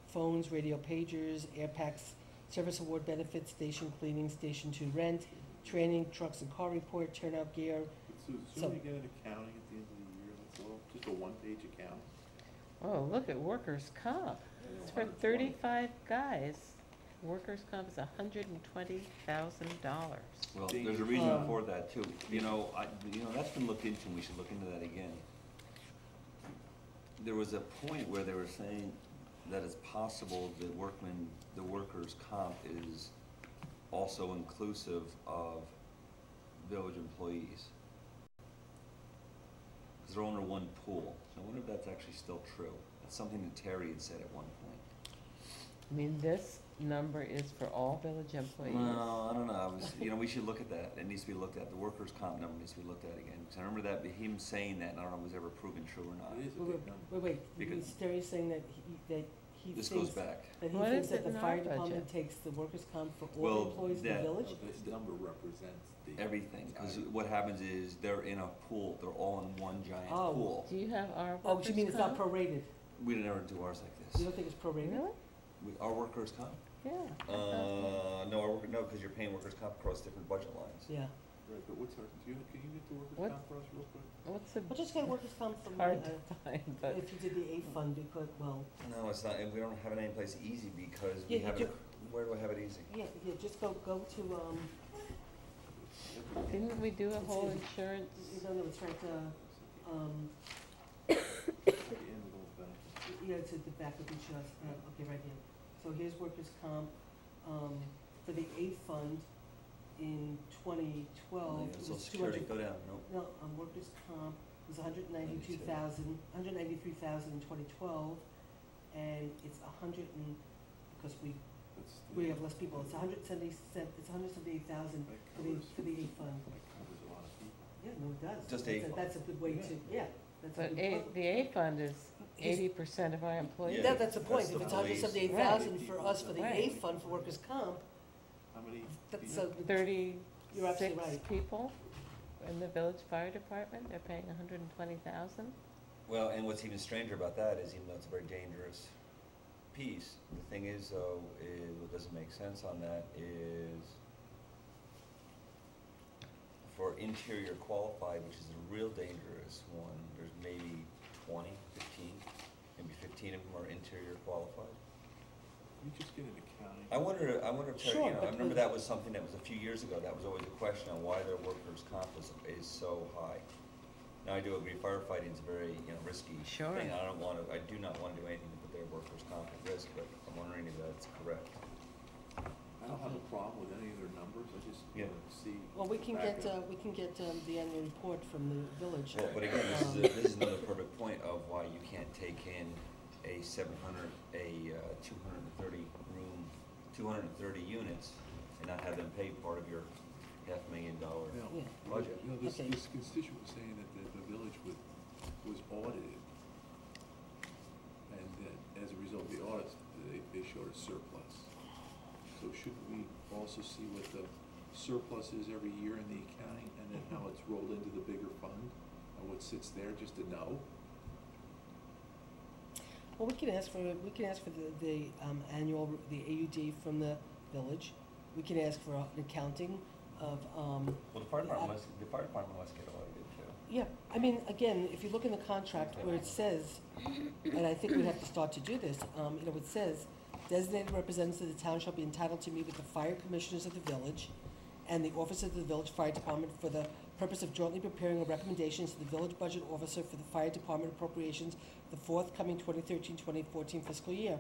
phones, radio pagers, air packs, service award benefits, station cleaning, station 2 rent, training, trucks and car report, turnout gear. So So- soon we get an accounting at the end of the year, that's all, just a one-page accounting. Oh, look at workers' comp. It's for 35 guys. Workers' comp is $120,000. Well, there's a reason for that too. You know, that's been looked into, and we should look into that again. There was a point where they were saying that it's possible that the workers' comp is also inclusive of village employees. Because they're under one pool. I wonder if that's actually still true. That's something that Terry had said at one point. I mean, this number is for all village employees. No, I don't know. We should look at that. It needs to be looked at. The workers' comp number needs to be looked at again. Because I remember that, him saying that, and I don't know if it was ever proven true or not. It is a big number. Wait, Because- is Terry saying that he This thinks goes back. that he What thinks is that it the in our fire budget? department takes the workers' comp for all Well, employees in the that- village? No, this number represents the. Everything. Because what happens is they're in a pool. They're all in one giant Oh. pool. Do you have our Oh, workers' you mean it's not comp? prorated? We never do ours like You this. don't think it's prorated? Really? Our workers' comp? Yeah. No, because you're paying workers' comp across different budget lines. Yeah. Right, but what's our, can you get the workers' What? comp for us real quick? What's the, Well, just get workers' comp from, hard to find, but, if you did the A fund, because, well, No, it's not, and we don't have it anyplace easy because we Yeah, you have do. it, where do I have it easy? yeah, just go to, didn't we do a whole It's- insurance? no, it's right, At the end of those benefits. yeah, it's at the back of each of us, okay, right here. So here's workers' comp, for the A fund in 2012, it Social was Security, 200. go down, nope. No, workers' comp was 193,000 in 2012, and it's 100 and, because we have less people, it's 178,000 for the A fund. That covers a lot of people. Yeah, no, it does. Just That's A fund. That's a good way to, yeah, that's a But good. the A fund is 80% of our employees. Yeah. That's the point, That's if the it's police. 178,000 for us for the A Right. fund for workers' comp, How many? that's people? a, 36 You're absolutely right. people in the village fire department, they're paying 120,000. Well, and what's even stranger about that is, even though it's a very dangerous piece, the thing is, though, what doesn't make sense on that is for interior qualified, which is a real dangerous one, there's maybe 20, 15, maybe 15 of them are interior qualified. You just get an accounting. I wonder if, Terry, Sure, I but remember the- that was something that was a few years ago, that was always a question on why their workers' comp is so high. Now, I do agree firefighting is a very, risky Sure. thing. I do not want to do anything to put their workers' comp at risk, but I'm wondering if that's correct. I don't have a problem with any of their numbers, I just Yeah. want to see. well, we can back get, up. the annual report from the village. Well, but again, this is another perfect point of why you can't take in a 230 units and not have them pay part of your $500,000 Now, budget. this Okay. constituent was saying that the village was audited, and that as a result of the audits, they showed a surplus. So shouldn't we also see what the surplus is every year in the accounting, and then how it's rolled into the bigger fund, and what sits there, just to know? Well, we can ask for the annual, the AUD from the village. We can ask for an accounting of, Well, the fire department must get audited too. Yeah, I mean, again, if you look in the contract where it says, and I think we have to start to do this, it says, designated representatives of the town shall be entitled to meet with the fire commissioners of the village and the officers of the village fire department for the purpose of jointly preparing a recommendation to the village budget officer for the fire department appropriations the forthcoming 2013-2014 fiscal year.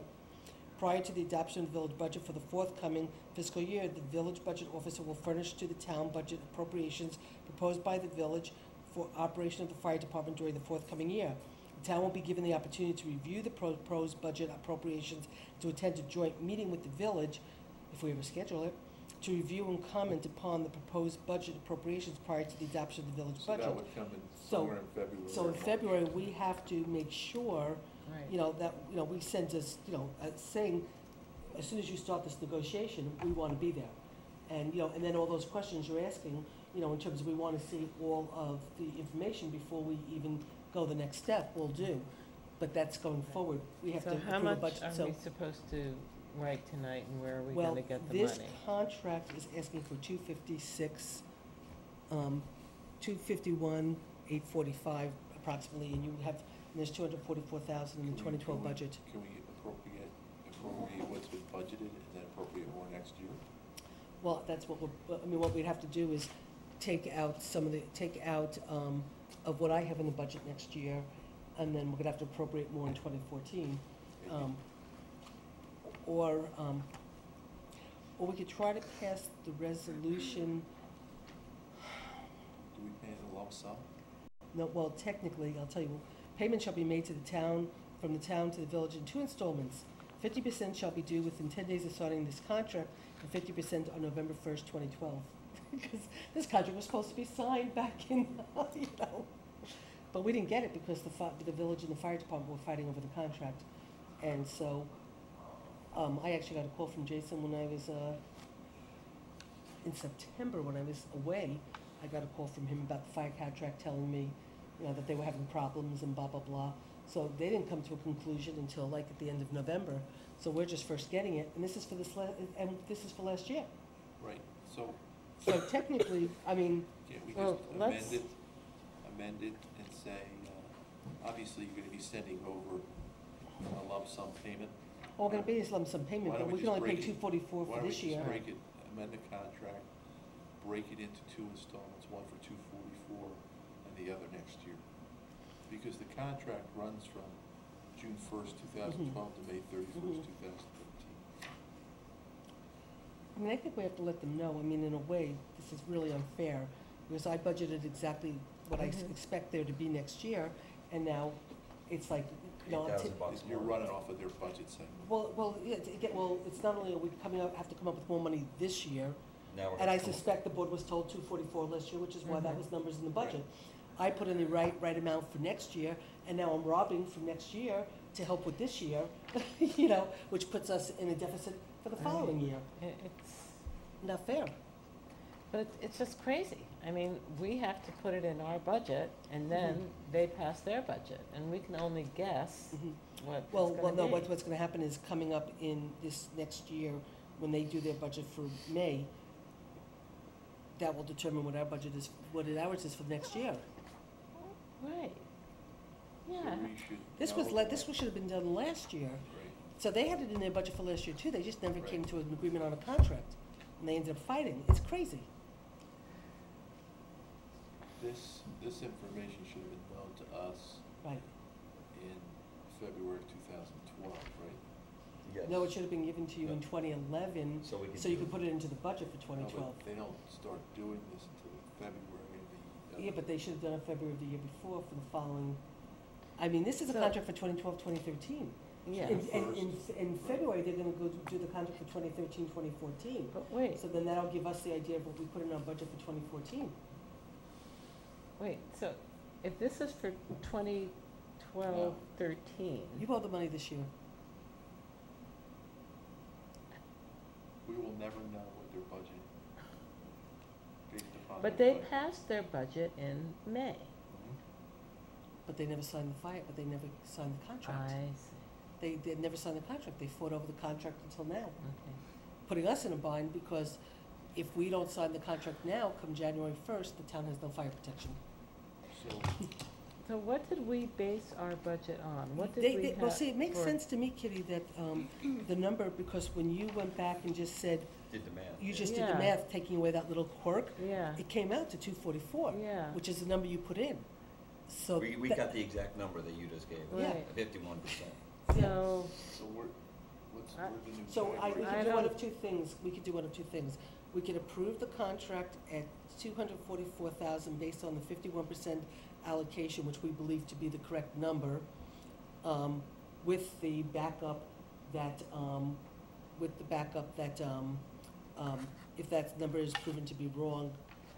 Prior to the adoption of the village budget for the forthcoming fiscal year, the village budget officer will furnish to the town budget appropriations proposed by the village for operation of the fire department during the forthcoming year. The town will be given the opportunity to review the proposed budget appropriations, to attend a joint meeting with the village, if we ever schedule it, to review and comment upon the proposed budget appropriations prior to the adoption of the village budget. So that would come in somewhere in February. So in February, we have to make sure, that, we send us, saying, as soon as you start this negotiation, we want to be there. And, and then all those questions you're asking, in terms of we want to see all of the information before we even go the next step, we'll do. But that's going forward. We have to So how approve a much budget. are So- we supposed to write tonight, and where are we Well, gonna get the money? this contract is asking for 256, 251,845 approximately, and there's 244,000 in the 2012 budget. Can we appropriate what's been budgeted and then appropriate more next year? Well, that's what what we'd have to do is take out of what I have in the budget next year, and then we're gonna have to appropriate more in 2014. Or we could try to pass the resolution. Do we pay in a lump sum? No, well, technically, I'll tell you, payment shall be made to the town, from the town to the village in 2 installments. 50% shall be due within 10 days of signing this contract, and 50% on November 1st, 2012. Because this contract was supposed to be signed back in, But we didn't get it because the village and the fire department were fighting over the contract. And so, I actually got a call from Jason when I was, in September, when I was away. I got a call from him about the fire contract, telling me, that they were having problems and blah, blah, blah. So they didn't come to a conclusion until like at the end of November. So we're just first getting it, and this is for last year. Right, so. So technically, I mean. Can't we Well, just amend it and say, obviously you're gonna be sending over a lump sum payment? All gonna be is lump sum payment, Why but don't we can just only pay break it- $244 for this year. Why don't we just break it, amend the contract, break it into 2 installments, one for $244 and the other next year? Because the contract runs from June 1st, 2012 to May 31st, 2013. I mean, I think we have to let them know. I mean, in a way, this is really unfair, because I budgeted exactly what I expect there to be next year, and now it's like, $8,000 You're running off of their budget segment. it's not only are we have to come up with more money this year, Now we're and I gonna- suspect the board was told 244 last year, which is why that was numbers in the budget. Right. I put in the right amount for next year, and now I'm robbing from next year to help with this year, which puts us in a deficit for the following year. It's, Not fair. but it's just crazy. I mean, we have to put it in our budget, and then they pass their budget, and we can only guess what it's Well, gonna no, be. what's gonna happen is coming up in this next year, when they do their budget for May, that will determine what our budget is, what ours is for next year. Right. So Yeah. we should This should have been done last year. Right. So they had it in their budget for last year too, they just never Right. came to an agreement on a contract, and they ended up fighting. It's crazy. This information should have been known to us Right. in February of 2012, right? Yes. No, it should have been given to you in 2011, So we so you do- could put it into the budget for No, 2012. but they don't start doing this until February of the. Yeah, but they should have done it February of the year before for the following, I mean, this is a So- contract for 2012, 2013. Yeah. In February, they're gonna go do the contract for 2013, 2014. But wait, So then that'll give us the idea of what we put in our budget for 2014. so if this is for 2012, 13, You owe the money this year. We will never know what their budget based upon. but their they budget. passed their budget in May. But they never signed but they never signed the contract. I see, They never signed the contract. They fought over the contract until now, okay. putting us in a bind because if we don't sign the contract now, come January 1st, the town has no fire protection. So So what did we base our budget on? What did we have? Well, see, it makes for- sense to me, Kitty, that the number, because when you went back and just said, Did the math. you just did the Yeah. math, taking away that little quirk, Yeah, it came out to 244, yeah. which is the number you put in. So We that- got the exact number that you just gave us, Right. 51%. So, So where's the new? So we category? could do one of two things. We could do one of two things. We could approve the contract at 244,000 based on the 51% allocation, which we believe to be the correct number, with the backup that, if that number is proven to be wrong,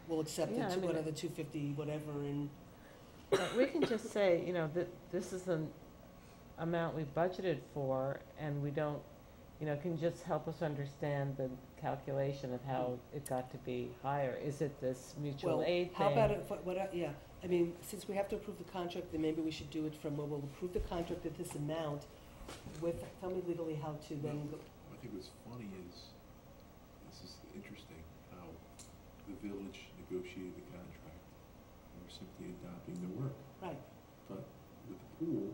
we'll accept Yeah, I it, mean, whatever, 250, whatever, and, but we can just say, you know, that this is an amount we budgeted for, and we don't, you know, can just help us understand the calculation of how it got to be higher. Is it this mutual well, aid thing? how about it, yeah, I mean, since we have to approve the contract, then maybe we should do it from where we'll approve the contract at this amount with, tell me legally how to then go. I think what's funny is, this is interesting, how the village negotiated the contract, and we're simply adopting the work. Right. But with the pool,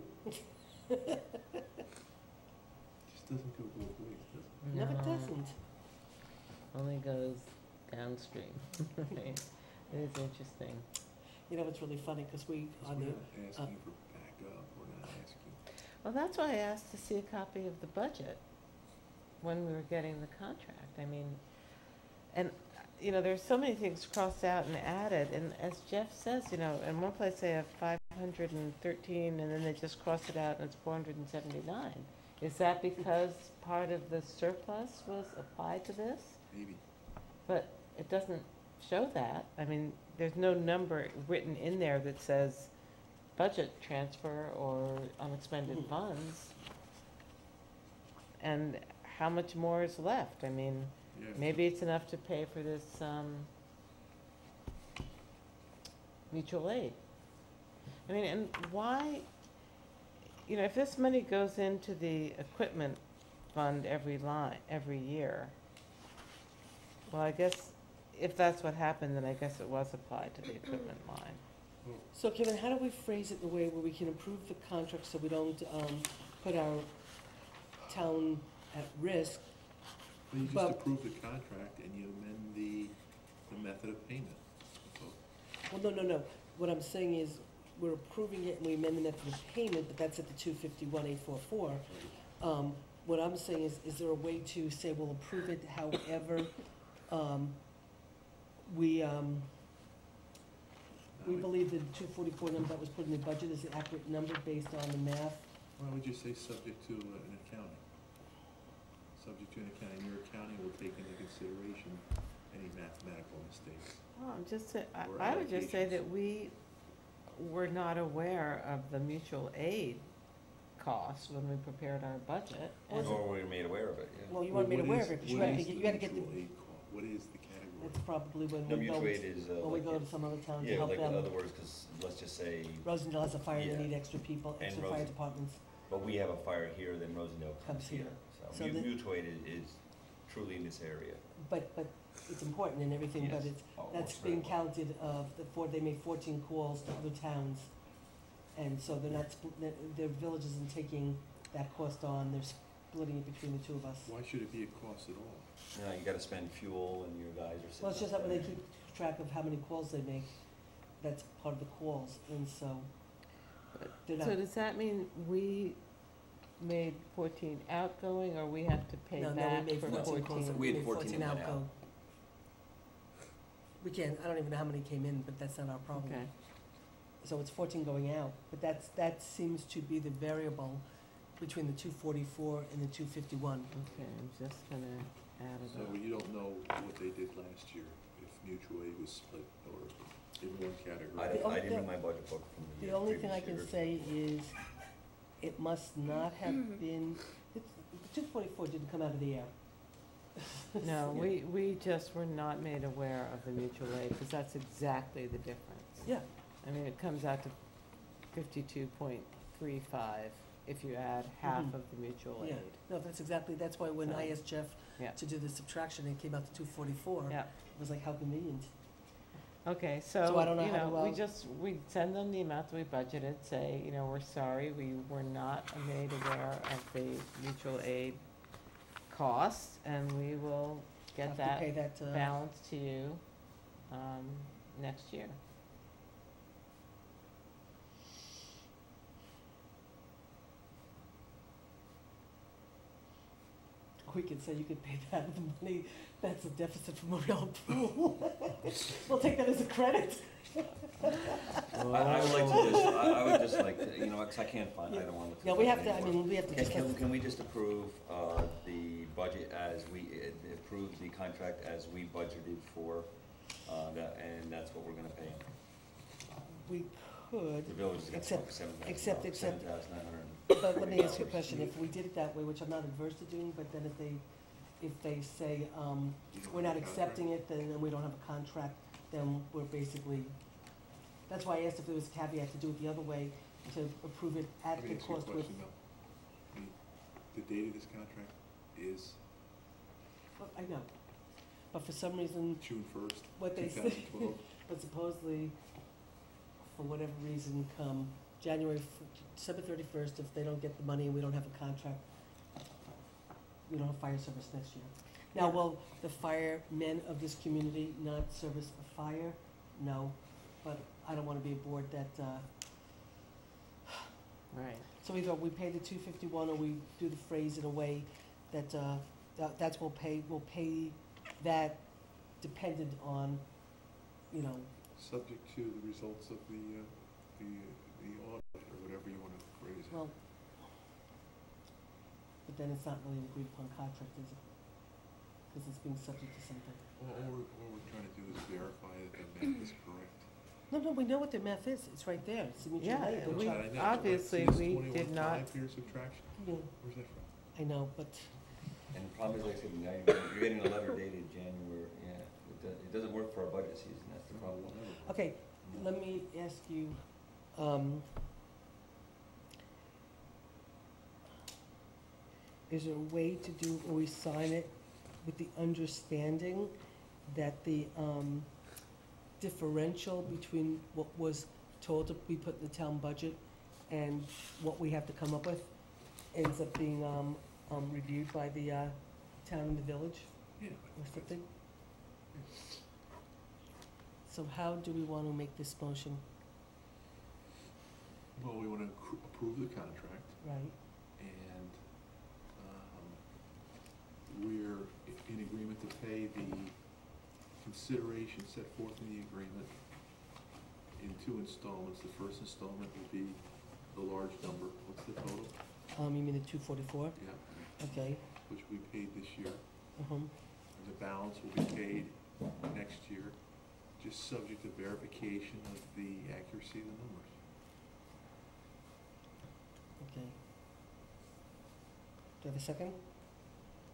it just doesn't go both ways, does it? No, it No. doesn't. Only goes downstream. Right. It is interesting. You know, it's really funny, because we, on We're the, not asking for backup, we're not asking. Well, that's why I asked to see a copy of the budget when we were getting the contract. I mean, and, you know, there's so many things crossed out and added, and as Jeff says, you know, in one place they have 513, and then they just cross it out and it's 479. Is that because part of the surplus was applied to this? Maybe. But it doesn't show that. I mean, there's no number written in there that says budget transfer or unexpended funds. And how much more is left? I mean, Yeah. maybe it's enough to pay for this, mutual aid. I mean, and why, you know, if this money goes into the equipment fund every year, well, I guess if that's what happened, then I guess it was applied to the equipment line. so Kevin, how do we phrase it in a way where we can improve the contract so we don't, put our town at risk? Well, you just But- approve the contract and you amend the method of payment. So, Well, no. What I'm saying is, we're approving it and we amend the method of payment, but that's at the 251,844. What I'm saying is there a way to say we'll approve it, however, we believe the 244 number that was put in the budget is an accurate number based on the math? why don't we just say subject to an accounting? Subject to an accounting, your accounting will take into consideration any mathematical mistakes. Well, Or I would just say allocations. that we were not aware of the mutual aid costs when we prepared our budget. and- Or we were made aware of it, yeah. Well, you weren't made What aware is- of it, because you what had to is get, the you had to get the, mutual aid cost? What is the category? it's probably when The we go, mutual aid is, when we like, go to some other town to yeah, help like, in them. other words, because let's just say, Rosendale has a fire, they Yeah. need extra people, And extra fire Rosen- departments. but we have a fire here, then Rosendale Comes comes here. here. So So the- mutual aid is truly in this area. But it's important and everything, but Yes. it's, Oh, that's most being critical. counted of they made 14 calls to other towns. And so they're not, their village isn't taking that cost on, they're splitting it between the two of us. Why should it be a cost at all? You know, you gotta spend fuel and your guys are sitting. Well, it's just out that when they there. keep track of how many calls they make, that's part of the calls, and so they're So not, does that mean we made 14 outgoing, or we have to pay no, we back made for 14 calls, 14? We we had made 14 14 that went outgo. out. We can't, I don't even know how many came in, but that's not our problem. Okay, So it's 14 going out, but that seems to be the variable between the 244 and the 251. okay, I'm just gonna add it So up. you don't know what they did last year, if mutual aid was split or in one category. I didn't bring my budget book from the The only thing I previous can year. say is, it must not have been, the 244 didn't come out of the air. No, we just were not made aware of the mutual aid, because that's exactly the difference. Yeah, I mean, it comes out to 52.35 if you add half Mhm. of the mutual aid. yeah, no, that's why when I So, asked Jeff Yeah, to do the subtraction, it came out to 244. yeah. It was like, how convenient. Okay, So so, I don't know you how know, to, we send them the amount that we budgeted, say, you know, we're sorry, we were not made aware of the mutual aid costs, and we will get have to that pay that, balance to you, next year. we could say you could pay that out of the money, that's a deficit from a real pool. We'll take that as a credit. I would like to just, I would just like to, you know, 'cause I can't find, I don't want to. Yeah, we have to, I mean, we have to just. Can we just approve, the budget as we, approve the contract as we budgeted for, that, and that's what we're gonna pay him? We could. The village is gonna Except- $7,000, except- $7,940. But let me ask you a question, if we did it that way, which I'm not adverse to doing, but then if they say, we're not accepting it, then we don't have a contract, then we're basically, that's why I asked if there was a caveat to do it the other way, to approve it at Let the me ask you a cost with. question, though. The date of this contract is Well, I know, but for some reason, June 1st, what they say, 2012. but supposedly, for whatever reason, come December 31st, if they don't get the money and we don't have a contract, we don't have fire service next year. Now, will the firemen of this community not service a fire? No, but I don't wanna be a board that, Right. so either we pay the $251 or we do the phrase in a way that, that's we'll pay that dependent on, you know, Subject to the results of the audit, or whatever you wanna phrase it. well, but then it's not really an agreed upon contract, is it? Because it's being subject to something. All we're trying to do is verify that the math is correct. No, we know what their math is, it's right there, it's the mutual Yeah, aid. we- I know, obviously, but we see, did not- 21.5 here subtraction, Yeah, where's that from? I know, but, And the problem is, like I said, now you're getting a letter dated January, yeah, it doesn't work for our budget season, that's the problem. okay, let me ask you, is there a way to do, or we sign it with the understanding that the, differential between what was told to be put in the town budget and what we have to come up with ends up being, reviewed by the, town and the village Yeah. or something? So how do we wanna make this motion? Well, we wanna approve the contract, Right, and, we're in agreement to pay the consideration set forth in the agreement in 2 installments. The first installment will be the large number, what's the total? you mean the 244? Yeah, Okay, which we paid this year, and and the balance will be paid next year, just subject to verification of the accuracy of the numbers. okay. Do I have a second?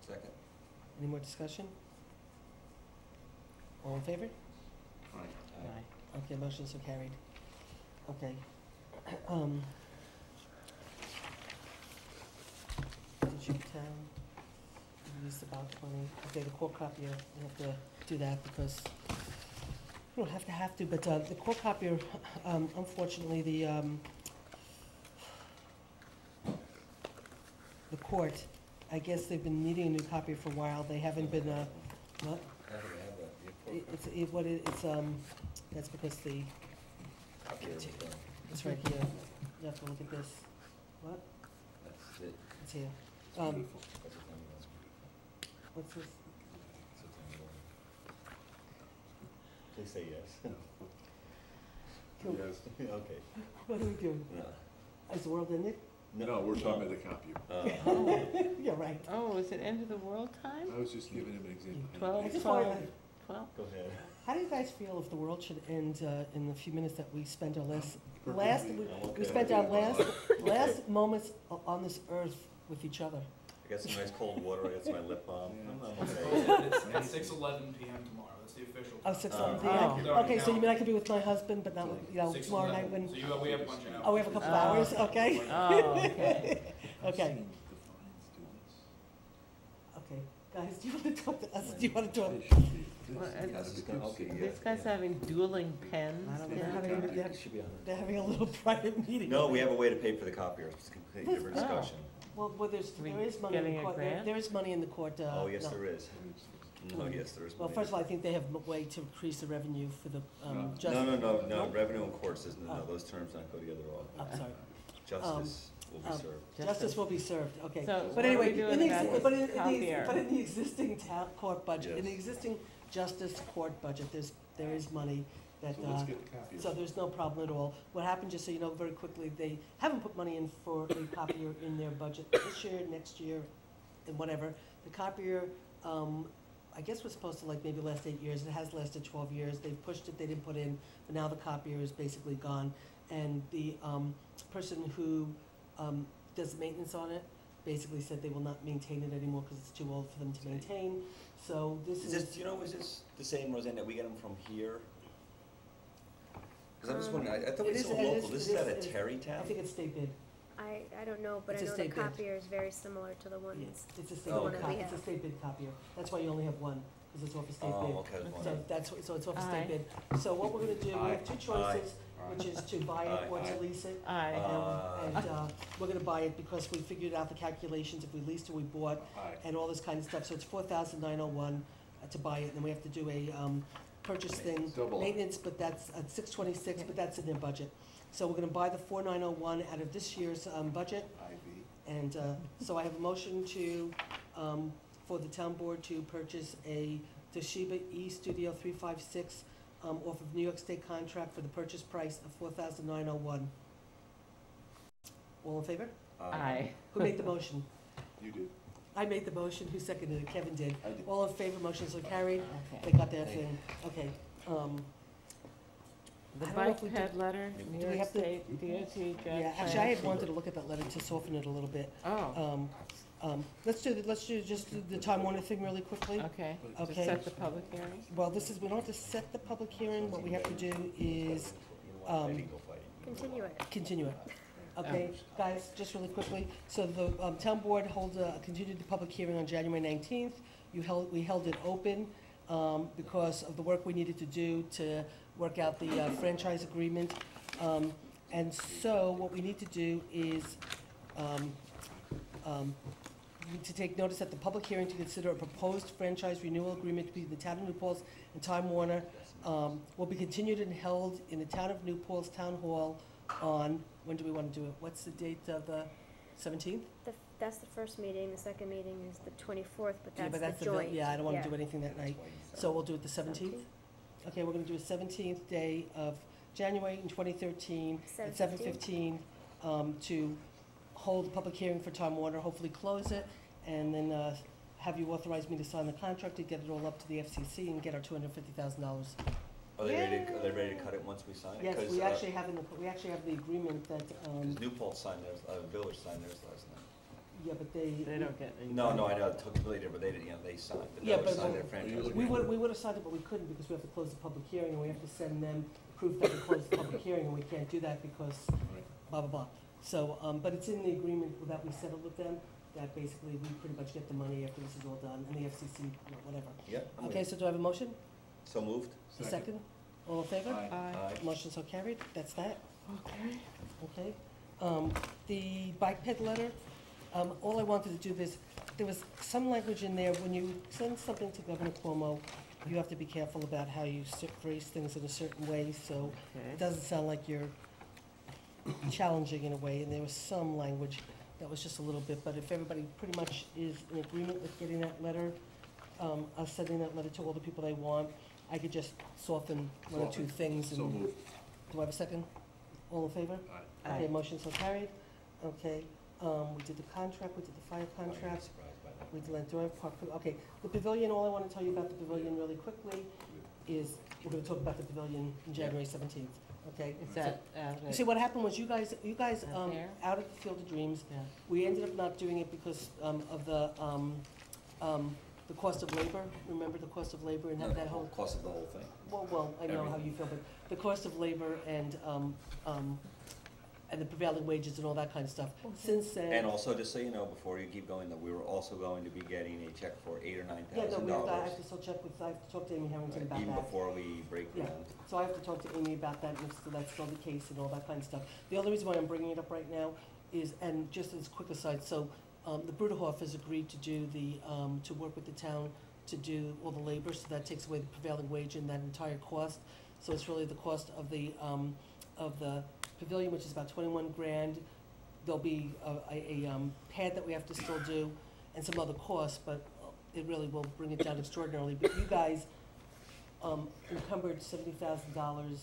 Second. Any more discussion? All in favor? Right. Aye. Okay, motions are carried. Okay. Did you used about 20, okay, the core copier, we have to do that because we don't have to, but the core copier, unfortunately, the court, I guess they've been needing a new copier for a while, they haven't been, what? That's because the, it's right here, you have to look at this, what? That's it. It's here. What's this? Please say yes. Cool. Yes. Okay. What are we doing? Is the world ended? No, we're talking about the copier. Oh. Yeah, right. Oh, is it end of the world time? I was just giving him an example. 12, I just 12, wanted 12? Go ahead. How do you guys feel if the world should end in the few minutes that we spent our we spent our last moments on this earth with each other? I got some nice cold water, I got some my lip balm. I'm It's 6:11 p.m. tomorrow, that's the official. Oh, 6:11 Oh. p.m. Okay, so you mean I could be with my husband, but not, tomorrow night when? So we have a bunch of hours. Oh, we have a couple of hours, okay? Oh, okay. Okay. Okay, guys, do you want to talk to us? Do you want to talk? Well, this. Yes, it's gonna- okay, yeah, These guys yeah. having dueling pens. I don't know, Yeah, they're it should be on they're having a little private meeting. No, we have a way to pay for the copiers, it's a completely different Oh. discussion. Well, there is We money in getting the a court, grant? there is money in the court, Oh, yes, no. there is. No, yes, there is. Well, money. first of all, I think they have a way to increase the revenue for the, justice. No, revenue and courts, no, those terms don't go together at all. I'm sorry. Justice will be served. Justice will be served, okay. So But what are anyway, we doing in the, about but this copier? but in the existing town court budget, in the Yes. existing justice court budget, there is money that, So let's get the copiers. so there's no problem at all. What happened, just so you know, very quickly, they haven't put money in for a copier in their budget this year, next year, and whatever. The copier, I guess was supposed to like maybe last 8 years, it has lasted 12 years, they've pushed it, they didn't put in, but now the copier is basically gone. And the, person who, does the maintenance on it, basically said they will not maintain it anymore because it's too old for them to maintain. So this Is is. this, you know, is this the same, Roseanne, that we get them from here? Because I'm just wondering, I thought we It is- so it local, is- this it is out is- of it is- Terrytown? I think it's state bid. I don't know, but It's I a know the state bid. copier is very similar to the ones. It's a the state one bid that we it's a have. state bid copier. That's why you only have one, because it's off a state Oh, bid. okay, I was So wondering. so it's off a Aye. state bid. So what we're gonna do, we have two choices, Aye. which is to buy Aye. it or to Aye. lease it. Aye. And we're gonna buy it because we figured out the calculations, if we leased or we bought, Aye. and all this kind of stuff. So it's 4,901 to buy it, and then we have to do a purchase thing, Double. maintenance, but that's at 626, but that's in their budget. So we're gonna buy the 4,901 out of this year's budget. Ivy. And so I have a motion to, for the town board to purchase a Toshiba E-Studio 356 off of New York State contract for the purchase price of 4,901. All in favor? Aye. Who made the motion? You did. I made the motion. Who seconded it? Kevin did. I did. All in favor, motions are carried. Okay. They got their thing. Okay. The I don't know if bike we ped do- letter, do New we York have to- State DOT draft. Yeah, actually, I had wanted to look at that letter to soften it a little bit. Oh, Let's do just the Time Warner thing really quickly. okay. To Okay. set the public hearing? Well, we don't have to set the public hearing, what we have to do is, Continue it. continue it. Okay, guys, just really quickly, so the, town board continued the public hearing on January 19th. We held it open, because of the work we needed to do to work out the franchise agreement. And so what we need to do is, we need to take notice at the public hearing to consider a proposed franchise renewal agreement between the town of New Paltz and Time Warner, will be continued and held in the town of New Paltz Town Hall on, when do we want to do it? What's the date of the 17th? That's the first meeting, the second meeting is the 24th, but Yeah, that's the vil- joint. Yeah, I don't want Yeah. to do anything that night, so we'll do it the 17th? Okay, we're gonna do a 17th day of January in 2013 at 7:15 to hold a public hearing for Time Warner, hopefully close it, and then have you authorize me to sign the contract to get it all up to the FCC and get our $250,000. Are they ready to cut it once we sign it? Yes, we actually have the agreement that, Because New Paltz signed theirs, Village signed theirs last night. yeah, but they. They don't get any. No, I know, totally different, but they did, they signed, the Yeah, Village but signed their franchise. we would have signed it, but we couldn't because we have to close the public hearing and we have to send them proof that we closed the public hearing and we can't do that because blah, blah, blah. So, but it's in the agreement that we settled with them, that basically we pretty much get the money after this is all done and the FCC, whatever. Yep. I'm Okay, in. so do I have a motion? So moved? A second? All in favor? Aye. Motion so carried, that's that. Okay. Okay. The bike ped letter, all I wanted to do is, there was some language in there, when you send something to Governor Cuomo, you have to be careful about how you phrase things in a certain way, so it doesn't sound like you're challenging in a way, and there was some language that was just a little bit, but if everybody pretty much is in agreement with getting that letter, us sending that letter to all the people they want, I could just soften one or two things. So And moved. do I have a second? All in favor? Aye. Okay, motion so carried. Okay, we did the contract, we did the fire contract, we did Landora Park, okay. The pavilion, all I want to tell you about the pavilion really quickly is, we're going to talk about the pavilion on January 17th, okay? Is that, See, what happened was you guys, Out there? out at the Field of Dreams, Yeah. we ended up not doing it because of the cost of labor. Remember the cost of labor and that whole. Cost of the whole thing. Well, I know how you feel, but the cost of labor and and the prevailing wages and all that kind of stuff. Since then. And also, just so you know, before you keep going, that we were also going to be getting a check for $8,000 or Yeah, no, $9,000. I have to still check with, I have to talk to Amy Harrington about that. Even before we break Yeah, ground. so I have to talk to Amy about that, and so that's still the case and all that kind of stuff. The other reason why I'm bringing it up right now is, and just as a quick aside, so, the Bruderhof has agreed to do the, to work with the town to do all the labor, so that takes away the prevailing wage and that entire cost. So it's really the cost of the pavilion, which is about 21 grand. There'll be a pad that we have to still do and some other costs, but it really will bring it down extraordinarily. But you guys encumbered $70,000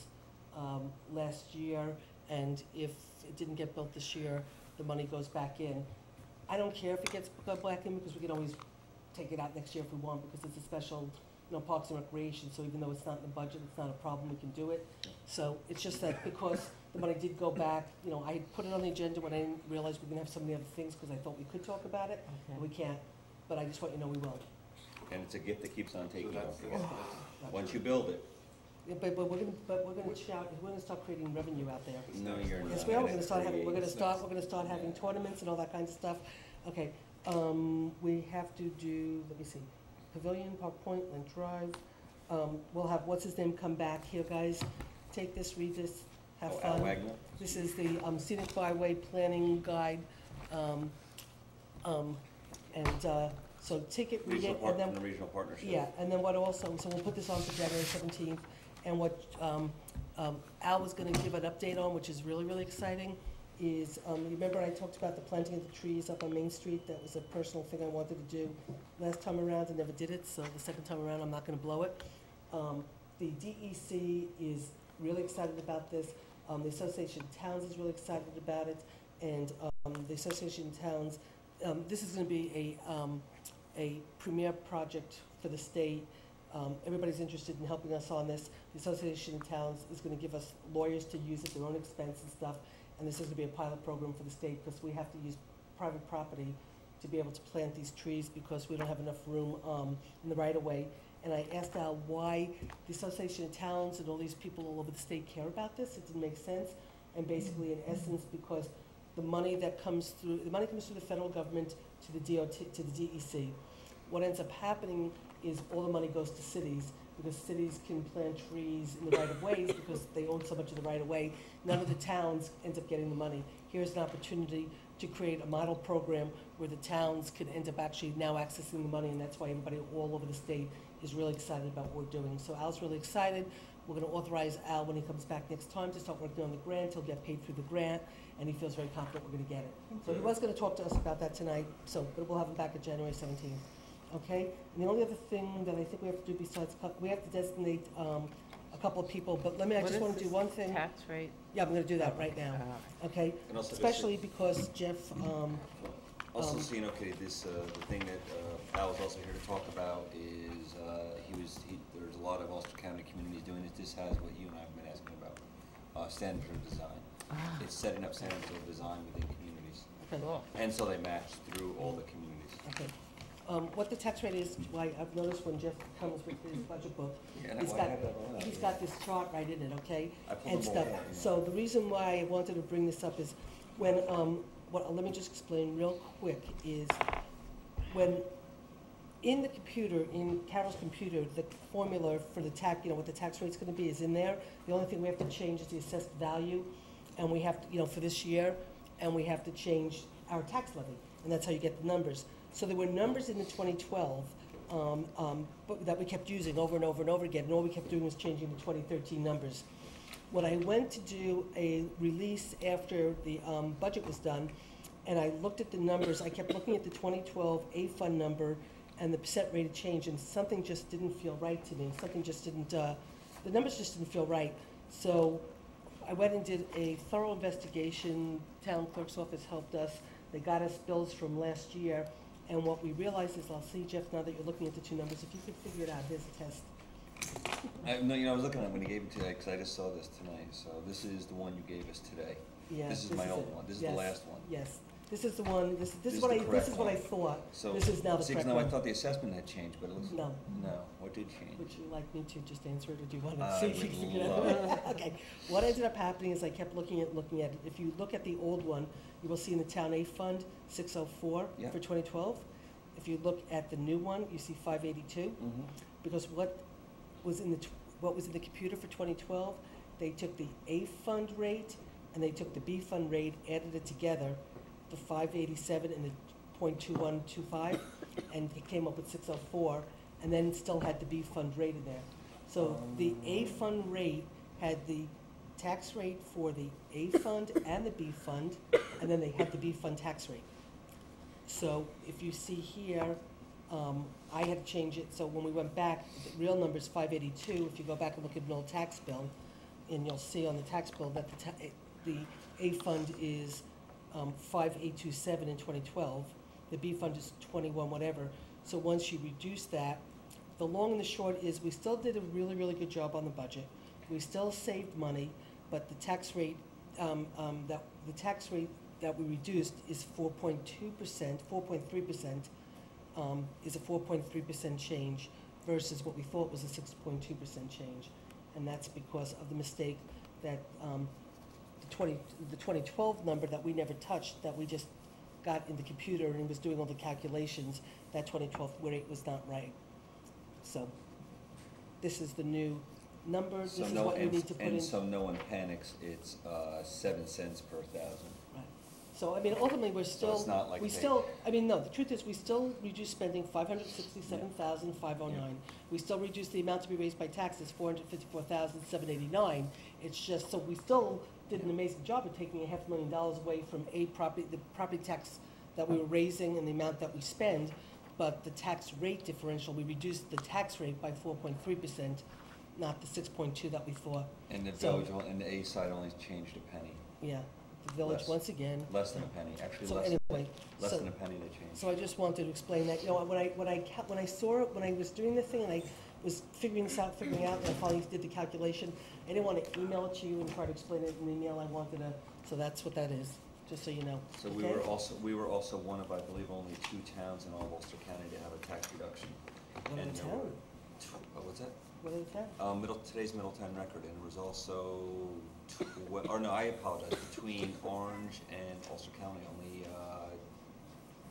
last year, and if it didn't get built this year, the money goes back in. I don't care if it gets back in, because we can always take it out next year if we want, because it's a special, Parks and Recreation, so even though it's not in the budget, it's not a problem, we can do it. So it's just that because the money did go back, I had put it on the agenda when I didn't realize we were gonna have so many other things, because I thought we could talk about it, and we can't. But I just want you to know we will. And it's a gift that keeps on taking, don't forget. Once you build it. Yeah, but we're gonna start creating revenue out there. No, you're not. Yes, we are. We're gonna start having tournaments and all that kind of stuff. Okay, we have to do, let me see, Pavilion, Park Point, Lent Drive. We'll have, what's his name, come back here, guys. Take this, read this, have Al fun. Wagner? This is the Scenic Byway Planning Guide. So take it, read it, and then. The regional partnership. Yeah, and then what also, so we'll put this on for January 17th, and what Al was gonna give an update on, which is really, really exciting, is, remember I talked about the planting of the trees up on Main Street? That was a personal thing I wanted to do last time around, I never did it, so the second time around, I'm not gonna blow it. The DEC is really excited about this, the Association of Towns is really excited about it, and the Association of Towns, this is gonna be a premier project for the state. Everybody's interested in helping us on this. The Association of Towns is gonna give us lawyers to use at their own expense and stuff, and this is gonna be a pilot program for the state, because we have to use private property to be able to plant these trees, because we don't have enough room in the right-of-way. And I asked Al why the Association of Towns and all these people all over the state care about this. It didn't make sense, and basically, in essence, because the money comes through the federal government to the DOT, to the DEC. What ends up happening is all the money goes to cities, because cities can plant trees in the right-of-ways because they own so much of the right-of-way. None of the towns ends up getting the money. Here's an opportunity to create a model program where the towns can end up actually now accessing the money, and that's why everybody all over the state is really excited about what we're doing. So Al's really excited. We're gonna authorize Al when he comes back next time to start working on the grant. He'll get paid through the grant, and he feels very confident we're gonna get it. So he was gonna talk to us about that tonight, but we'll have him back at January 17th. Okay? And the only other thing that I think we have to do besides, we have to designate a couple of people, but I just want to do one thing. Tax rate? Yeah, I'm gonna do that right now, okay? And also Especially because Jeff, Also, so you know, Katie, the thing that Al was also here to talk about is, there's a lot of Ulster County communities doing this. This has what you and I have been asking about, standards of design. It's setting up standards of design within communities. Okay. Cool. And so they match through all the communities. Okay. What the tax rate is, why I've noticed when Jeff comes with his budget book, Yeah, he's got this chart right in it, okay? I pulled And them all stuff. out, yeah. So the reason why I wanted to bring this up is when, let me just explain real quick, is when in the computer, in Carol's computer, the formula for the tax, what the tax rate's gonna be is in there. The only thing we have to change is the assessed value, and we have to, for this year, and we have to change our tax levy, and that's how you get the numbers. So there were numbers in the 2012 that we kept using over and over and over again, and all we kept doing was changing the 2013 numbers. When I went to do a release after the budget was done, and I looked at the numbers, I kept looking at the 2012 A-fund number and the percent rate of change, and something just didn't feel right to me. Something just didn't, the numbers just didn't feel right. So I went and did a thorough investigation. Town clerk's office helped us. They got us bills from last year. And what we realized is, I'll see, Jeff, now that you're looking at the two numbers, if you could figure it out, here's a test. I was looking at it when you gave it today, because I just saw this tonight. So this is the one you gave us today. Yeah, This is my old one. This is the last one. Yes. This is the one, this This is is what the I, this correct is what I one. thought. So, This is now the see, 'cause correct now I one. thought the assessment had changed, but it looks. No. No, what did change? Would you like me to just answer it, or do you want to I see if you would can figure it love out? Okay, what ended up happening is I kept looking at it. If you look at the old one, you will see in the Town A Fund, 604 Yeah. for 2012. If you look at the new one, you see 582. Mhm. Because what was in the computer for 2012, they took the A Fund rate and they took the B Fund rate, added it together, the 587 and the .2125, and it came up with 604, and then still had the B Fund rate in there. So the A Fund rate had the tax rate for the A Fund and the B Fund, and then they had the B Fund tax rate. So if you see here, I had to change it, so when we went back, the real number is 582. If you go back and look at an old tax bill, and you'll see on the tax bill that the A Fund is 5827 in 2012. The B Fund is 21 whatever. So once you reduce that, the long and the short is we still did a really, really good job on the budget. We still saved money, but the tax rate, that we reduced is 4.2%, 4.3%, is a 4.3% change versus what we thought was a 6.2% change. And that's because of the mistake that the 2012 number that we never touched, that we just got in the computer and was doing all the calculations, that 2012 rate was not right. So this is the new number, this is what you need to put in. And so no one panics, it's 7 cents per thousand. Right. So, I mean, ultimately, we're still, it's not like we they- still, I mean, no, the truth is, we still reduced spending 567,509. We still reduced the amount to be raised by taxes, 454,789. It's just, so we still did an amazing job of taking $500,000 away from the property tax that we were raising and the amount that we spend, but the tax rate differential, we reduced the tax rate by 4.3%, not the 6.2 that we thought. And the So- village, and the A side only changed a penny. Yeah, the village, Less. once again. Less than a penny, actually So less, anyway, less so- than a penny they changed. So I just wanted to explain that, you know, when I saw it, when I was doing the thing and I was figuring out, and I finally did the calculation, I didn't want to email it to you and try to explain it in an email, I wanted to, so that's what that is, just so you know. So Okay? we were also one of, I believe, only 2 towns in all of Ulster County to have a tax reduction. What And other there were town? what's that? What other town? Today's Middletown Record, and it was also, I apologize, between Orange and Ulster County, only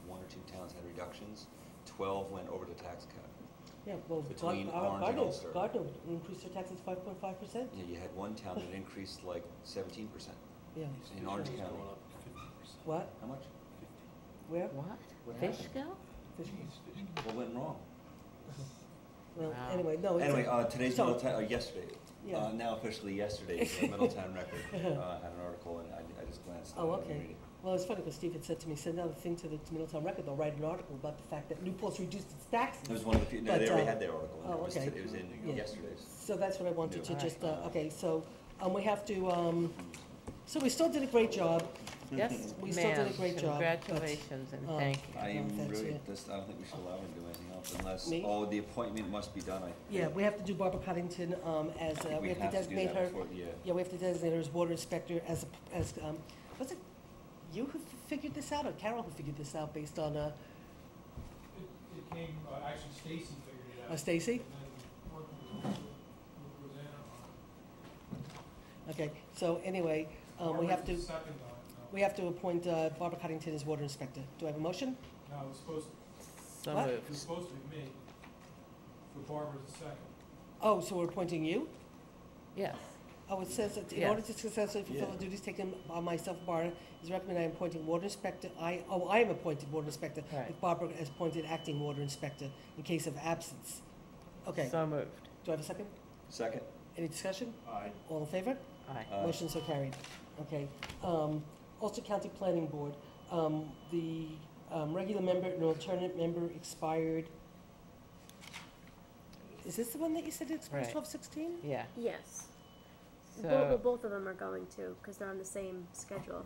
1 or 2 towns had reductions. 12 went over the tax cap. Yeah, well, Between Orange and Ulster. Gardner increased their taxes 5.5%? Yeah, you had one town that increased like 17%. Yeah. In Orange County. What? How much? Where? What? What happened? Fishkill? What went wrong? Well, Wow. anyway, no. it's- Anyway, today's so- Middletown, yesterday, Yeah. now officially yesterday's Middletown Record had an article, and I just glanced at it. Oh, and okay. read it. Well, it's funny, because Steve had said to me, send out a thing to the Middletown Record, they'll write an article about the fact that Newport's reduced its taxes. It was one of the few, no, But, they already had their article, and oh, okay. it was in Yeah. yesterday's. So that's what I wanted to New. just, okay, so, we have to, so we still did a great job. Yes, We still did a ma'am. great job. but, Congratulations and thank you. I No, thanks, really, yeah. I don't think we should allow her to do anything else unless, Me? the appointment must be done, Yeah, we have to do Barbara Cuttington, as, we have to designate her. Yeah, we have to designate her as water inspector, was it you who figured this out, or Carol who figured this out based on, It came, actually Stacy figured it out. Stacy? And then working with Rosanna on Okay, so anyway, it. we have to, Barbara was second on it, no. we have to appoint, Barbara Cuttington as water inspector. Do I have a motion? No, it was supposed, So What? it moved. was supposed to be me, but Barbara's the second. Oh, so we're appointing you? Yes. Oh, it says that in Yes. order to successfully fulfill the duties taken on myself, Barbara, is recommended I am appointing water inspector. I am appointed water inspector. Right. With Barbara as appointed acting water inspector in case of absence. Okay, So moved. do I have a second? Second? Any discussion? Aye. All in favor? Aye. Motion so carried. Okay. Ulster County Planning Board, the regular member and alternate member expired. Is this the one that you said expires Right. 12/16? Yeah. Yes. So, Both of them are going to, because they're on the same schedule.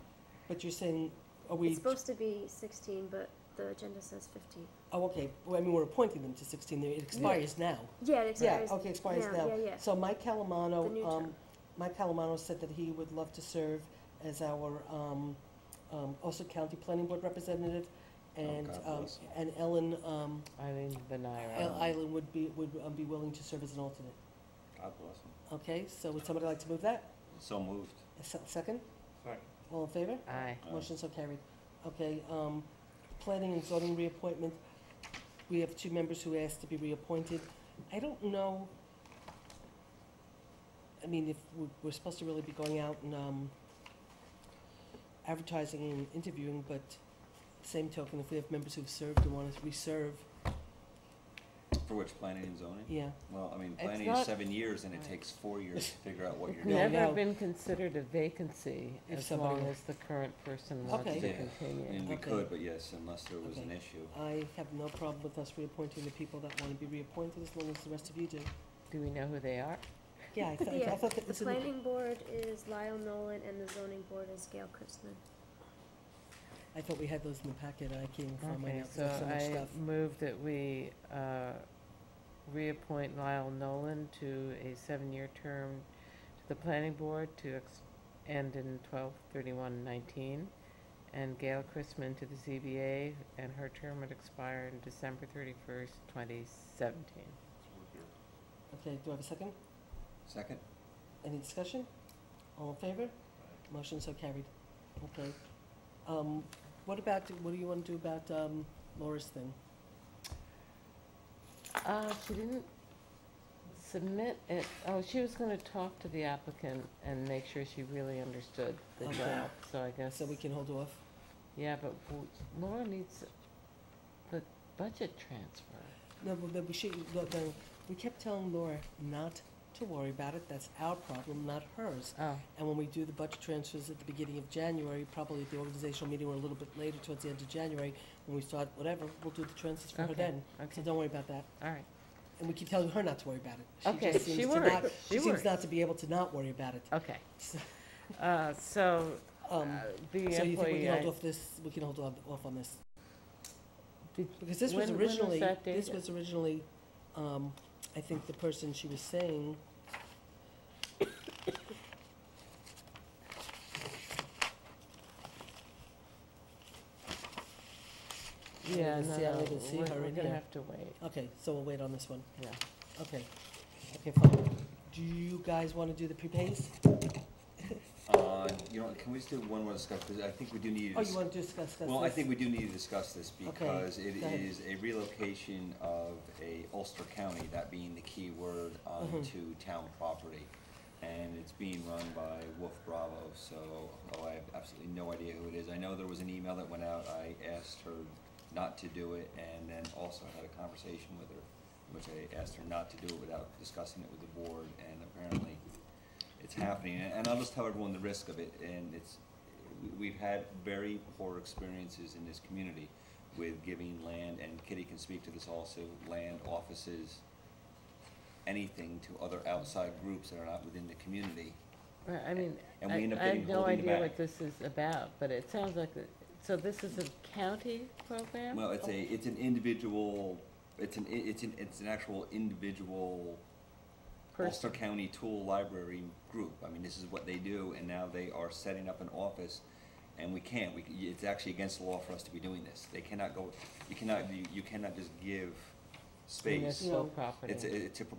But you're saying, are we? It's supposed to be 16, but the agenda says 15. Oh, okay. Well, I mean, we're appointing them to 16. It expires now. Yeah, it expires. Yeah, okay, expires now. Yeah, yeah. So Mike The new Calamano, term. Mike Calamano said that he would love to serve as our also County Planning Board Representative, and, God bless. and Ellen, Eileen Benira. Eileen would be willing to serve as an alternate. God bless them. Okay, so would somebody like to move that? So moved. Second? Second. All in favor? Aye. Motion so carried. Okay, planning and zoning reappointment, we have 2 members who asked to be reappointed. I don't know, I mean, if we're supposed to really be going out and, advertising and interviewing, but same token, if we have members who've served and want to reserve, For which, planning and zoning? yeah. Well, I mean, It's planning not- is 7 years and it takes 4 years to figure out what you're It's doing. Yeah, never no. been considered a vacancy If as somebody long wa- as the current person wants Okay. to Yeah, continue. and we Okay. could, but yes, unless there was Okay. an issue. I have no problem with us reappointing the people that want to be reappointed, as long as the rest of you do. Do we know who they are? Yeah, I thought Yeah, that the it's in the. planning board is Lyle Nolan and the zoning board is Gail Christman. I thought we had those in the packet, I can't find mine Okay, out, 'cause so there's so much I stuff. move that we reappoint Lyle Nolan to a 7-year term to the planning board to end in 12/31/19, and Gail Christman to the ZBA, and her term would expire in December 31st, 2017. Okay, do I have a second? Second? Any discussion? All in favor? Motion so carried. Okay. What do you want to do about, Laura's thing? She didn't submit it, she was gonna talk to the applicant and make sure she really understood the Okay. job, so I guess. So we can hold off? Yeah, but Laura needs the budget transfer. No, but we kept telling Laura not to worry about it, that's our problem, not hers. Oh, And when we do the budget transfers at the beginning of January, probably at the organizational meeting or a little bit later towards the end of January, when we start, whatever, we'll do the transfers for her Okay, then. okay. So don't worry about that. all right, And we keep telling her not to worry about it. Okay, just she seems to worries. not- She She seems worries. not to be able to not worry about it. okay. So So, so the you think we employee, can hold off this, we can hold off on this? did- Because this was when originally, that this dated? was originally, I think the person she was saying. Yeah, Let's no, see, I no, don't even see we're her in gonna here. have to wait, Okay, so we'll wait on this one. yeah. Okay, fine. Do you guys want to do the prepays? You know, can we just do one more discussion, because I think we do need to. Oh, you want to discuss this? Well, I think we do need to discuss this because it go ahead. is a relocation of a Ulster County, that being the key word, onto town property. And it's being run by Wolf Bravo, so, I have absolutely no idea who it is. I know there was an email that went out, I asked her not to do it, and then also had a conversation with her, which I asked her not to do it without discussing it with the board, and apparently it's happening. And I'll just tell everyone the risk of it, and we've had very poor experiences in this community with giving land, and Kitty can speak to this also, land, offices, anything to other outside groups that are not within the community. Right, I mean, And we end up I have getting no holding idea back. what this is about, but it sounds like, so this is a county program? Well, it's an individual, it's an actual individual Ulster County Tool Library group. I mean, this is what they do, and now they are setting up an office, and we can't, it's actually against the law for us to be doing this. They cannot go, you cannot just give space. Municipal property.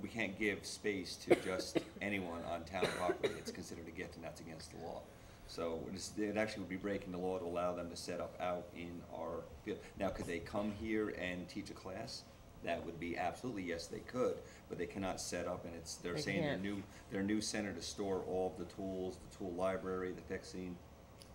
We can't give space to just anyone on town property. It's considered a gift, and that's against the law. So it actually would be breaking the law to allow them to set up out in our field. Now, could they come here and teach a class? That would be absolutely, yes, they could, but they cannot set up, and they're They saying can't. their new center to store all of the tools, the tool library, the fixing,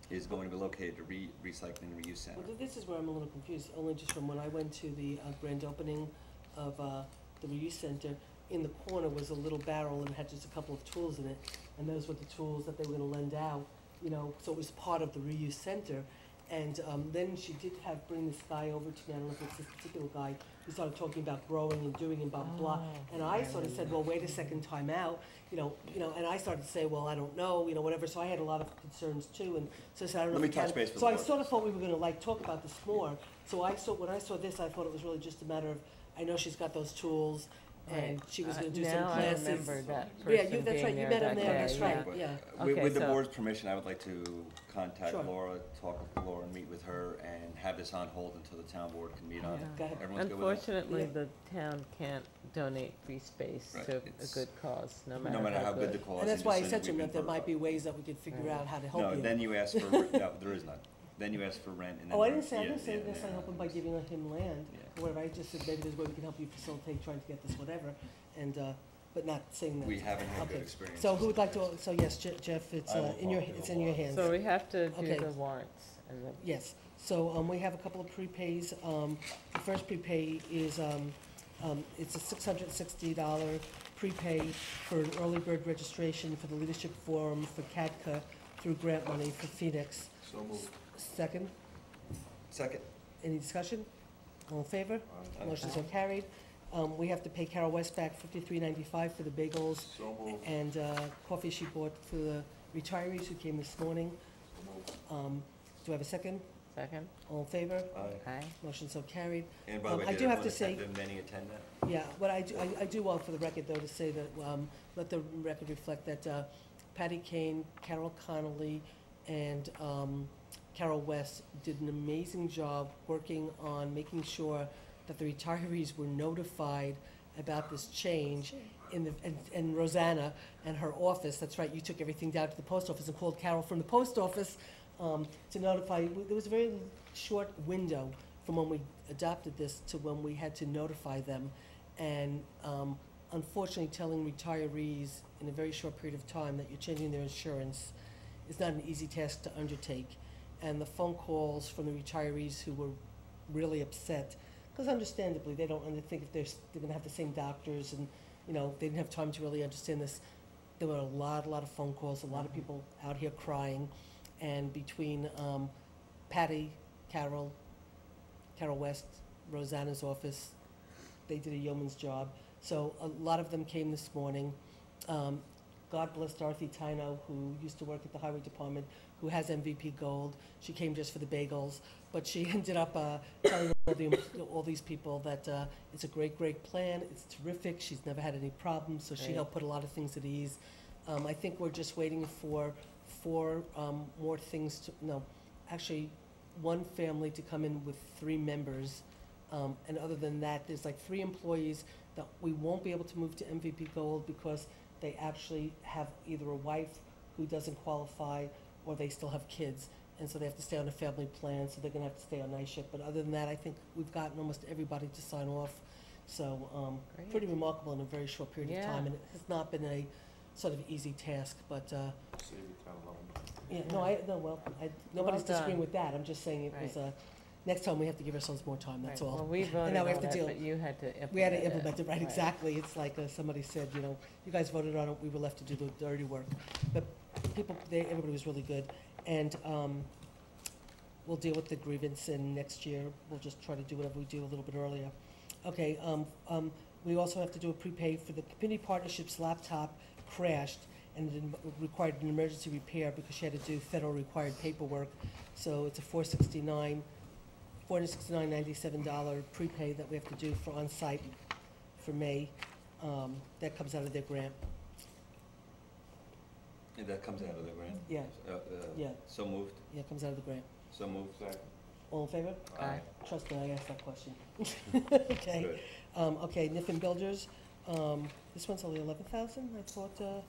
is going to be located at the recycling and reuse center. Well, this is where I'm a little confused, only just from when I went to the grand opening of the reuse center. In the corner was a little barrel and had just a couple of tools in it, and those were the tools that they were going to lend out, so it was part of the reuse center. And then she did bring this guy over to me, I don't know if it's this particular guy, who started talking about growing and doing and blah, blah, blah. And I sort of said, well, wait a second, time out, and I started to say, well, I don't know, whatever, so I had a lot of concerns too, and so I said, I don't know. Let me if we touch can. base with So I the board. sort of thought we were gonna talk about this more, so when I saw this, I thought it was really just a matter of, I know she's got those tools, and she was gonna do some Now I classes. remember that Yeah, person that's right, being you there met him that there, day, that's right, But yeah. Okay, With the so- board's permission, I would like to contact Sure. Laura, talk with Laura, and meet with her, and have this on hold until the town board can meet on it. Yeah. Go ahead. Everyone's good with that? Unfortunately, Yeah. the town can't donate free space Right, to a it's- good cause, no No matter how good the cause. And that's and why I just said to him we've that there been might be verified. ways that we could figure Right. out how to help No, you. then you ask for, no, there is none. Then you ask for rent and then. Oh, I rent- didn't say, I didn't say yeah, this, I yeah. help him by giving him land, Yeah. or whatever, I just said maybe there's a way we can help you facilitate trying to get this, whatever, and, but not saying that. We haven't had good Okay. experiences. So who would like to, so yes, Jeff, it's, I will in your, talk to it's the in your law. hands. So we have to do Okay. the warrants and the. Yes, so, we have a couple of prepays, the first prepay is, it's a $660 prepay for an early bird registration for the Leadership Forum for CADCA through grant money for Phoenix. So moved. Second, Second. any discussion? All in favor? Aye. Motion so carried. We have to pay Carol West back $53.95 for the bagels So moved. and, coffee she bought for the retirees who came this morning. So moved. Do I have a second? Second? All in favor? Aye. Aye. Motion so carried. And by the way, I did do have everyone to say- attend, did many attend that? Yeah, what I do want for the record, though, to say that, let the record reflect that Patty Kane, Carol Connolly, and Carol West did an amazing job working on making sure that the retirees were notified about this change in the, and Rosanna and her office, that's right, you took everything down to the post office and called Carol from the post office to notify, there was a very short window from when we adopted this to when we had to notify them. And unfortunately, telling retirees in a very short period of time that you're changing their insurance is not an easy task to undertake. And the phone calls from the retirees who were really upset, because understandably, they don't think if they're gonna have the same doctors and, you know, they didn't have time to really understand this. There were a lot of phone calls, a lot of people out here crying. And between Patty, Carol West, Rosanna's office, they did a yeoman's job. So a lot of them came this morning. God bless Dorothy Tino, who used to work at the Highway Department, who has MVP Gold. She came just for the bagels, but she ended up telling all these people that it's a great plan, it's terrific, she's never had any problems, so she Great. helped put a lot of things at ease. I think we're just waiting for 4 more things to, no, actually, one family to come in with 3 members. And other than that, there's like 3 employees that we won't be able to move to MVP Gold because they actually have either a wife who doesn't qualify or they still have kids. And so they have to stay on a family plan, so they're gonna have to stay on night shift. But other than that, I think we've gotten almost everybody to sign off. So, Great. pretty remarkable in a very short period of Yeah. time. And it has not been a sort of easy task, but, Save your town a lot of money. yeah, nobody's Well disagreeing done. with that. I'm just saying it was, next time we have to give ourselves more time, that's Right. all. Well, we And voted now on we have to it, deal. but you had to implement it. We had to implement it, right, exactly. It's like somebody said, you know, you guys voted on it, we were left to do the dirty work. But everybody was really good. And we'll deal with the grievance, and next year, we'll just try to do whatever we do a little bit earlier. Okay, we also have to do a prepaid for the community partnership's laptop crashed, and it required an emergency repair because she had to do federal required paperwork. So it's a $469.97 prepay that we have to do for on-site for May. That comes out of their grant. And that comes out of the grant? Yeah. Yeah. So moved? Yeah, it comes out of the grant. So moved. Second. All in favor? Aye. Trust me, I asked that question. Okay. Good. Okay, Niffen Builders, this one's only 11,000, I thought,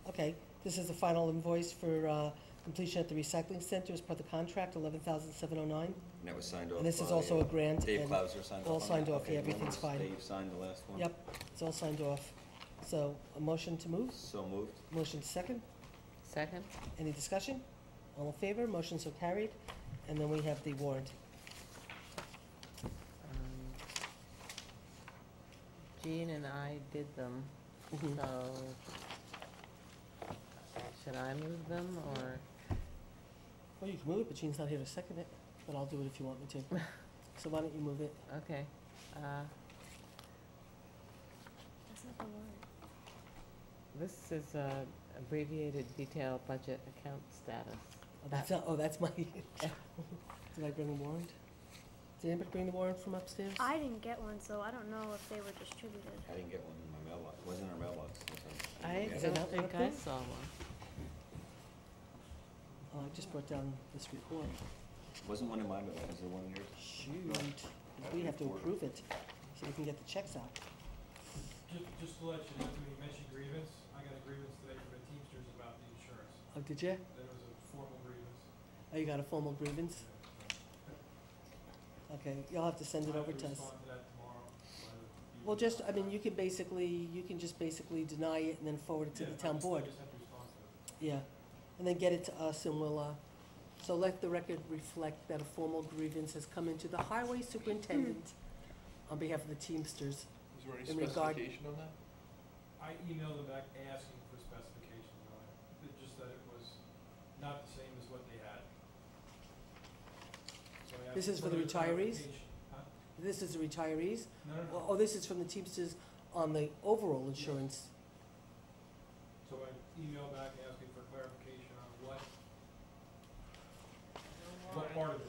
okay. This is the final invoice for, completion at the recycling center as part of the contract, 11,709. And that was signed off And this is by, also a grant. Dave and Clauser signed off all on signed that? off, Okay, yeah, when everything's was fine. Dave signed the last one? Yep, it's all signed off. So, a motion to move? So moved. Motion second? Second? Any discussion? All in favor? Motion so carried. And then we have the warrant. Jean and I did them, Mhm. so should I move them, or? Well, you can move it, but Jean's not here to second it, but I'll do it if you want me to. So why don't you move it? Okay. That's not the warrant. This is abbreviated detailed budget account status. Oh, that's my, did I bring a warrant? Did anybody bring the warrant from upstairs? I didn't get one, so I don't know if they were distributed. I didn't get one in my mailbox, it wasn't in our mailbox. I Yeah. don't that think up I there? saw one. Oh, I just brought down this report. Wasn't one in my mailbox, is there one in yours? Shoot, we have to approve it, so we can get the checks out. Just to let you know, when you mentioned grievance, I got a grievance today from the Teamsters about the insurance. Oh, did you? That was a formal grievance. Oh, you got a formal grievance? Okay, you'll have to send it over to us. Respond to that tomorrow. by the- Well, just, I mean, you can just basically deny it and then forward it to the town board. I just have to respond to it. Yeah, and then get it to us and we'll, so let the record reflect that a formal grievance has come into the highway superintendent on behalf of the Teamsters. Is there any In regard- specification on that? I emailed them back asking for specifications on it, just that it was not the same as what they had. So I asked This is for the further retirees? clarification. Huh? This is the retirees? No, no, no. Oh, this is from the Teamsters on the overall insurance. So I emailed back asking for clarification on what part of it,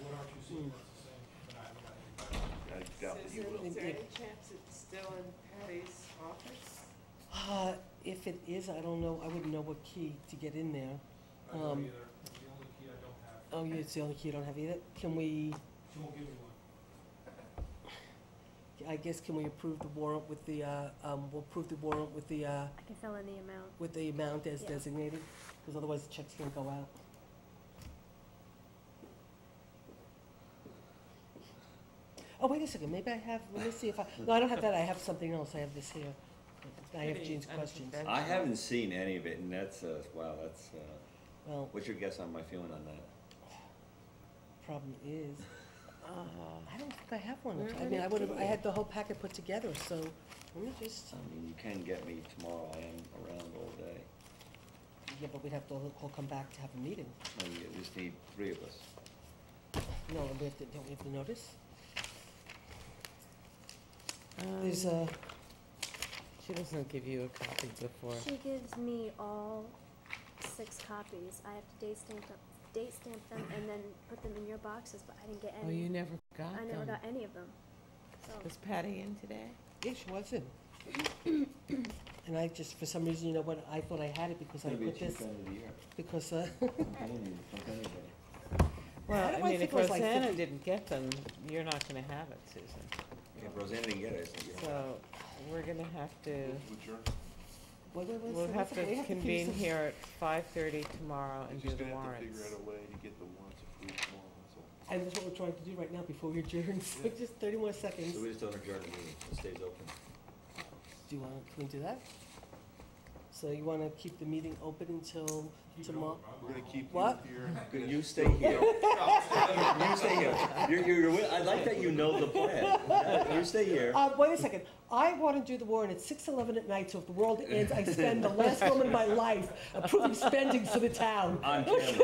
what aren't you seeing that's the same, but I haven't got any back. I doubt that you Susan, will. is there any chance it's still in Patty's office? If it is, I don't know, I wouldn't know what key to get in there. I don't either, it's the only key I don't have. Oh, yeah, it's the only key you don't have either. Can we, She won't give me one. I guess, can we approve the warrant with the, we'll approve the warrant with the, I can fill in the amount. with the amount as Yeah. designated? Because otherwise the checks can't go out. Oh, wait a second, maybe I have, let me see if I, no, I don't have that, I have something else, I have this here. I have Jean's questions. I haven't seen any of it, and that's, wow, that's, Well, what's your guess on my feeling on that? problem is, I don't think I have one. Where I are mean, the I would have, I keys? had the whole packet put together, so let me just, I mean, you can get me tomorrow, I am around all day. yeah, but we'd have to all come back to have a meeting. And you just need 3 of us. No, we have to, don't we have to notice? There's a, She doesn't give you a copy before. She gives me all 6 copies. I have to date stamp them, and then put them in your boxes, but I didn't get Oh, any. you never got I them? never got any of them. So, Was Patty in today? yeah, she was in. And I just, for some reason, you know what, I thought I had it because I It's gonna be a put this, cheap end of the year. because, I'm telling you, from anybody. Well, How do I I mean, think if it was like Rosanna 50? didn't get them, you're not gonna have it, Susan. If Rosanna didn't get it, I said, you know. So, we're gonna have to, wait, we'll so have that's okay, to we finish convene this. here at 5:30 tomorrow and do the warrants. a way to get the warrants approved tomorrow, that's all. And that's what we're trying to do right now before we adjourn, so just 30 more seconds. So we just don't adjourn the meeting, it stays open. Do you want, can we do that? So you want to keep the meeting open until tomorrow? We're gonna keep you What? here. Good, you stay here. You stay here. I like that you know the plan. You stay here. Wait a second, I want to do the warrant at 6:11 at night, so if the world ends, I spend the last moment of my life approving spending for the town. I'm chairman.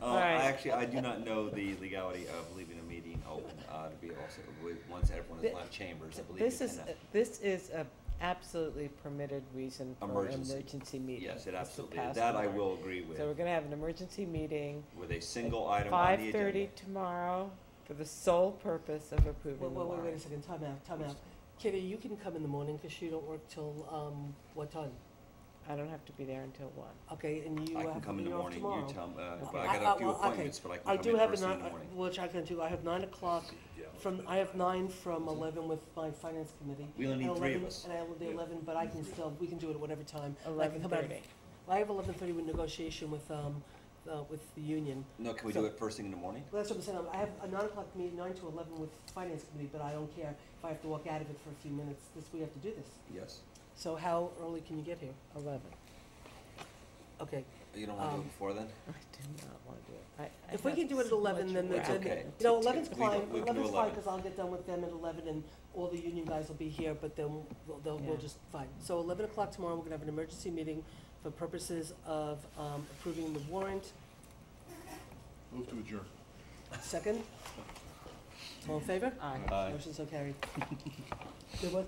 Right. I do not know the legality of leaving a meeting open, to be also, once everyone has left chambers, I believe you cannot. This is a absolutely permitted reason for an Emergency. emergency meeting. Yes, it is to absolutely, pass that I warrant. will agree with, So we're gonna have an emergency meeting with a single item on the agenda. 5:30 tomorrow for the sole purpose of approving the Wait a warrant. second, time out. Kitty, you can come in the morning, because you don't work till, what time? I don't have to be there until 1. Okay, and you I have can to come in be the off morning, tomorrow. you tell me, Okay. but I got a few well, okay. appointments, but I I can come do in have first a thing in the nine, morning. which I can do, I have 9 o'clock I have 9 from 11 with my finance committee. We only and need 3 of 11 us. And I will do 11, but I can still, we can do it at whatever time. I can come out of- 11:30. I have 11:30 with negotiation with the union. No, can we So- do it first thing in the morning? Well, that's what I'm saying, I have a 9 o'clock meeting, 9 to 11 with finance committee, but I don't care if I have to walk out of it for a few minutes, we have to do this. Yes. So how early can you get here? 11. Okay, You don't want to do it before then? I do not want to do it. I if we have can do it at so 11, much then, work. It's okay. you know, 11's We fine, can do 11's fine, 11. because I'll get done with them at 11, and all the union guys will be here, but then we'll Yeah. just, fine. So 11 o'clock tomorrow, we're gonna have an emergency meeting for purposes of approving the warrant. Move to adjourn. Second? All in favor? Aye. Aye. Motion so carried. There was,